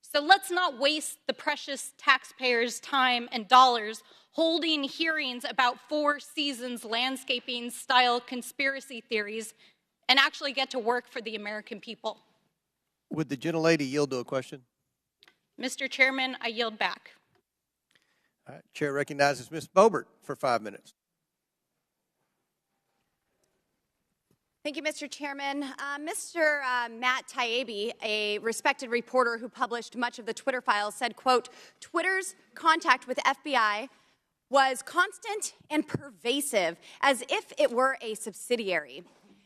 So let's not waste the precious taxpayers' time and dollars holding hearings about Four Seasons landscaping style conspiracy theories and actually get to work for the American people. Would the gentlelady yield to a question? Mr. Chairman, I yield back. All right, Chair recognizes Ms. Boebert for 5 minutes. Thank you, Mr. Chairman. Mr. Matt Taibbi, a respected reporter who published much of the Twitter files, said, quote, Twitter's contact with FBI was constant and pervasive, as if it were a subsidiary.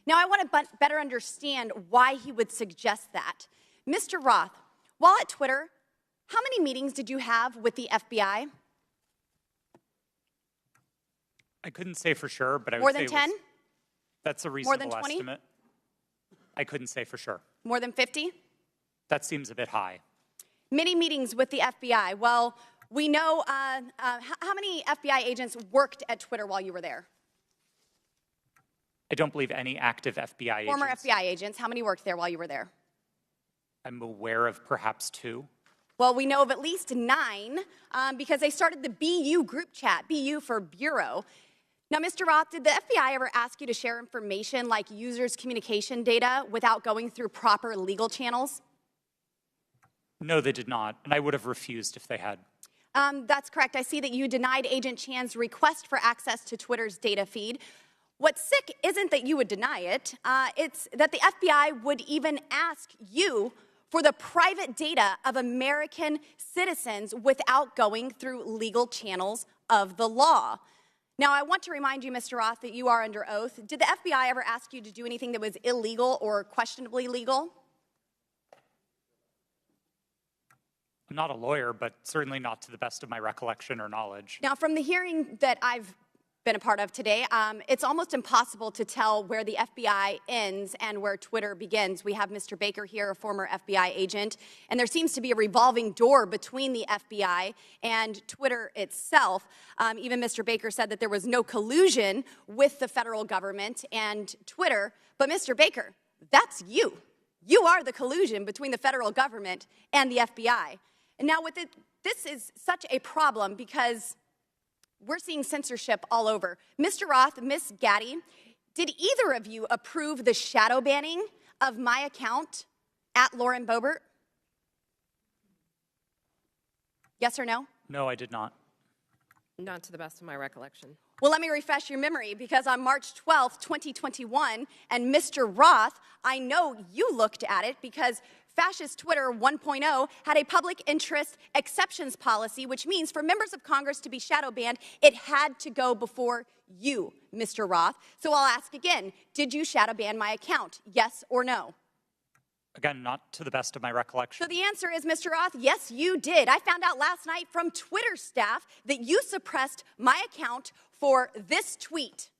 Now, I want to better understand why he would suggest that. Mr. Roth, while at Twitter, how many meetings did you have with the FBI? I couldn't say for sure, but I would More say than 10? That's a More reasonable than 20? estimate. I couldn't say for sure. More than 50? That seems a bit high. Many meetings with the FBI. Well, we know how many FBI agents worked at Twitter while you were there? I don't believe any active FBI agents. Former FBI agents. How many worked there while you were there? I'm aware of perhaps 2. Well, we know of at least 9 because they started the BU group chat, BU for Bureau. Now, Mr. Roth, did the FBI ever ask you to share information like users' communication data without going through proper legal channels? No, they did not, and I would have refused if they had. That's correct. I see that you denied Agent Chan's request for access to Twitter's data feed. What's sick isn't that you would deny it, it's that the FBI would even ask you for the private data of American citizens without going through legal channels of the law. Now, I want to remind you, Mr. Roth, that you are under oath. Did the FBI ever ask you to do anything that was illegal or questionably legal? I'm not a lawyer, but certainly not to the best of my recollection or knowledge. Now, from the hearing that I've been a part of today, it's almost impossible to tell where the FBI ends and where Twitter begins. We have Mr. Baker here, a former FBI agent, and there seems to be a revolving door between the FBI and Twitter itself. Even Mr. Baker said that there was no collusion with the federal government and Twitter. But Mr. Baker, that's you. You are the collusion between the federal government and the FBI. And now this is such a problem because we're seeing censorship all over. Mr. Roth, Ms. Gaddy, Did either of you approve the shadow banning of my account at Lauren Boebert? Yes or no? No, I did not. Not to the best of my recollection. Well, let me refresh your memory, because on March 12th, 2021, and Mr. Roth, I know you looked at it because Fascist Twitter 1.0 had a public interest exceptions policy, which means for members of Congress to be shadow banned, it had to go before you, Mr. Roth. So I'll ask again, did you shadow ban my account? Yes or no? Again, not to the best of my recollection. So the answer is, Mr. Roth, yes, you did. I found out last night from Twitter staff that you suppressed my account for this tweet.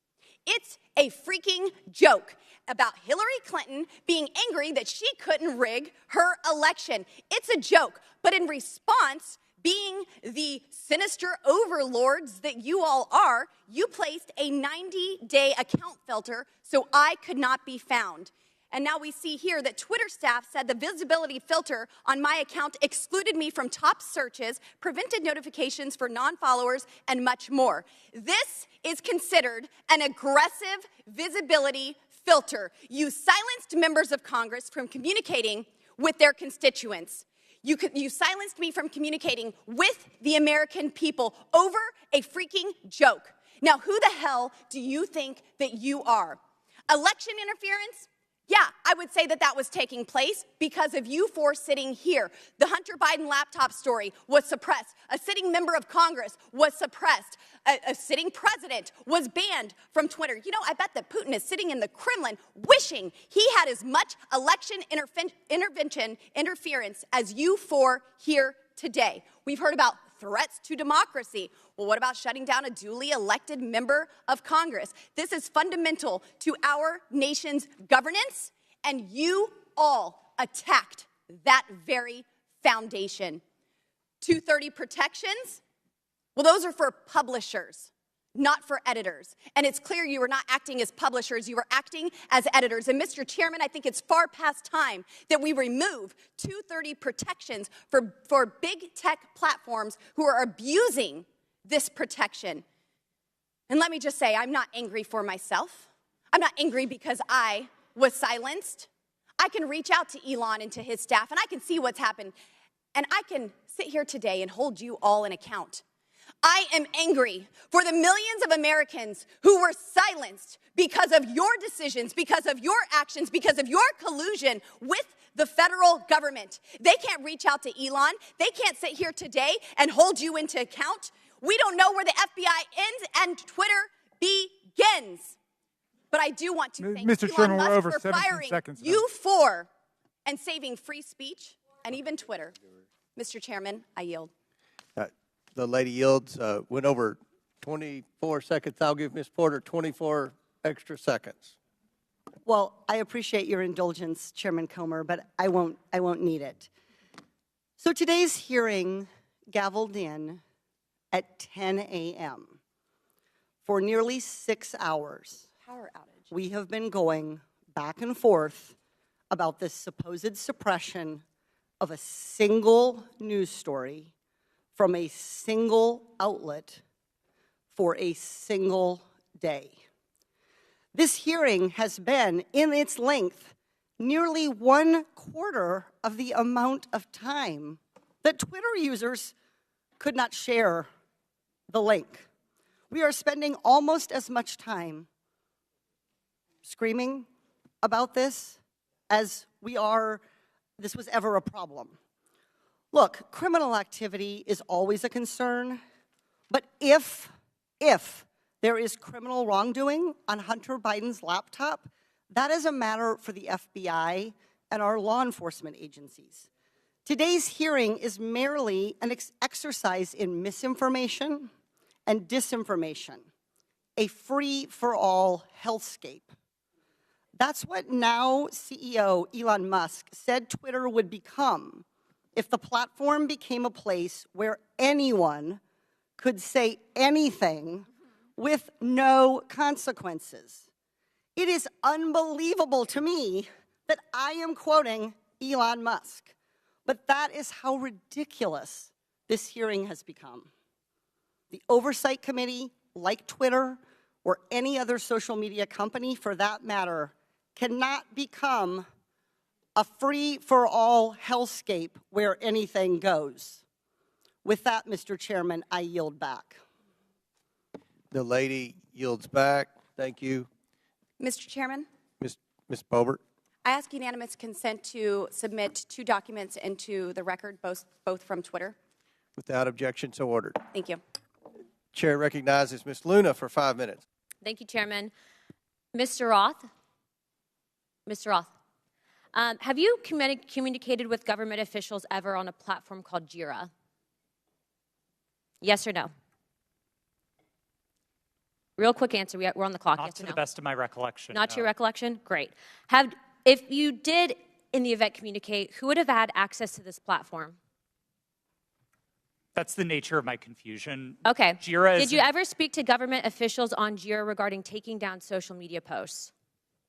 It's a freaking joke about Hillary Clinton being angry that she couldn't rig her election. It's a joke, but in response, being the sinister overlords that you all are, you placed a 90-day account filter so I could not be found. And now we see here that Twitter staff said the visibility filter on my account excluded me from top searches, prevented notifications for non-followers, and much more. This is considered an aggressive visibility filter. You silenced members of Congress from communicating with their constituents. You silenced me from communicating with the American people over a freaking joke. Now, who the hell do you think that you are? Election interference? Yeah, I would say that that was taking place because of you four sitting here. The Hunter Biden laptop story was suppressed. A sitting member of Congress was suppressed. A sitting president was banned from Twitter. You know, I bet that Putin is sitting in the Kremlin wishing he had as much election interference as you four here today. We've heard about threats to democracy. Well, what about shutting down a duly elected member of Congress? This is fundamental to our nation's governance, and you all attacked that very foundation. 230 protections? Well, those are for publishers, not for editors. And it's clear you were not acting as publishers, you were acting as editors. And Mr. Chairman, I think it's far past time that we remove 230 protections for big tech platforms who are abusing this protection. And let me just say, I'm not angry for myself. I'm not angry because I was silenced. I can reach out to Elon and to his staff, and I can see what's happened. And I can sit here today and hold you all in account. I am angry for the millions of Americans who were silenced because of your decisions, because of your actions, because of your collusion with the federal government. They can't reach out to Elon. They can't sit here today and hold you into account. We don't know where the FBI ends and Twitter begins. But I do want to thank Mr. Elon Chairman, we're Musk over for 17 firing seconds now. you four and saving free speech and even Twitter. Mr. Chairman, I yield. The lady yields. Went over 24 seconds. I'll give Ms. Porter 24 extra seconds. Well, I appreciate your indulgence, Chairman Comer, but I won't need it. So today's hearing gavelled in at 10 a.m. For nearly 6 hours. Power outage. We have been going back and forth about this supposed suppression of a single news story from a single outlet for a single day. This hearing has been, in its length, nearly 1/4 of the amount of time that Twitter users could not share the link. We are spending almost as much time screaming about this as this was ever a problem. Look, criminal activity is always a concern, but if there is criminal wrongdoing on Hunter Biden's laptop, that is a matter for the FBI and our law enforcement agencies. Today's hearing is merely an exercise in misinformation and disinformation, a free-for-all hellscape. That's what now CEO Elon Musk said Twitter would become if the platform became a place where anyone could say anything with no consequences. It is unbelievable to me that I am quoting Elon Musk, but that is how ridiculous this hearing has become. The Oversight Committee, like Twitter, or any other social media company for that matter cannot become a free-for-all hellscape where anything goes. With that, Mr. Chairman, I yield back. The lady yields back. Thank you. Mr. Chairman, Ms. Boebert. I ask unanimous consent to submit 2 documents into the record, both from Twitter. Without objection, so ordered. Thank you. Chair recognizes Ms. Luna for 5 minutes. Thank you, Chairman. Mr. Roth? Mr. Roth, have you communicated with government officials ever on a platform called Jira? Yes or no? Real quick answer. We're on the clock. Not yes to or the no? best of my recollection. Not to no. your recollection? Great. If you did, in the event, communicate, who would have had access to this platform? That's the nature of my confusion. Okay. Jira Did you ever speak to government officials on Jira regarding taking down social media posts?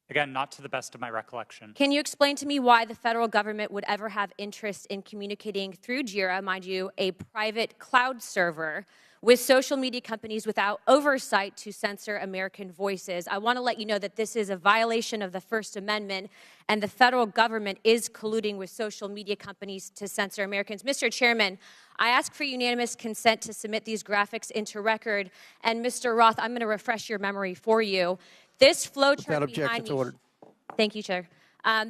Again, not to the best of my recollection. Can you explain to me why the federal government would ever have interest in communicating through Jira, mind you, a private cloud server, with social media companies without oversight to censor American voices? I want to let you know that this is a violation of the First Amendment, and the federal government is colluding with social media companies to censor Americans. Mr. Chairman, I ask for unanimous consent to submit these graphics into record. And Mr. Roth, I'm going to refresh your memory for you. This flowchart behind me. Ordered. Thank you, Chair.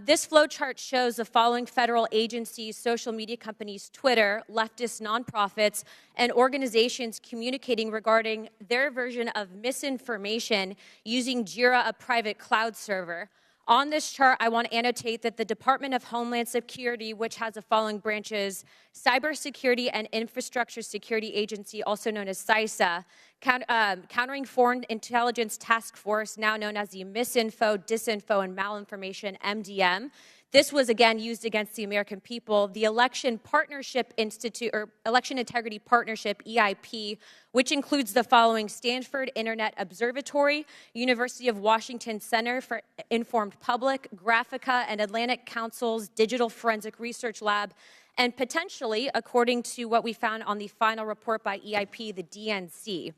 This flowchart shows the following federal agencies, social media companies, Twitter, leftist nonprofits, and organizations communicating regarding their version of misinformation using Jira, a private cloud server. On this chart, I want to annotate that the Department of Homeland Security, which has the following branches: Cybersecurity and Infrastructure Security Agency, also known as CISA, Countering Foreign Intelligence Task Force, now known as the Misinfo, Disinfo, and Malinformation, MDM. This was, again, used against the American people. The Election Partnership Institute, or Election Integrity Partnership, EIP, which includes the following: Stanford Internet Observatory, University of Washington Center for Informed Public, Graphica, and Atlantic Council's Digital Forensic Research Lab, and potentially, according to what we found on the final report by EIP, the DNC.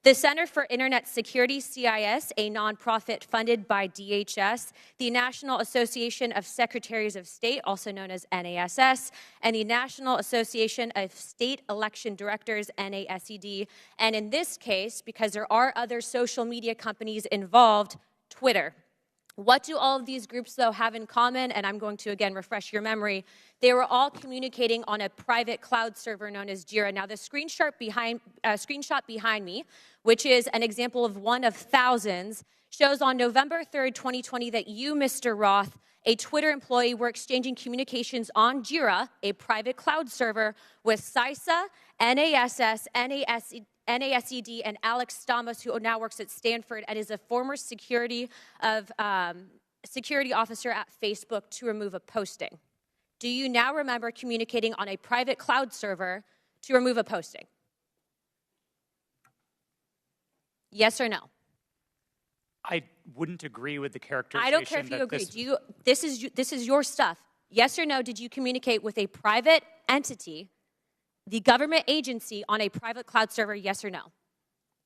The Center for Internet Security, CIS, a nonprofit funded by DHS, the National Association of Secretaries of State, also known as NASS, and the National Association of State Election Directors, NASED, and in this case, because there are other social media companies involved, Twitter. What do all of these groups, though, have in common? And I'm going to, again, refresh your memory. They were all communicating on a private cloud server known as Jira. Now, the screenshot behind me, which is an example of one of thousands, shows on November 3rd, 2020, that you, Mr. Roth, a Twitter employee, were exchanging communications on Jira, a private cloud server, with CISA, NASS, NASED, and Alex Stamos, who now works at Stanford and is a former security officer at Facebook, to remove a posting. Do you now remember communicating on a private cloud server to remove a posting? Yes or no? I wouldn't agree with the characterization. I don't care if you agree. This is your stuff. Yes or no, did you communicate with a private entity, the government agency, on a private cloud server? Yes or no?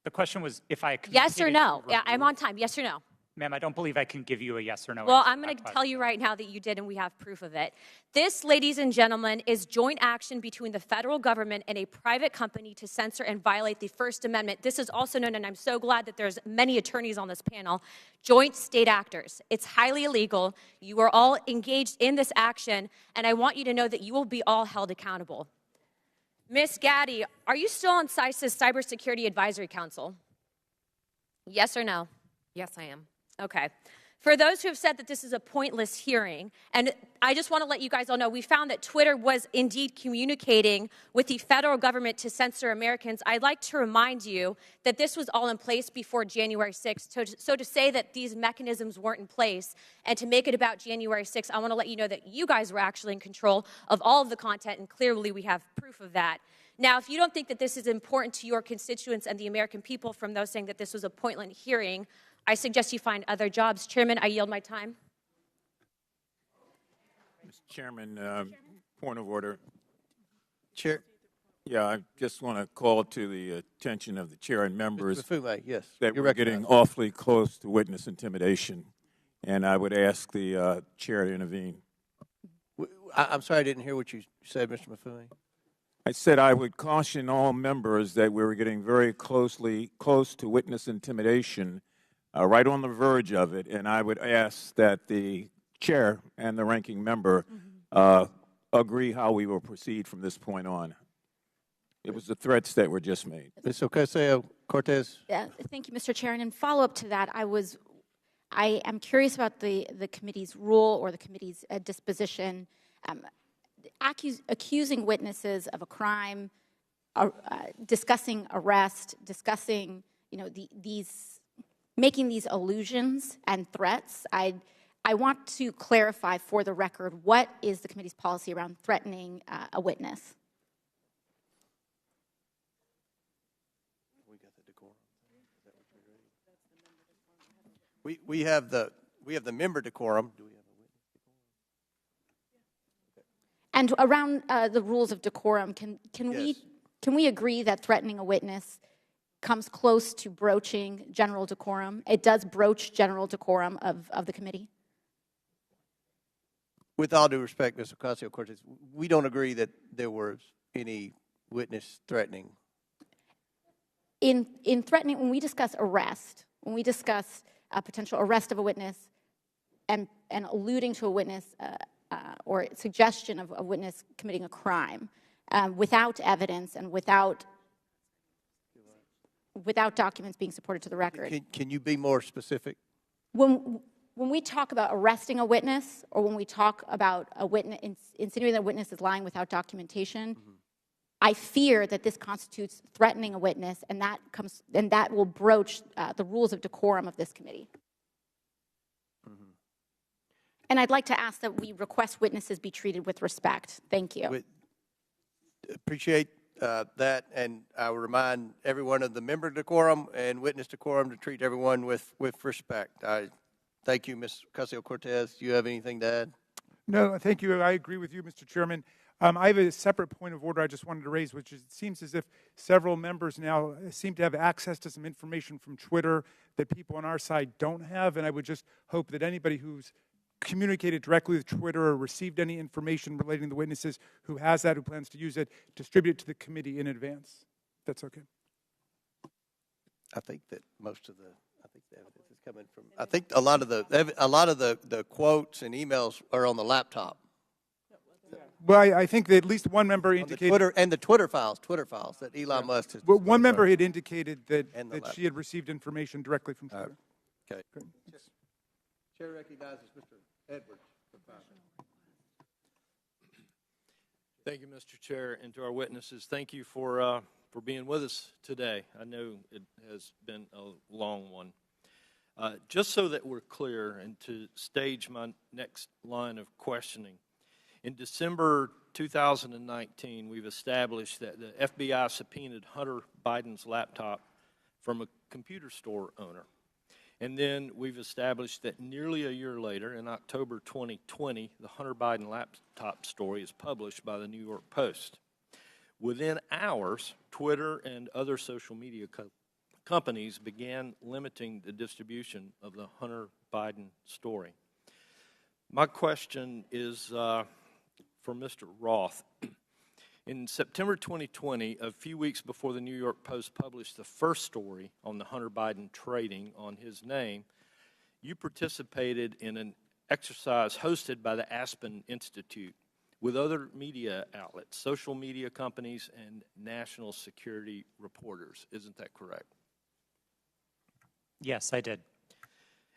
The question was if I Yes or no? Yeah, I'm on time. Yes or no? Ma'am, I don't believe I can give you a yes or no. Well, I'm going to tell you right now that you did, and we have proof of it. This, ladies and gentlemen, is joint action between the federal government and a private company to censor and violate the First Amendment. This is also known, and I'm so glad that there's many attorneys on this panel, joint state actors. It's highly illegal. You are all engaged in this action, and I want you to know that you will be all held accountable. Ms. Gaddy, are you still on CISA's Cybersecurity Advisory Council? Yes or no? Yes, I am. Okay. For those who have said that this is a pointless hearing, and I just want to let you guys all know, we found that Twitter was indeed communicating with the federal government to censor Americans. I'd like to remind you that this was all in place before January 6th. So to say that these mechanisms weren't in place and to make it about January 6th, I want to let you know that you guys were actually in control of all of the content, and clearly we have proof of that. Now, if you don't think that this is important to your constituents and the American people from those saying that this was a pointless hearing, I suggest you find other jobs. Chairman, I yield my time. Mr. Chairman, point of order. Chair. Yeah, I just want to call to the attention of the chair and members Mr. Mafume, yes, that you're we're getting recognized. awfully close to witness intimidation, and I would ask the chair to intervene. I'm sorry, I didn't hear what you said, Mr. Mafume. I said I would caution all members that we were getting very close to witness intimidation, right on the verge of it, and I would ask that the chair and the ranking member agree how we will proceed from this point on. It was the threats that were just made. Ms. Ocasio-Cortez. Yeah, thank you, Mr. Chair. And in follow-up to that, I am curious about the committee's rule or the committee's disposition, accusing witnesses of a crime, discussing arrest, discussing, making these allusions and threats. I want to clarify for the record, what is the committee's policy around threatening a witness? We have the member decorum. Do we have a witness decorum? And around the rules of decorum, can we agree that threatening a witness comes close to broaching general decorum? It does broach general decorum of the committee? With all due respect, Ms. Ocasio-Cortez, we don't agree that there was any witness threatening. In threatening, when we discuss arrest, when we discuss a potential arrest of a witness and alluding to a witness or suggestion of a witness committing a crime without evidence and without documents being supported to the record. Can you be more specific? When we talk about arresting a witness, or when we talk about a witness, insinuating that a witness is lying without documentation, I fear that this constitutes threatening a witness, and that will broach the rules of decorum of this committee. And I'd like to ask that we request witnesses be treated with respect. Thank you. Appreciate that, and I will remind everyone of the member decorum and witness decorum to treat everyone with respect. Thank you, Ms. Ocasio-Cortez. Do you have anything to add? No, thank you. I agree with you, Mr. Chairman. I have a separate point of order I just wanted to raise, which is it seems as if several members now seem to have access to some information from Twitter that people on our side don't have, and I would just hope that anybody who's communicated directly with Twitter or received any information relating to the witnesses who has that, who plans to use it, distribute it to the committee in advance. That's okay. I think that most of the evidence is coming from. I think a lot of the quotes and emails are on the laptop. Well, I think that at least one member indicated the Twitter files that Elon Musk has. Well, one member had indicated that she had received information directly from Twitter. Okay. Chair recognizes Mr. Edwards. Thank you, Mr. Chair, and to our witnesses, thank you for being with us today. I know it has been a long one. Just so that we're clear and to stage my next line of questioning, in December 2019, we've established that the FBI subpoenaed Hunter Biden's laptop from a computer store owner. And then we've established that nearly a year later, in October 2020, the Hunter Biden laptop story is published by the New York Post. Within hours, Twitter and other social media companies began limiting the distribution of the Hunter Biden story. My question is for Mr. Roth. In September 2020, a few weeks before the New York Post published the first story on the Hunter Biden trading on his name, you participated in an exercise hosted by the Aspen Institute with other media outlets, social media companies, and national security reporters. Isn't that correct? Yes, I did.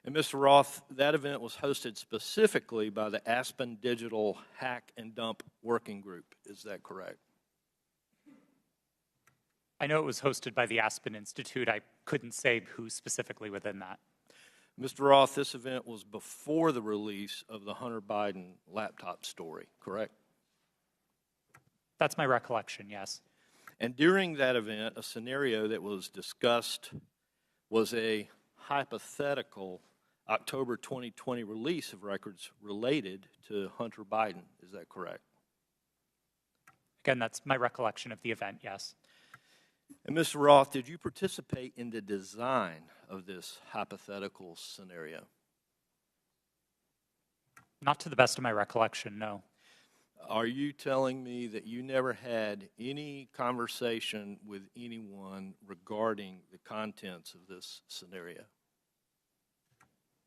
And Mr. Roth, that event was hosted specifically by the Aspen Digital Hack and Dump Working Group. Is that correct? I know it was hosted by the Aspen Institute. I couldn't say who specifically within that. Mr. Roth, this event was before the release of the Hunter Biden laptop story, correct? That's my recollection, yes. And during that event, a scenario that was discussed was a hypothetical October 2020 release of records related to Hunter Biden. Is that correct? Again, that's my recollection of the event, yes. And Mr. Roth, did you participate in the design of this hypothetical scenario? Not to the best of my recollection, no. Are you telling me that you never had any conversation with anyone regarding the contents of this scenario?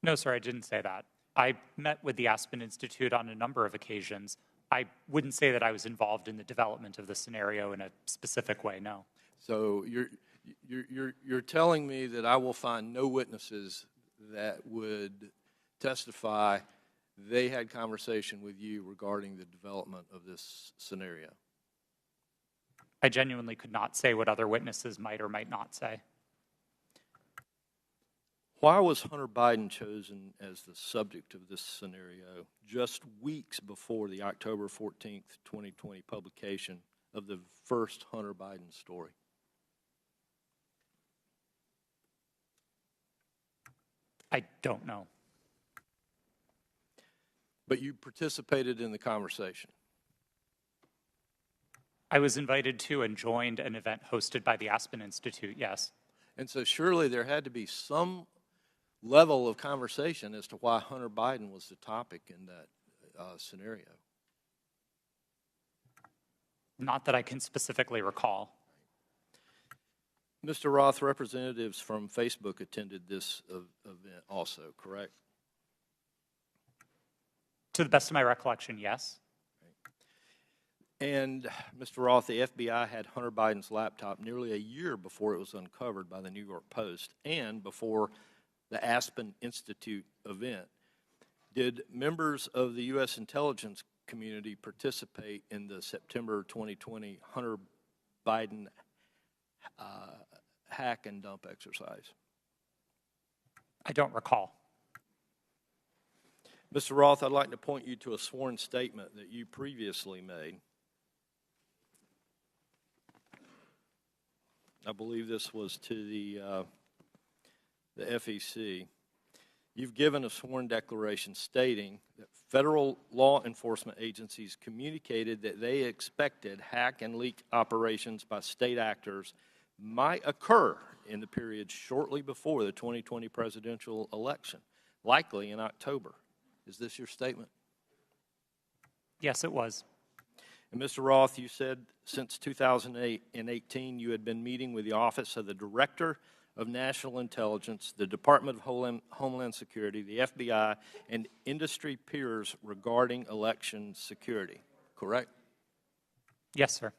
No, sir, I didn't say that. I met with the Aspen Institute on a number of occasions. I wouldn't say that I was involved in the development of the scenario in a specific way, no. So you're telling me that I will find no witnesses that would testify they had conversation with you regarding the development of this scenario? I genuinely could not say what other witnesses might or might not say. Why was Hunter Biden chosen as the subject of this scenario just weeks before the October 14th, 2020 publication of the first Hunter Biden story? I don't know. But you participated in the conversation. I was invited to and joined an event hosted by the Aspen Institute, yes. And so surely there had to be some level of conversation as to why Hunter Biden was the topic in that scenario. Not that I can specifically recall. Mr. Roth, representatives from Facebook attended this event also, correct? To the best of my recollection, yes. And Mr. Roth, the FBI had Hunter Biden's laptop nearly a year before it was uncovered by the New York Post and before the Aspen Institute event. Did members of the U.S. intelligence community participate in the September 2020 Hunter Biden hack and dump exercise? I don't recall. Mr. Roth, I'd like to point you to a sworn statement that you previously made. I believe this was to the FEC. You've given a sworn declaration stating that federal law enforcement agencies communicated that they expected hack and leak operations by state actors might occur in the period shortly before the 2020 presidential election, likely in October. Is this your statement? Yes, it was. And Mr. Roth, you said since 2018 you had been meeting with the Office of the Director of National Intelligence, the Department of Homeland Security, the FBI, and industry peers regarding election security, correct? Yes, sir.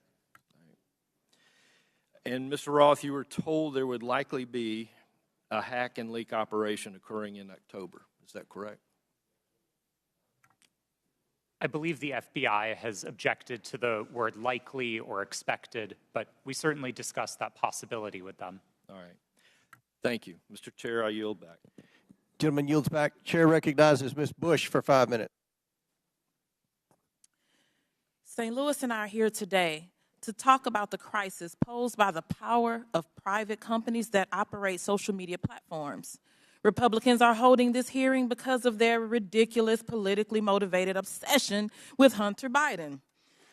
And Mr. Roth, you were told there would likely be a hack and leak operation occurring in October. Is that correct? I believe the FBI has objected to the word likely or expected, but we certainly discussed that possibility with them. All right. Thank you. Mr. Chair, I yield back. Gentleman yields back. Chair recognizes Ms. Bush for 5 minutes. St. Louis and I are here today to talk about the crisis posed by the power of private companies that operate social media platforms. Republicans are holding this hearing because of their ridiculous, politically motivated obsession with Hunter Biden.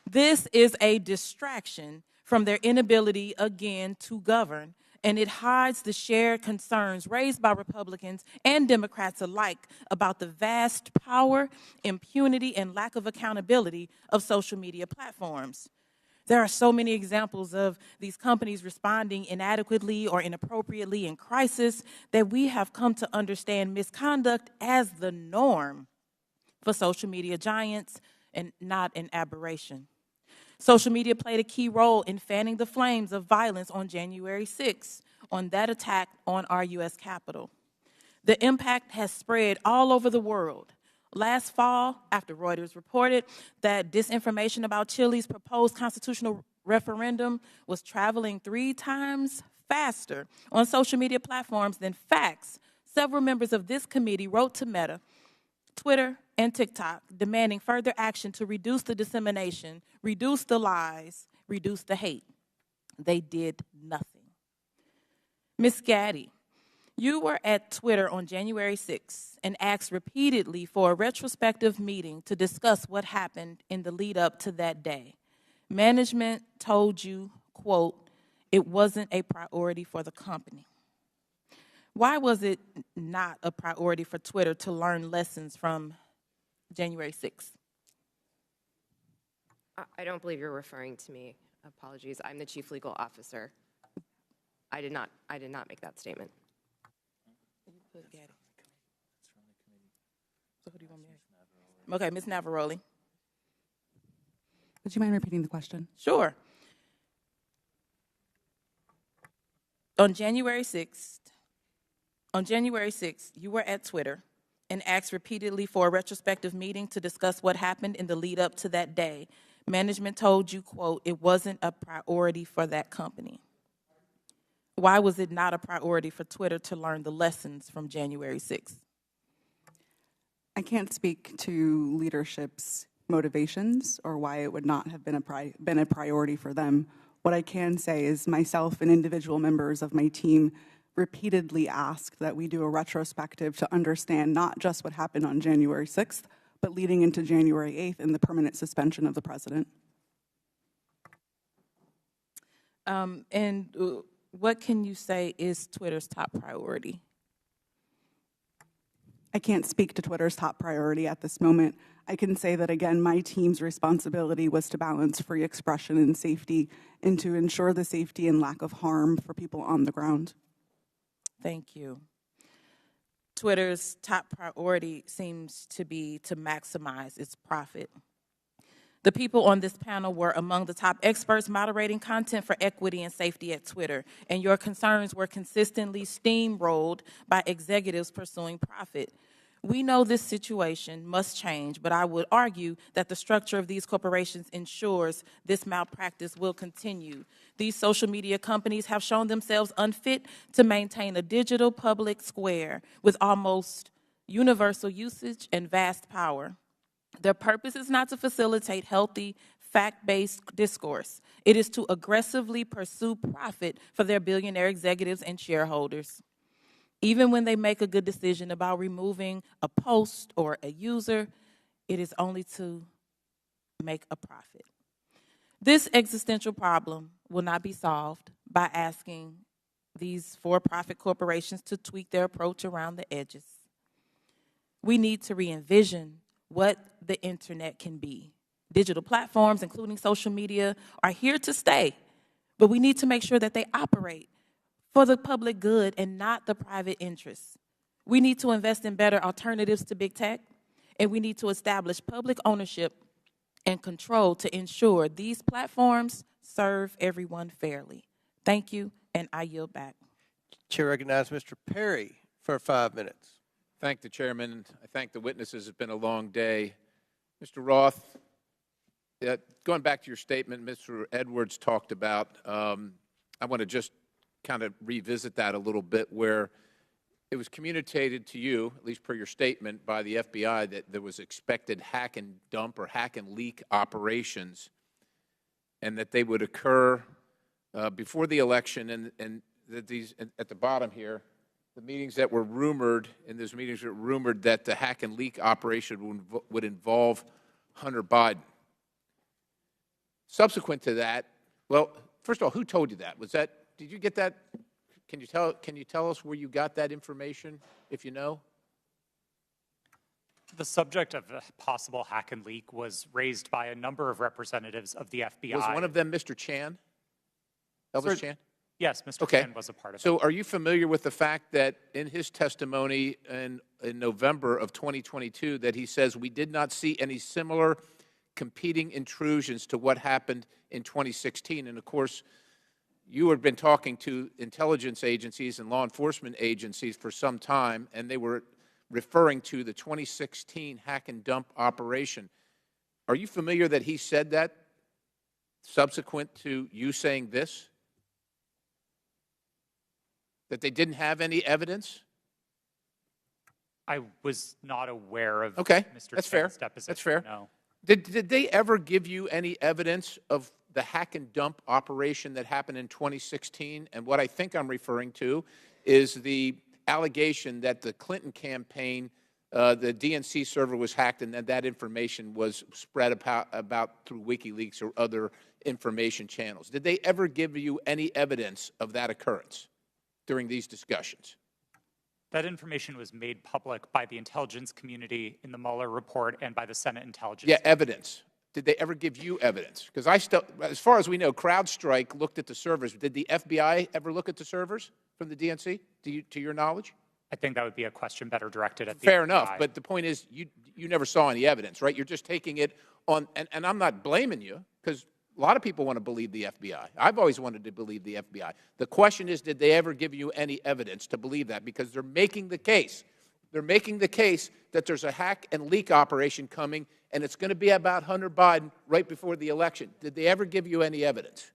This is a distraction from their inability, again, to govern, and it hides the shared concerns raised by Republicans and Democrats alike about the vast power, impunity, and lack of accountability of social media platforms. There are so many examples of these companies responding inadequately or inappropriately in crisis that we have come to understand misconduct as the norm for social media giants and not an aberration. Social media played a key role in fanning the flames of violence on January 6th, on that attack on our U.S. Capitol. The impact has spread all over the world. Last fall, after Reuters reported that disinformation about Chile's proposed constitutional referendum was traveling 3 times faster on social media platforms than facts, several members of this committee wrote to Meta, Twitter, and TikTok demanding further action to reduce the dissemination, reduce the lies, reduce the hate. They did nothing. Ms. Gaddy, you were at Twitter on January 6th and asked repeatedly for a retrospective meeting to discuss what happened in the lead up to that day. Management told you, quote, it wasn't a priority for the company. Why was it not a priority for Twitter to learn lessons from January 6th? I don't believe you're referring to me. Apologies. I'm the chief legal officer. I did not make that statement. Okay, Ms. Navaroli. Would you mind repeating the question? Sure. On January 6th, you were at Twitter and asked repeatedly for a retrospective meeting to discuss what happened in the lead up to that day. Management told you, quote, it wasn't a priority for that company. Why was it not a priority for Twitter to learn the lessons from January 6th? I can't speak to leadership's motivations or why it would not have been a priority for them. What I can say is myself and individual members of my team repeatedly asked that we do a retrospective to understand not just what happened on January 6th, but leading into January 8th and the permanent suspension of the president. What can you say is Twitter's top priority? I can't speak to Twitter's top priority at this moment. I can say that, again, my team's responsibility was to balance free expression and safety and to ensure the safety and lack of harm for people on the ground. Thank you. Twitter's top priority seems to be to maximize its profit. The people on this panel were among the top experts moderating content for equity and safety at Twitter, and your concerns were consistently steamrolled by executives pursuing profit. We know this situation must change, but I would argue that the structure of these corporations ensures this malpractice will continue. These social media companies have shown themselves unfit to maintain a digital public square with almost universal usage and vast power. Their purpose is not to facilitate healthy, fact-based discourse. It is to aggressively pursue profit for their billionaire executives and shareholders. Even when they make a good decision about removing a post or a user, it is only to make a profit. This existential problem will not be solved by asking these for-profit corporations to tweak their approach around the edges. We need to re-envision what the internet can be. Digital platforms, including social media, are here to stay, but we need to make sure that they operate for the public good and not the private interests. We need to invest in better alternatives to big tech, and we need to establish public ownership and control to ensure these platforms serve everyone fairly. Thank you, and I yield back. Chair recognizes Mr. Perry for 5 minutes. Thank the chairman. I thank the witnesses. It's been a long day. Mr. Roth, going back to your statement Mr. Edwards talked about, I want to just kind of revisit that a little bit, where it was communicated to you, at least per your statement, by the FBI that there was expected hack and dump or hack and leak operations, and that they would occur before the election, and that these, at the bottom here, the meetings that were rumored, in those meetings were rumored that the hack and leak operation would involve Hunter Biden. Subsequent to that, well, first of all, who told you that? Was that, did you get that? Can you tell us where you got that information, if you know? The subject of a possible hack and leak was raised by a number of representatives of the FBI. Was one of them Mr. Chan? Elvis Chan? Yes, Mr. Chan was a part of it. So are you familiar with the fact that in his testimony in November of 2022 that he says we did not see any similar competing intrusions to what happened in 2016? And of course, you had been talking to intelligence agencies and law enforcement agencies for some time, and they were referring to the 2016 hack and dump operation. Are you familiar that he said that subsequent to you saying this? That they didn't have any evidence? I was not aware of Mr. Chan's fair. deposition. That's fair. No. Did they ever give you any evidence of the hack and dump operation that happened in 2016? And what I think I'm referring to is the allegation that the Clinton campaign, the DNC server was hacked and that information was spread about through WikiLeaks or other information channels. Did they ever give you any evidence of that occurrence during these discussions? That information was made public by the intelligence community in the Mueller report and by the Senate Intelligence. Yeah, evidence. Did they ever give you evidence? Because as far as we know, CrowdStrike looked at the servers. Did the FBI ever look at the servers from the DNC, to your knowledge? I think that would be a question better directed at the Fair FBI. enough, but the point is you never saw any evidence, right? You're just taking it on, and I'm not blaming you, because a lot of people want to believe the FBI. I've always wanted to believe the FBI. The question is, did they ever give you any evidence to believe that? Because they're making the case. They're making the case that there's a hack and leak operation coming, and it's going to be about Hunter Biden right before the election. Did they ever give you any evidence?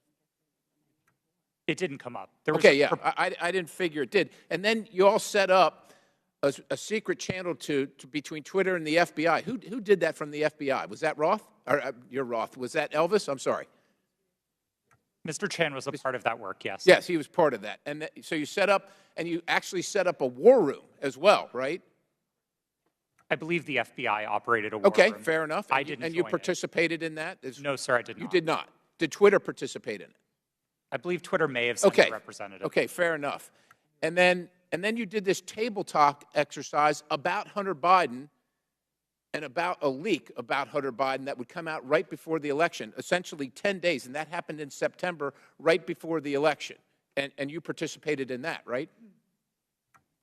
It didn't come up. There was Okay, yeah, I didn't figure it did. And then you all set up a secret channel between Twitter and the FBI. Who did that from the FBI? Was that Roth? Or you're Roth. Was that Elvis? I'm sorry. Mr. Chan was a part of that work, yes. Yes, he was part of that. And so you set up, and you actually set up a war room as well, right? I believe the FBI operated a war Okay, room. fair enough. I didn't And you join it. participated in that? No, sir, I did not. You did not. Did Twitter participate in it? I believe Twitter may have sent a representative. Okay, fair enough. And then you did this table talk exercise about Hunter Biden and about a leak about Hunter Biden that would come out right before the election, essentially 10 days, and that happened in September, right before the election. And you participated in that, right?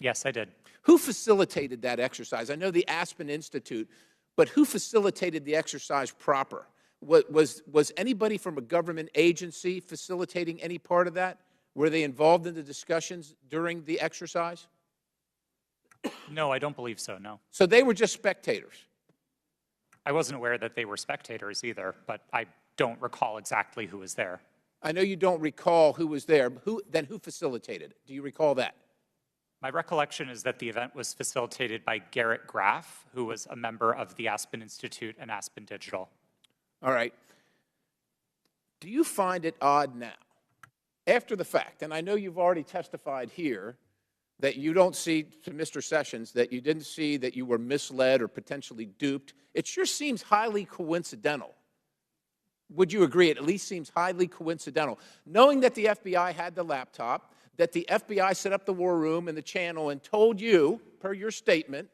Yes, I did. Who facilitated that exercise? I know the Aspen Institute, but who facilitated the exercise proper? Was anybody from a government agency facilitating any part of that? Were they involved in the discussions during the exercise? No, I don't believe so, no. So they were just spectators? I wasn't aware that they were spectators either, but I don't recall exactly who was there. I know you don't recall who was there. Then who facilitated it? Do you recall that? My recollection is that the event was facilitated by Garrett Graff, who was a member of the Aspen Institute and Aspen Digital. All right. Do you find it odd now, after the fact, and I know you've already testified here, that you don't see, to Mr. Sessions, that you didn't see that you were misled or potentially duped? It sure seems highly coincidental. Would you agree? It at least seems highly coincidental. Knowing that the FBI had the laptop, that the FBI set up the war room and the channel and told you, per your statement,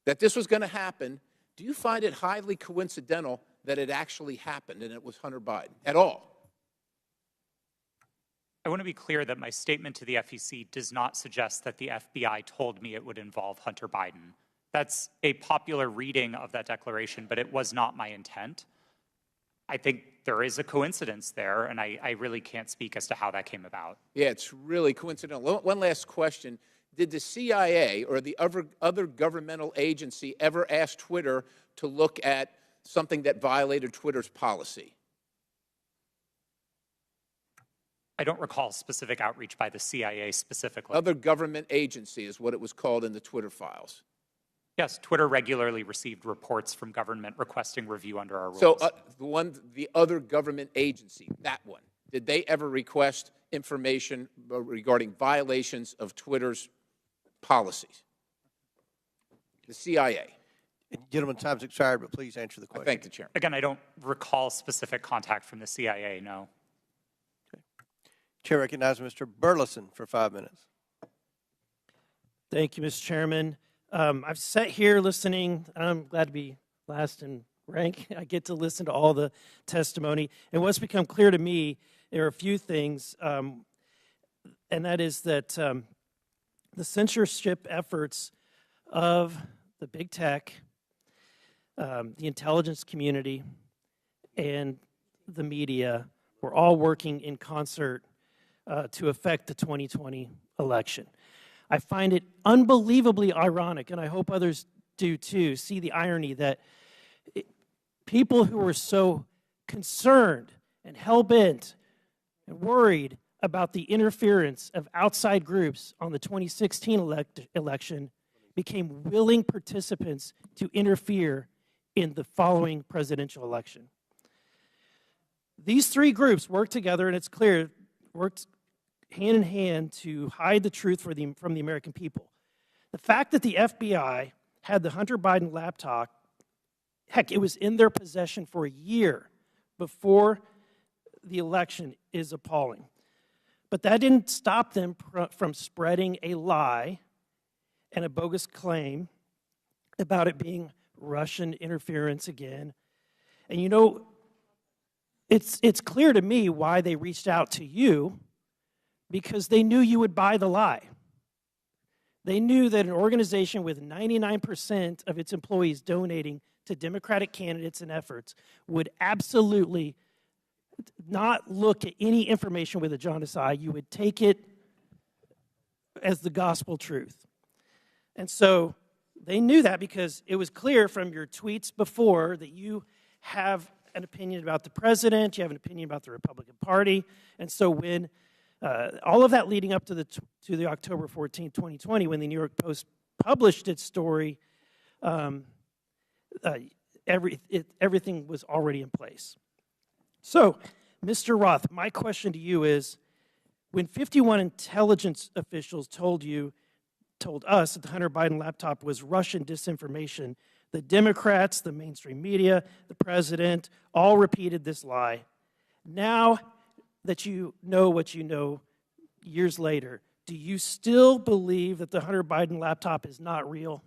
that this was going to happen, do you find it highly coincidental that it actually happened and it was Hunter Biden at all? I want to be clear that my statement to the FEC does not suggest that the FBI told me it would involve Hunter Biden. That's a popular reading of that declaration, but it was not my intent. I think there is a coincidence there, and I really can't speak as to how that came about. Yeah, it's really coincidental. One last question. Did the CIA or the other governmental agency ever ask Twitter to look at something that violated Twitter's policy? I don't recall specific outreach by the CIA specifically. Other government agency is what it was called in the Twitter files. Yes, Twitter regularly received reports from government requesting review under our rules. So the other government agency, that one, did they ever request information regarding violations of Twitter's policies? The CIA. Gentlemen, time's expired, but please answer the question. I thank the chairman. Again, I don't recall specific contact from the CIA, no. Chair recognizes Mr. Burleson for 5 minutes. Thank you, Mr. Chairman. I've sat here listening. I'm glad to be last in rank. I get to listen to all the testimony. And what's become clear to me, there are a few things, and that is that the censorship efforts of the big tech, the intelligence community, and the media were all working in concert to affect the 2020 election. I find it unbelievably ironic, and I hope others do too, see the irony that people who were so concerned and hell-bent and worried about the interference of outside groups on the 2016 election became willing participants to interfere in the following presidential election. These three groups worked together, and it's clear, worked hand in hand to hide the truth from the American people. The fact that the FBI had the Hunter Biden laptop, heck, it was in their possession for a year before the election is appalling. But that didn't stop them from spreading a lie and a bogus claim about it being Russian interference again. And you know, it's clear to me why they reached out to you, because they knew you would buy the lie. They knew that an organization with 99% of its employees donating to Democratic candidates and efforts would absolutely not look at any information with a jaundiced eye. You would take it as the gospel truth. And so they knew that, because it was clear from your tweets before that you have an opinion about the president, you have an opinion about the Republican Party. And so when all of that leading up to the October 14, 2020, when the New York Post published its story, everything was already in place. So, Mr. Roth, my question to you is, when 51 intelligence officials told us that the Hunter Biden laptop was Russian disinformation, the Democrats, the mainstream media, the president, all repeated this lie. Now that you know what you know years later, do you still believe that the Hunter Biden laptop is not real?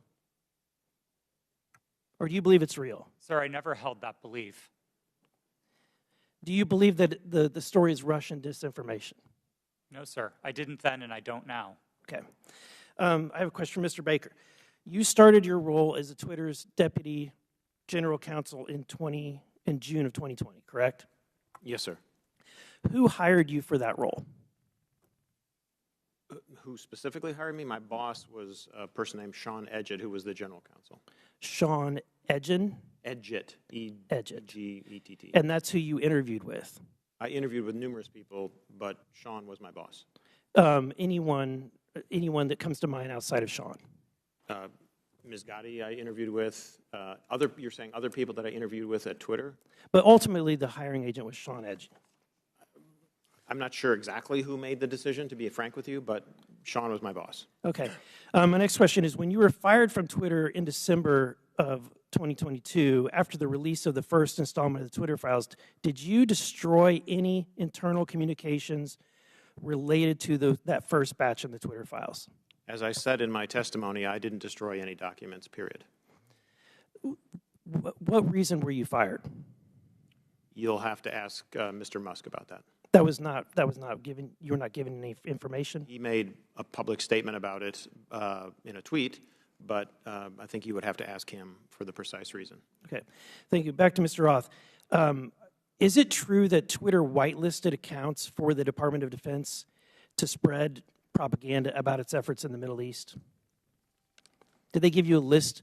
Or do you believe it's real? Sir, I never held that belief. Do you believe that the story is Russian disinformation? No, sir. I didn't then, and I don't now. Okay. I have a question for Mr. Baker. You started your role as Twitter's deputy general counsel in June of 2020, correct? Yes, sir. Who hired you for that role? Who specifically hired me? My boss was a person named Sean Edgett, who was the general counsel. Sean Edgett? Edgett. Edgett. E-G-E-T-T. And that's who you interviewed with? I interviewed with numerous people, but Sean was my boss. Anyone that comes to mind outside of Sean? Ms. Gotti I interviewed with. You're saying other people that I interviewed with at Twitter? But ultimately, the hiring agent was Sean Edgett. I'm not sure exactly who made the decision, to be frank with you, but Sean was my boss. Okay. My next question is, when you were fired from Twitter in December of 2022, after the release of the first installment of the Twitter files, did you destroy any internal communications related to that first batch of the Twitter files? As I said in my testimony, I didn't destroy any documents, period. What reason were you fired? You'll have to ask Mr. Musk about that. That was not given. You were not given any information. He made a public statement about it in a tweet, but I think you would have to ask him for the precise reason. Okay, thank you. Back to Mr. Roth. Is it true that Twitter whitelisted accounts for the Department of Defense to spread propaganda about its efforts in the Middle East? Did they give you a list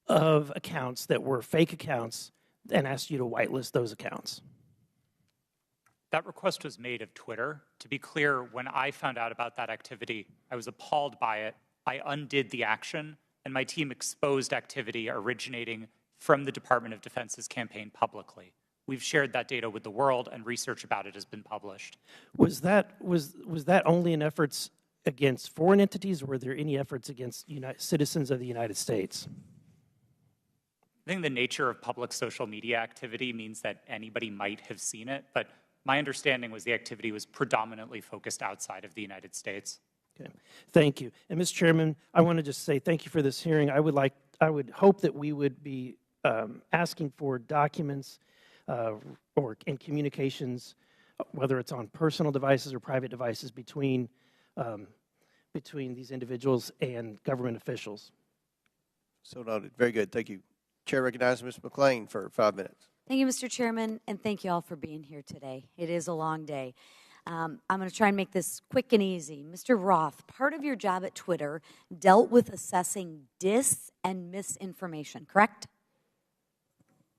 of accounts that were fake accounts and asked you to whitelist those accounts? That request was made of Twitter. To be clear, when I found out about that activity, I was appalled by it. I undid the action, and my team exposed activity originating from the Department of Defense's campaign publicly. We've shared that data with the world, and research about it has been published. Was that only in efforts against foreign entities, or were there any efforts against citizens of the United States? I think the nature of public social media activity means that anybody might have seen it, but my understanding was the activity was predominantly focused outside of the United States. Okay, thank you. And Mr. Chairman, I want to just say thank you for this hearing. I would hope that we would be asking for documents or in communications, whether it's on personal devices or private devices, between these individuals and government officials. So noted. Very good. Thank you. Chair recognizes Ms. McClain for 5 minutes. Thank you, Mr. Chairman, and thank you all for being here today. It is a long day. I'm going to try and make this quick and easy. Mr. Roth, part of your job at Twitter dealt with assessing dis and misinformation, correct?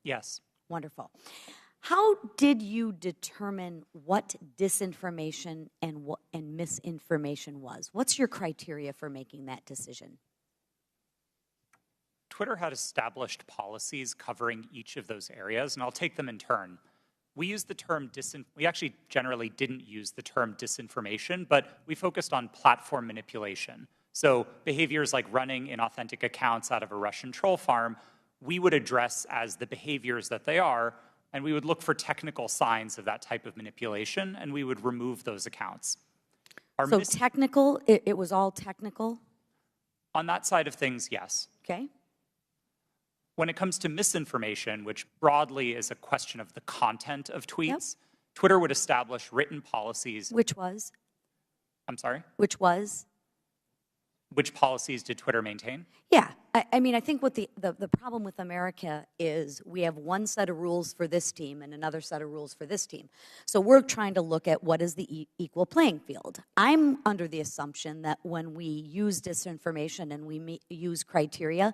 Yes. Wonderful. How did you determine what disinformation and misinformation was? What's your criteria for making that decision? Twitter had established policies covering each of those areas, and I'll take them in turn. We used the term we actually generally didn't use the term disinformation, but we focused on platform manipulation. So behaviors like running inauthentic accounts out of a Russian troll farm, we would address as the behaviors that they are and we would look for technical signs of that type of manipulation, and we would remove those accounts. So technical, it was all technical? On that side of things, yes. Okay. When it comes to misinformation, which broadly is a question of the content of tweets, Twitter would establish written policies. Which was? I'm sorry? Which was? Which policies did Twitter maintain? Yeah, I mean, I think what the problem with America is we have one set of rules for this team and another set of rules for this team. So we're trying to look at what is the equal playing field. I'm under the assumption that when we use disinformation and we use criteria,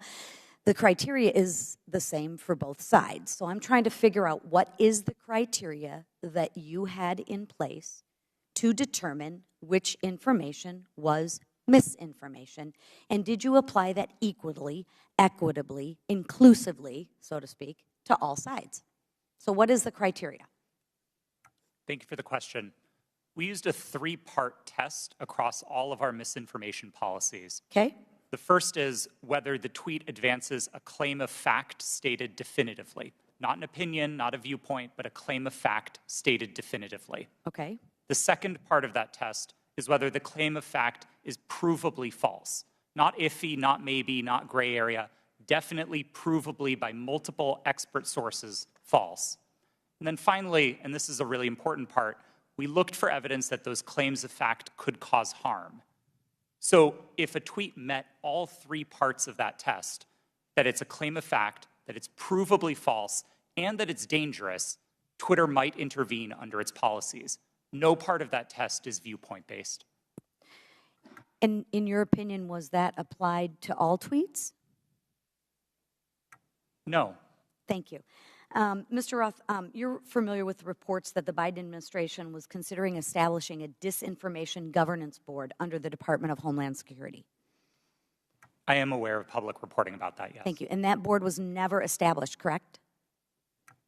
the criteria is the same for both sides. So I'm trying to figure out what is the criteria that you had in place to determine which information was misinformation, and did you apply that equitably, inclusively, so to speak, to all sides? So what is the criteria? Thank you for the question. We used a 3-part test across all of our misinformation policies. Okay. The first is whether the tweet advances a claim of fact stated definitively. Not an opinion, not a viewpoint, but a claim of fact stated definitively. Okay. The second part of that test is whether the claim of fact is provably false. Not iffy, not maybe, not gray area, definitely provably by multiple expert sources false. And then finally, and this is a really important part, we looked for evidence that those claims of fact could cause harm. So if a tweet met all 3 parts of that test, that it's a claim of fact, that it's provably false, and that it's dangerous, Twitter might intervene under its policies. No part of that test is viewpoint-based. And in your opinion, was that applied to all tweets? No. Thank you. Mr. Roth, you're familiar with the reports that the Biden administration was considering establishing a disinformation governance board under the Department of Homeland Security. I am aware of public reporting about that, yes. Thank you. And that board was never established, correct?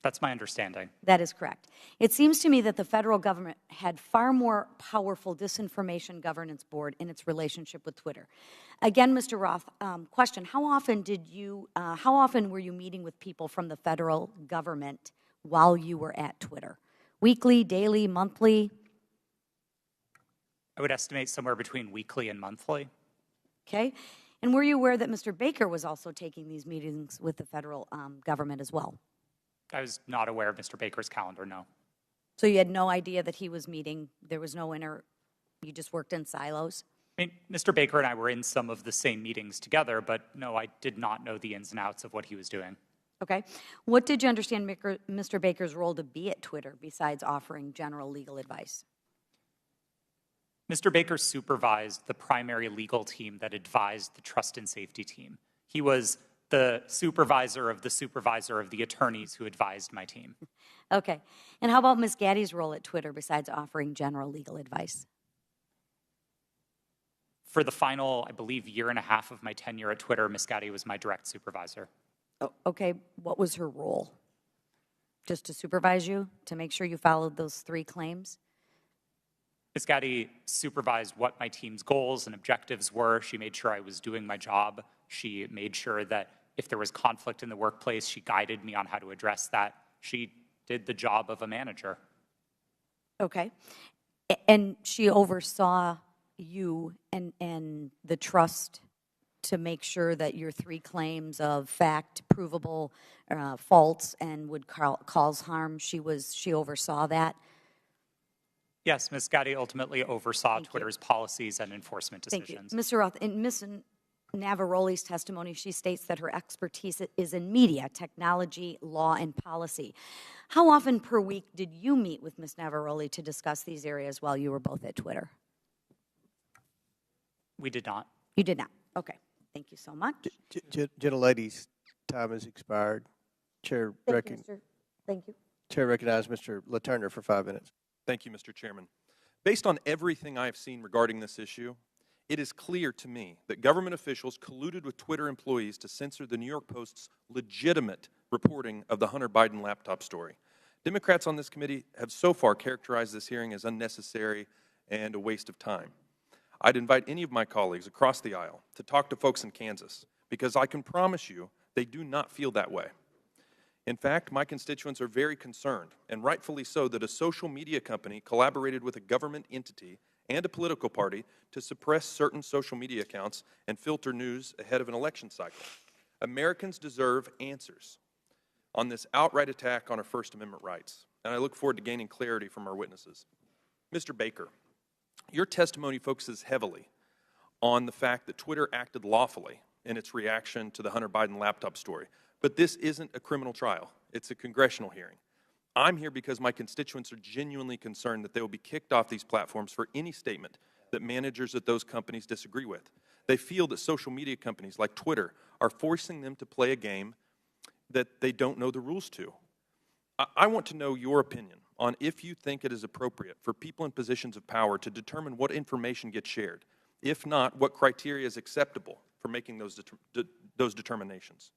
That's my understanding. That is correct. It seems to me that the federal government had far more powerful disinformation governance board in its relationship with Twitter. Again, Mr. Roth, question: how often were you meeting with people from the federal government while you were at Twitter? Weekly, daily, monthly? I would estimate somewhere between weekly and monthly. Okay. And were you aware that Mr. Baker was also taking these meetings with the federal government as well? I was not aware of Mr. Baker's calendar, no. So you had no idea that he was meeting, there was no you just worked in silos? I mean, Mr. Baker and I were in some of the same meetings together, but no, I did not know the ins and outs of what he was doing. Okay. What did you understand Mr. Baker's role to be at Twitter besides offering general legal advice? Mr. Baker supervised the primary legal team that advised the trust and safety team. He was the supervisor of the attorneys who advised my team. Okay. And how about Ms. Gaddy's role at Twitter besides offering general legal advice? For the final, I believe, year and a half of my tenure at Twitter, Ms. Gaddy was my direct supervisor. Oh, okay. What was her role? Just to supervise you, to make sure you followed those 3 claims? Ms. Gaddy supervised what my team's goals and objectives were. She made sure I was doing my job. She made sure that if there was conflict in the workplace, she guided me on how to address that. She did the job of a manager. Okay. And she oversaw you and the trust to make sure that your 3 claims of fact, provable, false, and would cause harm, she oversaw that? Yes, Ms. Gaddy ultimately oversaw Twitter's policies and enforcement decisions. Thank you. Mr. Roth, in Ms. Navaroli's testimony, she states that her expertise is in media, technology, law, and policy. How often per week did you meet with Ms. Navaroli to discuss these areas while you were both at Twitter? We did not. You did not. Okay. Thank you so much. Gentlelady's time has expired. Chair recognizes Mr. LaTurner for 5 minutes. Thank you, Mr. Chairman. Based on everything I have seen regarding this issue, it is clear to me that government officials colluded with Twitter employees to censor the New York Post's legitimate reporting of the Hunter Biden laptop story. Democrats on this committee have so far characterized this hearing as unnecessary and a waste of time. I'd invite any of my colleagues across the aisle to talk to folks in Kansas, because I can promise you they do not feel that way. In fact, my constituents are very concerned, and rightfully so, that a social media company collaborated with a government entity and a political party to suppress certain social media accounts and filter news ahead of an election cycle. Americans deserve answers on this outright attack on our First Amendment rights, and I look forward to gaining clarity from our witnesses. Mr. Baker, your testimony focuses heavily on the fact that Twitter acted lawfully in its reaction to the Hunter Biden laptop story. But this isn't a criminal trial. It's a congressional hearing. I'm here because my constituents are genuinely concerned that they will be kicked off these platforms for any statement that managers at those companies disagree with. They feel that social media companies like Twitter are forcing them to play a game that they don't know the rules to. I want to know your opinion on if you think it is appropriate for people in positions of power to determine what information gets shared. If not, what criteria is acceptable for making those determinations?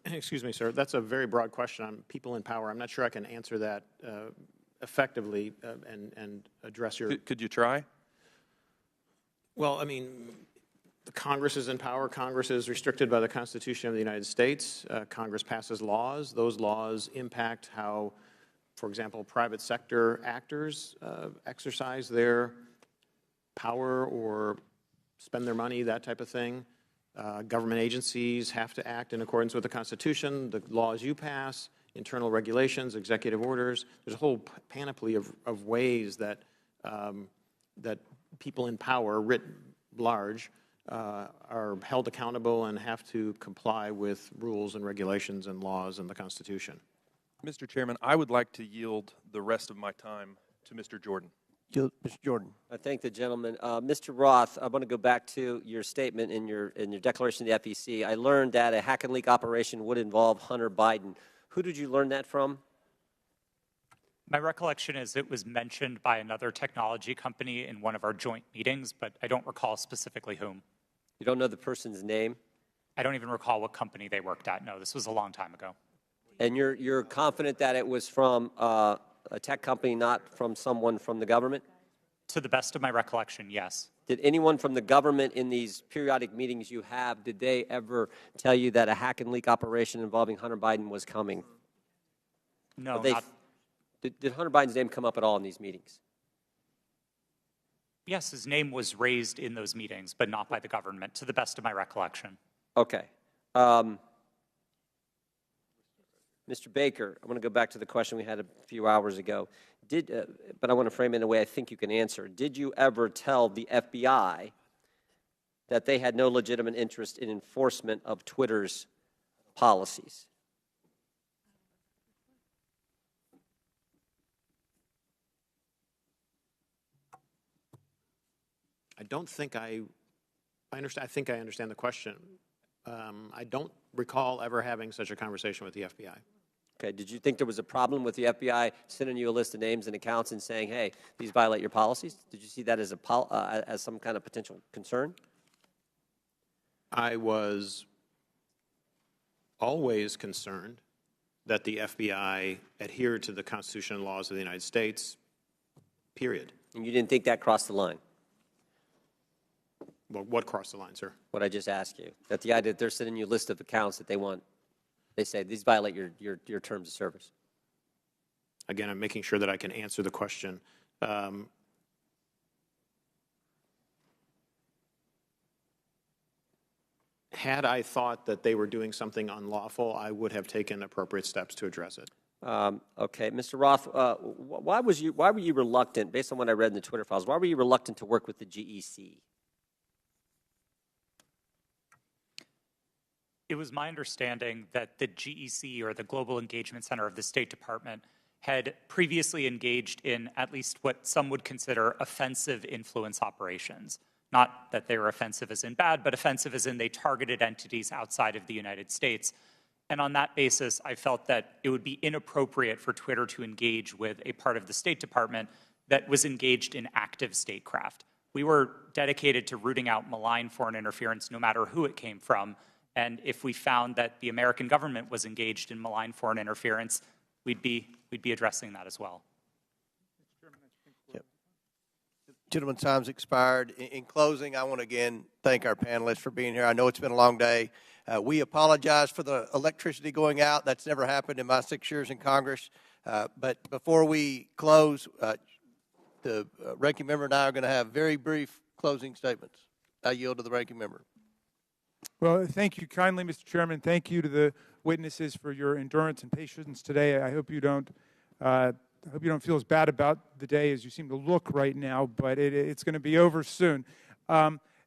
Excuse me, sir, that's a very broad question on people in power. I'm not sure I can answer that effectively and address your... Could you try? Well, I mean, the Congress is in power. Congress is restricted by the Constitution of the United States. Congress passes laws. Those laws impact how, for example, private sector actors exercise their power or spend their money, that type of thing. Government agencies have to act in accordance with the Constitution, the laws you pass, internal regulations, executive orders. There's a whole panoply of ways that that people in power, writ large, are held accountable and have to comply with rules and regulations and laws and the Constitution. Mr. Chairman, I would like to yield the rest of my time to Mr. Jordan. Mr. Jordan. I thank the gentleman. Mr. Roth, I want to go back to your statement in your declaration to the FEC. I learned that a hack and leak operation would involve Hunter Biden. Who did you learn that from? My recollection is it was mentioned by another technology company in one of our joint meetings, but I don't recall specifically whom. You don't know the person's name? I don't even recall what company they worked at. No, this was a long time ago. And you're confident that it was from a tech company, not from someone from the government? To the best of my recollection, yes. Did anyone from the government in these periodic meetings you have, did they ever tell you that a hack and leak operation involving Hunter Biden was coming? No, not. Did Hunter Biden's name come up at all in these meetings? Yes, his name was raised in those meetings, but not by the government, to the best of my recollection. Okay. Mr. Baker, I want to go back to the question we had a few hours ago. But I want to frame it in a way I think you can answer. Did you ever tell the FBI that they had no legitimate interest in enforcement of Twitter's policies? I don't think I understand. I think I understand the question. I don't recall ever having such a conversation with the FBI. Okay, did you think there was a problem with the FBI sending you a list of names and accounts and saying, hey, these violate your policies? Did you see that as some kind of potential concern? I was always concerned that the FBI adhered to the Constitution and laws of the United States, period. And you didn't think that crossed the line? Well, what crossed the line, sir? What I just asked you. That the idea that they're sending you a list of accounts that they say these violate your terms of service. Again, I'm making sure that I can answer the question. Had I thought that they were doing something unlawful, I would have taken appropriate steps to address it. Okay, Mr. Roth, why were you reluctant, based on what I read in the Twitter files, why were you reluctant to work with the GEC? It was my understanding that the GEC, or the Global Engagement Center of the State Department, had previously engaged in at least what some would consider offensive influence operations. Not that they were offensive as in bad, but offensive as in they targeted entities outside of the United States. And on that basis, I felt that it would be inappropriate for Twitter to engage with a part of the State Department that was engaged in active statecraft. We were dedicated to rooting out malign foreign interference no matter who it came from. And if we found that the American government was engaged in malign foreign interference, we'd be addressing that as well. Yep. Gentlemen's time's expired. In closing, I want to again thank our panelists for being here. I know it's been a long day. We apologize for the electricity going out. That's never happened in my 6 years in Congress. But before we close, the ranking member and I are going to have very brief closing statements. I yield to the ranking member. Well, thank you kindly, Mr. Chairman. Thank you to the witnesses for your endurance and patience today. I hope you don't feel as bad about the day as you seem to look right now, but it's going to be over soon.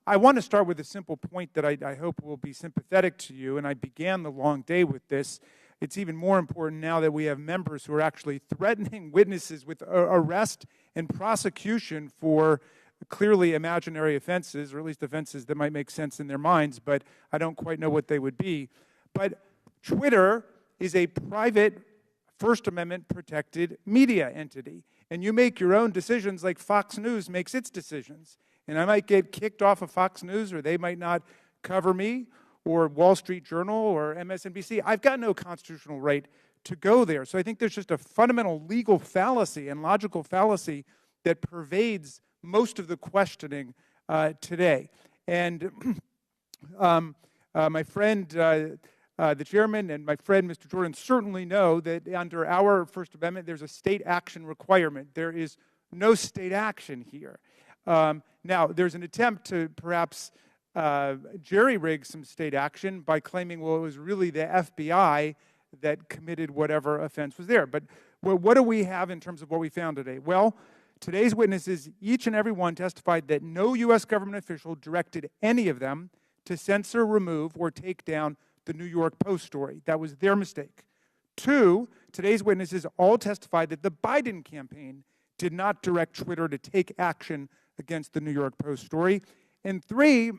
I want to start with a simple point that I hope will be sympathetic to you, and I began the long day with this. It's even more important now that we have members who are actually threatening witnesses with arrest and prosecution for clearly imaginary offenses, or at least offenses that might make sense in their minds, but I don't quite know what they would be. But Twitter is a private First Amendment protected media entity, and you make your own decisions like Fox News makes its decisions. And I might get kicked off of Fox News, or they might not cover me, or Wall Street Journal, or MSNBC. I've got no constitutional right to go there. So I think there's just a fundamental legal fallacy and logical fallacy that pervades most of the questioning today. And my friend, the chairman, and my friend, Mr. Jordan, certainly know that under our First Amendment, there's a state action requirement. There is no state action here. Now, there's an attempt to perhaps jerry-rig some state action by claiming, well, it was really the FBI that committed whatever offense was there. But what do we have in terms of what we found today? Well, today's witnesses, each and every one, testified that no U.S. government official directed any of them to censor, remove, or take down the New York Post story. That was their mistake. 2, today's witnesses all testified that the Biden campaign did not direct Twitter to take action against the New York Post story. And 3,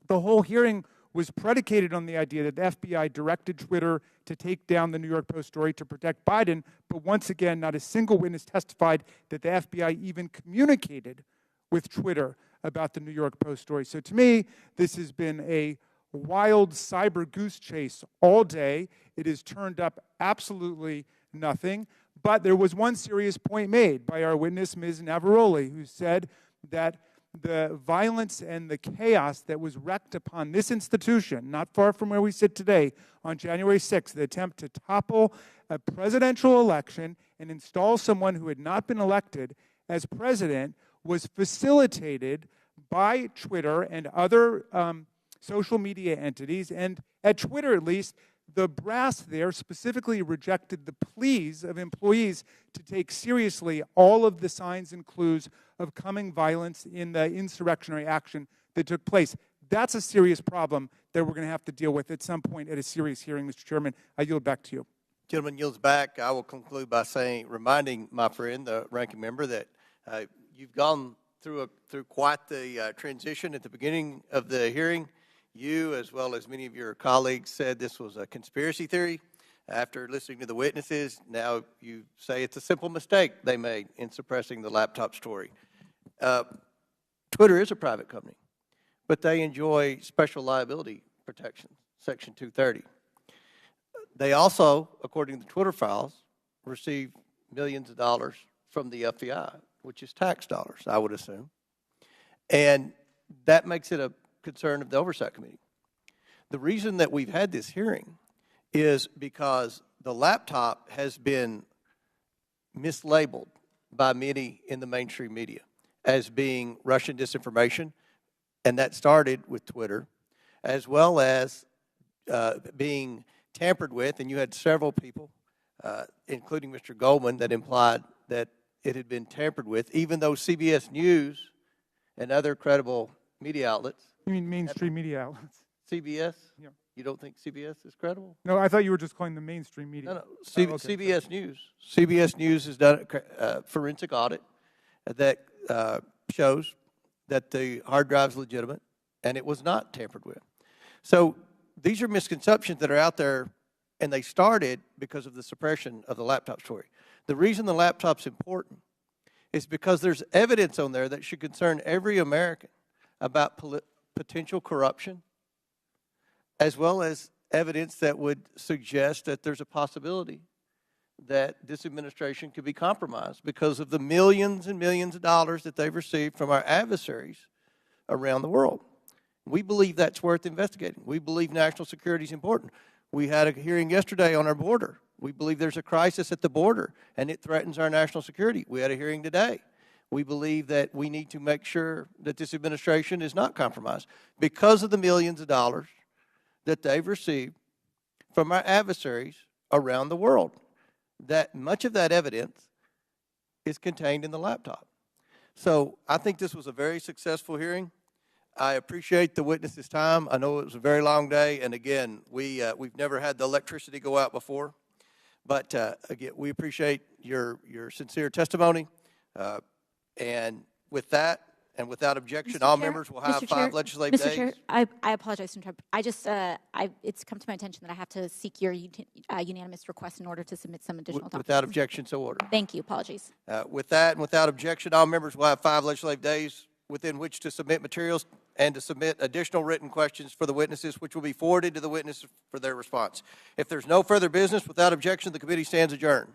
the whole hearing was predicated on the idea that the FBI directed Twitter to take down the New York Post story to protect Biden, but once again, not a single witness testified that the FBI even communicated with Twitter about the New York Post story. So to me, this has been a wild cyber goose chase all day. It has turned up absolutely nothing. But there was one serious point made by our witness, Ms. Navaroli, who said that the violence and the chaos that was wreaked upon this institution, not far from where we sit today, on January 6th, the attempt to topple a presidential election and install someone who had not been elected as president, was facilitated by Twitter and other social media entities. And at Twitter, at least, the brass there specifically rejected the pleas of employees to take seriously all of the signs and clues of coming violence in the insurrectionary action that took place. That's a serious problem that we're going to have to deal with at some point at a serious hearing, Mr. Chairman. I yield back to you. Gentleman yields back. I will conclude by reminding my friend, the ranking member, that you've gone through quite the transition at the beginning of the hearing. You, as well as many of your colleagues, said this was a conspiracy theory. After listening to the witnesses, now you say it's a simple mistake they made in suppressing the laptop story. Twitter is a private company, but they enjoy special liability protection, Section 230. They also, according to the Twitter files, receive millions of dollars from the FBI, which is tax dollars, I would assume. And that makes it a concern of the Oversight Committee. The reason that we've had this hearing is because the laptop has been mislabeled by many in the mainstream media as being Russian disinformation, and that started with Twitter, as well as being tampered with, and you had several people, including Mr. Goldman, that implied that it had been tampered with, even though CBS News and other credible media outlets. You mean mainstream media outlets? CBS? Yeah. You don't think CBS is credible? No, I thought you were just calling them mainstream media. No, no. Okay. CBS News. CBS News has done a forensic audit that shows that the hard drive is legitimate and it was not tampered with. So these are misconceptions that are out there, and they started because of the suppression of the laptop story. The reason the laptop's important is because there's evidence on there that should concern every American about potential corruption, as well as evidence that would suggest that there's a possibility that this administration could be compromised because of the millions and millions of dollars that they've received from our adversaries around the world. We believe that's worth investigating. We believe national security is important. We had a hearing yesterday on our border. We believe there's a crisis at the border, and it threatens our national security. We had a hearing today. We believe that we need to make sure that this administration is not compromised because of the millions of dollars that they've received from our adversaries around the world. That much of that evidence is contained in the laptop. So I think this was a very successful hearing. I appreciate the witnesses' time. I know it was a very long day, and again, we've never had the electricity go out before. But again, we appreciate your sincere testimony. And with that, and without objection, all members will have 5 legislative days. Mr. Chair, I apologize to interrupt. It's come to my attention that I have to seek your unanimous request in order to submit some additional documents. Without objection, so ordered. Thank you. Apologies. With that, and without objection, all members will have 5 legislative days within which to submit materials and to submit additional written questions for the witnesses, which will be forwarded to the witnesses for their response. If there's no further business, without objection, the committee stands adjourned.